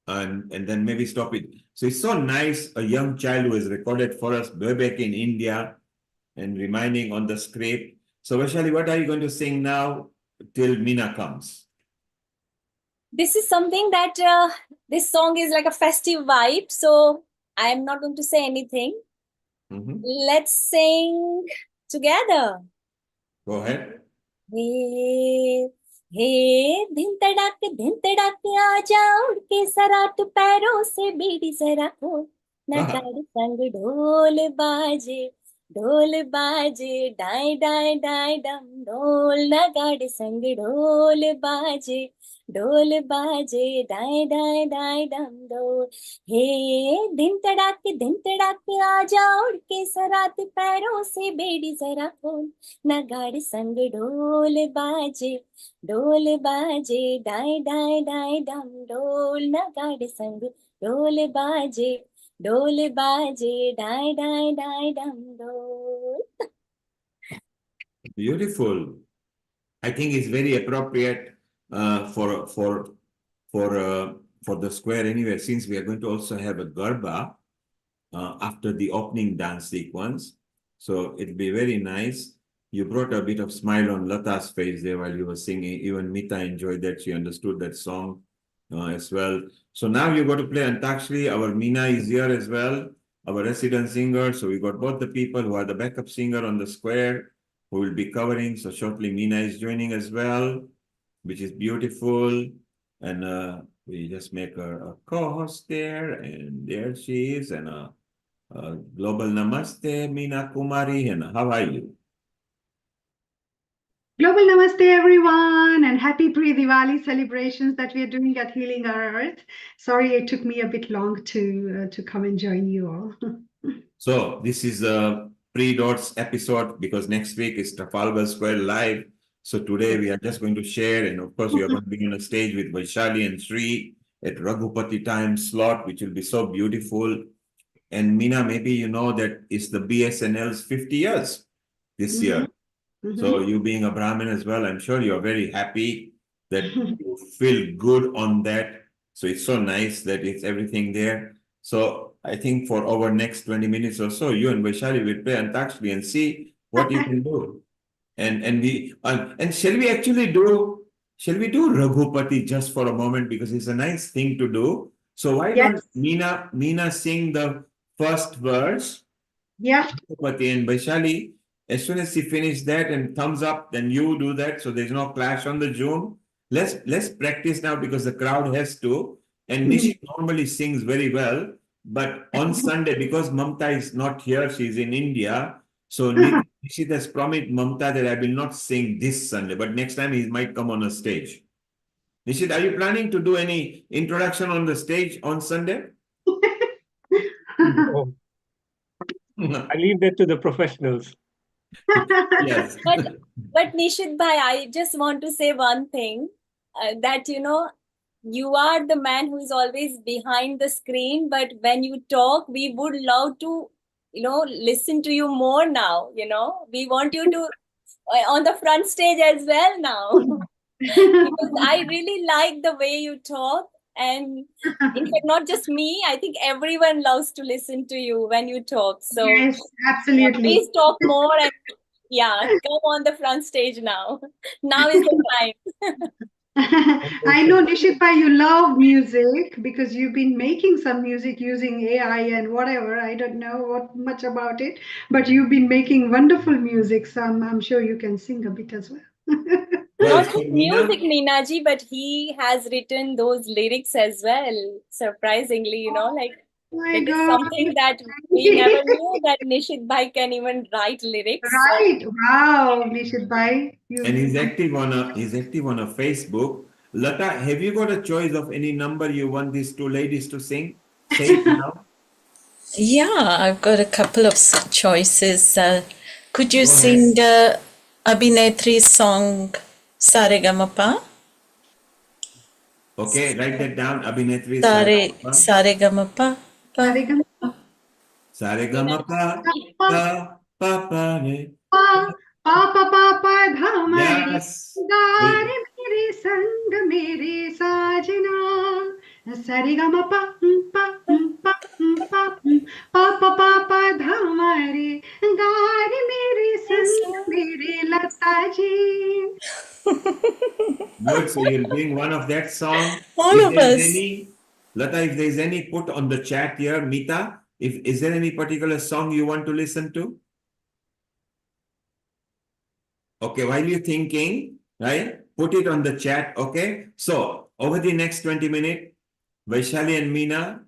and then maybe stop it. So it's so nice, a young child who has recorded for us way back in India and reminding on the script. So Vaishali, what are you going to sing now till Meena comes? This is something that this song is like a festive vibe, so I am not going to say anything. Let's sing together. Go ahead. हे दिन तड़ाक आ जा उड़ के सराट पैरों से बीड़ी जरा खोल नगाड़े संग ढोल बाजे डाय डाय डाय डम ढोल नगाड़े संग ढोल बाजे डाय डाय डाय डम ढोल हे दिन तड़ाक आ जा उड़ के सरात पैरों से बेड़ी जरा खोल नगाड़े संग ढोल बाजे डाय डाय डाय डम ढोल नगाड़े संग ढोल बाजे डाय डाय डाय डम ढोल. Beautiful. I think it's very appropriate for the square anyway, since we are going to also have a garba after the opening dance sequence. So it'll be very nice. You brought a bit of smile on Lata's face there while you were singing. Even Mita enjoyed that. She understood that song as well. So now you got to play Antakshari. Our Meena is here as well, our resident singer. So we got both the people who are the backup singer on the square who will be covering. So shortly Meena is joining as well, which is beautiful. And we just make her a co-host there, and there she is. And global namaste, Meena Kumari. And how are you? Global Namaste, everyone, and happy pre-Diwali celebrations that we are doing at Healing Our Earth. Sorry it took me a bit long to come and join you all. So this is a pre-dots episode because next week is Trafalgar Square live. So today we are just going to share, and of course we are going to be on a stage with Vaishali and Sri at Raghupati time slot, which will be so beautiful. And Meena, maybe you know that it's the BSNL's 50 years this year. So you being a Brahmin as well, I'm sure you're very happy that you feel good on that. So it's so nice that it's everything there. So I think for our next 20 minutes or so, you and Vaishali will play Antakshari and see what you can do. And shall we actually do shall we do Raghupati just for a moment because it's a nice thing to do? So why don't Yes. Meena sing the first verse? Yeah. Raghupati, and Vaishali, as soon as she finishes that and thumbs up, then you do that so there's no clash on the Zoom. Let's practice now because the crowd has to. And Nishi normally sings very well, but on Sunday, because Mamta is not here, she's in India. So Nishit has promised Mamta that I will not sing this Sunday, but next time he might come on a stage. Nishit, are you planning to do any introduction on the stage on Sunday? No. I leave that to the professionals. Yes. But Nishit bhai, I just want to say one thing, that you are the man who is always behind the screen, but when you talk, we would love to, listen to you more now. We want you to on the front stage as well now. Because I really like the way you talk. And in fact, not just me, I think everyone loves to listen to you when you talk. So Yes, absolutely. please talk more and come on the front stage now. Now is the time. I know, Nishitbhai, you love music because you've been making some music using AI and whatever. I don't know what much about it, but you've been making wonderful music. So I'm sure you can sing a bit as well. Not just music, Meenaji, but he has written those lyrics as well. Surprisingly, My it is God. something that we never knew that Nishit Bhai can even write lyrics. Right. Wow, Nishitbhai. And he's active on a Facebook. Lata, have you got a choice of any number you want these two ladies to sing? Say it now. Yeah, I've got a couple of choices. Could you Go sing Abhinetri's song Saregamapa? Okay, write that down. Abhinetri Saregamapa. Saregamapa. Pa pa pa re. Papa Papa Dhamare Yes. Gare mere sang mere sajna Sarigama pa pa pa pa Papa Papa Dhamare Gare mere sang mere Lata ji. Good. So you'll bring one of that song. All If of there's us. any, Lata, if there's any, put on the chat here. Mita, is there any particular song you want to listen to? Okay, while you're thinking, right, put it on the chat, okay? So, over the next 20 minutes, Vaishali and Meena,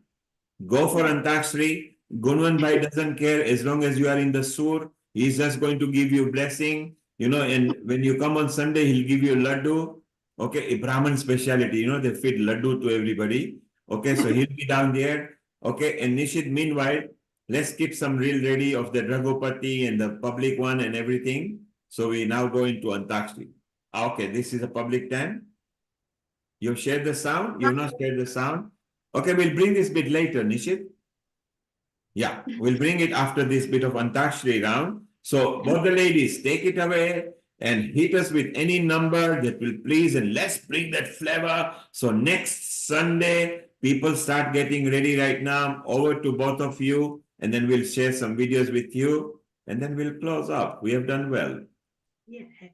go for Antakshri. Gunwan Bhai doesn't care as long as you are in the sur. He's just going to give you blessing, and when you come on Sunday, he'll give you laddu. Okay, a Brahman speciality, they feed laddu to everybody. Okay, so he'll be down there. Okay, and Nishit, meanwhile, let's keep some reel ready of the Raghupati and the public one and everything. So we now go into Antakshri. Okay, this is a public time. You've shared the sound? You've not shared the sound? Okay, we'll bring this bit later, Nishit. Yeah, we'll bring it after this bit of Antakshri round. So both the ladies, take it away and hit us with any number that will please, and let's bring that flavor. So next Sunday, people start getting ready right now. Over to both of you, and then we'll share some videos with you, and then we'll close up. We have done well.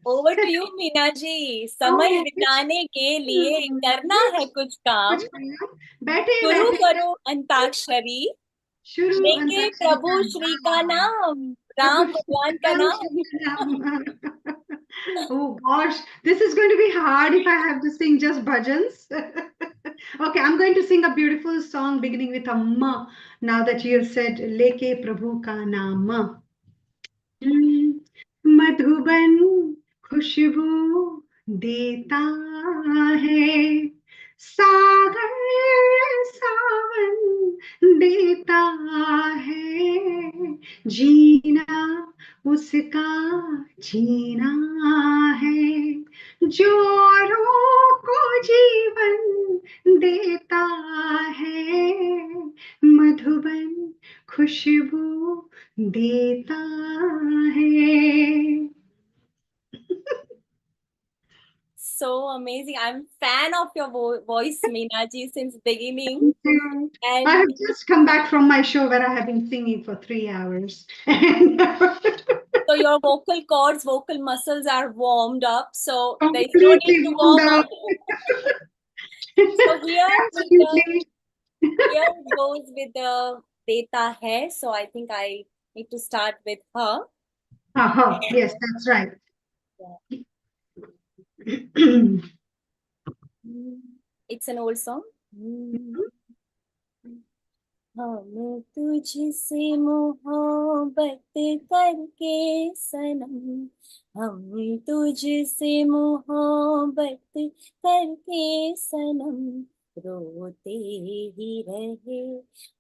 Over to you, Meena ji. समय बिताने के लिए करना है कुछ काम. शुरू करो अंताक्षरी. लेके प्रभु श्री का नाम. राम भगवान का नाम. Oh gosh, this is going to be hard if I have to sing just bhajans. Okay, I'm going to sing a beautiful song beginning with a ma. Now that you have said Leke Prabhu ka naam. Madhuban खुशबू देता है सागर सावन देता है जीना उसका जीना है जोरों को जीवन देता है मधुबन खुशबू देता है. So amazing. I'm fan of your voice, Meena ji, since beginning. And I have just come back from my show where I have been singing for 3 hours. So your vocal cords, vocal muscles are warmed up. So there is no need Completely to warmed warm up. up. So here Absolutely. here it goes with the data hai. So I think I need to start with her. Yes, that's right. It's an old song. हम तुझसे मोहब्बत करके सनम, हम तुझसे मोहब्बत करके सनम, रोते ही रहे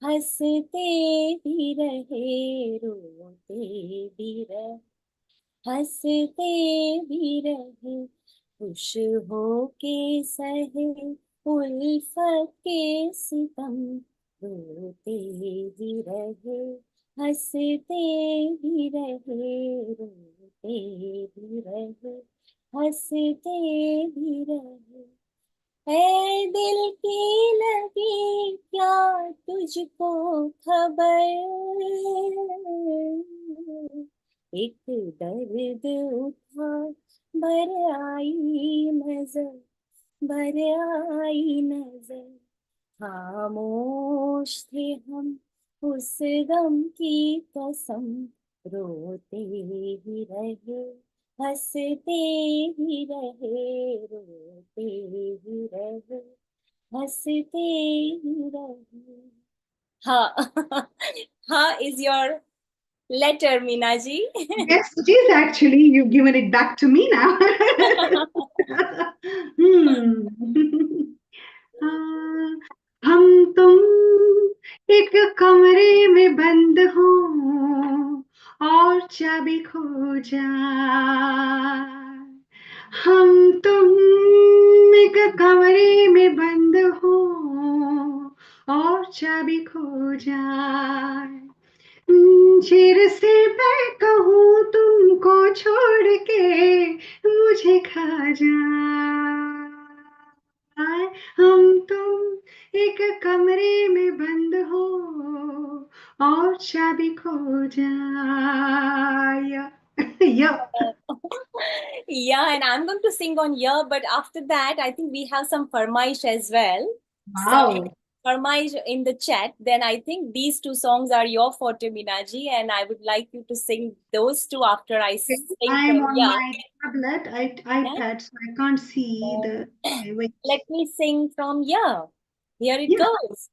हंसते भी रहे, रोते भी रहे हंसते भी रहे, खुश हो के सहे उल्फत के सितम, रोते ही रहे हंसते भी रहे, रोते भी रहे हंसते भी रहे। है दिल की लगी क्या तुझको खबर, एक दर्द उठा भर आई नजर, भर आई नजर, खामोश थे हम उस गम की कसम, रोते ही रहे हंसते ही रहे, रोते ही रहे हंसते ही रहे। हाँ हाँ is your letter, Meenaji. Yes, it is actually. You've given it back to me now. हम तुम एक कमरे में बंद हो और चाबी खो जाए, हम तुम एक कमरे में बंद हो और चाबी खो जाए, चिर से मैं कहूँ तुमको छोड़ के मुझे खा जाए, हम तुम एक कमरे में बंद हो और चाबी खो जाए। Yeah, and I'm going to sing on yeah, but after that, I think we have some farmaish as well. Wow. Some farmaish in the chat. Then I think these two songs are your forte, Minaji, and I would like you to sing those two after I sing I'm from on yeah. my tablet, iPad, so I can't see the. Wait. Let me sing from yeah. Here it goes.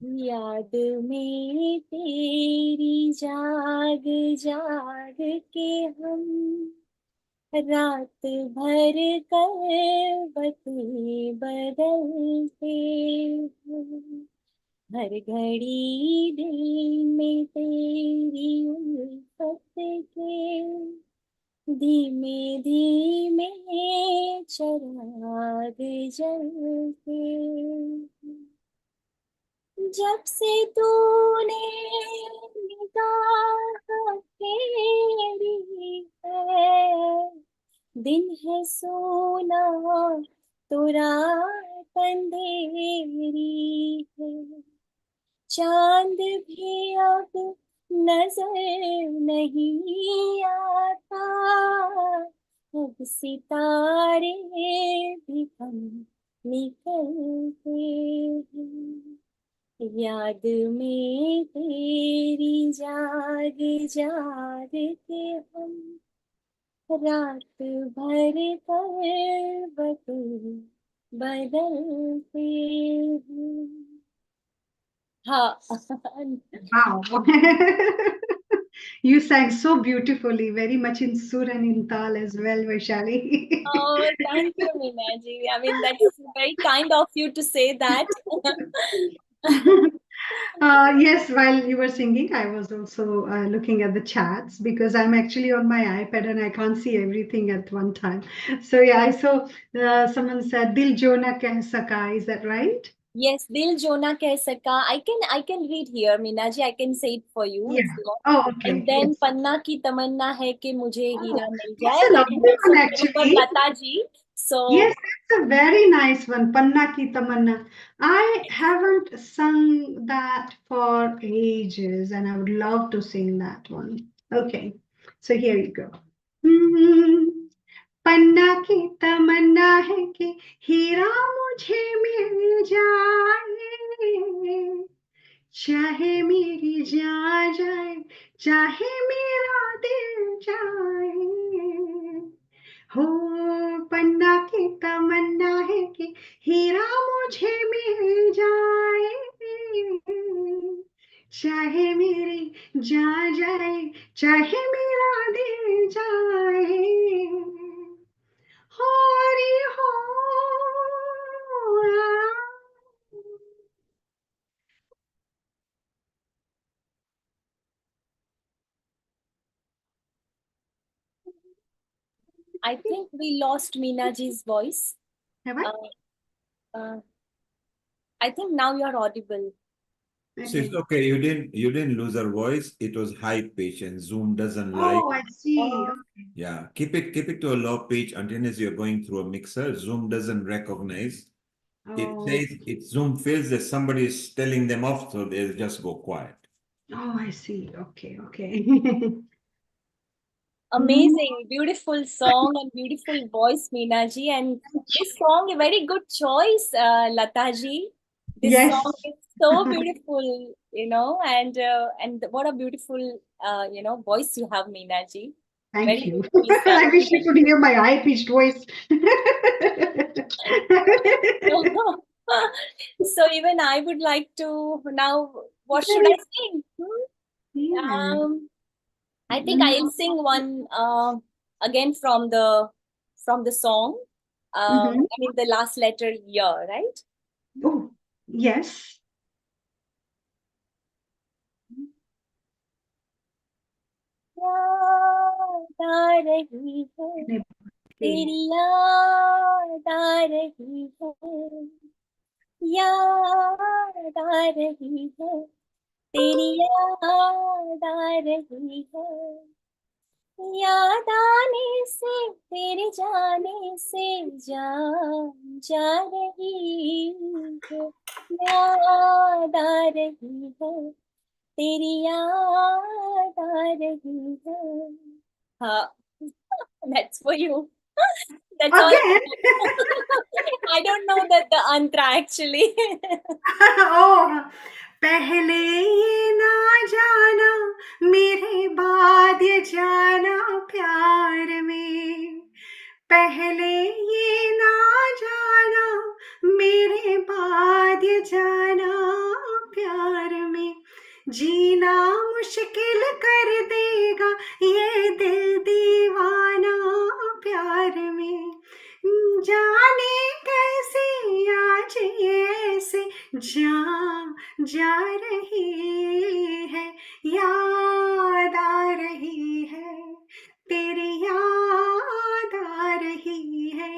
याद में तेरी जाग जाग के हम रात भर करवटें बदलते हैं, हर घड़ी दिल में तेरी उल्फत के धीमे धीमे चिराग जलते हैं। जब से तूने निगाह फेरी है, दिन है सोना तो रात अंधेरी है, चांद भी अब नजर नहीं आता, अब सितारे भी कम निकलते हैं, याद में तेरी जाग जाग के हम रात भर करवटें बदलते हैं। हाँ। Wow. You sang so beautifully, very much in sur and in tal as well, Vaishali. Oh, thank you, Meenaji. I mean, that's very kind of you to say that. Yes, while you were singing, I was also looking at the chats because I'm actually on my iPad and I can't see everything at one time. So yeah, I saw someone said Dil Jo Na Keh Saka. Is that right? Yes, Dil Jo Na Keh Saka. I can read here, Meenaji. I can say it for you if Yeah. you want. Oh, okay. And then Yes. Panna ki tamanna hai कि मुझे हीरा मिल That's जाए. a That lovely is one, also for actually. Lata ji. So Yes, that's a very nice one, Panna Ki Tamanna. I haven't sung that for ages, and I would love to sing that one. Okay, so here you go. Hmm. पन्ना की तमन्ना है कि हीरा मुझे मिल जाए चाहे मेरी जान जाए चाहे मेरा दिल जाए हो पन्ना की तमन्ना है कि हीरा मुझे मिल जाए चाहे मेरी जान जाए चाहे मेरा दिल जाए हरि हो I think we lost Meenaji's voice. Have I? I think now you're audible. So it's okay. You didn't lose her voice. It was high pitch, and Zoom doesn't like. Oh, I see. Okay. Yeah, keep it to a low pitch until as you're going through a mixer. Zoom doesn't recognize. It Oh, says Zoom feels that somebody is telling them off, so they'll just go quiet. oh, I see. Okay, okay. Amazing, beautiful song and beautiful voice, Meenaji. And this song, a very good choice, Lataji. This Yes. song is so beautiful, and what a beautiful, voice you have, Meenaji. Thank Very you. beautifully I sung. wish you could hear my high-pitched voice. So even I would like to now. What should I sing? Yeah. I think I'll sing one again from the song. I mean the last letter year, right? Oh, yes. याद आ रही है तेरी याद आ रही है याद आ रही है तेरी याद आ रही है याद आने से तेरे जाने से जान जा रही है याद आ रही है तेरी याद आ रही है हाँ that's for you. That's all. I don't know the antra actually. Oh, पहले ये ना जाना मेरे बाद ये जाना प्यार में पहले ये ना जाना मेरे बाद ये जाना प्यार में जीना मुश्किल कर देगा ये दिल दीवाना प्यार में जाने कैसे आज ये ऐसे जा रही है याद आ रही है तेरी याद आ रही है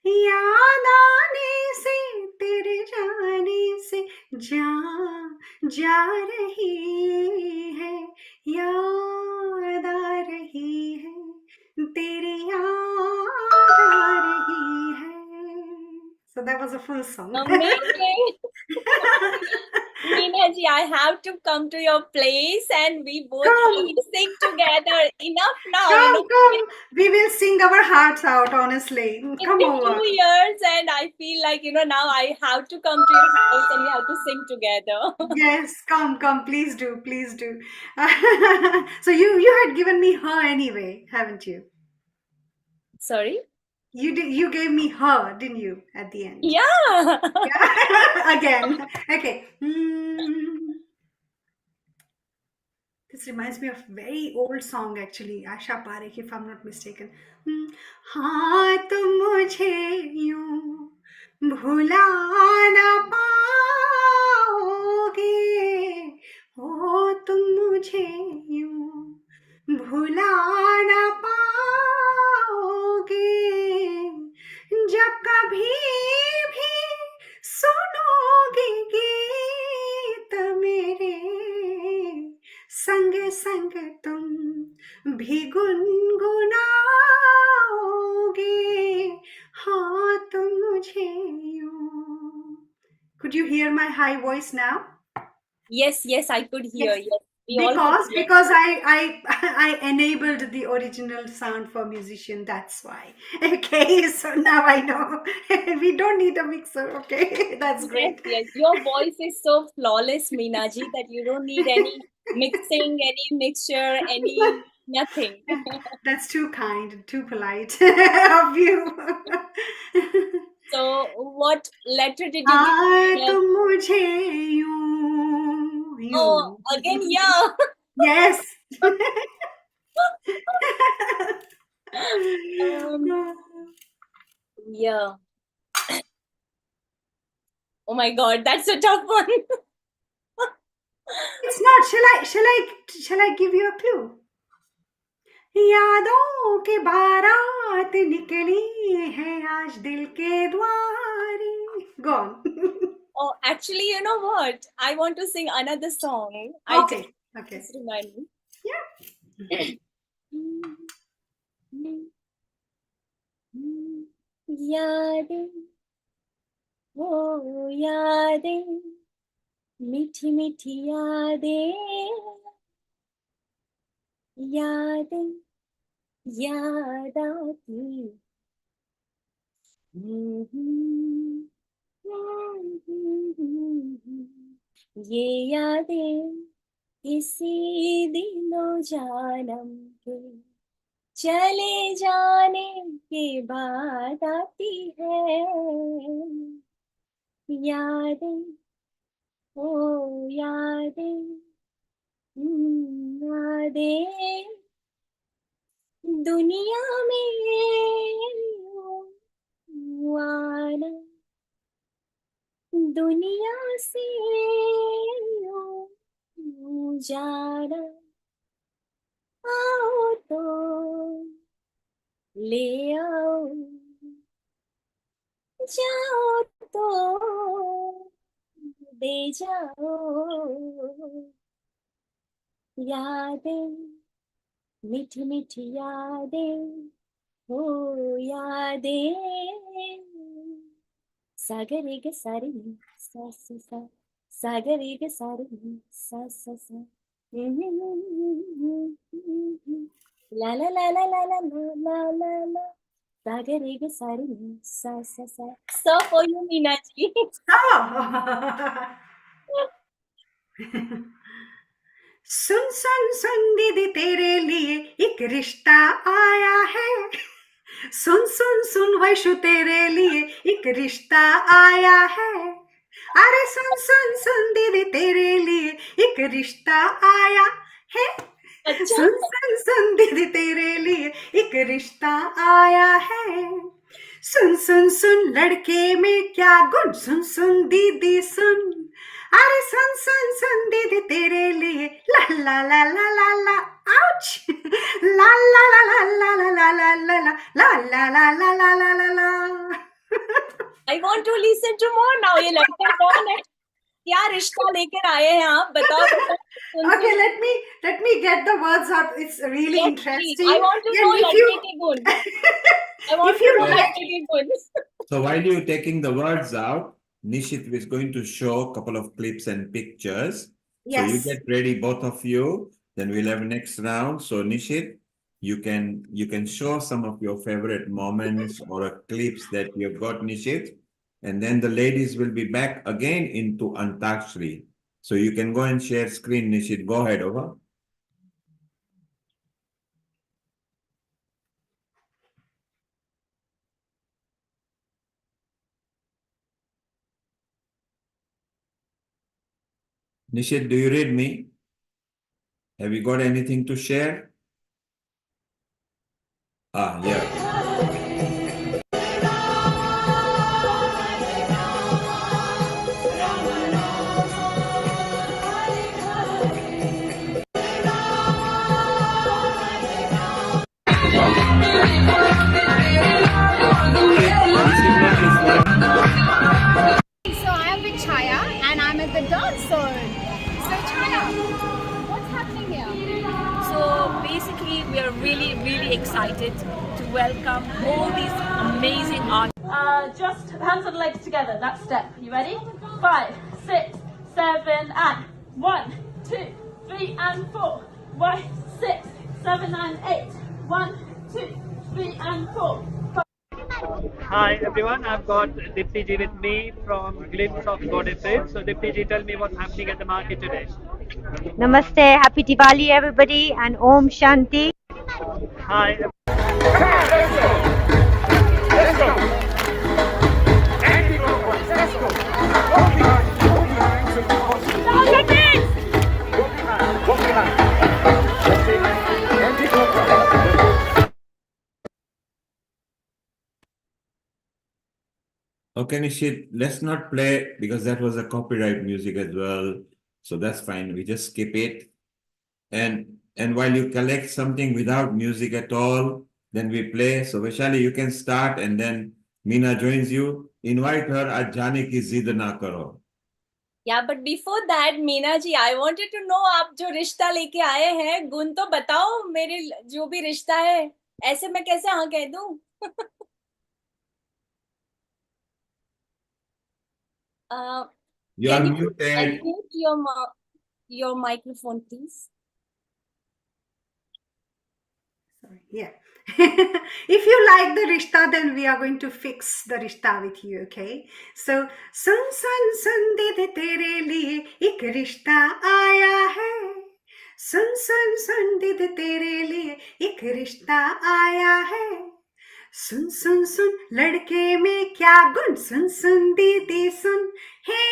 याद आने से तेरे जाने से जा रही है याद आ रही है तेरी याद आ रही है. So that was a full song. Amazing. Meenaji, I have to come to your place and we both have to sing together. Enough now. Come. We will sing our hearts out, honestly. It's Come been over. 2 years and I feel like, now I have to come to your house and we have to sing together. Yes, come, please do. So you had given me her anyway, haven't you? Sorry? You gave me her, didn't you, at the end? Yeah. Again. Okay. This reminds me of a very old song actually, Asha Parekh, if I'm not mistaken. हाँ तुम मुझे यूं भुला ना पाओगे हो तुम मुझे यूं भुला ना पाओगे जब कभी भी सुनोगे गीत मेरे संग संग तुम भी गुनगुनाओगे Could you hear my high voice now? Yes, yes, I could hear. Yes. Yes, we all could hear. Because I enabled the original sound for musician. That's why. Okay, so now I know we don't need a mixer. Okay, that's Yes, great. yes. Your voice is so flawless, Meenaji, that you don't need any mixing, any mixture, any nothing. That's too kind, too polite of you. So, what letter did you give आए me? तुम मुझे यूं Oh, यूं. again, yeah. Yes. Yeah. Oh my God, that's a tough one. It's not. Shall I give you a clue? यादों के बारात निकली है आज दिल के द्वारी. Go on. Oh, actually, you know what? I want to sing another song. Okay. Just remind me. Yeah. यादें, वो यादें, मीठी मीठी यादें, यादें याद आती. ये यादें किसी दिलो जानम के चले जाने के बाद आती है. यादें, ओ यादें, यादें दुनिया में आना, दुनिया से जाना. आओ तो ले आओ, जाओ तो दे जाओ. यादें, मीठी मीठी यादें, हो यादें. सागरे ग सारे सा सा सा, सागरे ग सारे सा सा सा. La la la la la la la la la la. Sagare ga sari sa sa sa. So for you, Meenaji. सुन सुन सुन दीदी तेरे लिए एक रिश्ता आया है. सुन सुन सुन वैशु तेरे लिए एक रिश्ता आया है. अरे सुन सुन सुन दीदी तेरे लिए एक रिश्ता आया है. सुन सुन सुन दीदी तेरे लिए एक रिश्ता आया है. सुन सुन सुन लड़के में क्या गुण, सुन सुन दीदी सुन. अरे सुन सुन सुन दीदी तेरे लिए ला ला ला ला ला ला. Ouch! La la la la la la la la la la la la la la la la la la. I want to listen to more now. ये लड़के कौन है? क्या रिश्ता लेकर आए हैं आप? बताओ. Okay, let me get the words out. It's really Yes, interesting. please. I want to know लड़के के गुण. I want to know लड़के के गुण. So while you're taking the words out, Nishit is going to show a couple of clips and pictures. So you Yes. get ready, both of you. Then we'll have next round. So Nishit, you can show some of your favorite moments or clips that you've got, Nishit. And then the ladies will be back again into Antakshri. So you can go and share screen, Nishit. Go ahead, over. Nishit, do you read me? Have you got anything to share? Yeah. So I'm with Chaya and I'm at the dance zone. So Chaya, what's happening here? So basically we are really excited to welcome all these amazing artists. Just hands and legs together, that step. You ready? 5, 6, 7, and 1, 2, 3, and 4. 1, 6, 7, and 8. 1, 2, 3, and 4. Hi everyone, I've got Dipti ji with me from Glimpse of Goddesses. So Dipti ji, tell me what's happening at the market today. Namaste, happy Diwali everybody and Om Shanti. Hi. Okay, Nishit, let's not play because that was a copyright music as well. So that's fine. We just skip it. And while you collect something without music at all, then we play. So Vaishali, you can start and then Meena joins you. Invite her at Jane ki zid na karo. Yeah, but before that, Meena ji, I wanted to know आप जो रिश्ता लेके आए हैं, गुण तो बताओ मेरे जो भी रिश्ता है, ऐसे मैं कैसे हाँ कह दूं? You Can are you muted. unmute your microphone, please? Yeah. If you like the rishta, then we are going to fix the rishta with you, okay? So, sun did tere liye ek rishta aaya hai. Sun did tere liye ek rishta aaya hai. सुन लड़के में क्या गुण सुन दीदी सुन हे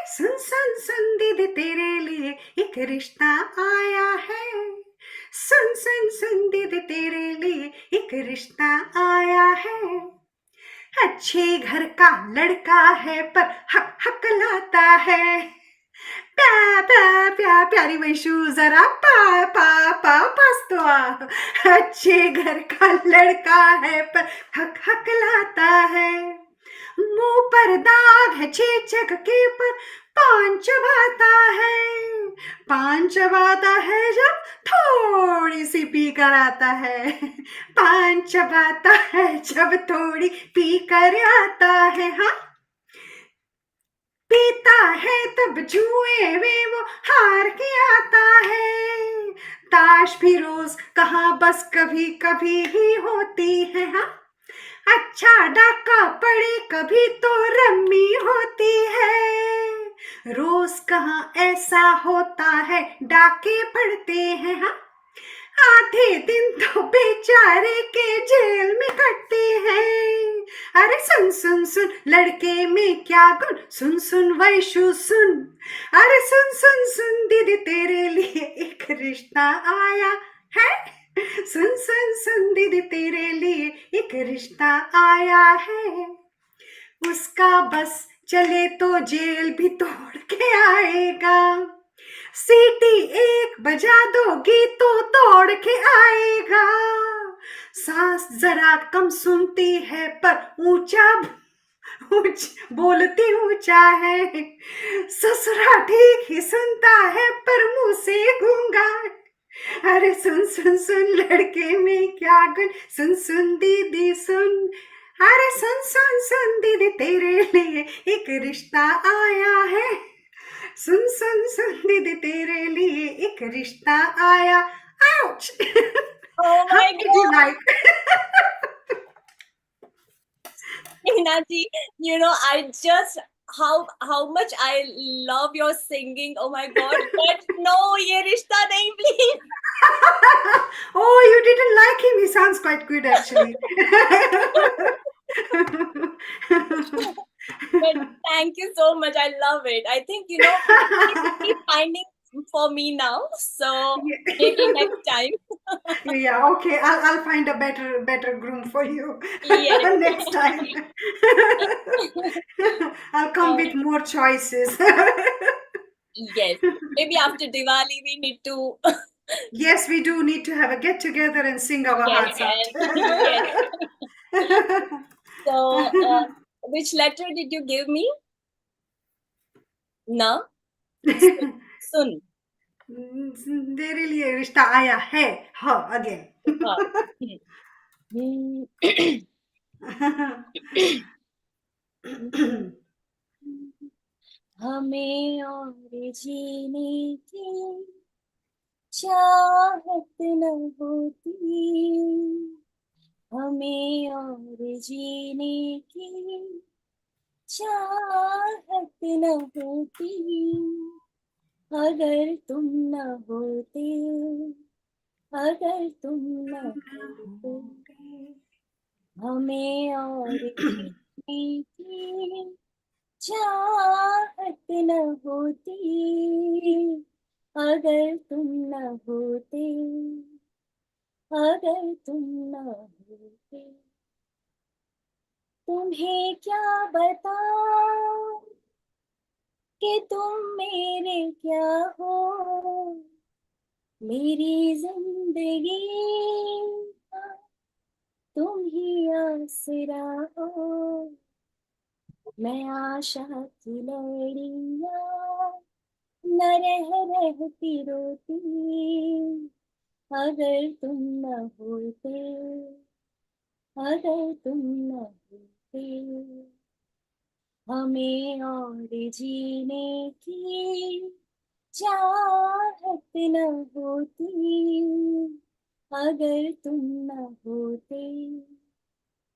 सुन दीदी तेरे लिए एक रिश्ता आया है सुन दीदी तेरे लिए एक रिश्ता आया है अच्छे घर का लड़का है पर हक लाता है प्यारी वैशु जरा पास तो आ अच्छे घर का लड़का है पर हक लाता है मुंह पर दाग है चेचक के पर पान चबाता है जब थोड़ी सी पी कर आता है पान चबाता है जब थोड़ी पी कर आता है हाँ पीता है तब जुए में वो हार के आता है ताश भी रोज कहाँ बस कभी कभी ही होती है हाँ अच्छा डाका पड़े कभी तो रम्मी होती है रोज कहाँ ऐसा होता है डाके पड़ते हैं हाँ आधे दिन तो बेचारे के जेल में कटते हैं अरे सुन लड़के में क्या गुण सुन वैशु सुन अरे सुन दीदी तेरे लिए एक रिश्ता आया है सुन दीदी तेरे लिए एक रिश्ता आया है उसका बस चले तो जेल भी तोड़ के आएगा सीटी एक बजा दोगी तो दौड़ के आएगा सांस जरा कम सुनती है पर ऊंचा बोलती ऊंचा है ससुरा ठीक ही सुनता है पर मुंह से गूंगा अरे सुन लड़के में क्या गुण सुन दीदी सुन अरे सुन दीदी तेरे लिए एक रिश्ता आया है सुन दीदी तेरे लिए एक रिश्ता आया ouch Oh my how did you like Meena ji, you know, I just how much I love your singing. Oh my God! But no, ye rishta nahi, please. Oh, you didn't like him. He sounds quite good, actually. But thank you so much. I love it. I think you know keep finding for me now. So maybe next time. Yeah, okay. I'll find a better groom for you Yes. next time. I'll come with more choices. Yes. Maybe after Diwali we need to. Yes, we do need to have a get together and sing our hearts out. Yes. So, which letter did you give me? Na? Sun. तेरे लिए रिश्ता आया है हाँ again. हमें और जीने की चाहत न होती, हमें और जीने की चाहत न होती, अगर तुम न होते, अगर तुम न होते, हमें और जीने की चाहत न होती, अगर तुम न होते, अगर तुम न होते। तुम्हें क्या बताऊं कि तुम मेरे क्या हो, मेरी जिंदगी का तुम ही आसरा हो, मैं आशा की लड़ियां न रहती रोती, अगर तुम न होते, अगर तुम न होते, हमें और जीने की चाहत न होती, अगर तुम न होते,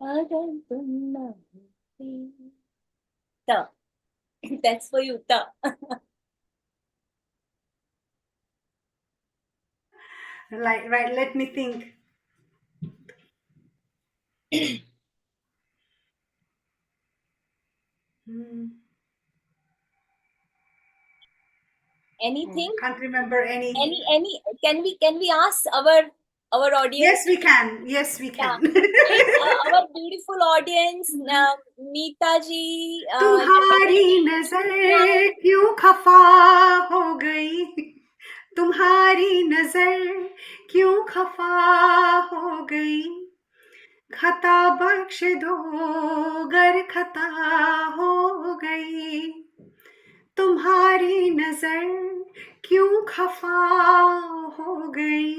अगर तुम न होते। Ta. That's for you, Ta. Right, let me think. Anything? Can't remember any. Any? Can we ask our audience? Yes, we can. Yes, we can. Please, our beautiful audience, Meeta ji. तुम्हारी नजर क्यों खफा हो गई, तुम्हारी नजर क्यों खफा हो गई, खता बख्श दो गर खता हो गई, तुम्हारी नजर क्यों खफा हो गई,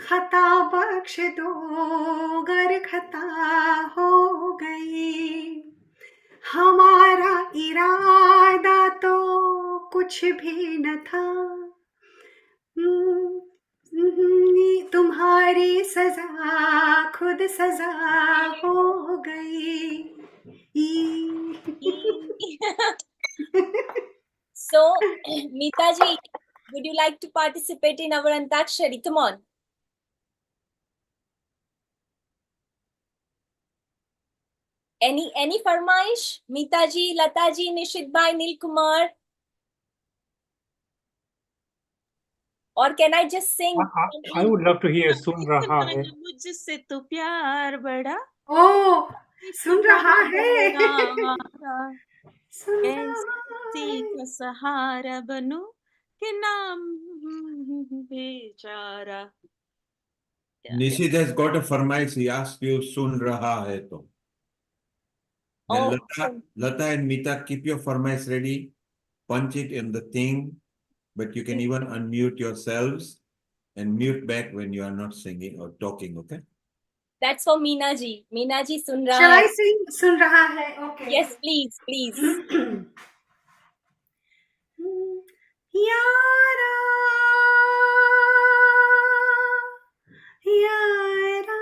खता बख्श दो गर खता हो गई, हमारा इरादा तो कुछ भी न था, तुम्हारी सजा खुद सजा हो गई। So, Meeta ji, would you like to participate in our Antakshari? Come on. Any farmaish? Meeta ji, Lata ji, Nishit bhai, Nil Kumar? Or can I just sing? I would love to hear Sun Raha Hai. मुझसे तो प्यार बड़ा ओ सुन रहा है, कैसी का सहारा बनूं के नाम बेचारा. Nishid has got a farmaish. He asked you sun raha hai to. Then Lata and Meeta, keep your farmaish ready. Punch it in the thing, but you can even unmute yourselves and mute back when you are not singing or talking, okay? That's for Meena ji. Meena ji, sun raha Shall hai. I sing सुन रहा है? Okay. Yes, please, please. यारा यारा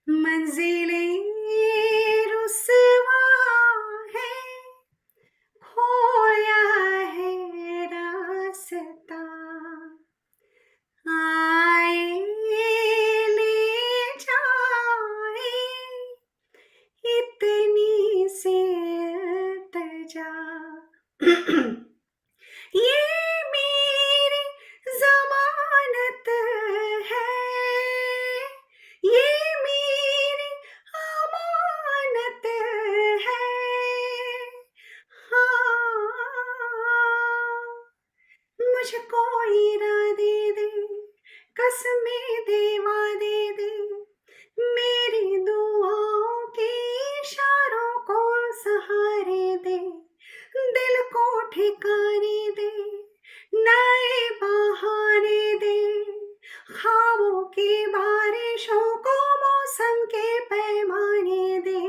मंजिलें रुसवा है, खोया है रास्ता, आए ले जाए इतनी सी इल्तिजा, ये मेरी जमानत है, ये मेरी अमानत है, हाँ मुझको इरादे दे, कसमें देवा दे दे, मेरी दुआओं के इशारों को सहारे दे, दिल को ठिकाने दे, नए बहाने दे, ख्वाबों की बारिशों को मौसम के पैमाने दे,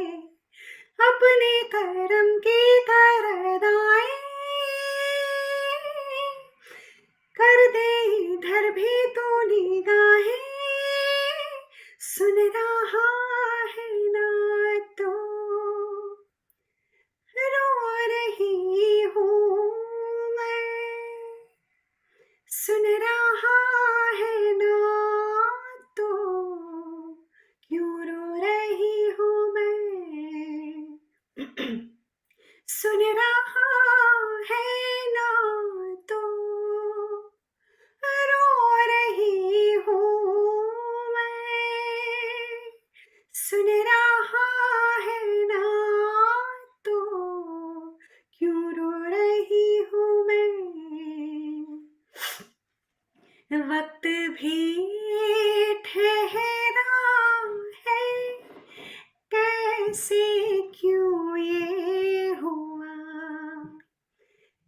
अपने करम की करदाए कर दे इधर भी तो निगाहें, सुन रहा है ना तो रो रही हूँ मैं, सुन रहा है ना तो क्यों रो रही हूँ मैं, सुन रहा है ना तो रो रही हूँ मैं, सुन रहा है ना तो क्यों रो रही हूँ मैं। वक्त भी ठहरा है, कैसे क्यों ये हुआ,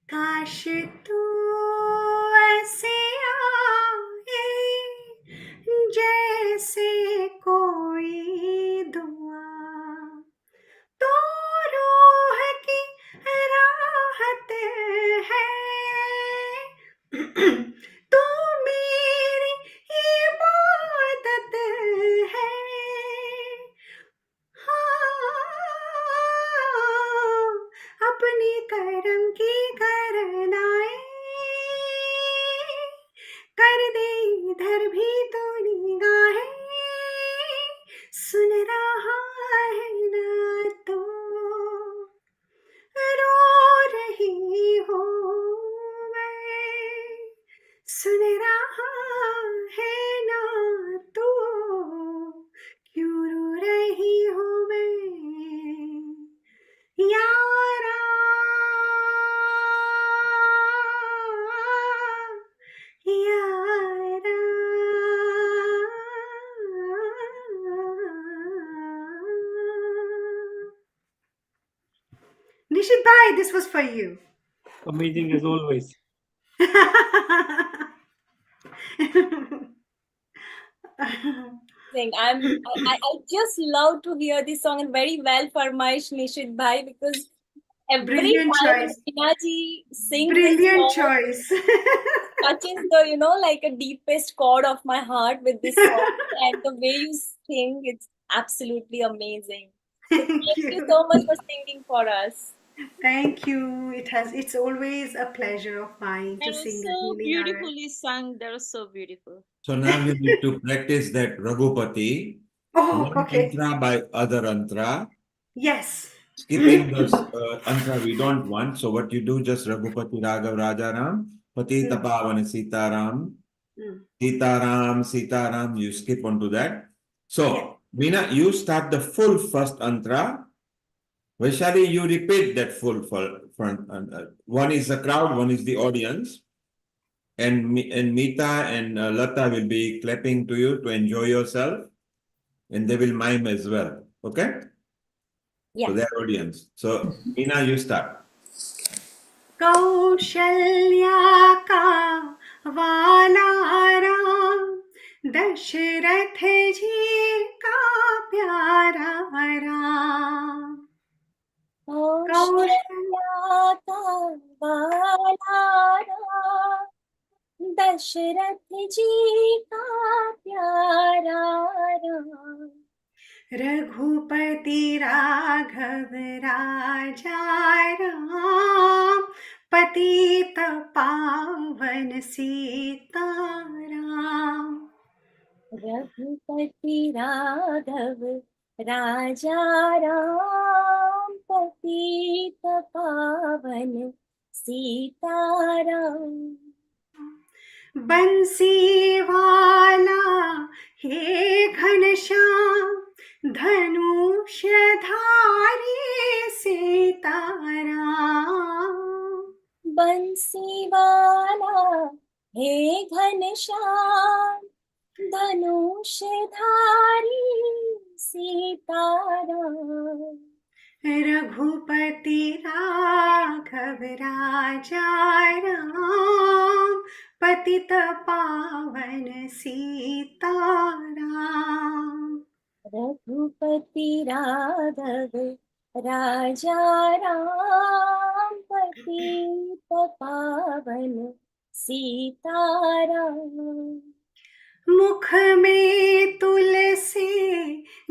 काश तू ऐसे आए जैसे कोई दुआ, तो रूह की राहत है, तू मेरी इबादत है, हाँ अपनी करम की करनाए कर दे इधर भी तो निगाहें, सुन रहा है ना तो रो रही हूँ मैं, सुन रहा है ना तो क्यों रो रही हूँ मैं। यारा यारा Nishit bhai, this was for you. Amazing as always. I just love to hear this song, and very well Farmaish Nishit Bhai, because every Brilliant time choice. Ji sings this Brilliant song, choice. touches the like a deepest chord of my heart with this song, and the way you sing, it's absolutely amazing. So thank you so much for singing for us. Thank you. It's always a pleasure of mine They to were sing a so healing aria. beautifully sung. They were so beautiful. So now you need to practice that Raghupati. Oh, One okay. antra by other antra. Yes. Skipping those antra we don't want. So what you do, just Raghupati Raghav Rajaram, Patita Pavana Sitaram, Sitaram, Sitaram, you skip onto that. So, Meena, you start the full first antra. Vaishali, you repeat that full front. One is the crowd, one is the audience. And Meeta and Lata will be clapping to you to enjoy yourself. And they will mime as well. Okay? Yeah. For their audience. So, Meena, you start. Kaushalya का वाला राम, दशरथ जी का प्यारा राम। कौशल्या का वाला राम, दशरथ जी का प्यारा राम, रघुपति राघव राजा राम, पतित पावन सीताराम। रघुपति राघव राजा राम, पतित पावन सीताराम। बंसी वाला हे घनश्याम, धनुष धारी सीताराम। बंसी वाला हे घनश्याम, धनुष धारी सीताराम। रघुपति राघव राजा राम, पतित पावन सीताराम। रघुपति राघव राजा राम पतित पावन सीताराम। मुख में तुलसी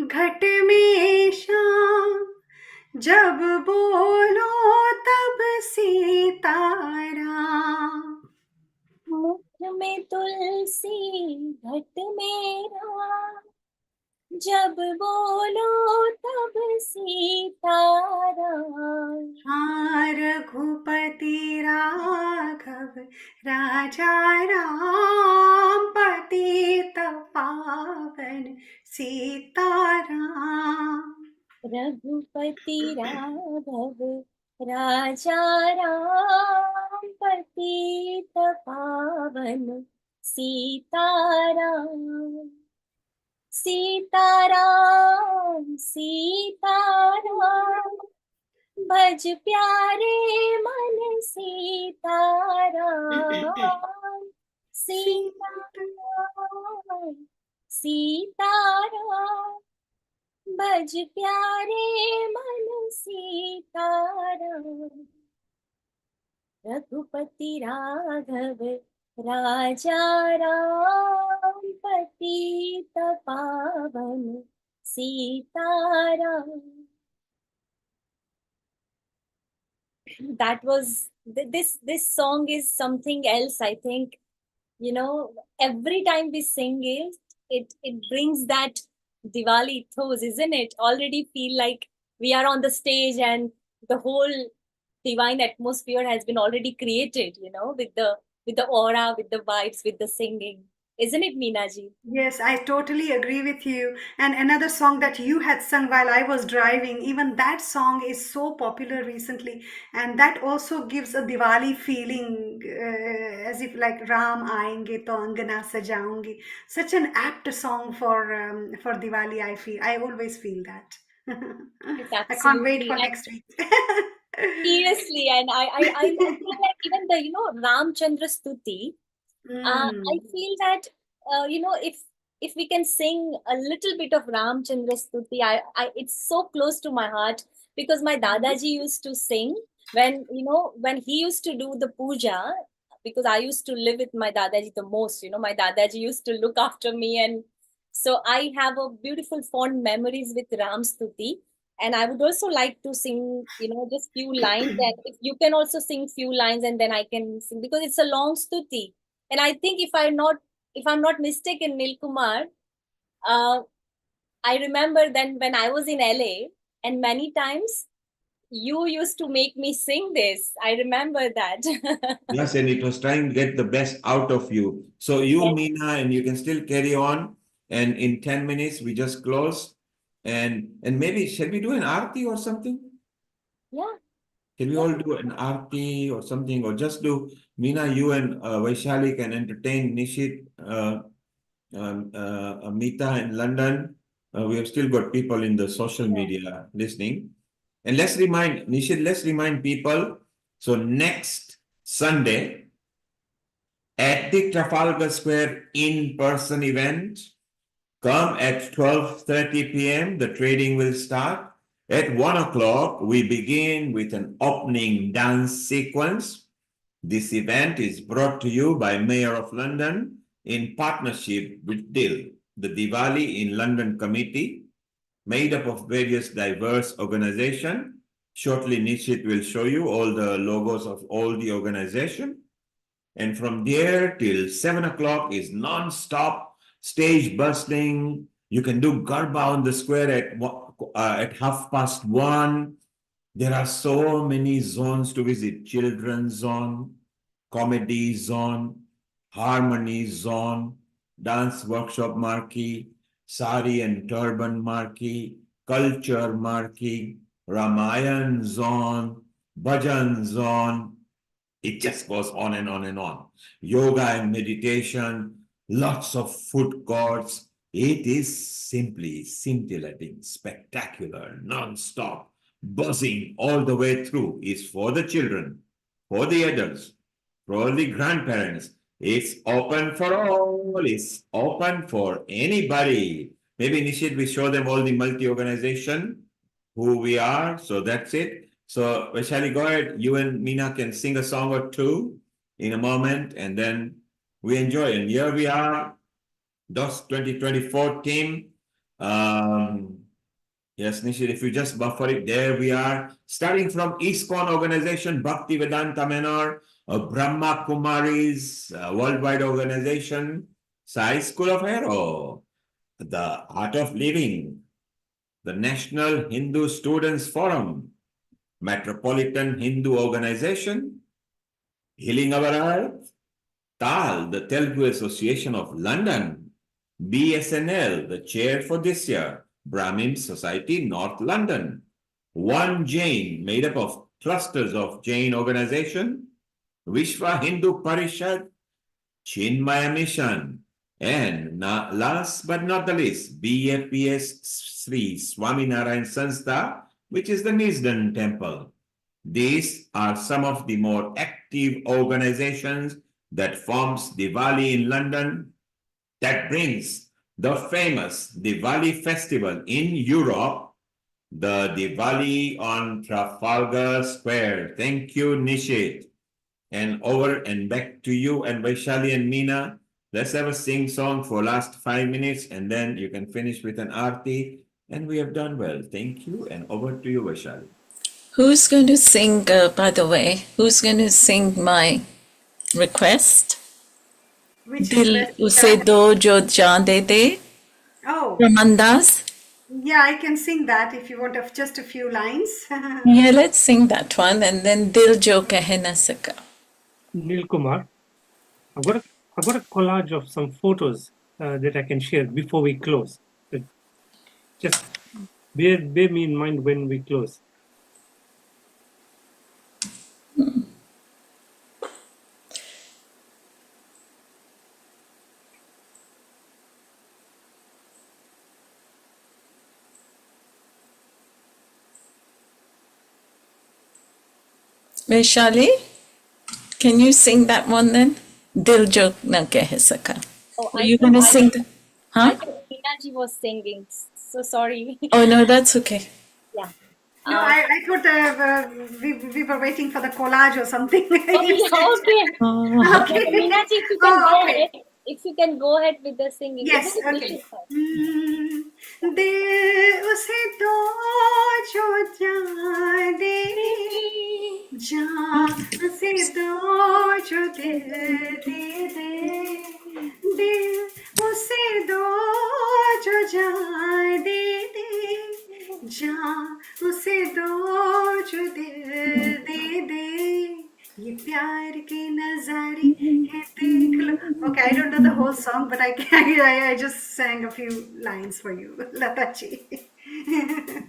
घट में श्याम, जब बोलो तब सीताराम। मुख में तुलसी घट में राम, जब बोलो तब सीताराम। हाँ, रघुपति राघव राजा राम पतित पावन सीताराम। रघुपति राघव राजा राम पतित पावन सीताराम। सीताराम सीताराम भज प्यारे मन सीताराम। सीताराम सीताराम भज प्यारे मन सीताराम। रघुपति राघव राजा राम पतित पावन Sitaram. That was this song is something else. I think, every time we sing it brings that Diwali ethos, isn't it? Already feel like we are on the stage and the whole divine atmosphere has been already created, with the aura, with the vibes, with the singing. Isn't it, Meena ji? Yes, I totally agree with you. And another song that you had sung while I was driving, even that song is so popular recently. And that also gives a Diwali feeling, as if like Ram aayenge to angana sajaungi. Such an apt song for Diwali, I feel. I always feel that. It's I can't wait absolutely. for And next week. seriously, and I feel like even the Ramchandra Stuti, I feel that if we can sing a little bit of Ramchandra Stuti, it's so close to my heart because my Dadaji used to sing when he used to do the puja, because I used to live with my Dadaji the most. My Dadaji used to look after me, and so I have a beautiful fond memories with Ram Stuti. And I would also like to sing, just few lines. And if you can also sing few lines, and then I can sing because it's a long stuti. And I think if I'm not mistaken, Nilkumar, I remember then when I was in LA, and many times you used to make me sing this. I remember that. Yes, and it was trying to get the best out of you. So you, Yes. Meena, and you can still carry on. And in 10 minutes, we just close. And maybe, shall we do an aarti or something? Yeah. Can we all do an aarti or something? Or just do, Meena, you and Vaishali can entertain Nishit, Amita in London. We have still got people in the social media listening. And let's remind, Nishit, let's remind people. So next Sunday, at the Trafalgar Square in-person event, come at 12:30 p.m. The trading will start. At 1 o'clock, we begin with an opening dance sequence. This event is brought to you by Mayor of London in partnership with DIL, the Diwali in London committee, made up of various diverse organizations. Shortly, Nishit will show you all the logos of all the organizations. And from there till 7 o'clock is non-stop stage bustling. You can do Garba on the square at 1:30. There are so many zones to visit. Children's zone, comedy zone, harmony zone, dance workshop marquee, sari and turban marquee, culture marquee, Ramayan zone, bhajan zone. It just goes on and on and on. Yoga and meditation, lots of food courts. It is simply scintillating, spectacular, non-stop, buzzing all the way through. It's for the children, for the adults, for the grandparents. It's open for all. It's open for anybody. Maybe Nishit, we show them all the multi-organization, who we are. So that's it. So Vaishali, go ahead. You and Meena can sing a song or two in a moment, and then we enjoy. And here we are, DOS 2024 team. Yes, Nishit, if you just buffer it, there we are. Starting from ISKCON organization, Bhakti Vedanta Menor, Brahma Kumaris, worldwide organization, Sai School of Hero, the Art of Living, the National Hindu Students Forum, Metropolitan Hindu Organization, Healing Our Earth, TAL, the Telugu Association of London, BSNL, the chair for this year, Brahmin Society, North London, One Jain, made up of clusters of Jain organization, Vishwa Hindu Parishad, Chinmaya Mission, and last but not the least, BAPS Sri Swaminarayan Sanstha, which is the Nisdan Temple. These are some of the more active organizations that forms Diwali in London, that brings the famous Diwali festival in Europe, the Diwali on Trafalgar Square. Thank you, Nishit. And over and back to you and Vaishali and Meena. Let's have a sing song for last 5 minutes, and then you can finish with an aarti. And we have done well. Thank you, and over to you, Vaishali. Who's going to sing, by the way, who's going to sing my request? Which Dil request? Use Do Jo Jaan De De Oh, from Andaz. yeah, I can sing that if you want just a few lines. Yeah, let's sing that one, and then Dil Jo Keh Na Saka. Neil Kumar, I've got a collage of some photos that I can share before we close. But just bear me in mind when we close. Vaishali, can you sing that one then? Dil Jo Na Keh Saka. Oh, Are you going to sing that? I Huh? thought Meenaji was singing. So sorry. Oh, no, that's okay. Yeah. No, I thought we were waiting for the collage or something. Oh, yeah, okay. Oh. Okay. Meenaji, if you can Oh, go okay. ahead. If you can go ahead with the singing. Yes, Isn't it okay. beautiful? दिल उसे दो जो जान दे जान उसे दो जो दिल दे दे दिल उसे दो जो जान दे दे जान उसे दो जो दिल दे दे ये प्यार के नजारे हैं देख लो. Okay, I don't know the whole song, but I just sang a few lines for you, Lataji.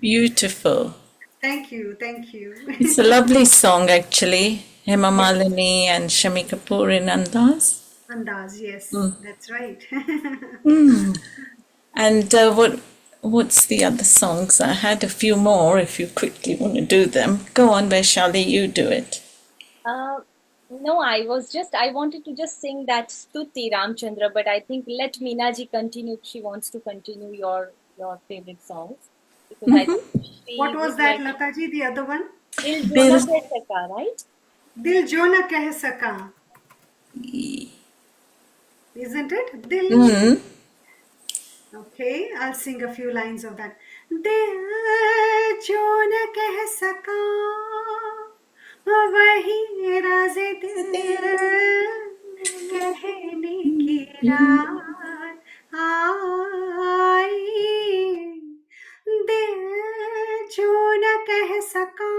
Beautiful. Thank you, thank you. It's a lovely song, actually. Hema Malini and Shami Kapoor in Andaz. Andaz, yes, that's right. And what's the other songs? I had a few more if you quickly want to do them. Go on, Vaishali, you do it. No, I wanted to just sing that Stuti Ramchandra, but I think let Meenaji continue if she wants to continue your favorite songs. Because I think What was that, Lataji, the other one? Dil Jo Na Keh Saka, right? Dil Jo Na Keh Saka. Isn't it? Dil. Okay, I'll sing a few lines of that. Dil Jo Na Keh Saka वही राज़ दिल कहने की रात आई दिल जो न कह सका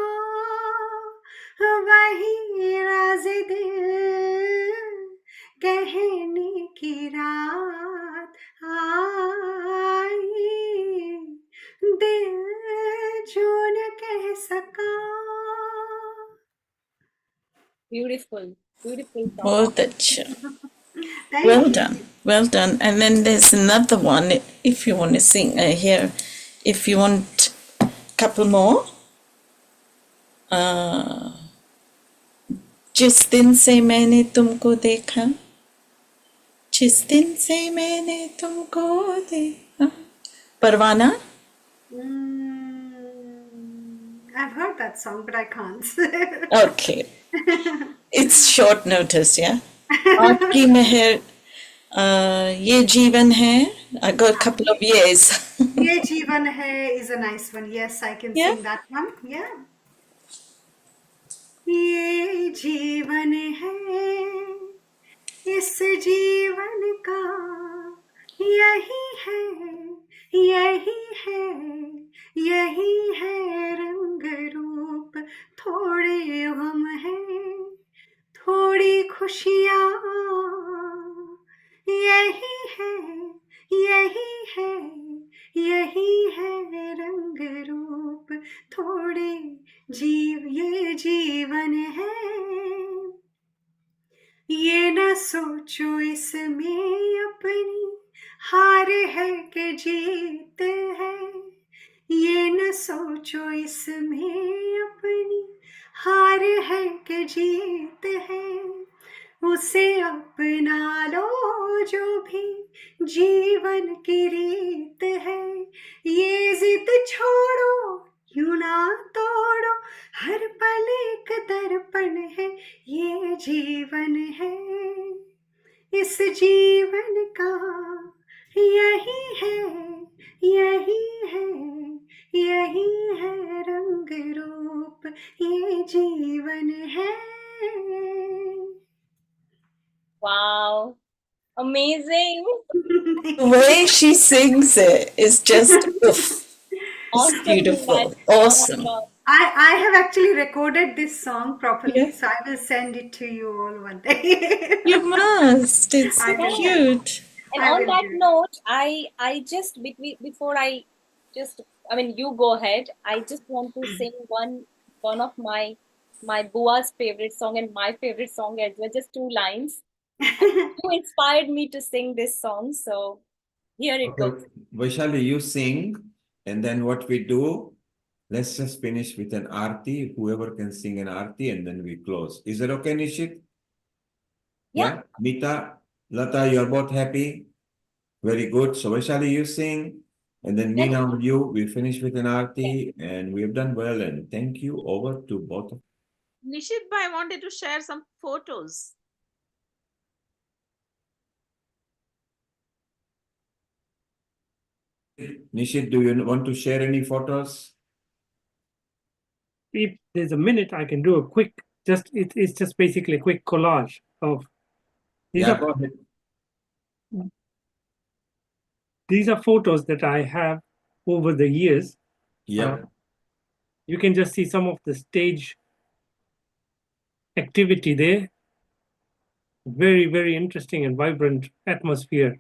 वही राज़ दिल कहने की रात आई दिल जो न कह सका. Beautiful, beautiful song. Well done, well done. And then there's another one, if you want to sing here, if you want a couple more. जिस दिन से मैंने तुमको देखा जिस दिन से मैंने तुमको देखा Parwana? I've heard that song, but I can't. Okay. It's short notice, yeah? Aapki meher, ye jeevan hai. I got a couple of years. Ye Jeevan Hai is a nice one. Yes, I can Yeah. sing that one. Yeah. ये जीवन है, इस जीवन का यही है, यही है, यही है रंग रूप, थोड़े गम है, थोड़ी खुशियाँ, यही है, यही है, यही है रंग रूप, थोड़े ये जीवन है, ये न सोचो इसमें अपनी हार है कि जीत है, ये न सोचो इसमें अपनी हार है कि जीत है, उसे अपना लो जो भी जीवन की रीत है, ये जिद छोड़ो यूं ना तोड़ो, हर पल एक दर्पण है, ये जीवन है, इस जीवन का यही है, यही है, यही है रंग रूप, ये जीवन है. Wow, amazing. The way she sings it is just oof. It's Awesome, beautiful. Meenakshi. Oh my Awesome. God. I have actually recorded this song properly, so I will send it to you all one day. You must. It's I so will. cute. And I on will that do. note, I just before I just, I mean, you go ahead. I just want to sing one of my bua's favorite song and my favorite song as well. Just two lines. You inspired me to sing this song, so here it goes. Okay. Vaishali, you sing, and then what we do, let's just finish with an arti, whoever can sing an arti, and then we close. Is it okay, Nishit? Yeah. Mita, Lata, you're both happy? Very good. So Vaishali, you sing, and then me now you, we finish with an arti, and we have done well, and thank you. Over to both of Nishit bhai wanted to share some photos. Nishit, do you want to share any photos? If there's a minute, I can do a quick, it's just basically a quick collage of these Yeah, are go ahead. these are photos that I have over the years. Yeah. You can just see some of the stage activity there. Very, very interesting and vibrant atmosphere.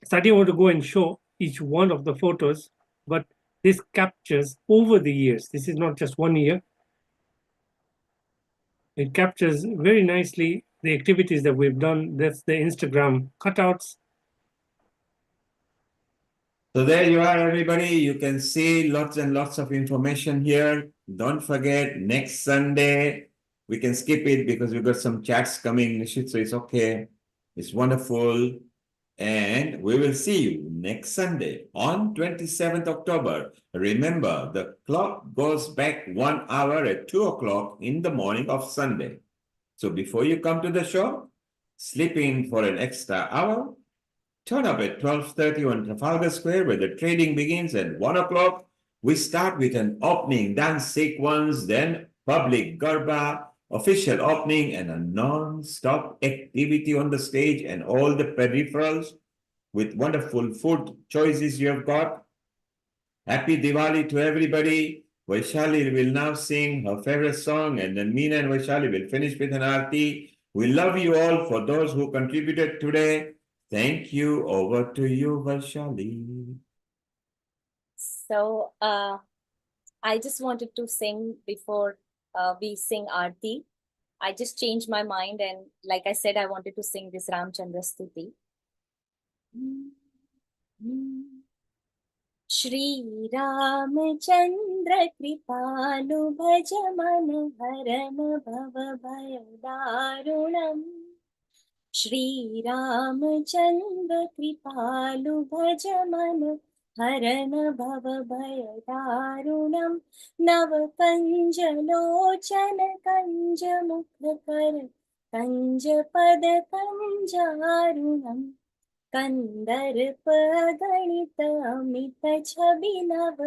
So I didn't want to go and show each one of the photos, but this captures over the years. This is not just 1 year. It captures very nicely the activities that we've done. That's the Instagram cutouts. So there you are, everybody. You can see lots and lots of information here. Don't forget, next Sunday, we can skip it because we've got some chats coming, Nishit, so it's okay. It's wonderful. And we will see you next Sunday on 27th October. Remember, the clock goes back 1 hour at 2 o'clock in the morning of Sunday. So before you come to the show, sleep in for an extra hour. Turn up at 12:30 on Trafalgar Square, where the trading begins at 1 o'clock. We start with an opening dance sequence, then public garba, official opening, and a non-stop activity on the stage and all the peripherals with wonderful food choices you have got. Happy Diwali to everybody. Vaishali will now sing her favorite song, and then Meena and Vaishali will finish with an aarti. We love you all for those who contributed today. Thank you. Over to you, Vaishali. So I just wanted to sing before we sing Aarti. I just changed my mind, and like I said, I wanted to sing this Ramchandra Stuti. Shri Ramchandra Kripalu Bhaja Man Haran Bhava Bhaya Darunam Shri Ramchandra कृपालु भज मन हरन भव भय दारुणम नव कंज लोचन कंज मुख कर कंज पद कंजारुणम कंदर्प गणित अमित छवि नव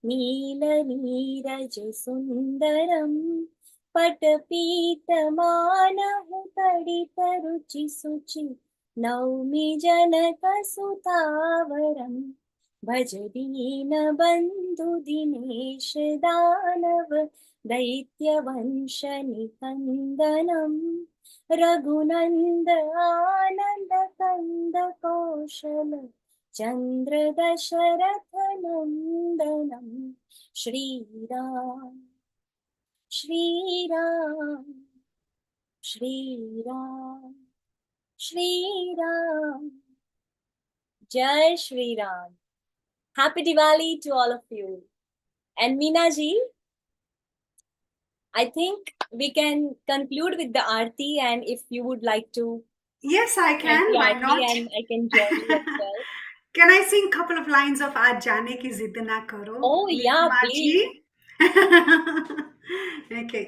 नील नीरज सुंदरम पटपीतमानहु तडित रुचि सुचि नौमि जनक सुतावरम भज दीन बंधु दिनेश दानव दैत्य वंश निकंदनम रघुनंद आनंद कंद कौशल चंद्र दशरथ नंदनम श्री राम श्री राम श्री राम श्री राम जय Shri Ram. Happy Diwali to all of you. And Meena ji, I think we can conclude with the Aarti, and if you would like to. Yes, I can. Why not? And I can join you as well. Can I sing a couple of lines of Aaj Jaane Ki Zidd Na Karo? Oh, yeah, please. Okay.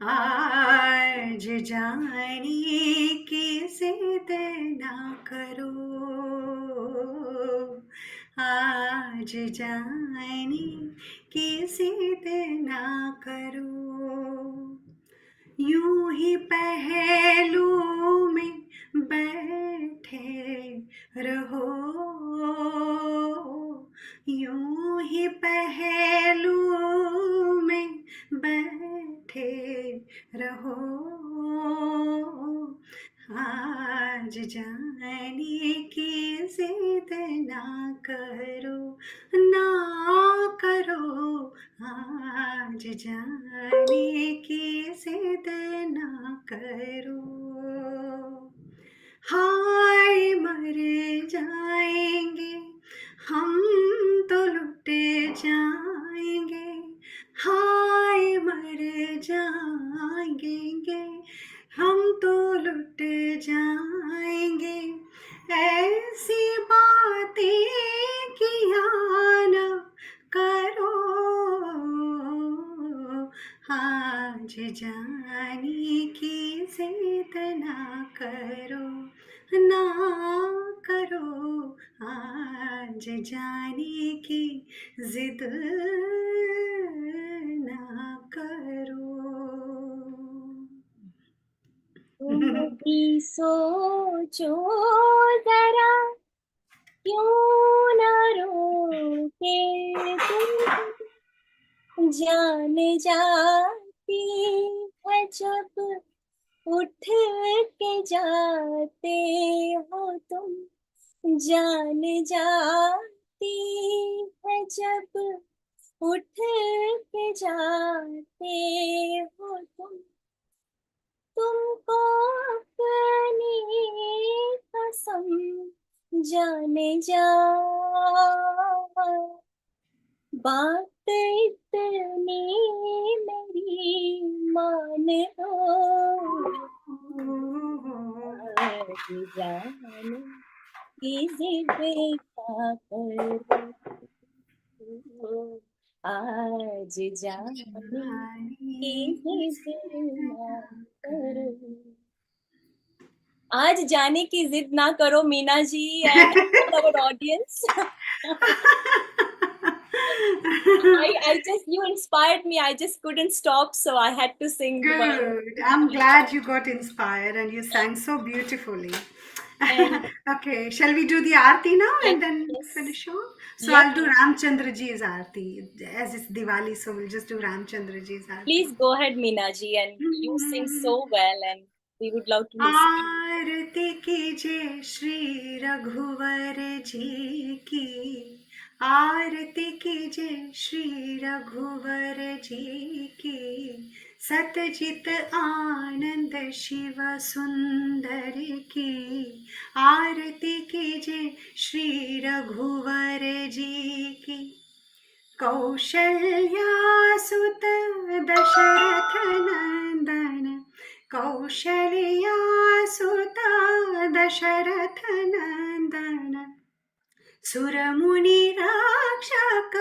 आज जाने की जिद ना करो, आज जाने की जिद ना करो, यूं ही पहलू में बैठे रहो, यूं ही पहलू में बैठे रहो, आज जाने की जिद ना करो, ना करो, आज जाने की जिद ना करो, हाय मर जाएंगे हम तो लुटे जाएंगे, हाय मर जाएंगे हम तो लुट जाएंगे, ऐसी बातें किया न करो, आज जाने की जिद ना करो, ना करो, आज जाने की जिद ना करो. तुम भी सोचो जरा क्यों न रोके तुम, जान जाती है जब उठ के जाते हो तुम, जान जाती है जब उठ के जाते हो तुम, तुमको अपनी कसम जाने जा, बात इतनी मेरी मान लो, आज जाने की जिद का करो, आज जाने की जिद ना करो. आज जाने की जिद ना करो Meena ji and all our audience. You inspired me. I just couldn't stop, so I had to sing. Good. I'm glad you got inspired and you sang so beautifully. Okay, shall we do the Aarti now and then finish off? So I'll do Ramchandra ji's Aarti, as it's Diwali, so we'll just do Ramchandra ji's Aarti. Please go ahead, Meena ji, and you sing so well, and we would love to listen. आरती कीजिए श्री रघुवर जी की, आरती कीजिए श्री रघुवर जी की, सतजित आनंद शिव सुंदर की, आरती कीजिए श्री रघुवर जी की, कौशल्यासुत दशरथ नंदन, कौशल्या सुता दशरथ नंदन सुरमुनि रक्षक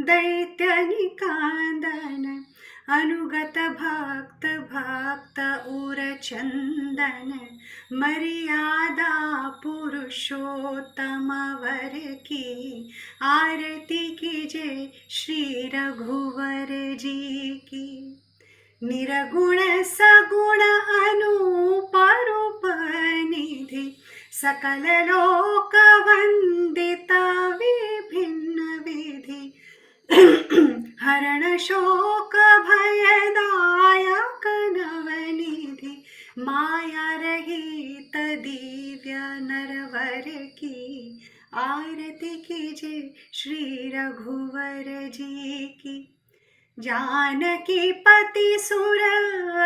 दैत्य निकांदन अनुगत भक्त भक्त उर चंदन मर्यादा पुरुषोत्तम वर की आरती कीजे श्री रघुवर जी की निर्गुण सगुण अनूप रूप निधि सकल लोक वंदित विभिन्न विधि हरण शोक भयदायक नवनिधि माया रहित दिव्य नरवर की आरती कीजिए श्री रघुवर जी की जानकी पति सुर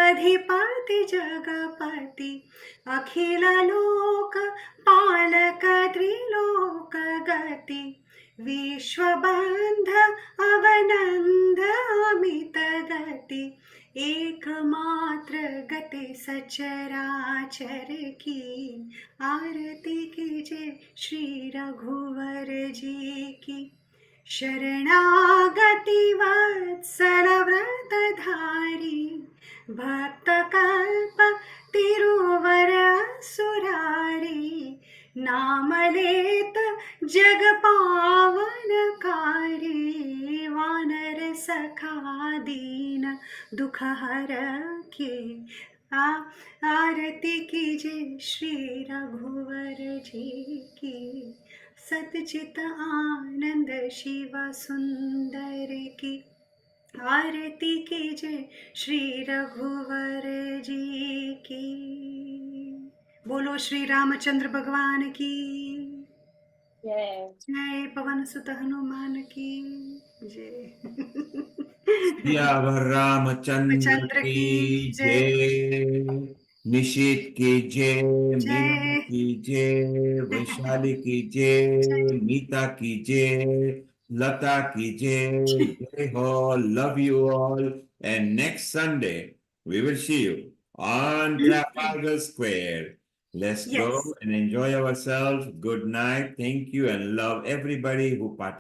अधिपति जगपति अखिल लोक पालक त्रिलोक गति विश्वबंध अवनंद अमित गति एकमात्र गति सचराचर की आरती कीजिए श्री रघुवर जी की शरणागति वत्सल व्रतधारी भक्त कल्प तिरुवर सुरारी नाम लेत जग पावनकारी वानर सखा दीन दुख हर के आरती कीजिए श्री रघुवर जी की सतचित आनंद शिव सुंदर की आरती कीजिए श्री रघुवर जी की बोलो श्री रामचंद्र भगवान की जय पवन सुत हनुमान की जय सियावर रामचंद्र की जय। निशित की जय, मीना की जय, वैशाली की जय, नीता की जय, लता की जय. Jai ho, love you all, and next Sunday we will see you on Trafalgar Square. Let's go and enjoy ourselves. Good night. Thank you and love everybody who participated.